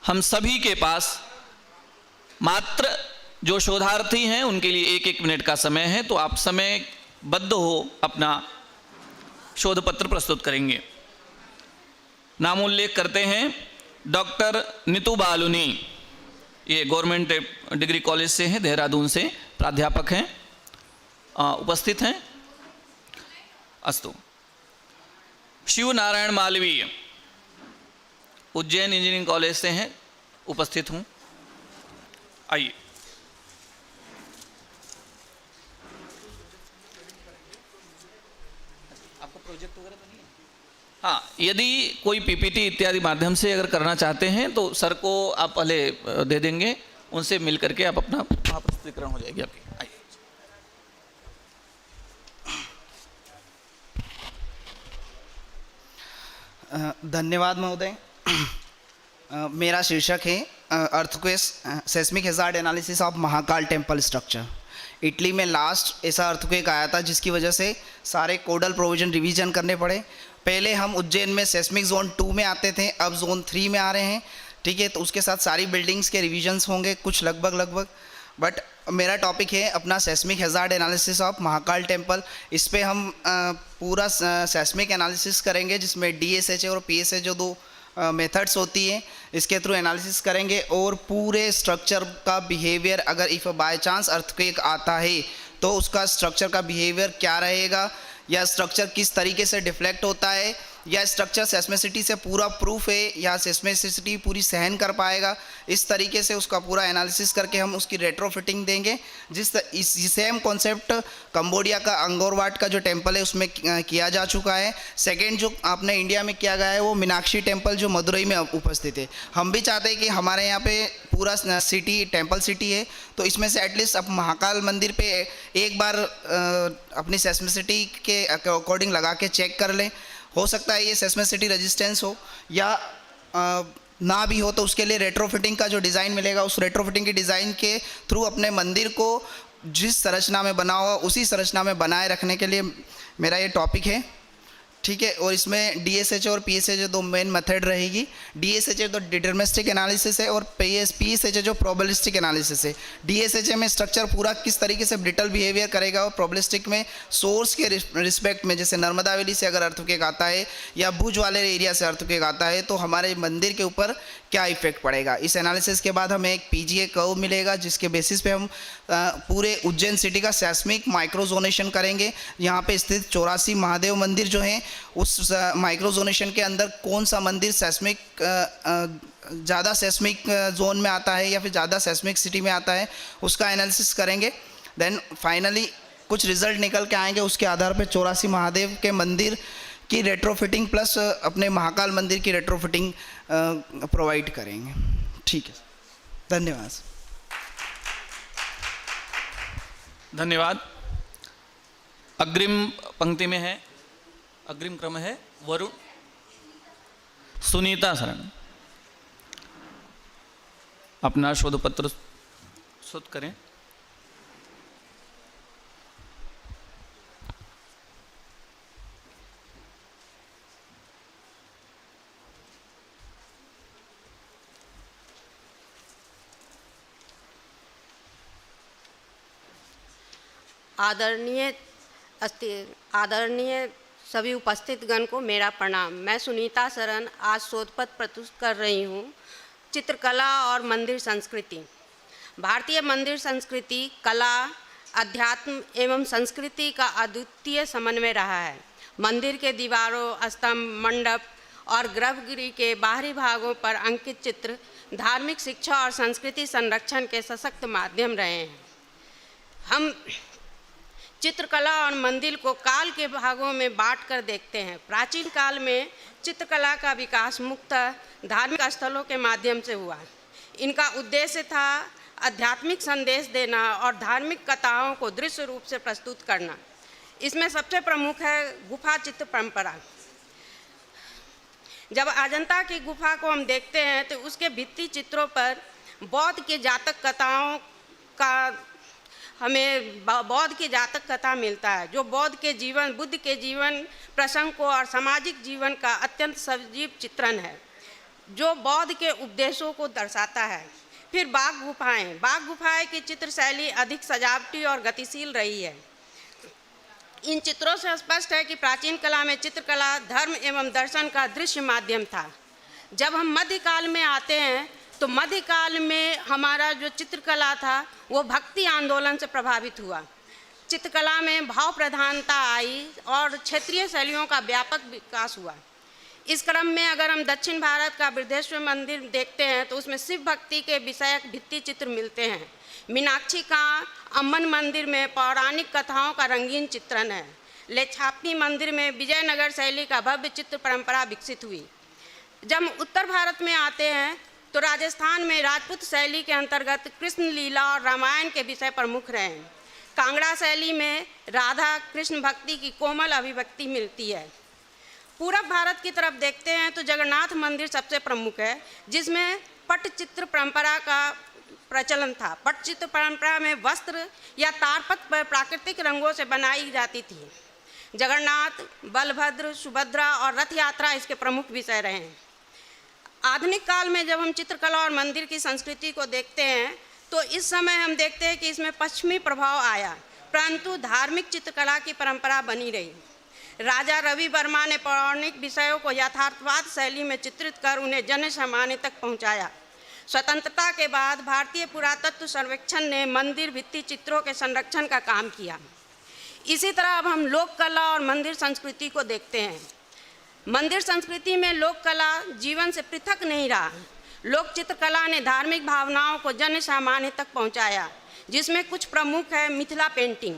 हम सभी के पास मात्र जो शोधार्थी हैं उनके लिए 1-1 मिनट का समय है, तो आप समय बद्ध हो अपना शोध पत्र प्रस्तुत करेंगे। नामोल्लेख करते हैं। डॉक्टर नीतू बालुनी, ये गवर्नमेंट डिग्री कॉलेज से हैं, देहरादून से प्राध्यापक हैं, उपस्थित हैं। अस्तु। शिव नारायण मालवीय, उज्जैन इंजीनियरिंग कॉलेज से हैं, उपस्थित हूँ। आइए। आपको प्रोजेक्ट वगैरह तो नहीं है? हाँ, यदि कोई पीपीटी इत्यादि माध्यम से अगर करना चाहते हैं तो सर को आप पहले दे देंगे, उनसे मिल करके आप अपना वहाँ प्रस्तुतिकरण हो जाएगी आपकी। आइए। धन्यवाद महोदय। मेरा शीर्षक है earthquake seismic hazard analysis of Mahakal temple structure. Italy में लास्ट ऐसा अर्थक्वेक आया था जिसकी वजह से सारे कोडल प्रोविजन रिवीजन करने पड़े। पहले हम उज्जैन में सेस्मिक जोन 2 में आते थे, अब जोन 3 में आ रहे हैं। ठीक है, तो उसके साथ सारी बिल्डिंग्स के रिविजन्स होंगे, कुछ लगभग। बट मेरा टॉपिक है अपना seismic hazard analysis of Mahakal temple. इस पे हम पूरा सेस्मिक एनालिसिस करेंगे, जिसमें DSHA और PSA जो 2 मेथड्स होती हैं, इसके थ्रू एनालिसिस करेंगे। और पूरे स्ट्रक्चर का बिहेवियर, अगर इफ़ बाय चांस अर्थक्वेक आता है तो उसका स्ट्रक्चर का बिहेवियर क्या रहेगा, या स्ट्रक्चर किस तरीके से डिफ्लेक्ट होता है, या स्ट्रक्चर सेस्मिसिटी से पूरा प्रूफ है या सेस्मिसिटी पूरी सहन कर पाएगा, इस तरीके से उसका पूरा एनालिसिस करके हम उसकी रेट्रोफिटिंग देंगे। इस सेम कॉन्सेप्ट कंबोडिया का अंगोर वाट का जो टेम्पल है उसमें किया जा चुका है। सेकेंड जो आपने इंडिया में किया गया है वो मीनाक्षी टेम्पल जो मदुरई में उपस्थित है। हम भी चाहते हैं कि हमारे यहाँ पे पूरा सिटी टेम्पल सिटी है, तो इसमें से एटलीस्ट अब महाकाल मंदिर पे एक बार अपनी सेस्मिसिटी के अकॉर्डिंग लगा के चेक कर लें। हो सकता है ये सेस्मिसिटी रेजिस्टेंस हो या ना भी हो, तो उसके लिए रेट्रोफिटिंग का जो डिज़ाइन मिलेगा उस रेट्रोफिटिंग की डिज़ाइन के थ्रू अपने मंदिर को जिस संरचना में बना हुआ उसी संरचना में बनाए रखने के लिए मेरा ये टॉपिक है। ठीक है, और इसमें DSHA और PSHA दो मेन मेथड रहेगी। DSHA तो डिटर्मिनिस्टिक एनालिसिस है और PSHA जो प्रोबेबिलिस्टिक एनालिसिस है। DSHA में स्ट्रक्चर पूरा किस तरीके से ब्रिटल बिहेवियर करेगा और प्रोबेबिलिस्टिक में सोर्स के रिस्पेक्ट में, जैसे नर्मदा वैली से अगर अर्थक्वेक आता है या भुज वाले एरिया से अर्थक्वेक आता है तो हमारे मंदिर के ऊपर क्या इफेक्ट पड़ेगा। इस एनालिसिस के बाद हमें एक PGA कर्व मिलेगा जिसके बेसिस पे हम पूरे उज्जैन सिटी का सेस्मिक माइक्रोजोनेशन करेंगे। यहाँ पे स्थित 84 महादेव मंदिर जो हैं उस माइक्रोजोनेशन के अंदर कौन सा मंदिर सेस्मिक ज़्यादा सेस्मिक जोन में आता है या फिर ज़्यादा सेस्मिक सिटी में आता है उसका एनालिसिस करेंगे। देन फाइनली कुछ रिजल्ट निकल के आएंगे, उसके आधार पे 84 महादेव के मंदिर की रेट्रोफिटिंग प्लस अपने महाकाल मंदिर की रेट्रोफिटिंग प्रोवाइड करेंगे। ठीक है, धन्यवाद। धन्यवाद। अग्रिम पंक्ति में है, अग्रिम क्रम है वरुण सुनीता शरण, अपना शोध पत्र प्रस्तुत करें। आदरणीय सभी उपस्थित गण को मेरा प्रणाम। मैं सुनीता शरण आज शोध पत्र प्रस्तुत कर रही हूँ, चित्रकला और मंदिर संस्कृति। भारतीय मंदिर संस्कृति कला, अध्यात्म एवं संस्कृति का अद्वितीय समन्वय रहा है। मंदिर के दीवारों, स्तंभ, मंडप और गर्भगृह के बाहरी भागों पर अंकित चित्र धार्मिक शिक्षा और संस्कृति संरक्षण के सशक्त माध्यम रहे हैं। हम चित्रकला और मंदिर को काल के भागों में बांटकर देखते हैं। प्राचीन काल में चित्रकला का विकास मुख्यतः धार्मिक स्थलों के माध्यम से हुआ। इनका उद्देश्य था आध्यात्मिक संदेश देना और धार्मिक कथाओं को दृश्य रूप से प्रस्तुत करना। इसमें सबसे प्रमुख है गुफा चित्र परंपरा। जब अजंता की गुफा को हम देखते हैं तो उसके भित्ति चित्रों पर बौद्ध के जातक कथाओं का हमें बौद्ध की जातक कथा मिलता है, जो बुद्ध के जीवन प्रसंग को और सामाजिक जीवन का अत्यंत सजीव चित्रण है, जो बौद्ध के उपदेशों को दर्शाता है। फिर बाघ गुफाएं की चित्र शैली अधिक सजावटी और गतिशील रही है। इन चित्रों से स्पष्ट है कि प्राचीन कला में चित्रकला धर्म एवं दर्शन का दृश्य माध्यम था। जब हम मध्यकाल में आते हैं तो मध्यकाल में हमारा जो चित्रकला था वो भक्ति आंदोलन से प्रभावित हुआ। चित्रकला में भाव प्रधानता आई और क्षेत्रीय शैलियों का व्यापक विकास हुआ। इस क्रम में अगर हम दक्षिण भारत का बृहदेश्वर मंदिर देखते हैं तो उसमें शिव भक्ति के विषयक भित्ति चित्र मिलते हैं। मीनाक्षी का अम्मन मंदिर में पौराणिक कथाओं का रंगीन चित्रण है। लेछापी मंदिर में विजयनगर शैली का भव्य चित्र परंपरा विकसित हुई। जब हम उत्तर भारत में आते हैं तो राजस्थान में राजपूत शैली के अंतर्गत कृष्ण लीला और रामायण के विषय प्रमुख रहे हैं। कांगड़ा शैली में राधा कृष्ण भक्ति की कोमल अभिव्यक्ति मिलती है। पूरब भारत की तरफ देखते हैं तो जगन्नाथ मंदिर सबसे प्रमुख है, जिसमें पटचित्र परंपरा का प्रचलन था। पटचित्र परंपरा में वस्त्र या तारपत्र पर प्राकृतिक रंगों से बनाई जाती थी। जगन्नाथ, बलभद्र, सुभद्रा और रथ यात्रा इसके प्रमुख विषय रहे हैं। आधुनिक काल में जब हम चित्रकला और मंदिर की संस्कृति को देखते हैं तो इस समय हम देखते हैं कि इसमें पश्चिमी प्रभाव आया, परंतु धार्मिक चित्रकला की परंपरा बनी रही। राजा रवि वर्मा ने पौराणिक विषयों को यथार्थवाद शैली में चित्रित कर उन्हें जन सामान्य तक पहुंचाया। स्वतंत्रता के बाद भारतीय पुरातत्व सर्वेक्षण ने मंदिर भित्ति चित्रों के संरक्षण का काम किया। इसी तरह अब हम लोक कला और मंदिर संस्कृति को देखते हैं। मंदिर संस्कृति में लोक कला जीवन से पृथक नहीं रहा। लोक चित्रकला ने धार्मिक भावनाओं को जन सामान्य तक पहुंचाया, जिसमें कुछ प्रमुख है मिथिला पेंटिंग।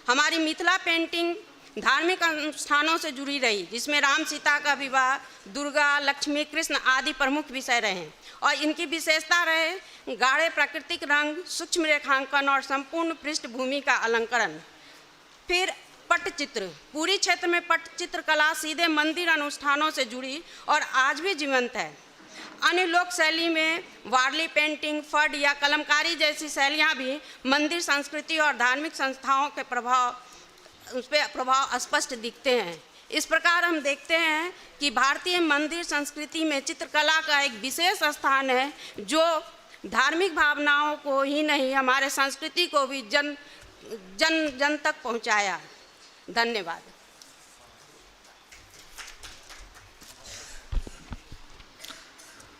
हमारी मिथिला पेंटिंग धार्मिक अनुष्ठानों से जुड़ी रही, जिसमें राम सीता का विवाह, दुर्गा, लक्ष्मी, कृष्ण आदि प्रमुख विषय रहे और इनकी विशेषता रहे गाढ़े प्राकृतिक रंग, सूक्ष्म रेखांकन और संपूर्ण पृष्ठभूमि का अलंकरण। फिर पट्टचित्र, पूरी क्षेत्र में पट्टचित्र कला सीधे मंदिर अनुष्ठानों से जुड़ी और आज भी जीवंत है। अन्य लोक शैली में वारली पेंटिंग, फड या कलमकारी जैसी शैलियाँ भी मंदिर संस्कृति और धार्मिक संस्थाओं के उस पर प्रभाव स्पष्ट दिखते हैं। इस प्रकार हम देखते हैं कि भारतीय मंदिर संस्कृति में चित्रकला का एक विशेष स्थान है, जो धार्मिक भावनाओं को ही नहीं हमारे संस्कृति को भी जन तक पहुंचाया। धन्यवाद।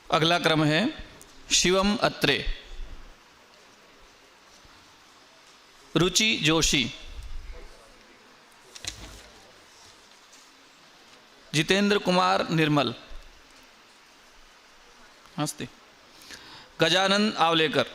अगला क्रम है शिवम अत्रे, रुचि जोशी, जितेंद्र कुमार निर्मल, हंसते, गजानन आवलेकर,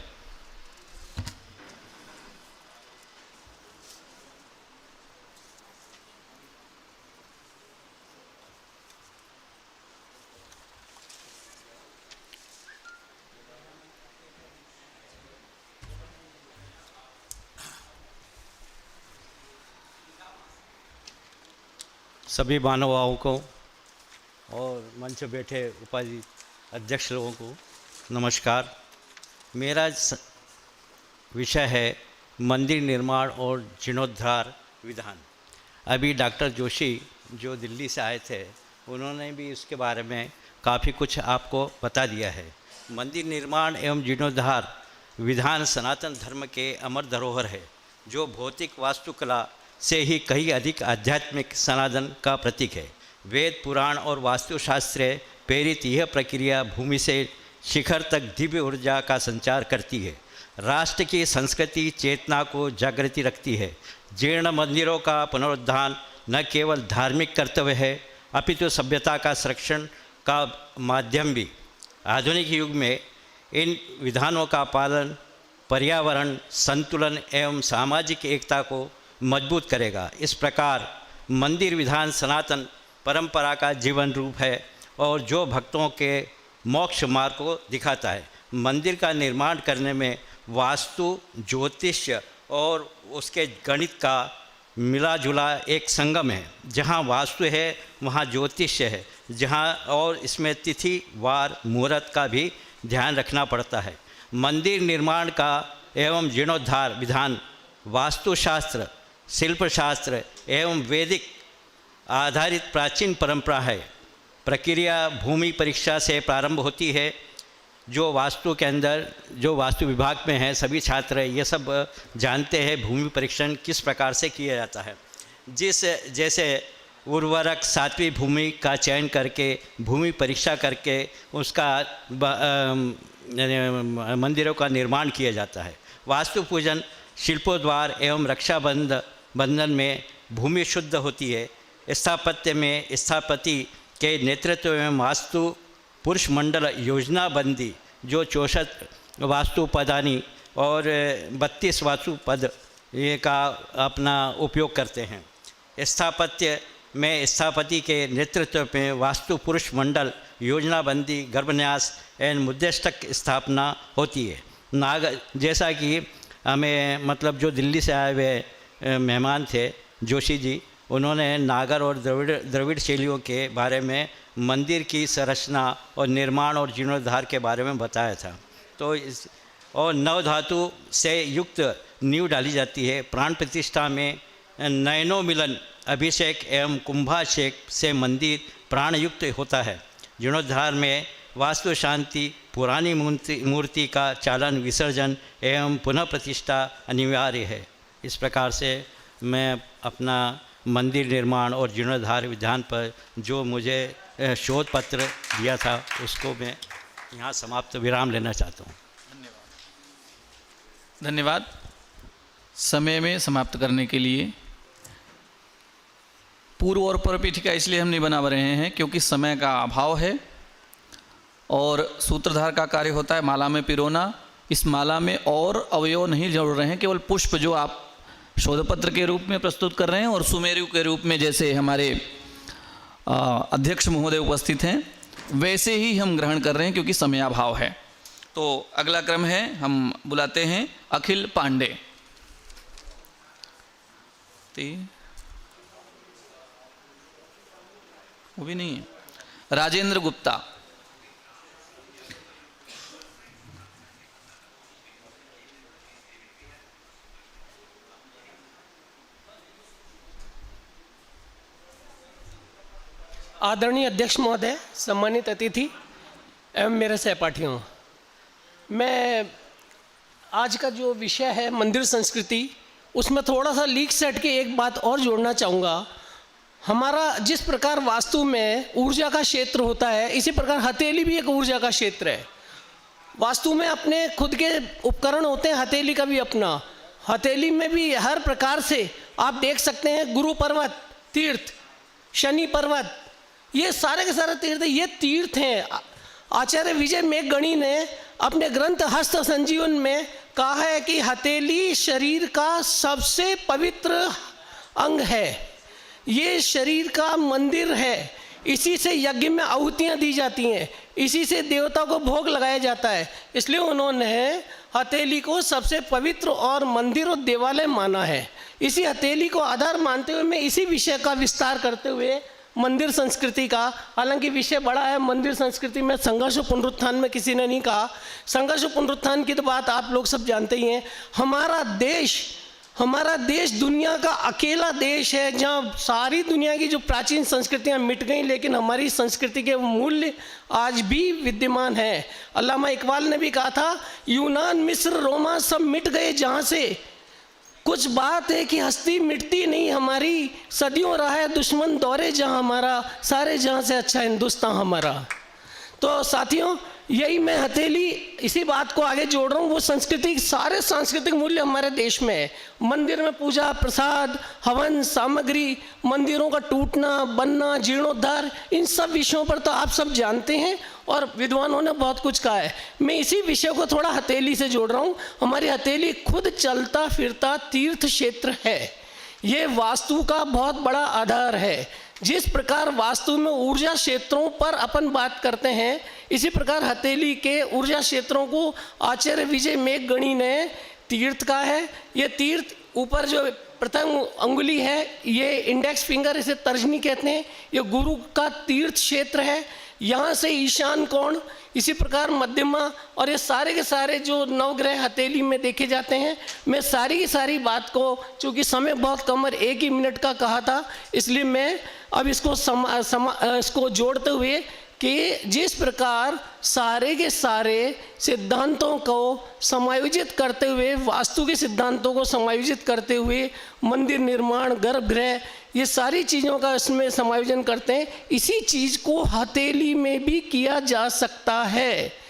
सभी मानवताओं को और मंच पर बैठे उपाध्यक्ष अध्यक्ष लोगों को नमस्कार। मेरा विषय है मंदिर निर्माण और जीर्णोद्धार विधान। अभी डॉक्टर जोशी जो दिल्ली से आए थे, उन्होंने भी इसके बारे में काफ़ी कुछ आपको बता दिया है। मंदिर निर्माण एवं जीर्णोद्धार विधान सनातन धर्म के अमर धरोहर है, जो भौतिक वास्तुकला से ही कहीं अधिक आध्यात्मिक सनातन का प्रतीक है। वेद, पुराण और वास्तुशास्त्र प्रेरित यह प्रक्रिया भूमि से शिखर तक दिव्य ऊर्जा का संचार करती है, राष्ट्र की संस्कृति चेतना को जागृति रखती है। जीर्ण मंदिरों का पुनरुद्धार न केवल धार्मिक कर्तव्य है, अपितु सभ्यता का संरक्षण का माध्यम भी। आधुनिक युग में इन विधानों का पालन पर्यावरण संतुलन एवं सामाजिक एकता को मजबूत करेगा। इस प्रकार मंदिर विधान सनातन परंपरा का जीवन रूप है और जो भक्तों के मोक्ष मार्ग को दिखाता है। मंदिर का निर्माण करने में वास्तु, ज्योतिष और उसके गणित का मिला जुला एक संगम है। जहाँ वास्तु है वहाँ ज्योतिष है, जहाँ और इसमें तिथि वार मुहूर्त का भी ध्यान रखना पड़ता है। मंदिर निर्माण का एवं जीर्णोद्धार विधान वास्तुशास्त्र, शिल्पशास्त्र एवं वैदिक आधारित प्राचीन परंपरा है। प्रक्रिया भूमि परीक्षा से प्रारंभ होती है। जो वास्तु के अंदर जो वास्तु विभाग में है, सभी छात्र ये सब जानते हैं भूमि परीक्षण किस प्रकार से किया जाता है। जैसे उर्वरक सात्विक भूमि का चयन करके भूमि परीक्षा करके उसका मंदिरों का निर्माण किया जाता है। वास्तु पूजन, शिल्पोद्वार एवं रक्षाबंधन में भूमि शुद्ध होती है। स्थापत्य में स्थपति के नेतृत्व में वास्तु पुरुष मंडल योजनाबंदी जो 64 वास्तु पदानी और 32 वास्तु पद ये का अपना उपयोग करते हैं। स्थापत्य में स्थपति के नेतृत्व में वास्तु पुरुष मंडल योजनाबंदी गर्भन्यास एवं मुद्देष्टक स्थापना होती है। जैसा कि हमें मतलब जो दिल्ली से आए हुए मेहमान थे जोशी जी, उन्होंने नागर और द्रविड़ शैलियों के बारे में मंदिर की संरचना और निर्माण और जीर्णोद्धार के बारे में बताया था। तो और नवधातु से युक्त नींव डाली जाती है। प्राण प्रतिष्ठा में नयनोमिलन अभिषेक एवं कुंभाभिषेक से मंदिर प्राणयुक्त होता है। जीर्णोद्धार में वास्तु शांति, पुरानी मूर्ति का चालन विसर्जन एवं पुनः प्रतिष्ठा अनिवार्य है। इस प्रकार से मैं अपना मंदिर निर्माण और जीर्णोद्धार विधान पर जो मुझे शोध पत्र दिया था उसको मैं यहाँ समाप्त विराम लेना चाहता हूँ। धन्यवाद। समय में समाप्त करने के लिए पूर्व और परपीठिका इसलिए हम नहीं बना रहे हैं क्योंकि समय का अभाव है और सूत्रधार का कार्य होता है माला में पिरोना। इस माला में और अवयव नहीं जोड़ रहे हैं, केवल पुष्प जो आप शोधपत्र के रूप में प्रस्तुत कर रहे हैं और सुमेरु के रूप में जैसे हमारे अध्यक्ष महोदय उपस्थित हैं वैसे ही हम ग्रहण कर रहे हैं क्योंकि समयाभाव है। तो अगला क्रम है, हम बुलाते हैं अखिल पांडे। वो भी नहीं है। राजेंद्र गुप्ता, आदरणीय अध्यक्ष महोदय, सम्मानित अतिथि एवं मेरे सहपाठियों, मैं आज का जो विषय है मंदिर संस्कृति, उसमें थोड़ा सा लीक सेट के एक बात और जोड़ना चाहूँगा। हमारा जिस प्रकार वास्तु में ऊर्जा का क्षेत्र होता है, इसी प्रकार हथेली भी एक ऊर्जा का क्षेत्र है। वास्तु में अपने खुद के उपकरण होते हैं, हथेली का भी अपना। हथेली में भी हर प्रकार से आप देख सकते हैं, गुरु पर्वत तीर्थ, शनि पर्वत, ये सारे के सारे तीर्थ, ये तीर्थ हैं। आचार्य विजय मेघगणी ने अपने ग्रंथ हस्त संजीवन में कहा है कि हथेली शरीर का सबसे पवित्र अंग है, ये शरीर का मंदिर है, इसी से यज्ञ में आहुतियाँ दी जाती हैं, इसी से देवता को भोग लगाया जाता है। इसलिए उन्होंने हथेली को सबसे पवित्र और मंदिर और देवालय माना है। इसी हथेली को आधार मानते हुए मैं इसी विषय का विस्तार करते हुए मंदिर संस्कृति का, हालांकि विषय बड़ा है, मंदिर संस्कृति में संघर्ष और पुनरुत्थान में किसी ने नहीं कहा। संघर्ष और पुनरुत्थान की तो बात आप लोग सब जानते ही हैं। हमारा देश दुनिया का अकेला देश है जहाँ सारी दुनिया की जो प्राचीन संस्कृतियाँ मिट गई, लेकिन हमारी संस्कृति के मूल्य आज भी विद्यमान है। अल्लामा इकबाल ने भी कहा था, यूनान, मिस्र, रोमा सब मिट गए जहाँ से, कुछ बात है कि हस्ती मिटती नहीं हमारी, सदियों रहा है दुश्मन दौरे जहाँ हमारा, सारे जहाँ से अच्छा हिंदुस्तान हमारा। तो साथियों, यही मैं हथेली इसी बात को आगे जोड़ रहा हूँ। वो संस्कृति, सारे सांस्कृतिक मूल्य हमारे देश में है। मंदिर में पूजा, प्रसाद, हवन सामग्री, मंदिरों का टूटना, बनना, जीर्णोद्धार, इन सब विषयों पर तो आप सब जानते हैं और विद्वानों ने बहुत कुछ कहा है। मैं इसी विषय को थोड़ा हथेली से जोड़ रहा हूँ। हमारी हथेली खुद चलता फिरता तीर्थ क्षेत्र है, ये वास्तु का बहुत बड़ा आधार है। जिस प्रकार वास्तु में ऊर्जा क्षेत्रों पर अपन बात करते हैं, इसी प्रकार हथेली के ऊर्जा क्षेत्रों को आचार्य विजय मेघगणी ने तीर्थ कहा है। ये तीर्थ ऊपर जो प्रथम अंगुली है, ये इंडेक्स फिंगर, इसे तर्जनी कहते हैं, ये गुरु का तीर्थ क्षेत्र है। यहाँ से ईशान कोण, इसी प्रकार मध्यमा, और ये सारे के सारे जो नवग्रह हथेली में देखे जाते हैं। मैं सारी की सारी बात को, चूँकि समय बहुत कम और 1 ही मिनट का कहा था, इसलिए मैं अब इसको इसको जोड़ते हुए कि जिस प्रकार सारे के सारे सिद्धांतों को समायोजित करते हुए, वास्तु के सिद्धांतों को समायोजित करते हुए मंदिर निर्माण, गर्भगृह, ये सारी चीज़ों का इसमें समायोजन करते हैं, इसी चीज़ को हथेली में भी किया जा सकता है।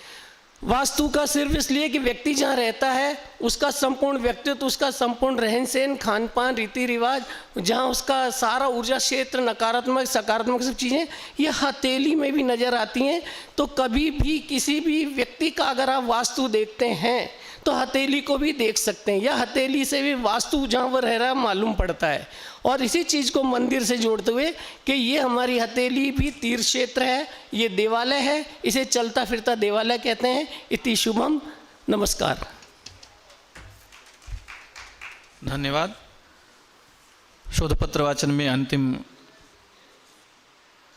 वास्तु का सिर्फ इसलिए कि व्यक्ति जहाँ रहता है उसका संपूर्ण व्यक्तित्व, उसका संपूर्ण रहन सहन, खान पान, रीति रिवाज, जहाँ उसका सारा ऊर्जा क्षेत्र, नकारात्मक सकारात्मक सब चीज़ें ये हथेली में भी नज़र आती हैं। तो कभी भी किसी भी व्यक्ति का अगर आप वास्तु देखते हैं तो हथेली को भी देख सकते हैं, या हथेली से भी वास्तु जहाँ वो रह रहा है मालूम पड़ता है। और इसी चीज़ को मंदिर से जोड़ते हुए कि ये हमारी हथेली भी तीर्थ क्षेत्र है, ये देवालय है, इसे चलता फिरता देवालय कहते हैं। इति शुभम, नमस्कार। धन्यवाद। शोधपत्र वाचन में अंतिम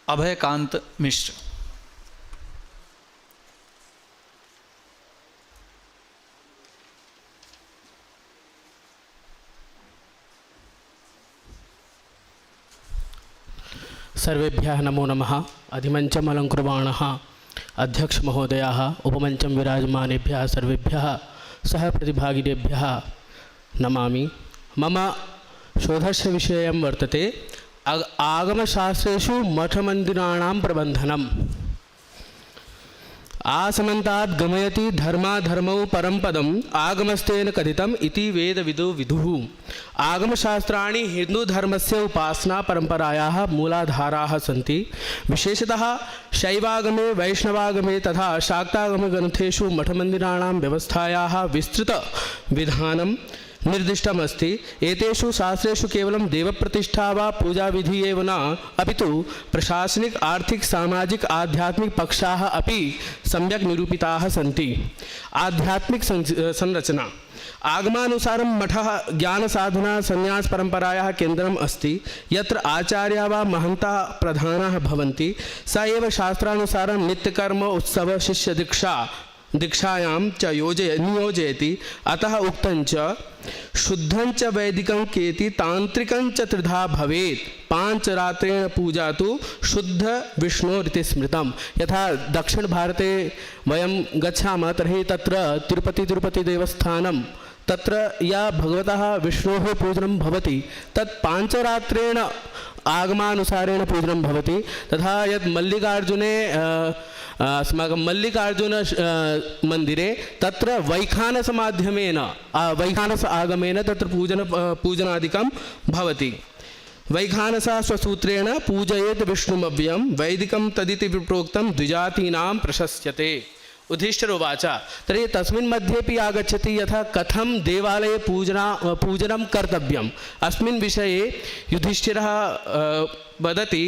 अभयकांत मिश्र। सर्वेभ्यः नमो नमः। अधिमञ्चम् अलङ्कुर्वाणः अध्यक्ष महोदयाः, उपमञ्चं विराजमानेभ्यः सर्वेभ्यः सह प्रतिभागिनेभ्यः नमामि। मम शोधस्य विषयं वर्तते आगमशास्त्रेषु मठमन्दिराणां प्रबन्धनम्। आसमन्तात् गमयति धर्माधर्मौ परं पदम् आगमस्तेन कथितम् इति वेदविदो विदुः। आगमशास्त्राणि हिन्दूधर्मस्य उपासना परम्परायाः मूलाधाराः सन्ति। विशेषतः शैवागमे, वैष्णवागमे तथा शाक्तागमग्रन्थेषु मठमन्दिराणां व्यवस्थायाः विस्तृतविधानं निर्दिष्टमस्ति। एतेषु शास्त्रेषु केवलं देवप्रतिष्ठा वा पूजाविधिः एव न, अपि तु प्रशासनिक, आर्थिक, सामाजिक, आध्यात्मिक पक्षाः अपि सम्यक् निरूपिताः सन्ति। आध्यात्मिक संरचना आगमानुसारं मठः ज्ञानसाधना संन्यास परम्परायाः केन्द्रम् अस्ति। यत्र आचार्याः वा महन्तः प्रधानाः भवन्ति, स एव शास्त्रानुसारं नित्यकर्म उत्सव दीक्षायां च नियोजयति। अतः उक्तञ्च शुद्धञ्च वैदिकं केति तान्त्रिकञ्च त्रिधा भवेत्। पांचरात्रेण पूजा तु शुद्ध विष्णोरिति स्मृतं। यथा दक्षिण भारते वयं गच्छामः तर्हि तत्र तिरुपति देवस्थानं, तत्र या भगवतः विष्णोः पूजनं भवति तत् पांचरात्रेण आगमानुसारेण पूजनं भवति। तथा यत् मल्लिकार्जुने अस्माकं मल्लिकार्जुन मन्दिरे तत्र वैखानसमाध्यमेन वैखानस आगमेन तत्र पूजनादिकं भवति। वैखानसा स्वसूत्रेण पूजयेत् विष्णुमव्ययं वैदिकं तदिति प्रोक्तं द्विजातीनां प्रशस्यते। युधिष्ठिरोवाच तर्हि तस्मिन् मध्येपि आगच्छति यथा कथं देवालये पूजनं कर्तव्यम्। अस्मिन् विषये युधिष्ठिरः वदति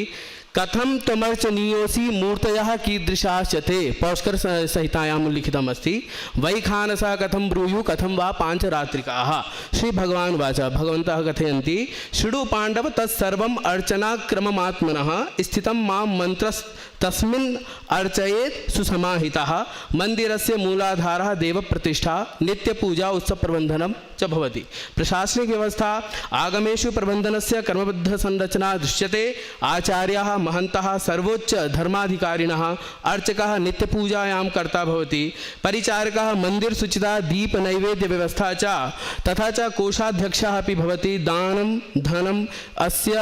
कथं त्वमर्चनीयोऽसि मूर्तयः कीदृशाश्च ते। पौष्कर संहितायां लिखितम् अस्ति। वैखानसा कथं ब्रूयुः कथं वा पांचरात्रिकाः। श्री भगवान् वाच भगवन्तः कथयन्ति शृणु पाण्डव तत्सर्वम् अर्चनाक्रममात्मनः स्थितं मां तस्मिन् अर्चयेत् सुसमाहितः। मन्दिरस्य मूलाधारः देवप्रतिष्ठा, नित्यपूजा, उत्सवप्रबन्धनं च भवति। प्रशासनिक व्यवस्था आगमेषु प्रबन्धनस्य कर्मबद्धसंरचना दृश्यते। आचार्याः, महन्तः, सर्वोच्च धर्माधिकारिणः, अर्चकः नित्यपूजायां कर्ता भवति। परिचारकः मन्दिरशुचिता, दीप नैवेद्य व्यवस्था च तथा च कोषाध्यक्षः अपि भवति। दानं धनम् अस्य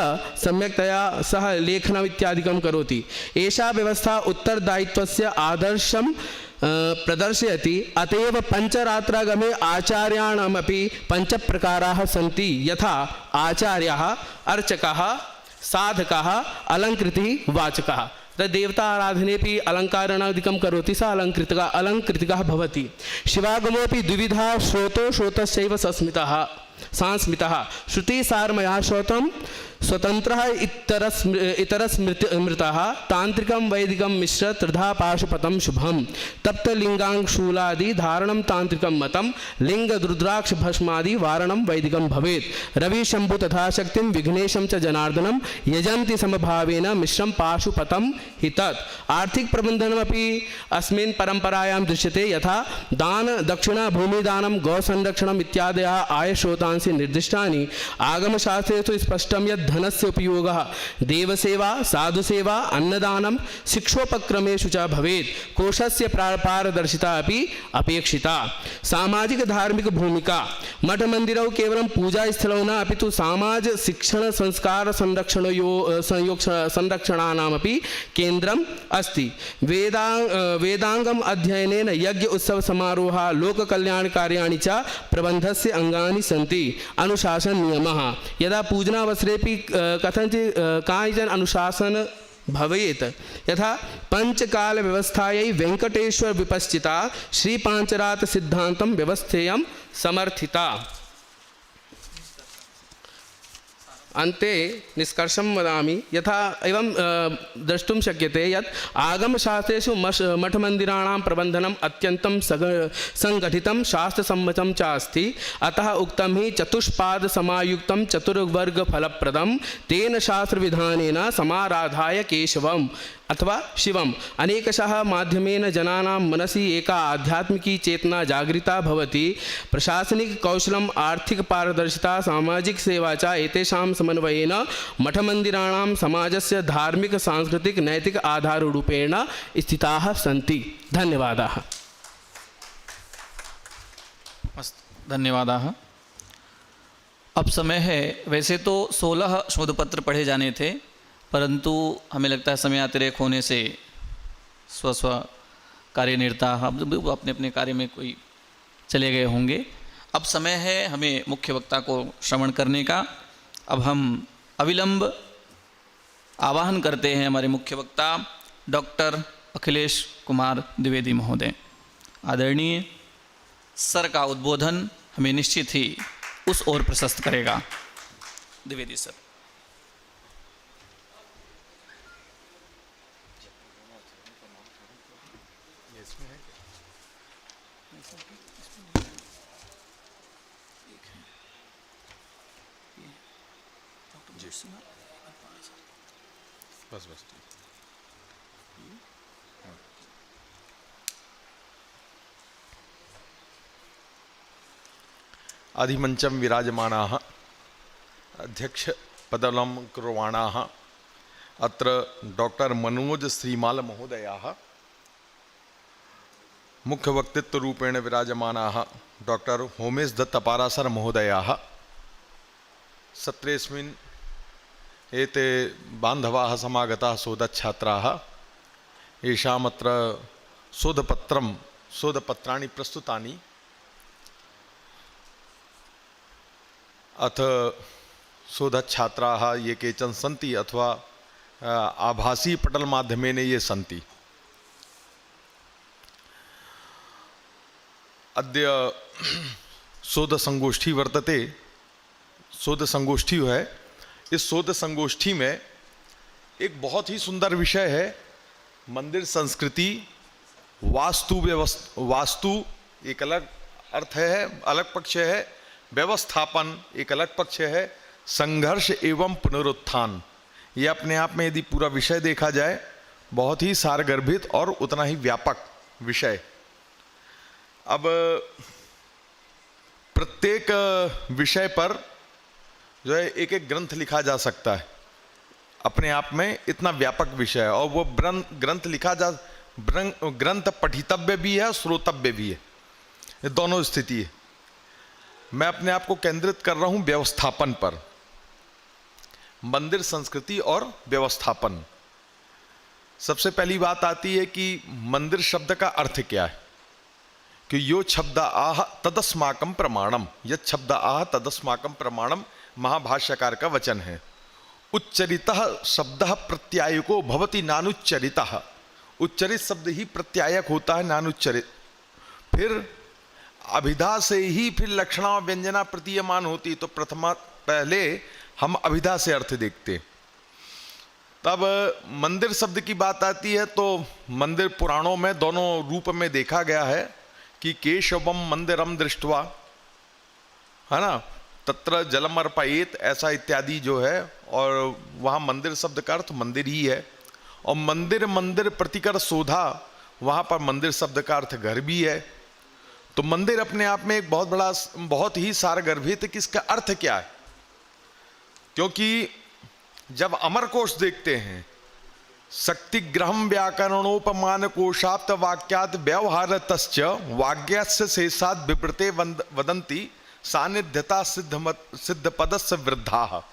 सम्यक्तया सह लेखनम् इत्यादिकं करोति। एषा व्यवस्था उत्तरदायित्वस्य आदर्शं प्रदर्शयति। अतएव पंचरात्रागमे आचार्याणामपि पंचप्रकाराः सन्ति। यथा आचार्यः, अर्चकः, साधकः, अलङ्कृतिः, वाचकः। देवता आराधनेपि अलङ्कारणादिकं करोति स अलङ्कृतिकः भवति। शिवागमोऽपि द्विविधः श्रोतो श्रोतश्चैव सांस्मितः। श्रुतिसारमया श्रोतं स्वतंत्रः इतरस्मृतः। तांत्रिकं वैदिकं मिश्र त्रिधा पाशुपतं शुभम। तप्तलिंगांशूलादि धारणं तांत्रिकं मतं। लिंग रुद्राक्ष भस्मादि वारणं वैदिकं भवेत्। रवि शंभु तथा शक्तिं विघ्नेशं च जनार्दनं यजन्ति समभावेन मिश्रं पाशुपतं हि तत्। आर्थिक प्रबंधनमपि अस्मिन् परंपरायां दृश्यते। यथा दान, दक्षिणा, भूमिदानं, गौसंरक्षणम् इत्यादयः आयस्रोतांसि निर्दिष्टानि। आगमशास्त्रेषु स्पष्टं यत् धनस्य उपयोगः देवसेवा, साधुसेवा, अन्नदानं, शिक्षोपक्रमेषु च भवेत्। कोशस्य पारदर्शिता अपि अपेक्षिता। सामाजिक धार्मिक भूमिका मठ मंदिरौ केवलं पूजा स्थलौ न अपि तु समाज शिक्षण संस्कार संरक्षणानामपि केन्द्रम् अस्ति। वेदांगम अध्ययनेन यज्ञ उत्सव समारोह लोक कल्याण कार्याणि च प्रबन्धस्य अंगानि सन्ति। अनुशासन नियमः यदा पूजनावसरेपि कथंचित् कानिचन अनुशासन भवेत्। यथा पंचकाल व्यवस्थायै वेंकटेश्वर विपश्चिता श्री पांचरात सिद्धांतं व्यवस्थेयं समर्थिता। अन्ते निष्कर्षं वदामि। यथा एवं द्रष्टुं शक्यते यत् आगमशास्त्रेषु मठमन्दिराणां प्रबन्धनम् अत्यन्तं संगठितं शास्त्रसम्मतं च अस्ति। अतः उक्तं हि चतुष्पादसमायुक्तं चतुर्वर्गफलप्रदं तेन शास्त्रविधानेन समाराधाय केशवम् अथवा शिवम् अनेकशः माध्यमेन जनानां मनसि एका आध्यात्मिकी चेतना जागृता भवति। प्रशासनिक कौशलम्, आर्थिक पारदर्शिता, सामाजिक सेवा च एतेषां समन्वयेन मठमन्दिराणां समाजस्य धार्मिक, सांस्कृतिक, नैतिक आधाररूपेण स्थिताः सन्ति। धन्यवादाः। धन्यवादाः। अब समय है, वैसे तो 16 शोधपत्र पढ़े जाने थे, परंतु हमें लगता है समय अतिरेक होने से स्व कार्यनिरता अब अपने अपने कार्य में कोई चले गए होंगे। अब समय है हमें मुख्य वक्ता को श्रवण करने का। अब हम अविलंब आवाहन करते हैं हमारे मुख्य वक्ता डॉक्टर अखिलेश कुमार द्विवेदी महोदय। आदरणीय सर का उद्बोधन हमें निश्चित ही उस ओर प्रशस्त करेगा। द्विवेदी सर। बस बस आधिमंचम विराजमानाः अध्यक्ष पदलंकुर्वाणाः अत्र डॉक्टर मनोज श्रीमाल महोदयाः, मुख्य वक्तृत्व रूपेण विराजमानाः डॉक्टर होमेश दत्त अपारासर महोदयाः, सत्रेऽस्मिन् एते बान्धवाः समागताः शोधच्छात्राः, येषामत्र शोधपत्राणि प्रस्तुतानि। अथ शोधच्छात्राः ये केचन सन्ति अथवा आभासी पटल माध्यमेन ये सन्ति। अद्य शोधसंगोष्ठी वर्तते, शोधसंगोष्ठी है। इस शोध संगोष्ठी में एक बहुत ही सुंदर विषय है, मंदिर संस्कृति, वास्तु एक अलग अर्थ है, अलग पक्ष है, व्यवस्थापन एक अलग पक्ष है, संघर्ष एवं पुनरुत्थान। ये अपने आप में यदि पूरा विषय देखा जाए बहुत ही सारगर्भित और उतना ही व्यापक विषय। अब प्रत्येक विषय पर जो है एक एक ग्रंथ लिखा जा सकता है, अपने आप में इतना व्यापक विषय है। और वो ग्रंथ ग्रंथ पठितव्य भी है, श्रोतव्य भी है, ये दोनों स्थिति है। मैं अपने आप को केंद्रित कर रहा हूं व्यवस्थापन पर, मंदिर संस्कृति और व्यवस्थापन। सबसे पहली बात आती है कि मंदिर शब्द का अर्थ क्या है, कि यो शब्द आह तदस्माकं प्रमाणम, यत् शब्द आह तदस्माकं प्रमाणम महाभाष्यकार का वचन है। उच्चरितः शब्दः प्रत्यायको भवति नानुच्चरितः, उच्चरित शब्द ही प्रत्यायक होता है, नानुच्चरित। फिर अभिधा से ही फिर लक्षणा व्यंजना प्रतीयमान होती, तो पहले हम अभिधा से अर्थ देखते। तब मंदिर शब्द की बात आती है तो मंदिर पुराणों में दोनों रूप में देखा गया है कि केशवम मंदिरम दृष्ट्वा, है ना, तत्र जलम अर्पयेत, ऐसा इत्यादि जो है। और वहाँ मंदिर शब्द का अर्थ मंदिर ही है। और मंदिर प्रतिकर शोधा, वहाँ पर मंदिर शब्द का अर्थ घर भी है। तो मंदिर अपने आप में एक बहुत ही सारगर्भित है कि इसका अर्थ क्या है। क्योंकि जब अमरकोश देखते हैं, शक्तिग्रहम व्याकरणोपमान कोशाप्त वाक्यात व्यवहार तश्च वाग्यस्य शेषाद विवृते वदन्ति सानिध्यता सिद्ध पदस्य वृद्धा।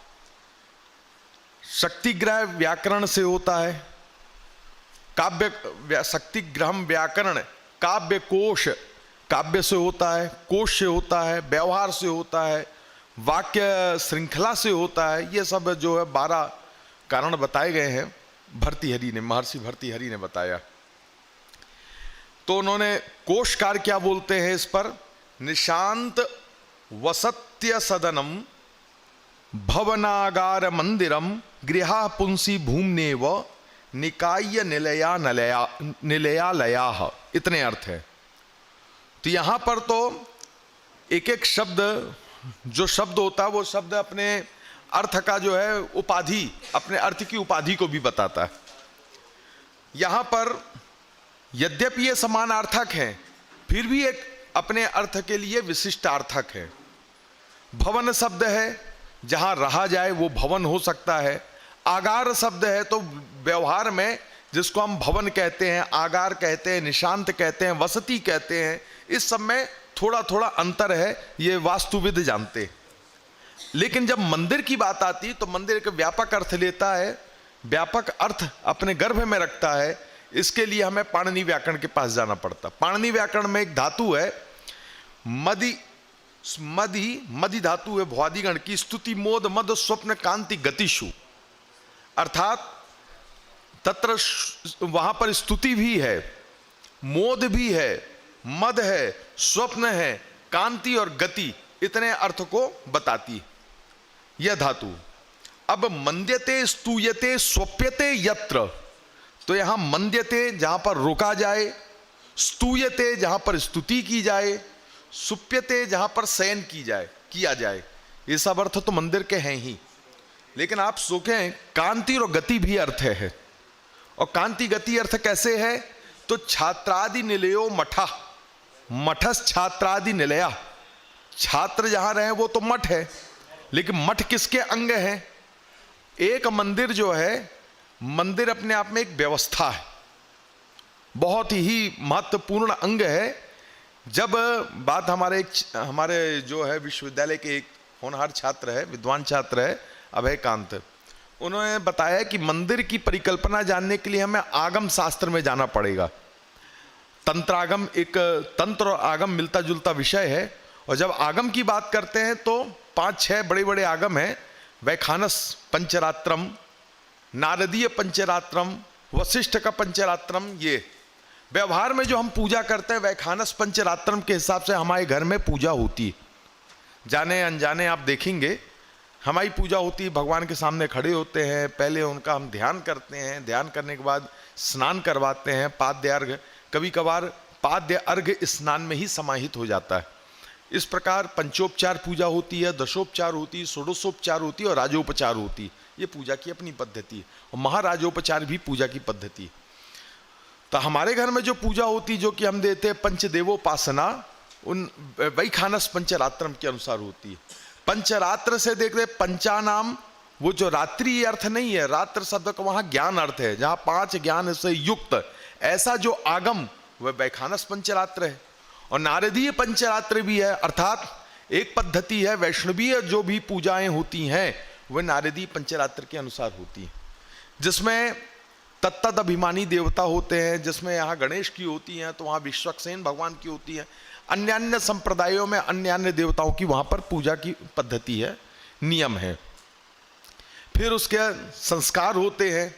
शक्तिग्रह व्याकरण से होता है, काव्य शक्तिग्रहम व्याकरण काव्य कोश, काव्य से होता है, कोश से होता है, व्यवहार से होता है, वाक्य श्रृंखला से होता है। ये सब जो है 12 कारण बताए गए हैं भर्तृहरि ने, महर्षि भर्तृहरि ने बताया। तो उन्होंने कोशकार क्या बोलते हैं इस पर, निशांत वसत्य सदनम भवनागार मंदिरम गृहा पुंसी भूमनेव निकाय निलयालया, इतने अर्थ है। तो यहाँ पर तो एक एक शब्द, जो शब्द होता है वो शब्द अपने अर्थ का जो है उपाधि, अपने अर्थ की उपाधि को भी बताता है। यहाँ पर यद्यपि ये समानार्थक हैं, फिर भी एक अपने अर्थ के लिए विशिष्टार्थक है। भवन शब्द है, जहाँ रहा जाए वो भवन हो सकता है। आगार शब्द है तो व्यवहार में जिसको हम भवन कहते हैं, आगार कहते हैं, निशांत कहते हैं, वसति कहते हैं, इस सब में थोड़ा थोड़ा अंतर है, ये वास्तुविद जानते। लेकिन जब मंदिर की बात आती तो मंदिर एक व्यापक अर्थ लेता है, व्यापक अर्थ अपने गर्भ में रखता है। इसके लिए हमें पाणिनि व्याकरण के पास जाना पड़ता। पाणिनि व्याकरण में एक धातु है मदि, मदि धातु है भुआदिगण की, स्तुति मोद मद स्वप्न कांति गतिषु, अर्थात तत्र वहां पर स्तुति भी है, मोद भी है, मद है, स्वप्न है, कांति और गति, इतने अर्थ को बताती यह धातु। अब मंद्यते स्तूयते स्वप्यते यत्र, तो यहां मंद्यते जहां पर रोका जाए, स्तूयते जहां पर स्तुति की जाए, सुप्यते जहां पर शयन किया जाए, ये सब अर्थ तो मंदिर के हैं ही। लेकिन आप सोचें कांति और गति भी अर्थ है, और कांति गति अर्थ कैसे है? तो छात्रादि निलयो मठा, मठस छात्रादि निलया, छात्र जहां रहे वो तो मठ है, लेकिन मठ किसके अंग है? एक मंदिर जो है, मंदिर अपने आप में एक व्यवस्था है, बहुत ही महत्वपूर्ण अंग है। जब बात हमारे जो है विश्वविद्यालय के एक होनहार छात्र है, विद्वान छात्र है अभय कांत, उन्होंने बताया कि मंदिर की परिकल्पना जानने के लिए हमें आगम शास्त्र में जाना पड़ेगा। तंत्रागम, एक तंत्र और आगम मिलता जुलता विषय है, और जब आगम की बात करते हैं तो 5-6 बड़े बड़े आगम हैं, वैखानस पंचरात्रम, नारदीय पंचरात्रम, वशिष्ठ का पंचरात्रम। ये व्यवहार में जो हम पूजा करते हैं वैखानस पंचरात्रम के हिसाब से हमारे घर में पूजा होती है। जाने अनजाने आप देखेंगे हमारी पूजा होती है, भगवान के सामने खड़े होते हैं, पहले उनका हम ध्यान करते हैं, ध्यान करने के बाद स्नान करवाते हैं, पाद्य अर्घ, कभी कभार पाद्य अर्घ स्नान में ही समाहित हो जाता है। इस प्रकार पंचोपचार पूजा होती है, दशोपचार होती है, षोडशोपचार होती है और राजोपचार होती है। ये पूजा की अपनी पद्धति है, और महाराजोपचार भी पूजा की पद्धति है। तो हमारे घर में जो पूजा होती, जो कि हम देते हैं पंचदेवोपासना, उन वैखानस पंचरात्रम के अनुसार होती है। पंचरात्र से देखते पंचानाम, वो जो रात्रि अर्थ नहीं है, रात्र शब्द का वहां ज्ञान अर्थ है, जहां 5 ज्ञान से युक्त ऐसा जो आगम वह वैखानस पंचरात्र है। और नारदीय पंचरात्र भी है, अर्थात एक पद्धति है वैष्णवीय, जो भी पूजाएं होती हैं वह नारदीय पंचरात्र के अनुसार होती हैं, जिसमें तत्त अभिमानी देवता होते हैं। जिसमें यहाँ गणेश की होती हैं तो वहाँ विश्वक्सेन भगवान की होती है। अन्य अन्य संप्रदायों में अन्य अन्य देवताओं की वहाँ पर पूजा की पद्धति है, नियम है। फिर उसके संस्कार होते हैं,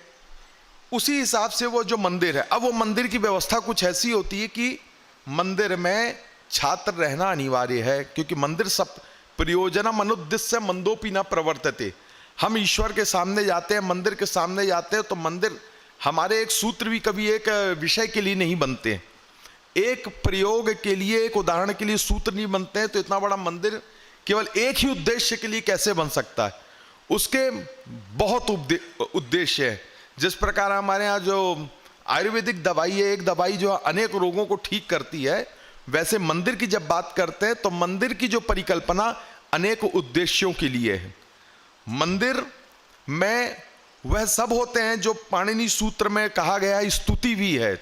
उसी हिसाब से वो जो मंदिर है, अब वो मंदिर की व्यवस्था कुछ ऐसी होती है कि मंदिर में छात्र रहना अनिवार्य है, क्योंकि मंदिर सब प्रयोजनम अनुद्देश्य मंदोपि न प्रवर्तते। हम ईश्वर के सामने जाते हैं, मंदिर के सामने जाते हैं, तो मंदिर हमारे एक सूत्र भी कभी एक विषय के लिए नहीं बनते, एक प्रयोग के लिए, एक उदाहरण के लिए सूत्र नहीं बनते हैं। तो इतना बड़ा मंदिर केवल एक ही उद्देश्य के लिए कैसे बन सकता है? उसके बहुत उद्देश्य है। जिस प्रकार हमारे यहाँ जो आयुर्वेदिक दवाई है, एक दवाई जो अनेक रोगों को ठीक करती है, वैसे मंदिर की जब बात करते हैं तो मंदिर की जो परिकल्पना अनेक उद्देश्यों के लिए है। मंदिर में वह सब होते हैं जो पाणिनि सूत्र में कहा गया है, स्तुति भी है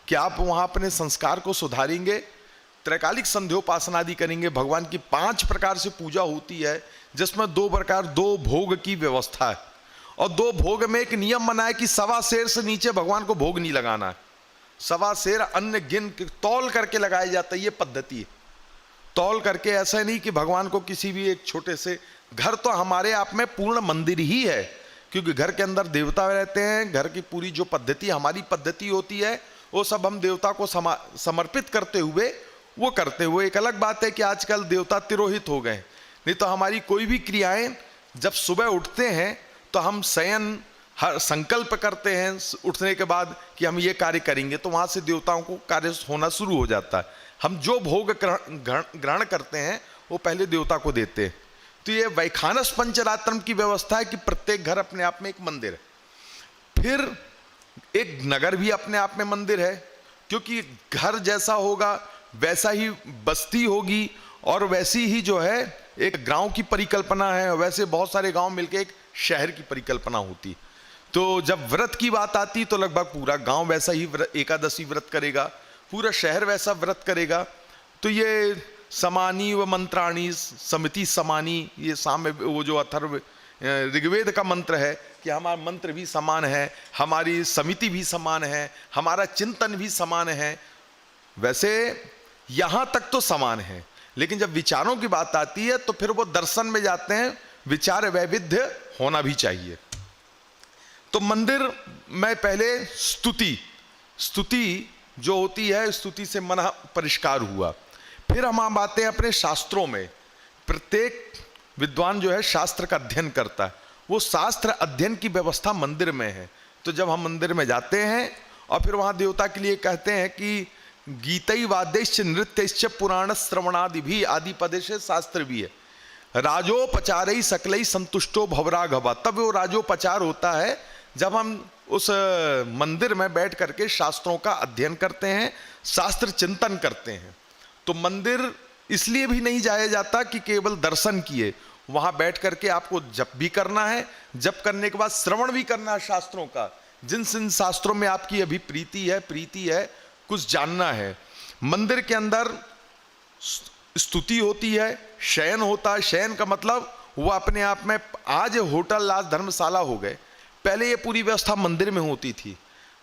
कि आप वहाँ अपने संस्कार को सुधारेंगे, त्रैकालिक संध्योपासना आदि करेंगे। भगवान की 5 प्रकार से पूजा होती है, जिसमें 2 भोग की व्यवस्था है, और 2 भोग में एक नियम बना है कि 1.25 सेर से नीचे भगवान को भोग नहीं लगाना है। 1.25 सेर अन्न गिन तौल करके लगाया जाता है, ये पद्धति है। तौल करके, ऐसा नहीं कि भगवान को किसी भी एक छोटे से, घर तो हमारे आप में पूर्ण मंदिर ही है, क्योंकि घर के अंदर देवता रहते हैं। घर की पूरी जो पद्धति हमारी पद्धति होती है, वो सब हम देवता को समर्पित करते हुए वो करते हुए। एक अलग बात है कि आजकल देवता तिरोहित हो गए, नहीं तो हमारी कोई भी क्रियाएं, जब सुबह उठते हैं तो हम शयन हर संकल्प करते हैं उठने के बाद कि हम ये कार्य करेंगे, तो वहाँ से देवताओं को कार्य होना शुरू हो जाता है। हम जो भोग ग्रहण करते हैं वो पहले देवता को देते हैं। तो ये वैखानस पंचरात्रम की व्यवस्था है कि प्रत्येक घर अपने आप में एक मंदिर है। फिर एक नगर भी अपने आप में मंदिर है, क्योंकि घर जैसा होगा वैसा ही बस्ती होगी, और वैसी ही जो है एक गांव की परिकल्पना है, वैसे बहुत सारे गांव मिलकर एक शहर की परिकल्पना होती। तो जब व्रत की बात आती तो लगभग पूरा गांव वैसा ही एकादशी व्रत करेगा, पूरा शहर वैसा व्रत करेगा। तो ये समानी व मंत्राणी समिति समानी, ये साम वो जो अथर्व ऋग्वेद का मंत्र है कि हमारा मंत्र भी समान है, हमारी समिति भी समान है, हमारा चिंतन भी समान है। वैसे यहाँ तक तो समान है, लेकिन जब विचारों की बात आती है तो फिर वो दर्शन में जाते हैं, विचार वैविध्य होना भी चाहिए। तो मंदिर में पहले स्तुति जो होती है, स्तुति से मन परिष्कार हुआ। फिर हम आते हैं अपने शास्त्रों में। प्रत्येक विद्वान जो है शास्त्र का अध्ययन करता है, वो शास्त्र अध्ययन की व्यवस्था मंदिर में है। तो जब हम मंदिर में जाते हैं और फिर वहाँ देवता के लिए कहते हैं कि गीतई वाद्यश्च नृत्यश्च पुराण श्रवणादि भी आदि पदेश शास्त्र भी है, राजोपचारई सकलई संतुष्टो भवराघवा। तब वो राजोपचार होता है जब हम उस मंदिर में बैठ करके शास्त्रों का अध्ययन करते हैं, शास्त्र चिंतन करते हैं। तो मंदिर इसलिए भी नहीं जाया जाता कि केवल दर्शन किए, वहां बैठ करके आपको जप भी करना है, जप करने के बाद श्रवण भी करना है शास्त्रों का। जिन जिन शास्त्रों में आपकी अभी प्रीति है, कुछ जानना है। मंदिर के अंदर स्तुति होती है, शयन होता है। शयन का मतलब वो अपने आप में, आज होटल आज धर्मशाला हो गए, पहले ये पूरी व्यवस्था मंदिर में होती थी।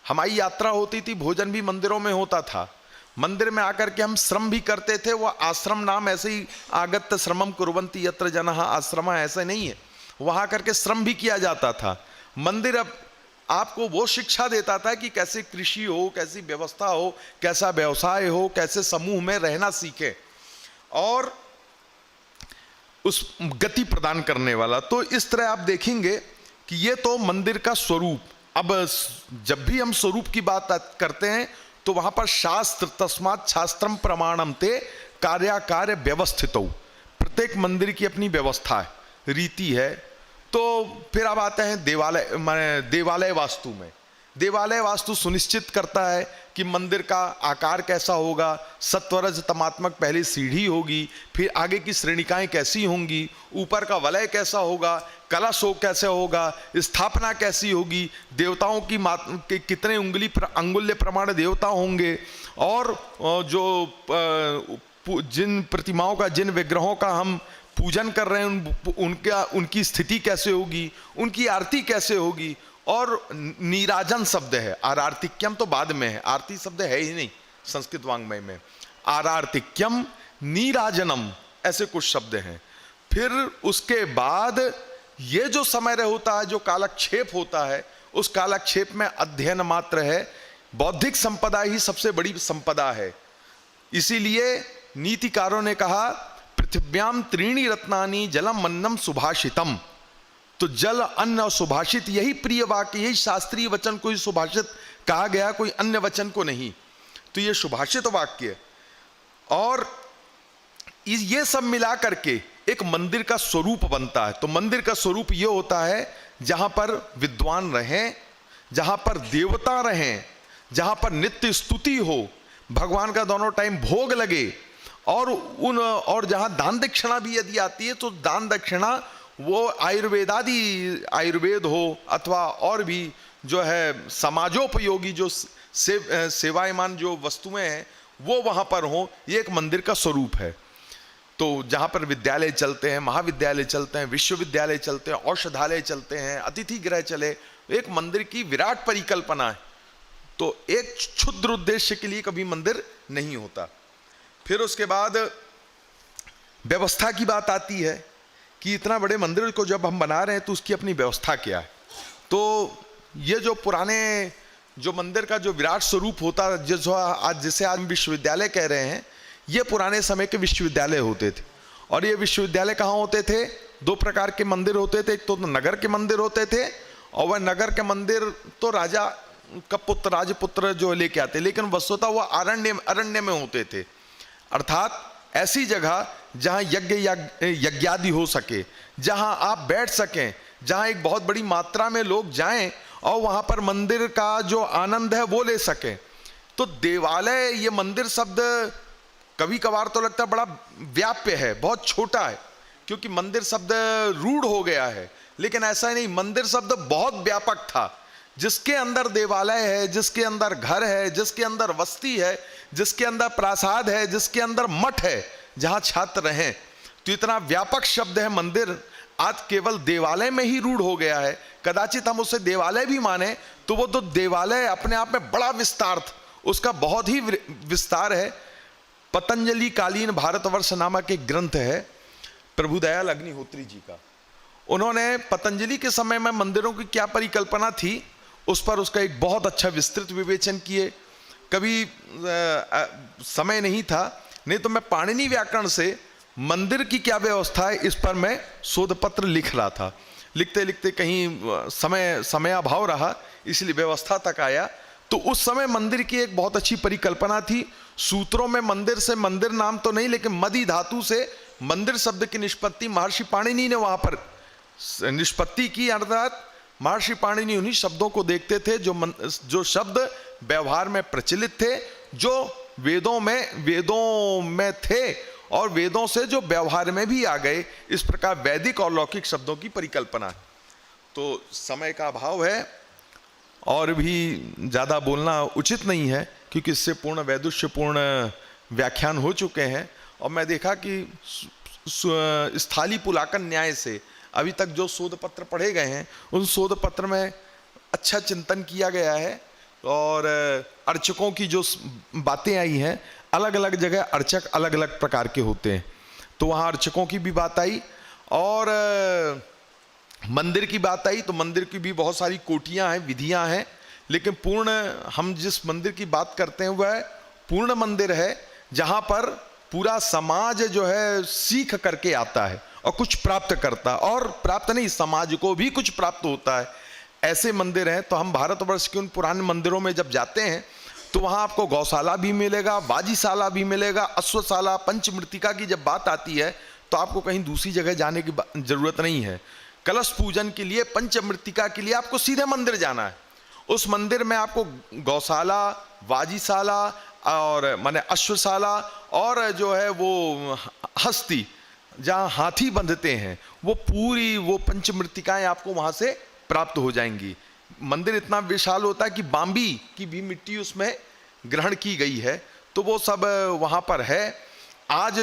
हमारी यात्रा होती थी, भोजन भी मंदिरों में होता था। मंदिर में आकर के हम श्रम भी करते थे। वो आश्रम नाम ऐसे ही आगत श्रमम कुर्वन्ति यत्र जनः आश्रम, ऐसे नहीं है, वहां करके श्रम भी किया जाता था। मंदिर अब आपको वो शिक्षा देता था कि कैसे कृषि हो, कैसी व्यवस्था हो, कैसा व्यवसाय हो, कैसे समूह में रहना सीखे, और उस गति प्रदान करने वाला। तो इस तरह आप देखेंगे कि ये तो मंदिर का स्वरूप। अब जब भी हम स्वरूप की बात करते हैं तो वहां पर शास्त्र, तस्मात् शास्त्रम प्रमाणम ते कार्याकार्य व्यवस्थितौ। प्रत्येक मंदिर की अपनी व्यवस्था है, रीति है। तो फिर अब आते हैं देवालय वास्तु में। देवालय वास्तु सुनिश्चित करता है कि मंदिर का आकार कैसा होगा, सत्वरज तमात्मक पहले सीढ़ी होगी, फिर आगे की श्रेणिकाएं कैसी होंगी, ऊपर का वलय कैसा होगा, कलश हो कैसे होगा, स्थापना कैसी होगी, देवताओं की कितने अंगुल्य प्रमाण देवता होंगे, और जो जिन प्रतिमाओं का, जिन विग्रहों का हम पूजन कर रहे हैं उनकी स्थिति कैसे होगी, उनकी आरती कैसे होगी। और नीराजन शब्द है, आरार्तिक्यम तो बाद में है, आरती शब्द है ही नहीं संस्कृत वाङ्मय में। आरार्तिक्यम, नीराजनम, ऐसे कुछ शब्द हैं। फिर उसके बाद ये जो समय होता है, जो कालक्षेप होता है, उस कालक्षेप में अध्ययन मात्र है। बौद्धिक संपदा ही सबसे बड़ी संपदा है। इसीलिए नीतिकारों ने कहा पृथिव्याम त्रीणि रत्नानि जलम अन्नम सुभाषितम। तो जल, अन्न और सुभाषित, यही प्रिय वाक्य, यही शास्त्रीय वचन को ही सुभाषित कहा गया, कोई अन्य वचन को नहीं। तो ये सुभाषित वाक्य, और ये सब मिला करके एक मंदिर का स्वरूप बनता है। तो मंदिर का स्वरूप ये होता है जहां पर विद्वान रहें, जहां पर देवता रहें, जहां पर नित्य स्तुति हो, भगवान का दोनों टाइम भोग लगे, और जहां दान दक्षिणा भी यदि आती है तो दान दक्षिणा वो आयुर्वेद हो अथवा और भी जो है समाजोपयोगी जो सेवायमान जो वस्तुएं हैं वो वहां पर हो। ये एक मंदिर का स्वरूप है। तो जहां पर विद्यालय चलते हैं, महाविद्यालय चलते हैं, विश्वविद्यालय चलते हैं, औषधालय चलते हैं, अतिथि गृह चले, एक मंदिर की विराट परिकल्पना है। तो एक क्षुद्र उद्देश्य के लिए कभी मंदिर नहीं होता। फिर उसके बाद व्यवस्था की बात आती है कि इतना बड़े मंदिर को जब हम बना रहे हैं तो उसकी अपनी व्यवस्था क्या है। तो ये जो पुराने जो मंदिर का जो विराट स्वरूप होता है, जिसे आज विश्वविद्यालय कह रहे हैं, ये पुराने समय के विश्वविद्यालय होते थे। और ये विश्वविद्यालय कहाँ होते थे? दो प्रकार के मंदिर होते थे। एक तो नगर के मंदिर होते थे, और वह नगर के मंदिर तो राजा का पुत्र, राजपुत्र जो लेके आते, लेकिन वस्तुतः वो अरण्य में होते थे। अर्थात ऐसी जगह जहाँ यज्ञादि हो सके, जहाँ आप बैठ सकें, जहाँ एक बहुत बड़ी मात्रा में लोग जाएं और वहाँ पर मंदिर का जो आनंद है वो ले सकें। तो देवालय, ये मंदिर शब्द कभी कभार तो लगता है बड़ा व्याप्य है, बहुत छोटा है, क्योंकि मंदिर शब्द रूढ़ हो गया है। लेकिन ऐसा नहीं, मंदिर शब्द बहुत व्यापक था। जिसके अंदर देवालय है, जिसके अंदर घर है, जिसके अंदर बस्ती है, जिसके अंदर प्रासाद है, जिसके अंदर मठ है, जहाँ छात्र हैं, तो इतना व्यापक शब्द है मंदिर। आज केवल देवालय में ही रूढ़ हो गया है। कदाचित हम उसे देवालय भी माने तो वो तो देवालय अपने आप में बड़ा विस्तार, उसका बहुत ही विस्तार है। पतंजलि कालीन भारतवर्ष नामक एक ग्रंथ है प्रभुदयाल अग्निहोत्री जी का। उन्होंने पतंजलि के समय में मंदिरों की क्या परिकल्पना थी उस पर उसका एक बहुत अच्छा विस्तृत विवेचन किए। कभी समय नहीं था, नहीं तो मैं पाणिनि व्याकरण से मंदिर की क्या व्यवस्था है इस पर मैं शोध पत्र लिख रहा था। लिखते लिखते कहीं समयाभाव रहा, इसलिए व्यवस्था तक आया। तो उस समय मंदिर की एक बहुत अच्छी परिकल्पना थी। सूत्रों में मंदिर से मंदिर नाम तो नहीं, लेकिन मदि धातु से मंदिर शब्द की निष्पत्ति महर्षि पाणिनि ने वहां पर निष्पत्ति की। अर्थात महर्षि पाणिनि उन्हीं शब्दों को देखते थे जो शब्द व्यवहार में प्रचलित थे, जो वेदों में थे और वेदों से जो व्यवहार में भी आ गए। इस प्रकार वैदिक और लौकिक शब्दों की परिकल्पना। तो समय का अभाव है और भी ज़्यादा बोलना उचित नहीं है, क्योंकि इससे पूर्ण वैदुष्यपूर्ण व्याख्यान हो चुके हैं। और मैं देखा कि स्थाली पुलाकन न्याय से अभी तक जो शोध पत्र पढ़े गए हैं उन शोध पत्र में अच्छा चिंतन किया गया है। और अर्चकों की जो बातें आई हैं, अलग अलग जगह अर्चक अलग अलग प्रकार के होते हैं, तो वहाँ अर्चकों की भी बात आई। और मंदिर की बात आई तो मंदिर की भी बहुत सारी कोटियाँ हैं, विधियाँ हैं, लेकिन पूर्ण हम जिस मंदिर की बात करते हैं वह पूर्ण मंदिर है, जहाँ पर पूरा समाज जो है सीख करके आता है और कुछ प्राप्त करता है। और प्राप्त नहीं, समाज को भी कुछ प्राप्त होता है, ऐसे मंदिर हैं। तो हम भारतवर्ष के उन पुराने मंदिरों में जब जाते हैं तो वहाँ आपको गौशाला भी मिलेगा, बाजीशाला भी मिलेगा, अश्वशाला, पंचमृतिका की जब बात आती है तो आपको कहीं दूसरी जगह जाने की जरूरत नहीं है। कलश पूजन के लिए, पंचमृतिका के लिए आपको सीधे मंदिर जाना है। उस मंदिर में आपको गौशाला, वाजीशाला और माने अश्वशाला और जो है वो हस्ती जहाँ हाथी बंधते हैं, वो पूरी वो पंचमृतिकाएं आपको वहाँ से प्राप्त हो जाएंगी। मंदिर इतना विशाल होता है कि बाम्बी की भी मिट्टी उसमें ग्रहण की गई है, तो वो सब वहाँ पर है। आज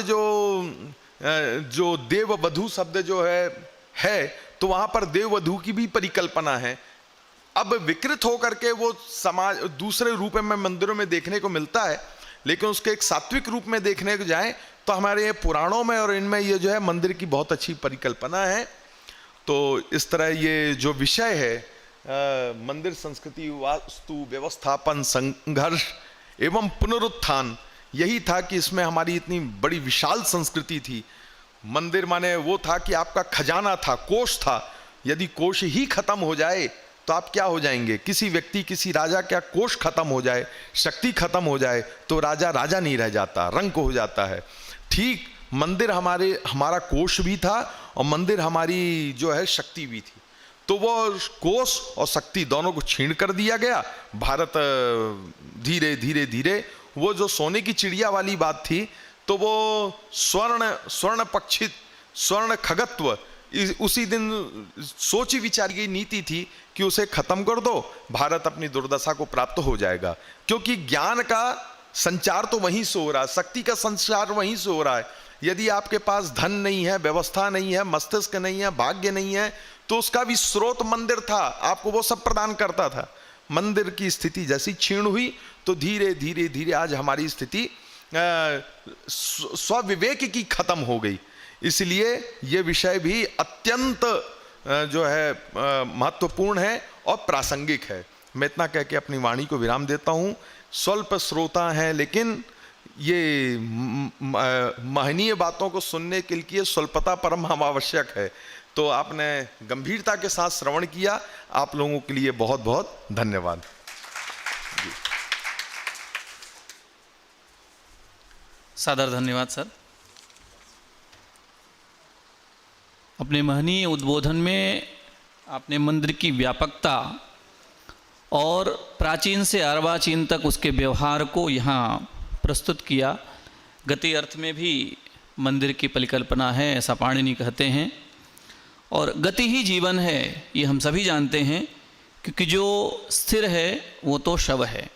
जो देववधू शब्द जो है तो वहाँ पर देववधू की भी परिकल्पना है। अब विकृत होकर के वो समाज दूसरे रूप में मंदिरों में देखने को मिलता है, लेकिन उसके एक सात्विक रूप में देखने को जाएं तो हमारे ये पुराणों में और इनमें ये जो है मंदिर की बहुत अच्छी परिकल्पना है। तो इस तरह ये जो विषय है मंदिर संस्कृति, वास्तु व्यवस्थापन, संघर्ष एवं पुनरुत्थान, यही था कि इसमें हमारी इतनी बड़ी विशाल संस्कृति थी। मंदिर माने वो था कि आपका खजाना था, कोष था। यदि कोष ही खत्म हो जाए तो आप क्या हो जाएंगे? किसी व्यक्ति, किसी राजा का कोष खत्म हो जाए, शक्ति खत्म हो जाए तो राजा राजा नहीं रह जाता, रंक हो जाता है। ठीक मंदिर हमारा कोष भी था और मंदिर हमारी जो है शक्ति भी थी। तो वो कोष और शक्ति दोनों को छीन कर दिया गया। भारत धीरे धीरे धीरे वो जो सोने की चिड़िया वाली बात थी, तो वो स्वर्ण पक्षित, स्वर्ण खगत्व उसी दिन सोची विचारी गई नीति थी कि उसे खत्म कर दो, भारत अपनी दुर्दशा को प्राप्त हो जाएगा। क्योंकि ज्ञान का संचार तो वहीं से हो रहा है, शक्ति का संचार वहीं से हो रहा है। यदि आपके पास धन नहीं है, व्यवस्था नहीं है, मस्तिष्क नहीं है, भाग्य नहीं है, तो उसका भी स्रोत मंदिर था, आपको वो सब प्रदान करता था। मंदिर की स्थिति जैसी क्षीण हुई तो धीरे धीरे धीरे आज हमारी स्थिति स्वविवेक की खत्म हो गई। इसलिए ये विषय भी अत्यंत जो है महत्वपूर्ण है और प्रासंगिक है। मैं इतना कह के अपनी वाणी को विराम देता हूँ। स्वल्प श्रोता हैं, लेकिन ये महनीय बातों को सुनने के लिए स्वल्पता परम हम आवश्यक है। तो आपने गंभीरता के साथ श्रवण किया, आप लोगों के लिए बहुत बहुत धन्यवाद। सादर धन्यवाद सर। अपने महनीय उद्बोधन में आपने मंदिर की व्यापकता और प्राचीन से अर्वाचीन तक उसके व्यवहार को यहाँ प्रस्तुत किया। गति अर्थ में भी मंदिर की परिकल्पना है, ऐसा पाणिनि कहते हैं। और गति ही जीवन है, ये हम सभी जानते हैं, क्योंकि जो स्थिर है वो तो शव है।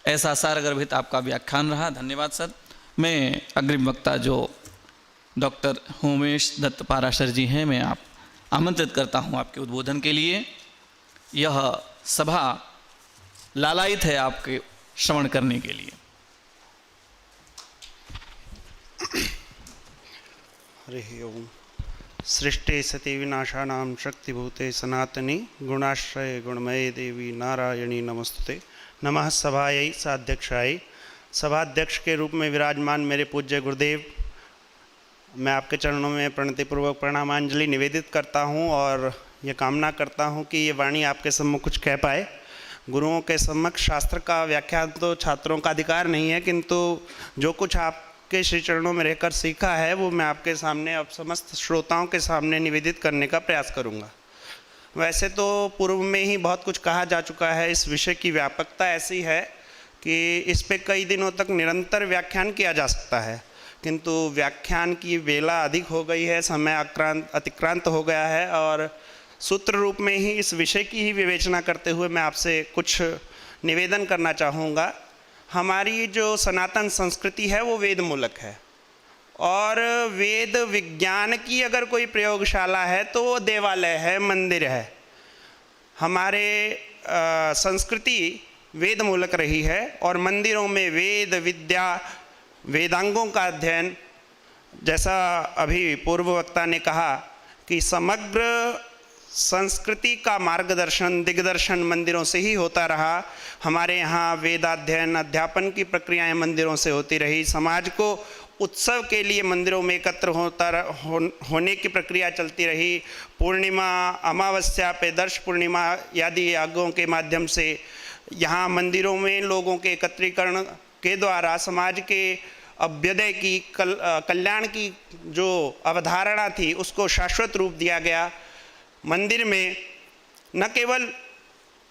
ऐसा सारगर्भित आपका व्याख्यान रहा। धन्यवाद सर। मैं अग्रिम वक्ता जो डॉक्टर उमेश दत्त पाराशर जी हैं, मैं आप आमंत्रित करता हूं आपके उद्बोधन के लिए। यह सभा लालायित है आपके श्रवण करने के लिए। हरि ओम। सृष्टि सति विनाशानां शक्तिभूते सनातनी गुणाश्रय गुणमये देवी नारायणी नमस्तुते। नमः सभायै साध्यक्षाय। सभाध्यक्ष के रूप में विराजमान मेरे पूज्य गुरुदेव, मैं आपके चरणों में प्रणतिपूर्वक प्रणामांजलि निवेदित करता हूं और ये कामना करता हूं कि ये वाणी आपके सम्मुख कुछ कह पाए। गुरुओं के सम्मुख शास्त्र का व्याख्यान तो छात्रों का अधिकार नहीं है, किंतु जो कुछ आपके श्री चरणों में रहकर सीखा है वो मैं आपके सामने अब समस्त श्रोताओं के सामने निवेदित करने का प्रयास करूँगा। वैसे तो पूर्व में ही बहुत कुछ कहा जा चुका है। इस विषय की व्यापकता ऐसी है कि इस पे कई दिनों तक निरंतर व्याख्यान किया जा सकता है, किंतु व्याख्यान की वेला अधिक हो गई है, समय अतिक्रांत हो गया है और सूत्र रूप में ही इस विषय की ही विवेचना करते हुए मैं आपसे कुछ निवेदन करना चाहूँगा। हमारी जो सनातन संस्कृति है वो वेद मूलक है और वेद विज्ञान की अगर कोई प्रयोगशाला है तो वो देवालय है, मंदिर है। हमारे संस्कृति वेद मूलक रही है और मंदिरों में वेद विद्या वेदांगों का अध्ययन, जैसा अभी पूर्व वक्ता ने कहा कि समग्र संस्कृति का मार्गदर्शन दिग्दर्शन मंदिरों से ही होता रहा। हमारे यहाँ वेदाध्ययन अध्यापन की प्रक्रियाएं मंदिरों से होती रही। समाज को उत्सव के लिए मंदिरों में एकत्र होने की प्रक्रिया चलती रही। पूर्णिमा अमावस्या पे दर्श पूर्णिमा आदि यागों के माध्यम से यहाँ मंदिरों में लोगों के एकत्रीकरण के द्वारा समाज के अभ्युदय की कल्याण की जो अवधारणा थी उसको शाश्वत रूप दिया गया। मंदिर में न केवल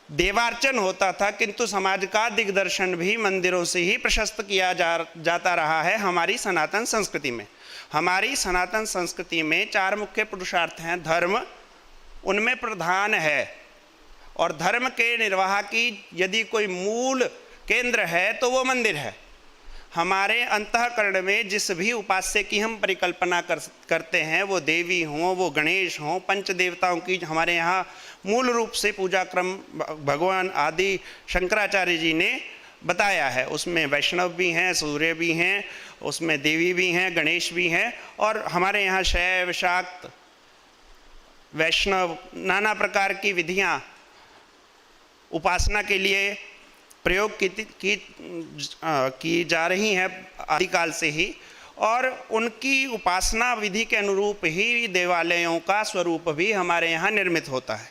देवार्चन होता था किंतु समाज का दिग्दर्शन भी मंदिरों से ही प्रशस्त किया जाता रहा है। हमारी सनातन संस्कृति में हमारी सनातन संस्कृति में 4 मुख्य पुरुषार्थ हैं। धर्म उनमें प्रधान है और धर्म के निर्वाह की यदि कोई मूल केंद्र है तो वो मंदिर है। हमारे अंतःकरण में जिस भी उपास्य की हम परिकल्पना करते हैं, वो देवी हों, वो गणेश हों, पंच देवताओं की हमारे यहाँ मूल रूप से पूजा क्रम भगवान आदि शंकराचार्य जी ने बताया है। उसमें वैष्णव भी हैं, सूर्य भी हैं, उसमें देवी भी हैं, गणेश भी हैं और हमारे यहाँ शैव शाक्त वैष्णव नाना प्रकार की विधियाँ उपासना के लिए प्रयोग की जा रही हैं आदिकाल से ही और उनकी उपासना विधि के अनुरूप ही देवालयों का स्वरूप भी हमारे यहाँ निर्मित होता है।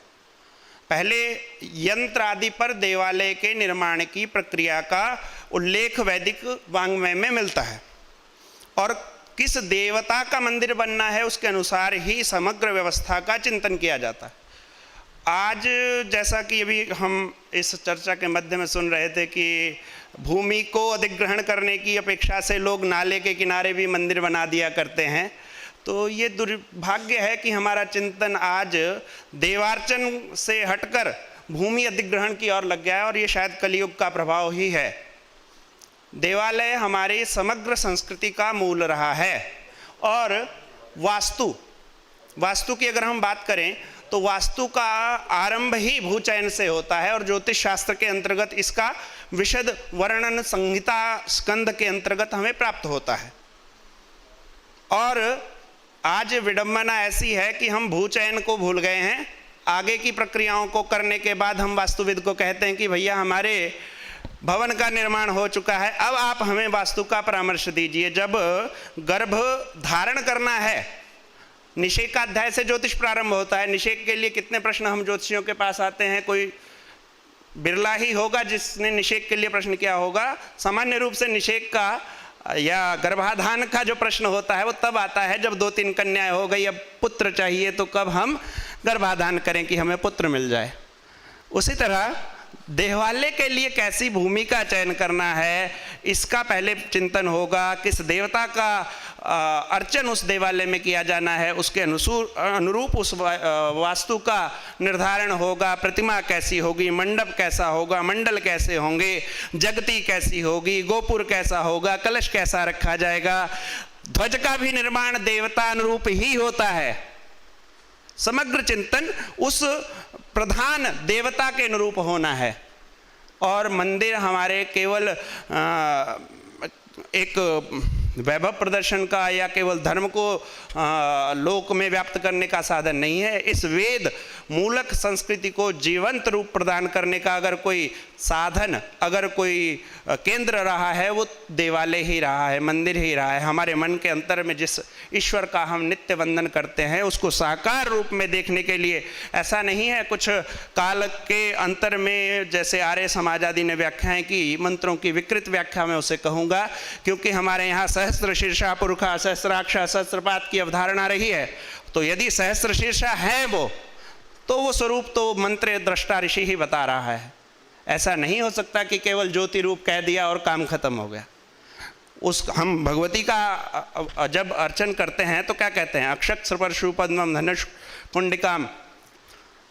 पहले यंत्र आदि पर देवालय के निर्माण की प्रक्रिया का उल्लेख वैदिक वाङ्मय में मिलता है और किस देवता का मंदिर बनना है उसके अनुसार ही समग्र व्यवस्था का चिंतन किया जाता है। आज जैसा कि अभी हम इस चर्चा के मध्य में सुन रहे थे कि भूमि को अधिग्रहण करने की अपेक्षा से लोग नाले के किनारे भी मंदिर बना दिया करते हैं, तो ये दुर्भाग्य है कि हमारा चिंतन आज देवार्चन से हटकर भूमि अधिग्रहण की ओर लग गया है और ये शायद कलयुग का प्रभाव ही है। देवालय हमारी समग्र संस्कृति का मूल रहा है और वास्तु की अगर हम बात करें तो वास्तु का आरंभ ही भूचयन से होता है और ज्योतिष शास्त्र के अंतर्गत इसका विशद वर्णन संहिता स्कंद के अंतर्गत हमें प्राप्त होता है। और आज विडंबना ऐसी है कि हम भूचयन को भूल गए हैं। आगे की प्रक्रियाओं को करने के बाद हम वास्तुविद को कहते हैं कि भैया हमारे भवन का निर्माण हो चुका है, अब आप हमें वास्तु का परामर्श दीजिए। जब गर्भ धारण करना है, निषेकाध्याय से ज्योतिष प्रारंभ होता है। निषेक के लिए कितने प्रश्न हम ज्योतिषियों के पास आते हैं, कोई बिरला ही होगा जिसने निषेक के लिए प्रश्न किया होगा। सामान्य रूप से निषेक का या गर्भाधान का जो प्रश्न होता है वो तब आता है जब 2-3 कन्याएं हो गई, अब पुत्र चाहिए, तो कब हम गर्भाधान करें कि हमें पुत्र मिल जाए। उसी तरह देवालय के लिए कैसी भूमि का चयन करना है इसका पहले चिंतन होगा। किस देवता का अर्चन उस देवालय में किया जाना है उसके अनुरूप उस वास्तु का निर्धारण होगा। प्रतिमा कैसी होगी, मंडप कैसा होगा, मंडल कैसे होंगे, जगती कैसी होगी, गोपुर कैसा होगा, कलश कैसा रखा जाएगा, ध्वज का भी निर्माण देवता अनुरूप ही होता है। समग्र चिंतन उस प्रधान देवता के अनुरूप होना है। और मंदिर हमारे केवल एक वैभव प्रदर्शन का या केवल धर्म को लोक में व्याप्त करने का साधन नहीं है। इस वेद मूलक संस्कृति को जीवंत रूप प्रदान करने का अगर कोई साधन, अगर कोई केंद्र रहा है, वो देवालय ही रहा है, मंदिर ही रहा है। हमारे मन के अंतर में जिस ईश्वर का हम नित्य वंदन करते हैं, उसको साकार रूप में देखने के लिए ऐसा नहीं है कुछ काल के अंतर में जैसे आर्य समाज आदि ने व्याख्याएं की, मंत्रों की विकृत व्याख्या में उसे कहूँगा, क्योंकि हमारे यहाँ सहस्त्र शीर्षा पुरुषा सहस्राक्षा सहस्त्रपात की अवधारणा रही है। तो यदि सहस्त्र शीर्षा है वो, तो वो स्वरूप तो मंत्र दृष्टा ऋषि ही बता रहा है। ऐसा नहीं हो सकता कि केवल ज्योति रूप कह दिया और काम खत्म हो गया। उस हम भगवती का जब अर्चन करते हैं तो क्या कहते हैं? अक्षत परशु पद्मम धनुष कुंडिकाम।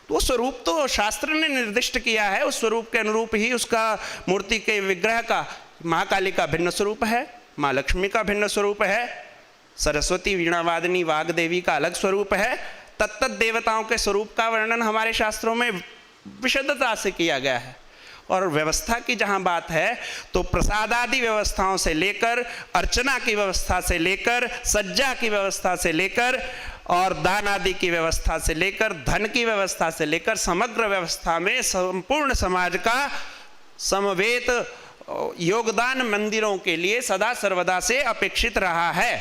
तो स्वरूप तो शास्त्र ने निर्दिष्ट किया है, उस स्वरूप के अनुरूप ही उसका मूर्ति के विग्रह का महाकाली का भिन्न स्वरूप है, माँ लक्ष्मी का भिन्न स्वरूप है, सरस्वती वीणावादिनी वाग देवी का अलग स्वरूप है। तत्त देवताओं के स्वरूप का वर्णन हमारे शास्त्रों में विशदता से किया गया है। और व्यवस्था की जहाँ बात है तो प्रसादादि व्यवस्थाओं से लेकर, अर्चना की व्यवस्था से लेकर, सज्जा की व्यवस्था से लेकर और दान आदि की व्यवस्था से लेकर, धन की व्यवस्था से लेकर, समग्र व्यवस्था में संपूर्ण समाज का समवेत योगदान मंदिरों के लिए सदा सर्वदा से अपेक्षित रहा है।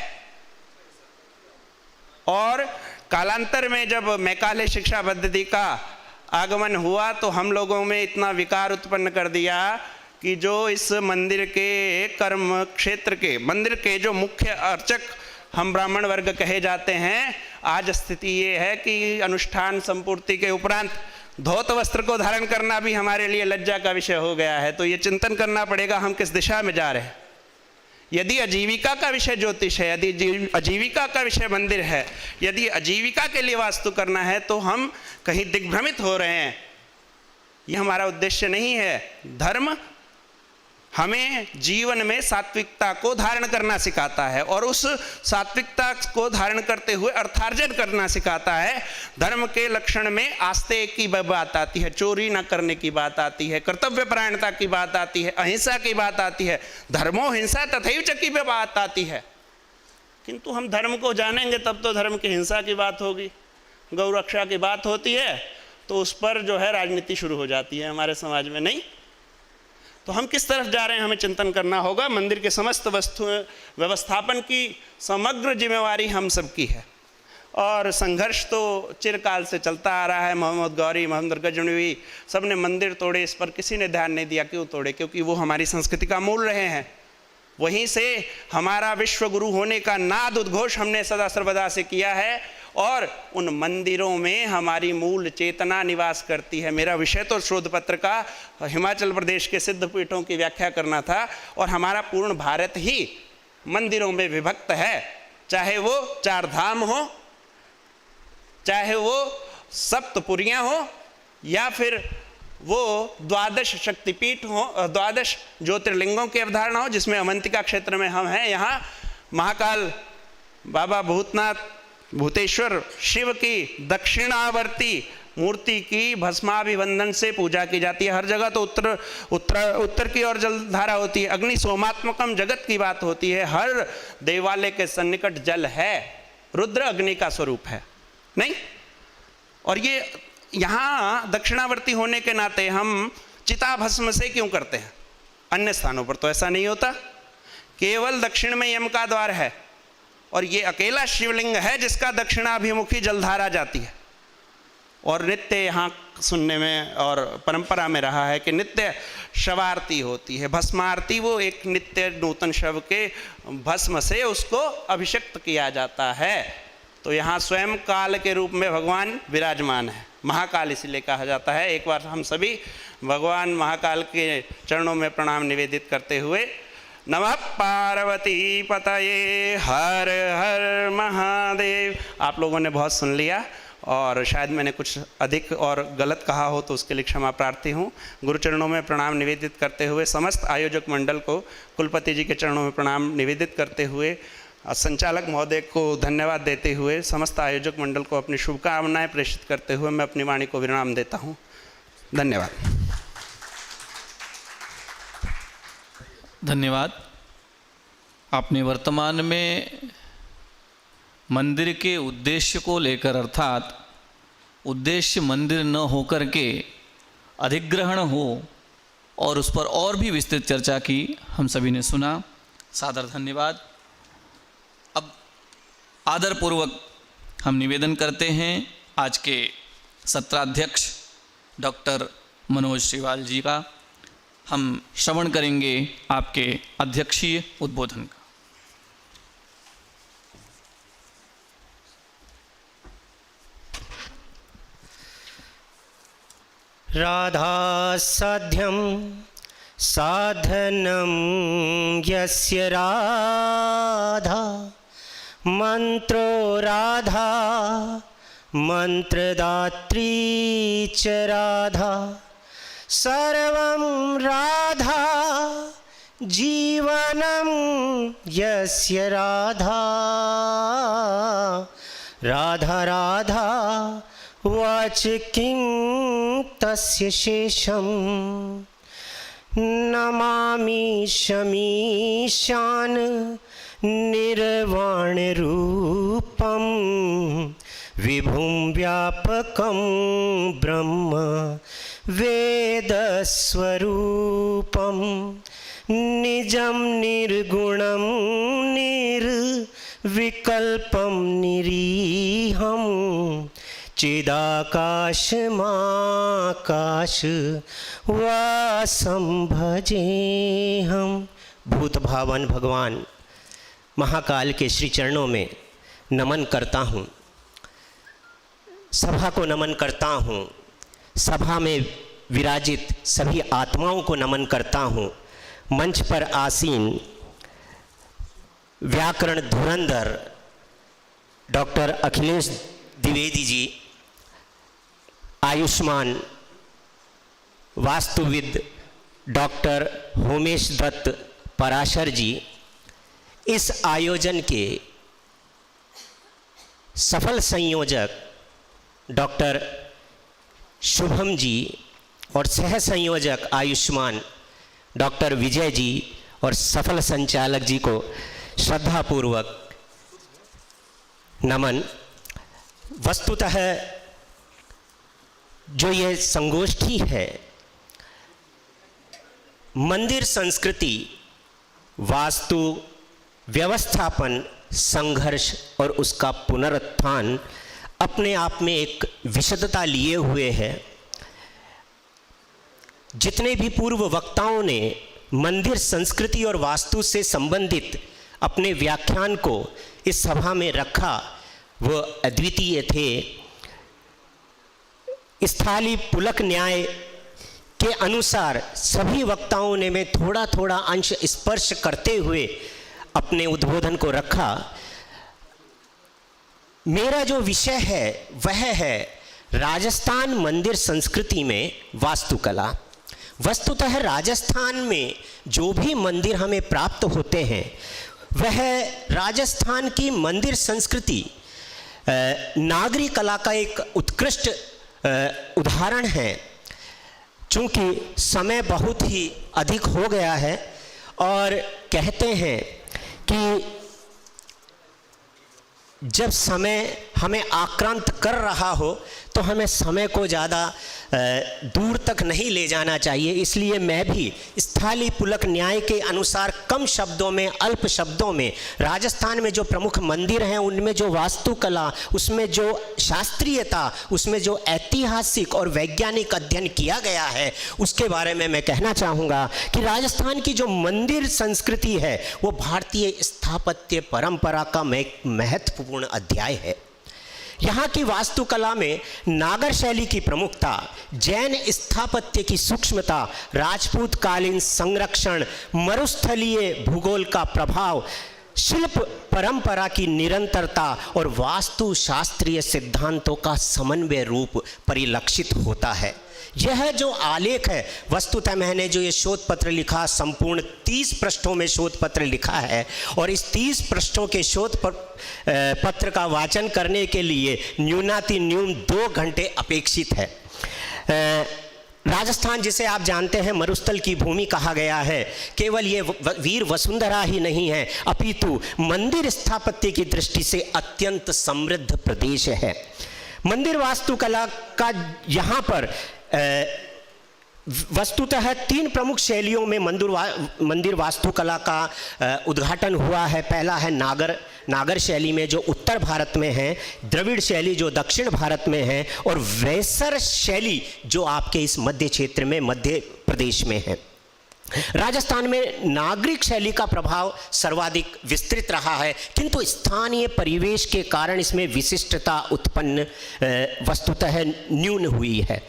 और कालांतर में जब मैकाले शिक्षा पद्धति का आगमन हुआ तो हम लोगों में इतना विकार उत्पन्न कर दिया कि जो इस मंदिर के कर्म क्षेत्र के, मंदिर के जो मुख्य अर्चक हम ब्राह्मण वर्ग कहे जाते हैं, आज स्थिति ये है कि अनुष्ठान संपूर्ति के उपरांत धोत वस्त्र को धारण करना भी हमारे लिए लज्जा का विषय हो गया है। तो ये चिंतन करना पड़ेगा हम किस दिशा में जा रहे हैं। यदि आजीविका का विषय ज्योतिष है, यदि आजीविका का विषय मंदिर है, यदि आजीविका के लिए वास्तु करना है, तो हम कहीं दिग्भ्रमित हो रहे हैं। ये हमारा उद्देश्य नहीं है। धर्म हमें जीवन में सात्विकता को धारण करना सिखाता है और उस सात्विकता को धारण करते हुए अर्थार्जन करना सिखाता है। धर्म के लक्षण में आस्ते की बात आती है, चोरी न करने की बात आती है, कर्तव्य परायणता की बात आती है, अहिंसा की बात आती है, धर्मो हिंसा तथैव च की बात आती है। किंतु हम धर्म को जानेंगे तब तो धर्म की हिंसा की बात होगी, गौ रक्षा की बात होती है, तो उस पर जो है राजनीति शुरू हो जाती है हमारे समाज में। नहीं, तो हम किस तरफ जा रहे हैं हमें चिंतन करना होगा। मंदिर के समस्त वस्तु व्यवस्थापन की समग्र जिम्मेवारी हम सबकी है और संघर्ष तो चिरकाल से चलता आ रहा है। मोहम्मद गौरी, मोहम्मद गजनवी सब ने मंदिर तोड़े, इस पर किसी ने ध्यान नहीं दिया। क्यों तोड़े? क्योंकि वो हमारी संस्कृति का मूल रहे हैं। वहीं से हमारा विश्व गुरु होने का नाद उद्घोष हमने सदा सर्वदा से किया है और उन मंदिरों में हमारी मूल चेतना निवास करती है। मेरा विषय तो शोध पत्र का हिमाचल प्रदेश के सिद्ध पीठों की व्याख्या करना था और हमारा पूर्ण भारत ही मंदिरों में विभक्त है। चाहे वो चार धाम हो, चाहे वो सप्तपुरियाँ हो, या फिर वो द्वादश शक्तिपीठ हो, द्वादश ज्योतिर्लिंगों की अवधारणा हो, जिसमें अवंतिका क्षेत्र में हम हैं। यहाँ महाकाल बाबा भूतनाथ भूतेश्वर शिव की दक्षिणावर्ती मूर्ति की भस्माभिवंदन से पूजा की जाती है। हर जगह तो उत्तर की ओर जलधारा होती है। अग्नि सोमात्मकम जगत की बात होती है। हर देवालय के सन्निकट जल है। रुद्र अग्नि का स्वरूप है, नहीं? और ये यहाँ दक्षिणावर्ती होने के नाते हम चिता भस्म से क्यों करते हैं? अन्य स्थानों पर तो ऐसा नहीं होता। केवल दक्षिण में यम का द्वार है और ये अकेला शिवलिंग है जिसका दक्षिणाभिमुखी जलधारा जाती है। और नित्य यहाँ सुनने में और परंपरा में रहा है कि नित्य शवारती होती है, भस्मारती। वो एक नित्य नूतन शव के भस्म से उसको अभिषिक्त किया जाता है। तो यहाँ स्वयं काल के रूप में भगवान विराजमान है। महाकाल इसलिए कहा जाता है। एक बार हम सभी भगवान महाकाल के चरणों में प्रणाम निवेदित करते हुए नमः पार्वती पतये हर हर महादेव। आप लोगों ने बहुत सुन लिया और शायद मैंने कुछ अधिक और गलत कहा हो तो उसके लिए क्षमा प्रार्थी हूँ। गुरु चरणों में प्रणाम निवेदित करते हुए, समस्त आयोजक मंडल को कुलपति जी के चरणों में प्रणाम निवेदित करते हुए संचालक महोदय को धन्यवाद देते हुए समस्त आयोजक मंडल को अपनी शुभकामनाएं प्रेषित करते हुए मैं अपनी वाणी को विराम देता हूं। धन्यवाद। धन्यवाद। आपने वर्तमान में मंदिर के उद्देश्य को लेकर, अर्थात उद्देश्य मंदिर न होकर के अधिग्रहण हो और उस पर और भी विस्तृत चर्चा की, हम सभी ने सुना। सादर धन्यवाद। अब आदरपूर्वक हम निवेदन करते हैं आज के सत्राध्यक्ष डॉक्टर मनोज श्रीवाल जी का। हम श्रवण करेंगे आपके अध्यक्षीय उद्बोधन का। राधासाध्यं साधनं यस्य राधा, मंत्रो राधा मंत्रदात्री च राधा, सर्वं राधा जीवनं यस्य राधा, राधा राधा वाच किं तस्य शेषम्, नमामि शमीशान निर्वाण रूपं, विभुं व्यापकं ब्रह्म वेदस्वरूपं, निजं निर्गुणं निर्विकल्पं निरीहं, चिदाकाशमाकाश वासं भजेहम्। भूत भावन भगवान महाकाल के श्री चरणों में नमन करता हूँ, सभा को नमन करता हूँ, सभा में विराजित सभी आत्माओं को नमन करता हूँ। मंच पर आसीन व्याकरण धुरंधर डॉक्टर अखिलेश द्विवेदी जी, आयुष्मान वास्तुविद डॉक्टर होमेश दत्त पराशर जी, इस आयोजन के सफल संयोजक डॉक्टर शुभम जी और सह संयोजक आयुष्मान डॉक्टर विजय जी और सफल संचालक जी को श्रद्धापूर्वक नमन। वस्तुतः जो ये संगोष्ठी है, मंदिर संस्कृति, वास्तु व्यवस्थापन, संघर्ष और उसका पुनरुत्थान अपने आप में एक विशदता लिए हुए है। जितने भी पूर्व वक्ताओं ने मंदिर संस्कृति और वास्तु से संबंधित अपने व्याख्यान को इस सभा में रखा, वो अद्वितीय थे। स्थाली पुलक न्याय के अनुसार सभी वक्ताओं ने में थोड़ा थोड़ा अंश स्पर्श करते हुए अपने उद्बोधन को रखा। मेरा जो विषय है वह है राजस्थान मंदिर संस्कृति में वास्तुकला। वस्तुतः राजस्थान में जो भी मंदिर हमें प्राप्त होते हैं वह राजस्थान की मंदिर संस्कृति नागरी कला का एक उत्कृष्ट उदाहरण है। चूँकि समय बहुत ही अधिक हो गया है और कहते हैं कि जब समय हमें आक्रांत कर रहा हो तो हमें समय को ज़्यादा दूर तक नहीं ले जाना चाहिए। इसलिए मैं भी स्थाली पुलक न्याय के अनुसार कम शब्दों में, अल्प शब्दों में राजस्थान में जो प्रमुख मंदिर हैं उनमें जो वास्तुकला, उसमें जो शास्त्रीयता, उसमें जो ऐतिहासिक और वैज्ञानिक अध्ययन किया गया है उसके बारे में मैं कहना चाहूँगा कि राजस्थान की जो मंदिर संस्कृति है वो भारतीय स्थापत्य परंपरा का एक महत्वपूर्ण अध्याय है। यहाँ की वास्तुकला में नागर शैली की प्रमुखता, जैन स्थापत्य की सूक्ष्मता, राजपूत कालीन संरक्षण, मरुस्थलीय भूगोल का प्रभाव, शिल्प परंपरा की निरंतरता और वास्तु शास्त्रीय सिद्धांतों का समन्वय रूप परिलक्षित होता है। यह जो आलेख है, वस्तुतः मैंने जो ये शोध पत्र लिखा, संपूर्ण 30 पृष्ठों में शोध पत्र लिखा है और इस 30 पृष्ठों के शोध पत्र का वाचन करने के लिए न्यूनातिन्यून 2 घंटे अपेक्षित है। राजस्थान, जिसे आप जानते हैं मरुस्थल की भूमि कहा गया है, केवल ये वीर वसुंधरा ही नहीं है अपितु मंदिर स्थापत्य की दृष्टि से अत्यंत समृद्ध प्रदेश है। मंदिर वास्तुकला का यहाँ पर वस्तुतः 3 प्रमुख शैलियों में मंदिर वास्तुकला का उद्घाटन हुआ है। पहला है नागर शैली में जो उत्तर भारत में है, द्रविड़ शैली जो दक्षिण भारत में है और वैसर शैली जो आपके इस मध्य क्षेत्र में मध्य प्रदेश में है। राजस्थान में नागरिक शैली का प्रभाव सर्वाधिक विस्तृत रहा है, किंतु स्थानीय परिवेश के कारण इसमें विशिष्टता उत्पन्न वस्तुतः न्यून हुई है।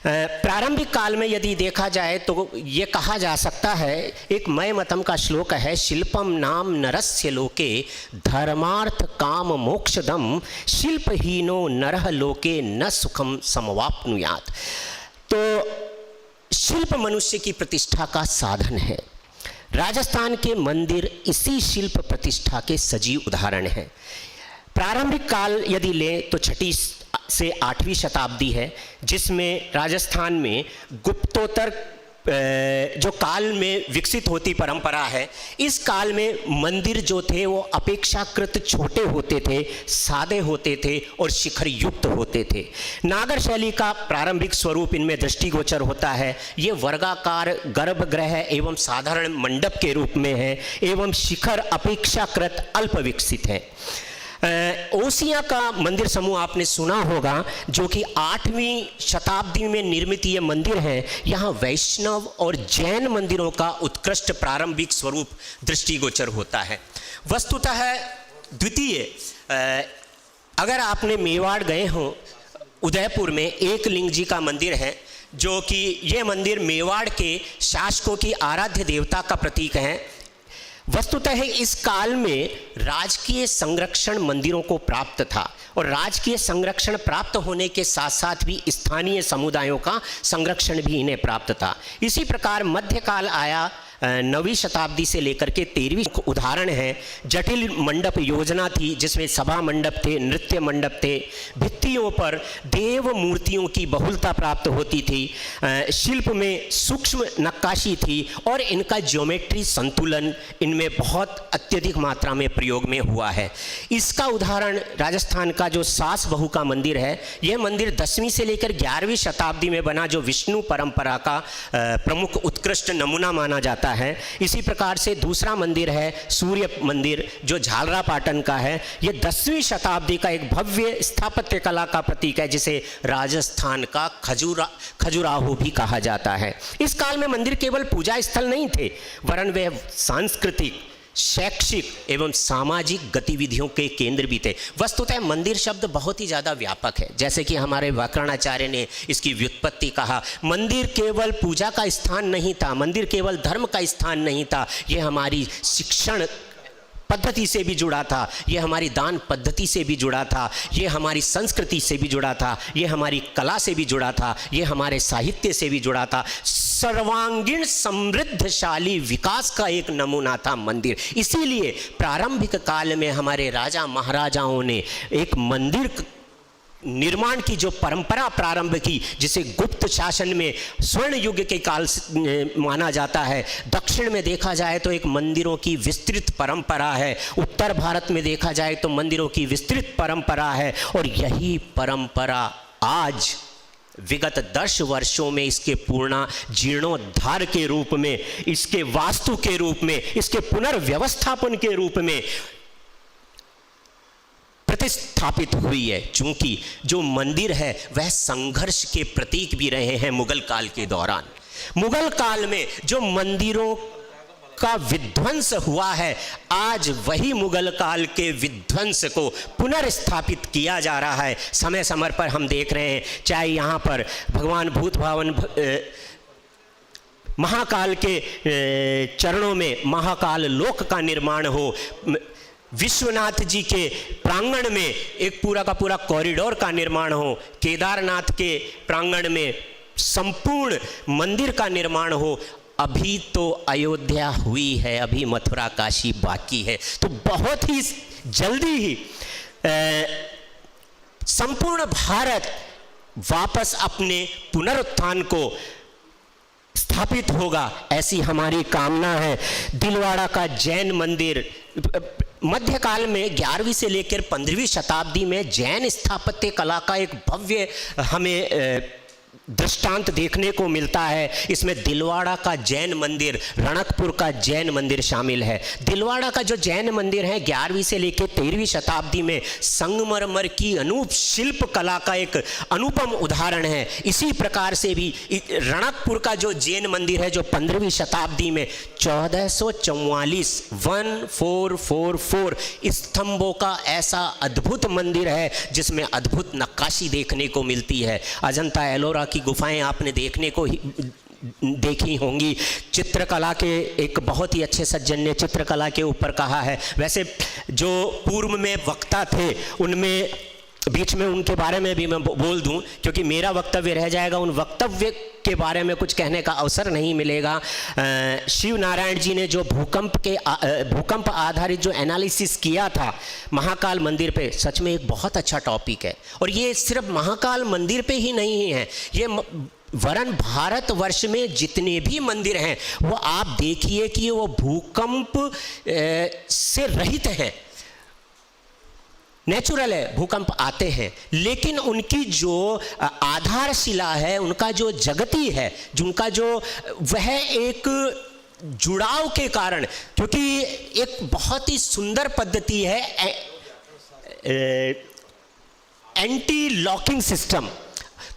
प्रारंभिक काल में यदि देखा जाए तो ये कहा जा सकता है, एक मयमतम का श्लोक है, शिल्पम नाम नरस्य लोके धर्मार्थ काम मोक्षदम शिल्पहीनो नरह लोके न सुखम समवाप्नुयात्। तो शिल्प मनुष्य की प्रतिष्ठा का साधन है। राजस्थान के मंदिर इसी शिल्प प्रतिष्ठा के सजीव उदाहरण हैं। प्रारंभिक काल यदि लें तो 6वीं से 8वीं शताब्दी है, जिसमें राजस्थान में गुप्तोत्तर जो काल में विकसित होती परंपरा है, इस काल में मंदिर जो थे वो अपेक्षाकृत छोटे होते थे, सादे होते थे और शिखर युक्त होते थे। नागर शैली का प्रारंभिक स्वरूप इनमें दृष्टिगोचर होता है। ये वर्गाकार गर्भगृह एवं साधारण मंडप के रूप में है एवं शिखर अपेक्षाकृत अल्प विकसित है। ओसिया का मंदिर समूह आपने सुना होगा, जो कि 8वीं शताब्दी में निर्मित ये मंदिर है। यहाँ वैष्णव और जैन मंदिरों का उत्कृष्ट प्रारंभिक स्वरूप दृष्टिगोचर होता है। वस्तुतः द्वितीय, अगर आपने मेवाड़ गए हो, उदयपुर में एक लिंग जी का मंदिर है, जो कि ये मंदिर मेवाड़ के शासकों की आराध्य देवता का प्रतीक है। वस्तुतः इस काल में राजकीय संरक्षण मंदिरों को प्राप्त था और राजकीय संरक्षण प्राप्त होने के साथ साथ भी स्थानीय समुदायों का संरक्षण भी इन्हें प्राप्त था। इसी प्रकार मध्यकाल आया। 9वीं शताब्दी से लेकर के 13वीं उदाहरण है। जटिल मंडप योजना थी, जिसमें सभा मंडप थे, नृत्य मंडप थे, भित्तियों पर देव मूर्तियों की बहुलता प्राप्त होती थी, शिल्प में सूक्ष्म नक्काशी थी और इनका ज्योमेट्री संतुलन इनमें बहुत अत्यधिक मात्रा में प्रयोग में हुआ है। इसका उदाहरण राजस्थान का जो सास बहू का मंदिर है, यह मंदिर 10वीं से लेकर 11वीं शताब्दी में बना, जो विष्णु परंपरा का प्रमुख उत्कृष्ट नमूना माना जाता है। इसी प्रकार से दूसरा मंदिर है सूर्य मंदिर, जो झालरापाटन का है। यह 10वीं शताब्दी का एक भव्य स्थापत्य कला का प्रतीक है, जिसे राजस्थान का खजुराहो भी कहा जाता है। इस काल में मंदिर केवल पूजा स्थल नहीं थे, वरन वे सांस्कृतिक, शैक्षिक एवं सामाजिक गतिविधियों के केंद्र भी थे। वस्तुतः मंदिर शब्द बहुत ही ज़्यादा व्यापक है। जैसे कि हमारे व्याकरणाचार्य ने इसकी व्युत्पत्ति कहा, मंदिर केवल पूजा का स्थान नहीं था, मंदिर केवल धर्म का स्थान नहीं था, यह हमारी शिक्षण पद्धति से भी जुड़ा था, ये हमारी दान पद्धति से भी जुड़ा था, ये हमारी संस्कृति से भी जुड़ा था, ये हमारी कला से भी जुड़ा था, ये हमारे साहित्य से भी जुड़ा था। सर्वांगीण समृद्धशाली विकास का एक नमूना था मंदिर। इसीलिए प्रारंभिक काल में हमारे राजा महाराजाओं ने एक मंदिर निर्माण की जो परंपरा प्रारंभ की, जिसे गुप्त शासन में स्वर्ण युग के काल माना जाता है। दक्षिण में देखा जाए तो एक मंदिरों की विस्तृत परंपरा है, उत्तर भारत में देखा जाए तो मंदिरों की विस्तृत परंपरा है, और यही परंपरा आज विगत 10 वर्षों में इसके पूर्ण जीर्णोद्धार के रूप में, इसके वास्तु के रूप में, इसके पुनर्व्यवस्थापन के रूप में प्रतिस्थापित हुई है। चूंकि जो मंदिर है वह संघर्ष के प्रतीक भी रहे हैं मुगल काल के दौरान। मुगल काल में जो मंदिरों का विध्वंस हुआ है, आज वही मुगल काल के विध्वंस को पुनर्स्थापित किया जा रहा है। समय समय पर हम देख रहे हैं, चाहे यहाँ पर भगवान भूत भवन महाकाल के चरणों में महाकाल लोक का निर्माण हो, विश्वनाथ जी के प्रांगण में एक पूरा का पूरा कॉरिडोर का निर्माण हो, केदारनाथ के प्रांगण में संपूर्ण मंदिर का निर्माण हो। अभी तो अयोध्या हुई है, अभी मथुरा काशी बाकी है। तो बहुत ही जल्दी ही संपूर्ण भारत वापस अपने पुनरुत्थान को स्थापित होगा, ऐसी हमारी कामना है। दिलवाड़ा का जैन मंदिर मध्यकाल में 11वीं से लेकर 15वीं शताब्दी में जैन स्थापत्य कला का एक भव्य हमें दृष्टांत देखने को मिलता है। इसमें दिलवाड़ा का जैन मंदिर, रणकपुर का जैन मंदिर शामिल है। दिलवाड़ा का जो जैन मंदिर है 11वीं से लेकर 13वीं शताब्दी में संगमरमर की अनूप शिल्प कला का एक अनुपम उदाहरण है। इसी प्रकार से भी रणकपुर का जो जैन मंदिर है जो 15वीं शताब्दी में 1444 स्तंभों का ऐसा अद्भुत मंदिर है जिसमें अद्भुत नक्काशी देखने को मिलती है। अजंता एलोरा की गुफाएं आपने देखी होंगी। चित्रकला के एक बहुत ही अच्छे सज्जन ने चित्रकला के ऊपर कहा है। वैसे जो पूर्व में वक्ता थे उनमें बीच में उनके बारे में भी मैं बोल दूं, क्योंकि मेरा वक्तव्य रह जाएगा, उन वक्तव्य के बारे में कुछ कहने का अवसर नहीं मिलेगा। शिव नारायण जी ने जो भूकंप आधारित जो एनालिसिस किया था महाकाल मंदिर पे, सच में एक बहुत अच्छा टॉपिक है। और ये सिर्फ महाकाल मंदिर पे ही नहीं है, ये वरन भारतवर्ष में जितने भी मंदिर हैं वो आप देखिए कि वो भूकंप से रहित हैं। नेचुरल है, भूकंप आते हैं, लेकिन उनकी जो आधारशिला है, उनका जो जगती है, जिनका जो वह एक जुड़ाव के कारण, क्योंकि एक बहुत ही सुंदर पद्धति है एंटी लॉकिंग सिस्टम,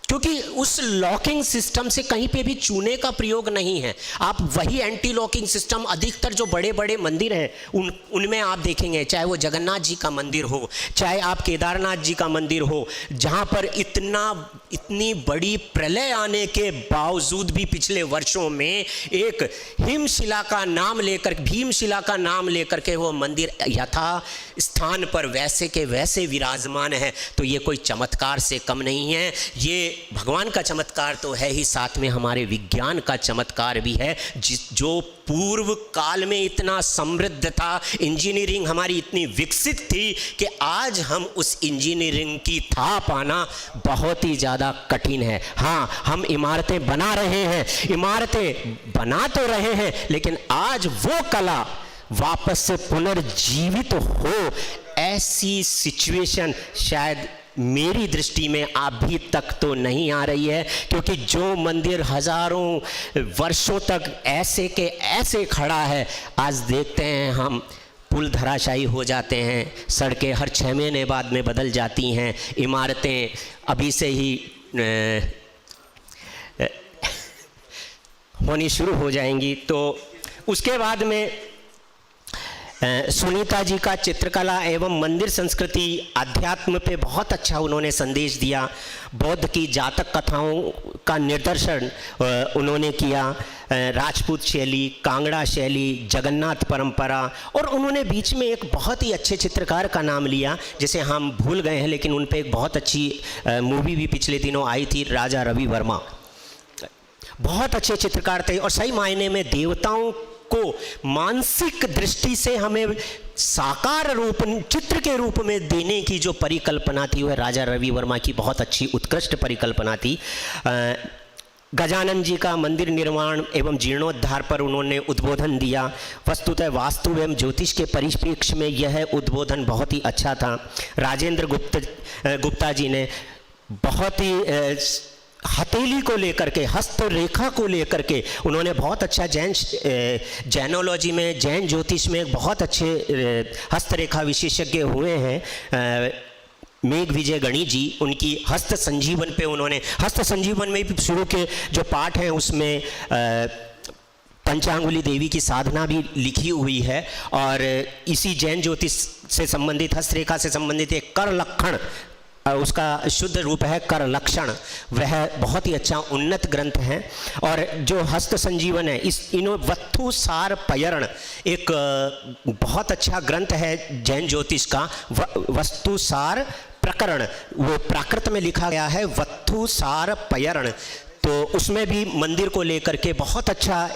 क्योंकि उस लॉकिंग सिस्टम से कहीं पे भी चूने का प्रयोग नहीं है। आप वही एंटी लॉकिंग सिस्टम अधिकतर जो बड़े बड़े मंदिर हैं उनमें आप देखेंगे, चाहे वो जगन्नाथ जी का मंदिर हो, चाहे आप केदारनाथ जी का मंदिर हो, जहाँ पर इतनी बड़ी प्रलय आने के बावजूद भी पिछले वर्षों में एक भीमशिला का नाम लेकर के वो मंदिर यथा स्थान पर वैसे के वैसे विराजमान है। तो ये कोई चमत्कार से कम नहीं है, ये भगवान का चमत्कार तो है ही, साथ में हमारे विज्ञान का चमत्कार भी है, जो पूर्व काल में इतना समृद्ध था, इंजीनियरिंग हमारी इतनी विकसित थी कि आज हम उस इंजीनियरिंग की था पाना बहुत ही ज़्यादा कठिन है। हाँ, हम इमारतें बना रहे हैं, इमारतें बना तो रहे हैं, लेकिन आज वो कला वापस से पुनर्जीवित हो, ऐसी सिचुएशन शायद मेरी दृष्टि में अभी तक तो नहीं आ रही है। क्योंकि जो मंदिर हजारों वर्षों तक ऐसे के ऐसे खड़ा है, आज देखते हैं हम पुल धराशायी हो जाते हैं, सड़कें हर 6 महीने बाद में बदल जाती हैं, इमारतें अभी से ही होनी शुरू हो जाएंगी। तो उसके बाद में सुनीता जी का चित्रकला एवं मंदिर संस्कृति आध्यात्म पे बहुत अच्छा उन्होंने संदेश दिया। बौद्ध की जातक कथाओं का निर्दर्शन उन्होंने किया, राजपूत शैली, कांगड़ा शैली, जगन्नाथ परंपरा, और उन्होंने बीच में एक बहुत ही अच्छे चित्रकार का नाम लिया जिसे हम भूल गए हैं, लेकिन उन पे एक बहुत अच्छी मूवी भी पिछले दिनों आई थी, राजा रवि वर्मा। बहुत अच्छे चित्रकार थे और सही मायने में देवताओं को मानसिक दृष्टि से हमें साकार रूप चित्र के रूप में देने की जो परिकल्पना थी वह राजा रवि वर्मा की बहुत अच्छी उत्कृष्ट परिकल्पना थी। गजानन जी का मंदिर निर्माण एवं जीर्णोद्धार पर उन्होंने उद्बोधन दिया। वस्तुतः वास्तु एवं ज्योतिष के परिप्रेक्ष्य में यह उद्बोधन बहुत ही अच्छा था। राजेंद्र गुप्ता जी ने बहुत ही हथेली को लेकर के, हस्तरेखा को लेकर के उन्होंने बहुत अच्छा जैनोलॉजी में, जैन ज्योतिष में बहुत अच्छे हस्तरेखा विशेषज्ञ हुए हैं। मेघ विजय गणी जी, उनकी हस्त संजीवन पे उन्होंने, हस्त संजीवन में भी शुरू के जो पाठ हैं उसमें पंचांगुली देवी की साधना भी लिखी हुई है। और इसी जैन ज्योतिष से संबंधित, हस्तरेखा से संबंधित एक कर लक्षण उसका शुद्ध रूप है कर लक्षण, वह बहुत ही अच्छा उन्नत ग्रंथ है। और जो हस्त संजीवन है, इन वत्थु सार पयरण एक बहुत अच्छा ग्रंथ है जैन ज्योतिष का। वस्तु सार प्रकरण, वो प्राकृत में लिखा गया है वत्थु सार पयरण, तो उसमें भी मंदिर को लेकर के बहुत अच्छा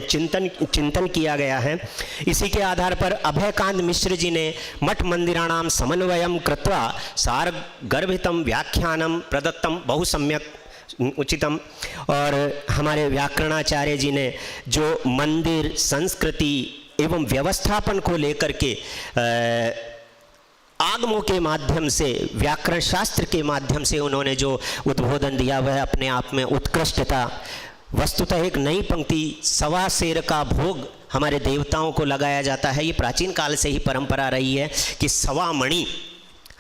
चिंतन किया गया है। इसी के आधार पर अभयकांत मिश्र जी ने मठ मंदिराणाम समन्वयम कृत्वा सार गर्भितम व्याख्यानम प्रदत्तम बहु सम्यक उचितम। और हमारे व्याकरणाचार्य जी ने जो मंदिर संस्कृति एवं व्यवस्थापन को लेकर के आगमों के माध्यम से, व्याकरण शास्त्र के माध्यम से उन्होंने जो उद्बोधन दिया वह अपने आप में उत्कृष्ट था। वस्तुतः एक नई पंक्ति, सवा सेर का भोग हमारे देवताओं को लगाया जाता है। ये प्राचीन काल से ही परंपरा रही है कि सवा मणि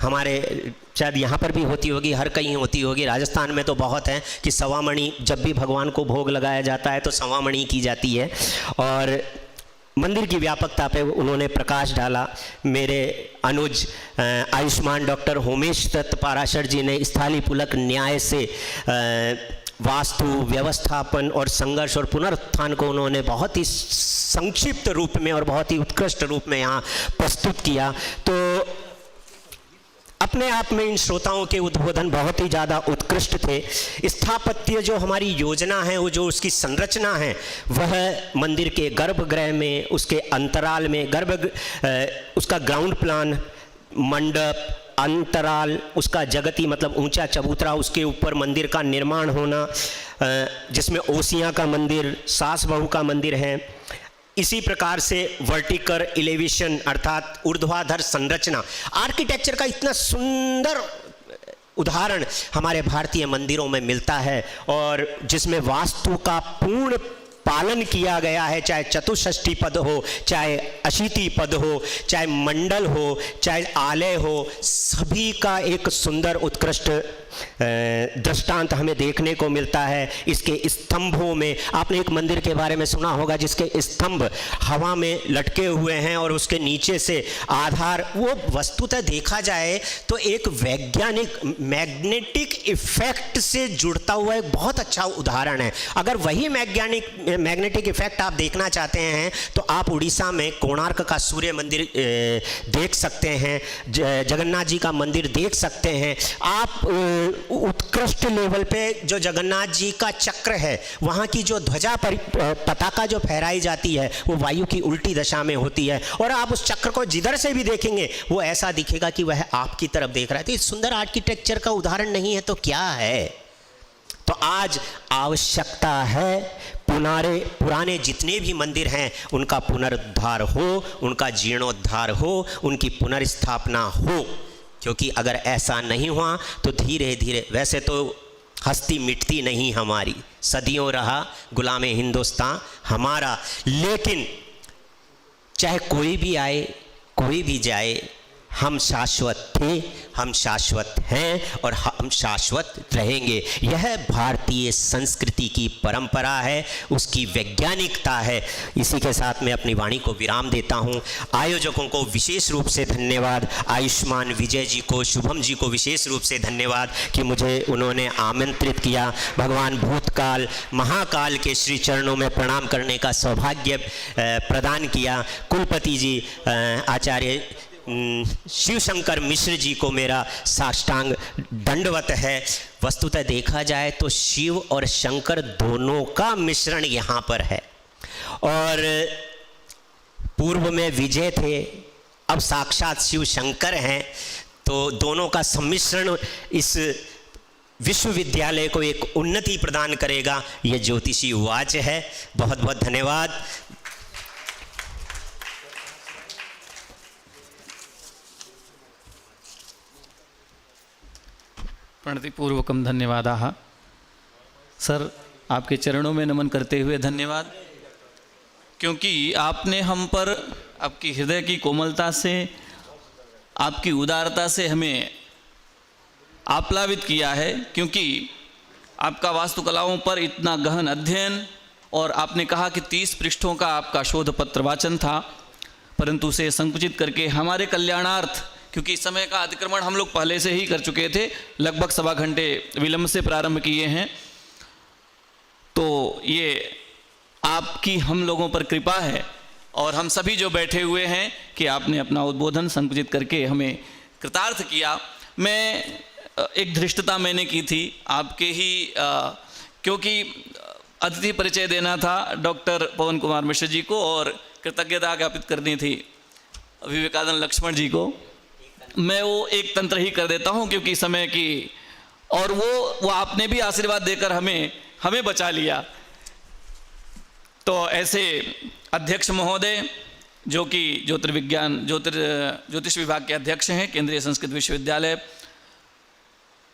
हमारे, शायद यहाँ पर भी होती होगी, हर कहीं होती होगी, राजस्थान में तो बहुत है कि सवा मणि जब भी भगवान को भोग लगाया जाता है तो सवा मणि की जाती है। और मंदिर की व्यापकता पे उन्होंने प्रकाश डाला। मेरे अनुज आयुष्मान डॉक्टर होमेश दत्त पाराशर जी ने स्थाली पुलक न्याय से वास्तु व्यवस्थापन और संघर्ष और पुनरुत्थान को उन्होंने बहुत ही संक्षिप्त रूप में और बहुत ही उत्कृष्ट रूप में यहाँ प्रस्तुत किया। तो अपने आप में इन श्रोताओं के उद्बोधन बहुत ही ज़्यादा उत्कृष्ट थे। स्थापत्य जो हमारी योजना है, वो जो उसकी संरचना है, वह मंदिर के गर्भगृह में, उसके अंतराल में, उसका ग्राउंड प्लान, मंडप, अंतराल, उसका जगती मतलब ऊंचा चबूतरा, उसके ऊपर मंदिर का निर्माण होना, जिसमें ओसियाँ का मंदिर, सास बहू का मंदिर है। इसी प्रकार से वर्टिकल एलिवेशन अर्थात ऊर्ध्वाधर संरचना, आर्किटेक्चर का इतना सुंदर उदाहरण हमारे भारतीय मंदिरों में मिलता है और जिसमें वास्तु का पूर्ण पालन किया गया है, चाहे चतुष्षष्ठी पद हो, चाहे अशीति पद हो, चाहे मंडल हो, चाहे आलय हो, सभी का एक सुंदर उत्कृष्ट दृष्टांत हमें देखने को मिलता है। इसके स्तंभों में आपने एक मंदिर के बारे में सुना होगा जिसके स्तंभ हवा में लटके हुए हैं और उसके नीचे से आधार, वो वस्तुतः देखा जाए तो एक वैज्ञानिक मैग्नेटिक इफेक्ट से जुड़ता हुआ एक बहुत अच्छा उदाहरण है। अगर वही मैग्नेटिक इफेक्ट आप देखना चाहते हैं तो आप उड़ीसा में कोणार्क का सूर्य मंदिर देख सकते हैं, जगन्नाथ जी का मंदिर देख सकते हैं आप। उत्कृष्ट लेवल पे जो जगन्नाथ जी का चक्र है, वहाँ की जो ध्वजा पताका जो फहराई जाती है वो वायु की उल्टी दशा में होती है और आप उस चक्र को जिधर से भी देखेंगे वो ऐसा दिखेगा कि वह आपकी तरफ देख रहा है। तो इस सुंदर आर्किटेक्चर का उदाहरण नहीं है तो क्या है। तो आज आवश्यकता है पुराने जितने भी मंदिर हैं उनका पुनरुद्धार हो, उनका जीर्णोद्धार हो, उनकी पुनर्स्थापना हो, क्योंकि अगर ऐसा नहीं हुआ तो धीरे धीरे, वैसे तो हस्ती मिटती नहीं हमारी, सदियों रहा गुलामे हिंदुस्तान हमारा, लेकिन चाहे कोई भी आए कोई भी जाए, हम शाश्वत थे, हम शाश्वत हैं और हम शाश्वत रहेंगे। यह भारतीय संस्कृति की परंपरा है, उसकी वैज्ञानिकता है। इसी के साथ मैं अपनी वाणी को विराम देता हूँ। आयोजकों को विशेष रूप से धन्यवाद, आयुष्मान विजय जी को, शुभम जी को विशेष रूप से धन्यवाद कि मुझे उन्होंने आमंत्रित किया। भगवान भूतकाल महाकाल के श्री चरणों में प्रणाम करने का सौभाग्य प्रदान किया। कुलपति जी आचार्य शिवशंकर मिश्र जी को मेरा साष्टांग दंडवत है। वस्तुतः देखा जाए तो शिव और शंकर दोनों का मिश्रण यहाँ पर है और पूर्व में विजय थे, अब साक्षात शिव शंकर हैं, तो दोनों का सम्मिश्रण इस विश्वविद्यालय को एक उन्नति प्रदान करेगा, ये ज्योतिषी वाच है। बहुत बहुत धन्यवाद। प्रणतिपूर्वकं धन्यवादाः। सर, आपके चरणों में नमन करते हुए धन्यवाद, क्योंकि आपने हम पर आपकी हृदय की कोमलता से, आपकी उदारता से हमें आप्लावित किया है। क्योंकि आपका वास्तुकलाओं पर इतना गहन अध्ययन, और आपने कहा कि 30 पृष्ठों का आपका शोध पत्र वाचन था, परंतु उसे संकुचित करके हमारे कल्याणार्थ क्योंकि समय का अतिक्रमण हम लोग पहले से ही कर चुके थे, लगभग सवा घंटे विलंब से प्रारंभ किए हैं। तो ये आपकी हम लोगों पर कृपा है और हम सभी जो बैठे हुए हैं कि आपने अपना उद्बोधन संकुचित करके हमें कृतार्थ किया। मैं एक धृष्टता मैंने की थी आपके ही क्योंकि अतिथि परिचय देना था डॉक्टर पवन कुमार मिश्र जी को और कृतज्ञता ज्ञापित करनी थी विवेकानंद लक्ष्मण जी को। मैं वो एक तंत्र ही कर देता हूँ क्योंकि समय की, और वो आपने भी आशीर्वाद देकर हमें बचा लिया। तो ऐसे अध्यक्ष महोदय जो कि ज्योतिष विभाग के अध्यक्ष हैं, केंद्रीय संस्कृत विश्वविद्यालय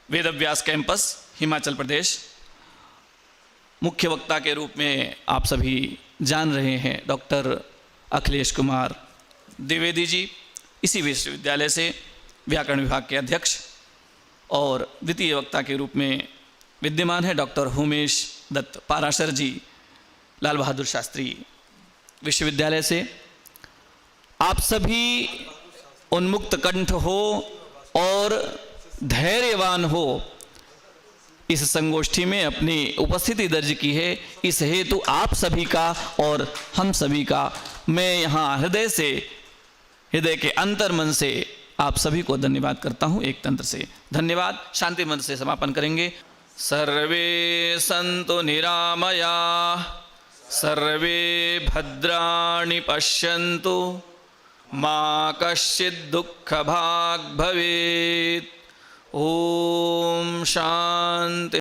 वेदव्यास कैंपस हिमाचल प्रदेश, मुख्य वक्ता के रूप में आप सभी जान रहे हैं डॉक्टर अखिलेश कुमार द्विवेदी जी, इसी विश्वविद्यालय से व्याकरण विभाग के अध्यक्ष, और द्वितीय वक्ता के रूप में विद्यमान है डॉक्टर उमेश दत्त पाराशर जी, लाल बहादुर शास्त्री विश्वविद्यालय से। आप सभी उन्मुक्त कंठ हो और धैर्यवान हो, इस संगोष्ठी में अपनी उपस्थिति दर्ज की है। इस हेतु आप सभी का और हम सभी का मैं यहाँ हृदय के अंतर मन से आप सभी को धन्यवाद करता हूँ। एक तंत्र से धन्यवाद, शांति मंत्र से समापन करेंगे। सर्वे सन्तु निरामया, सर्वे भद्राणि पश्यन्तु, मा कश्चित् दुःखभाग् भवेत्। ओम शांति।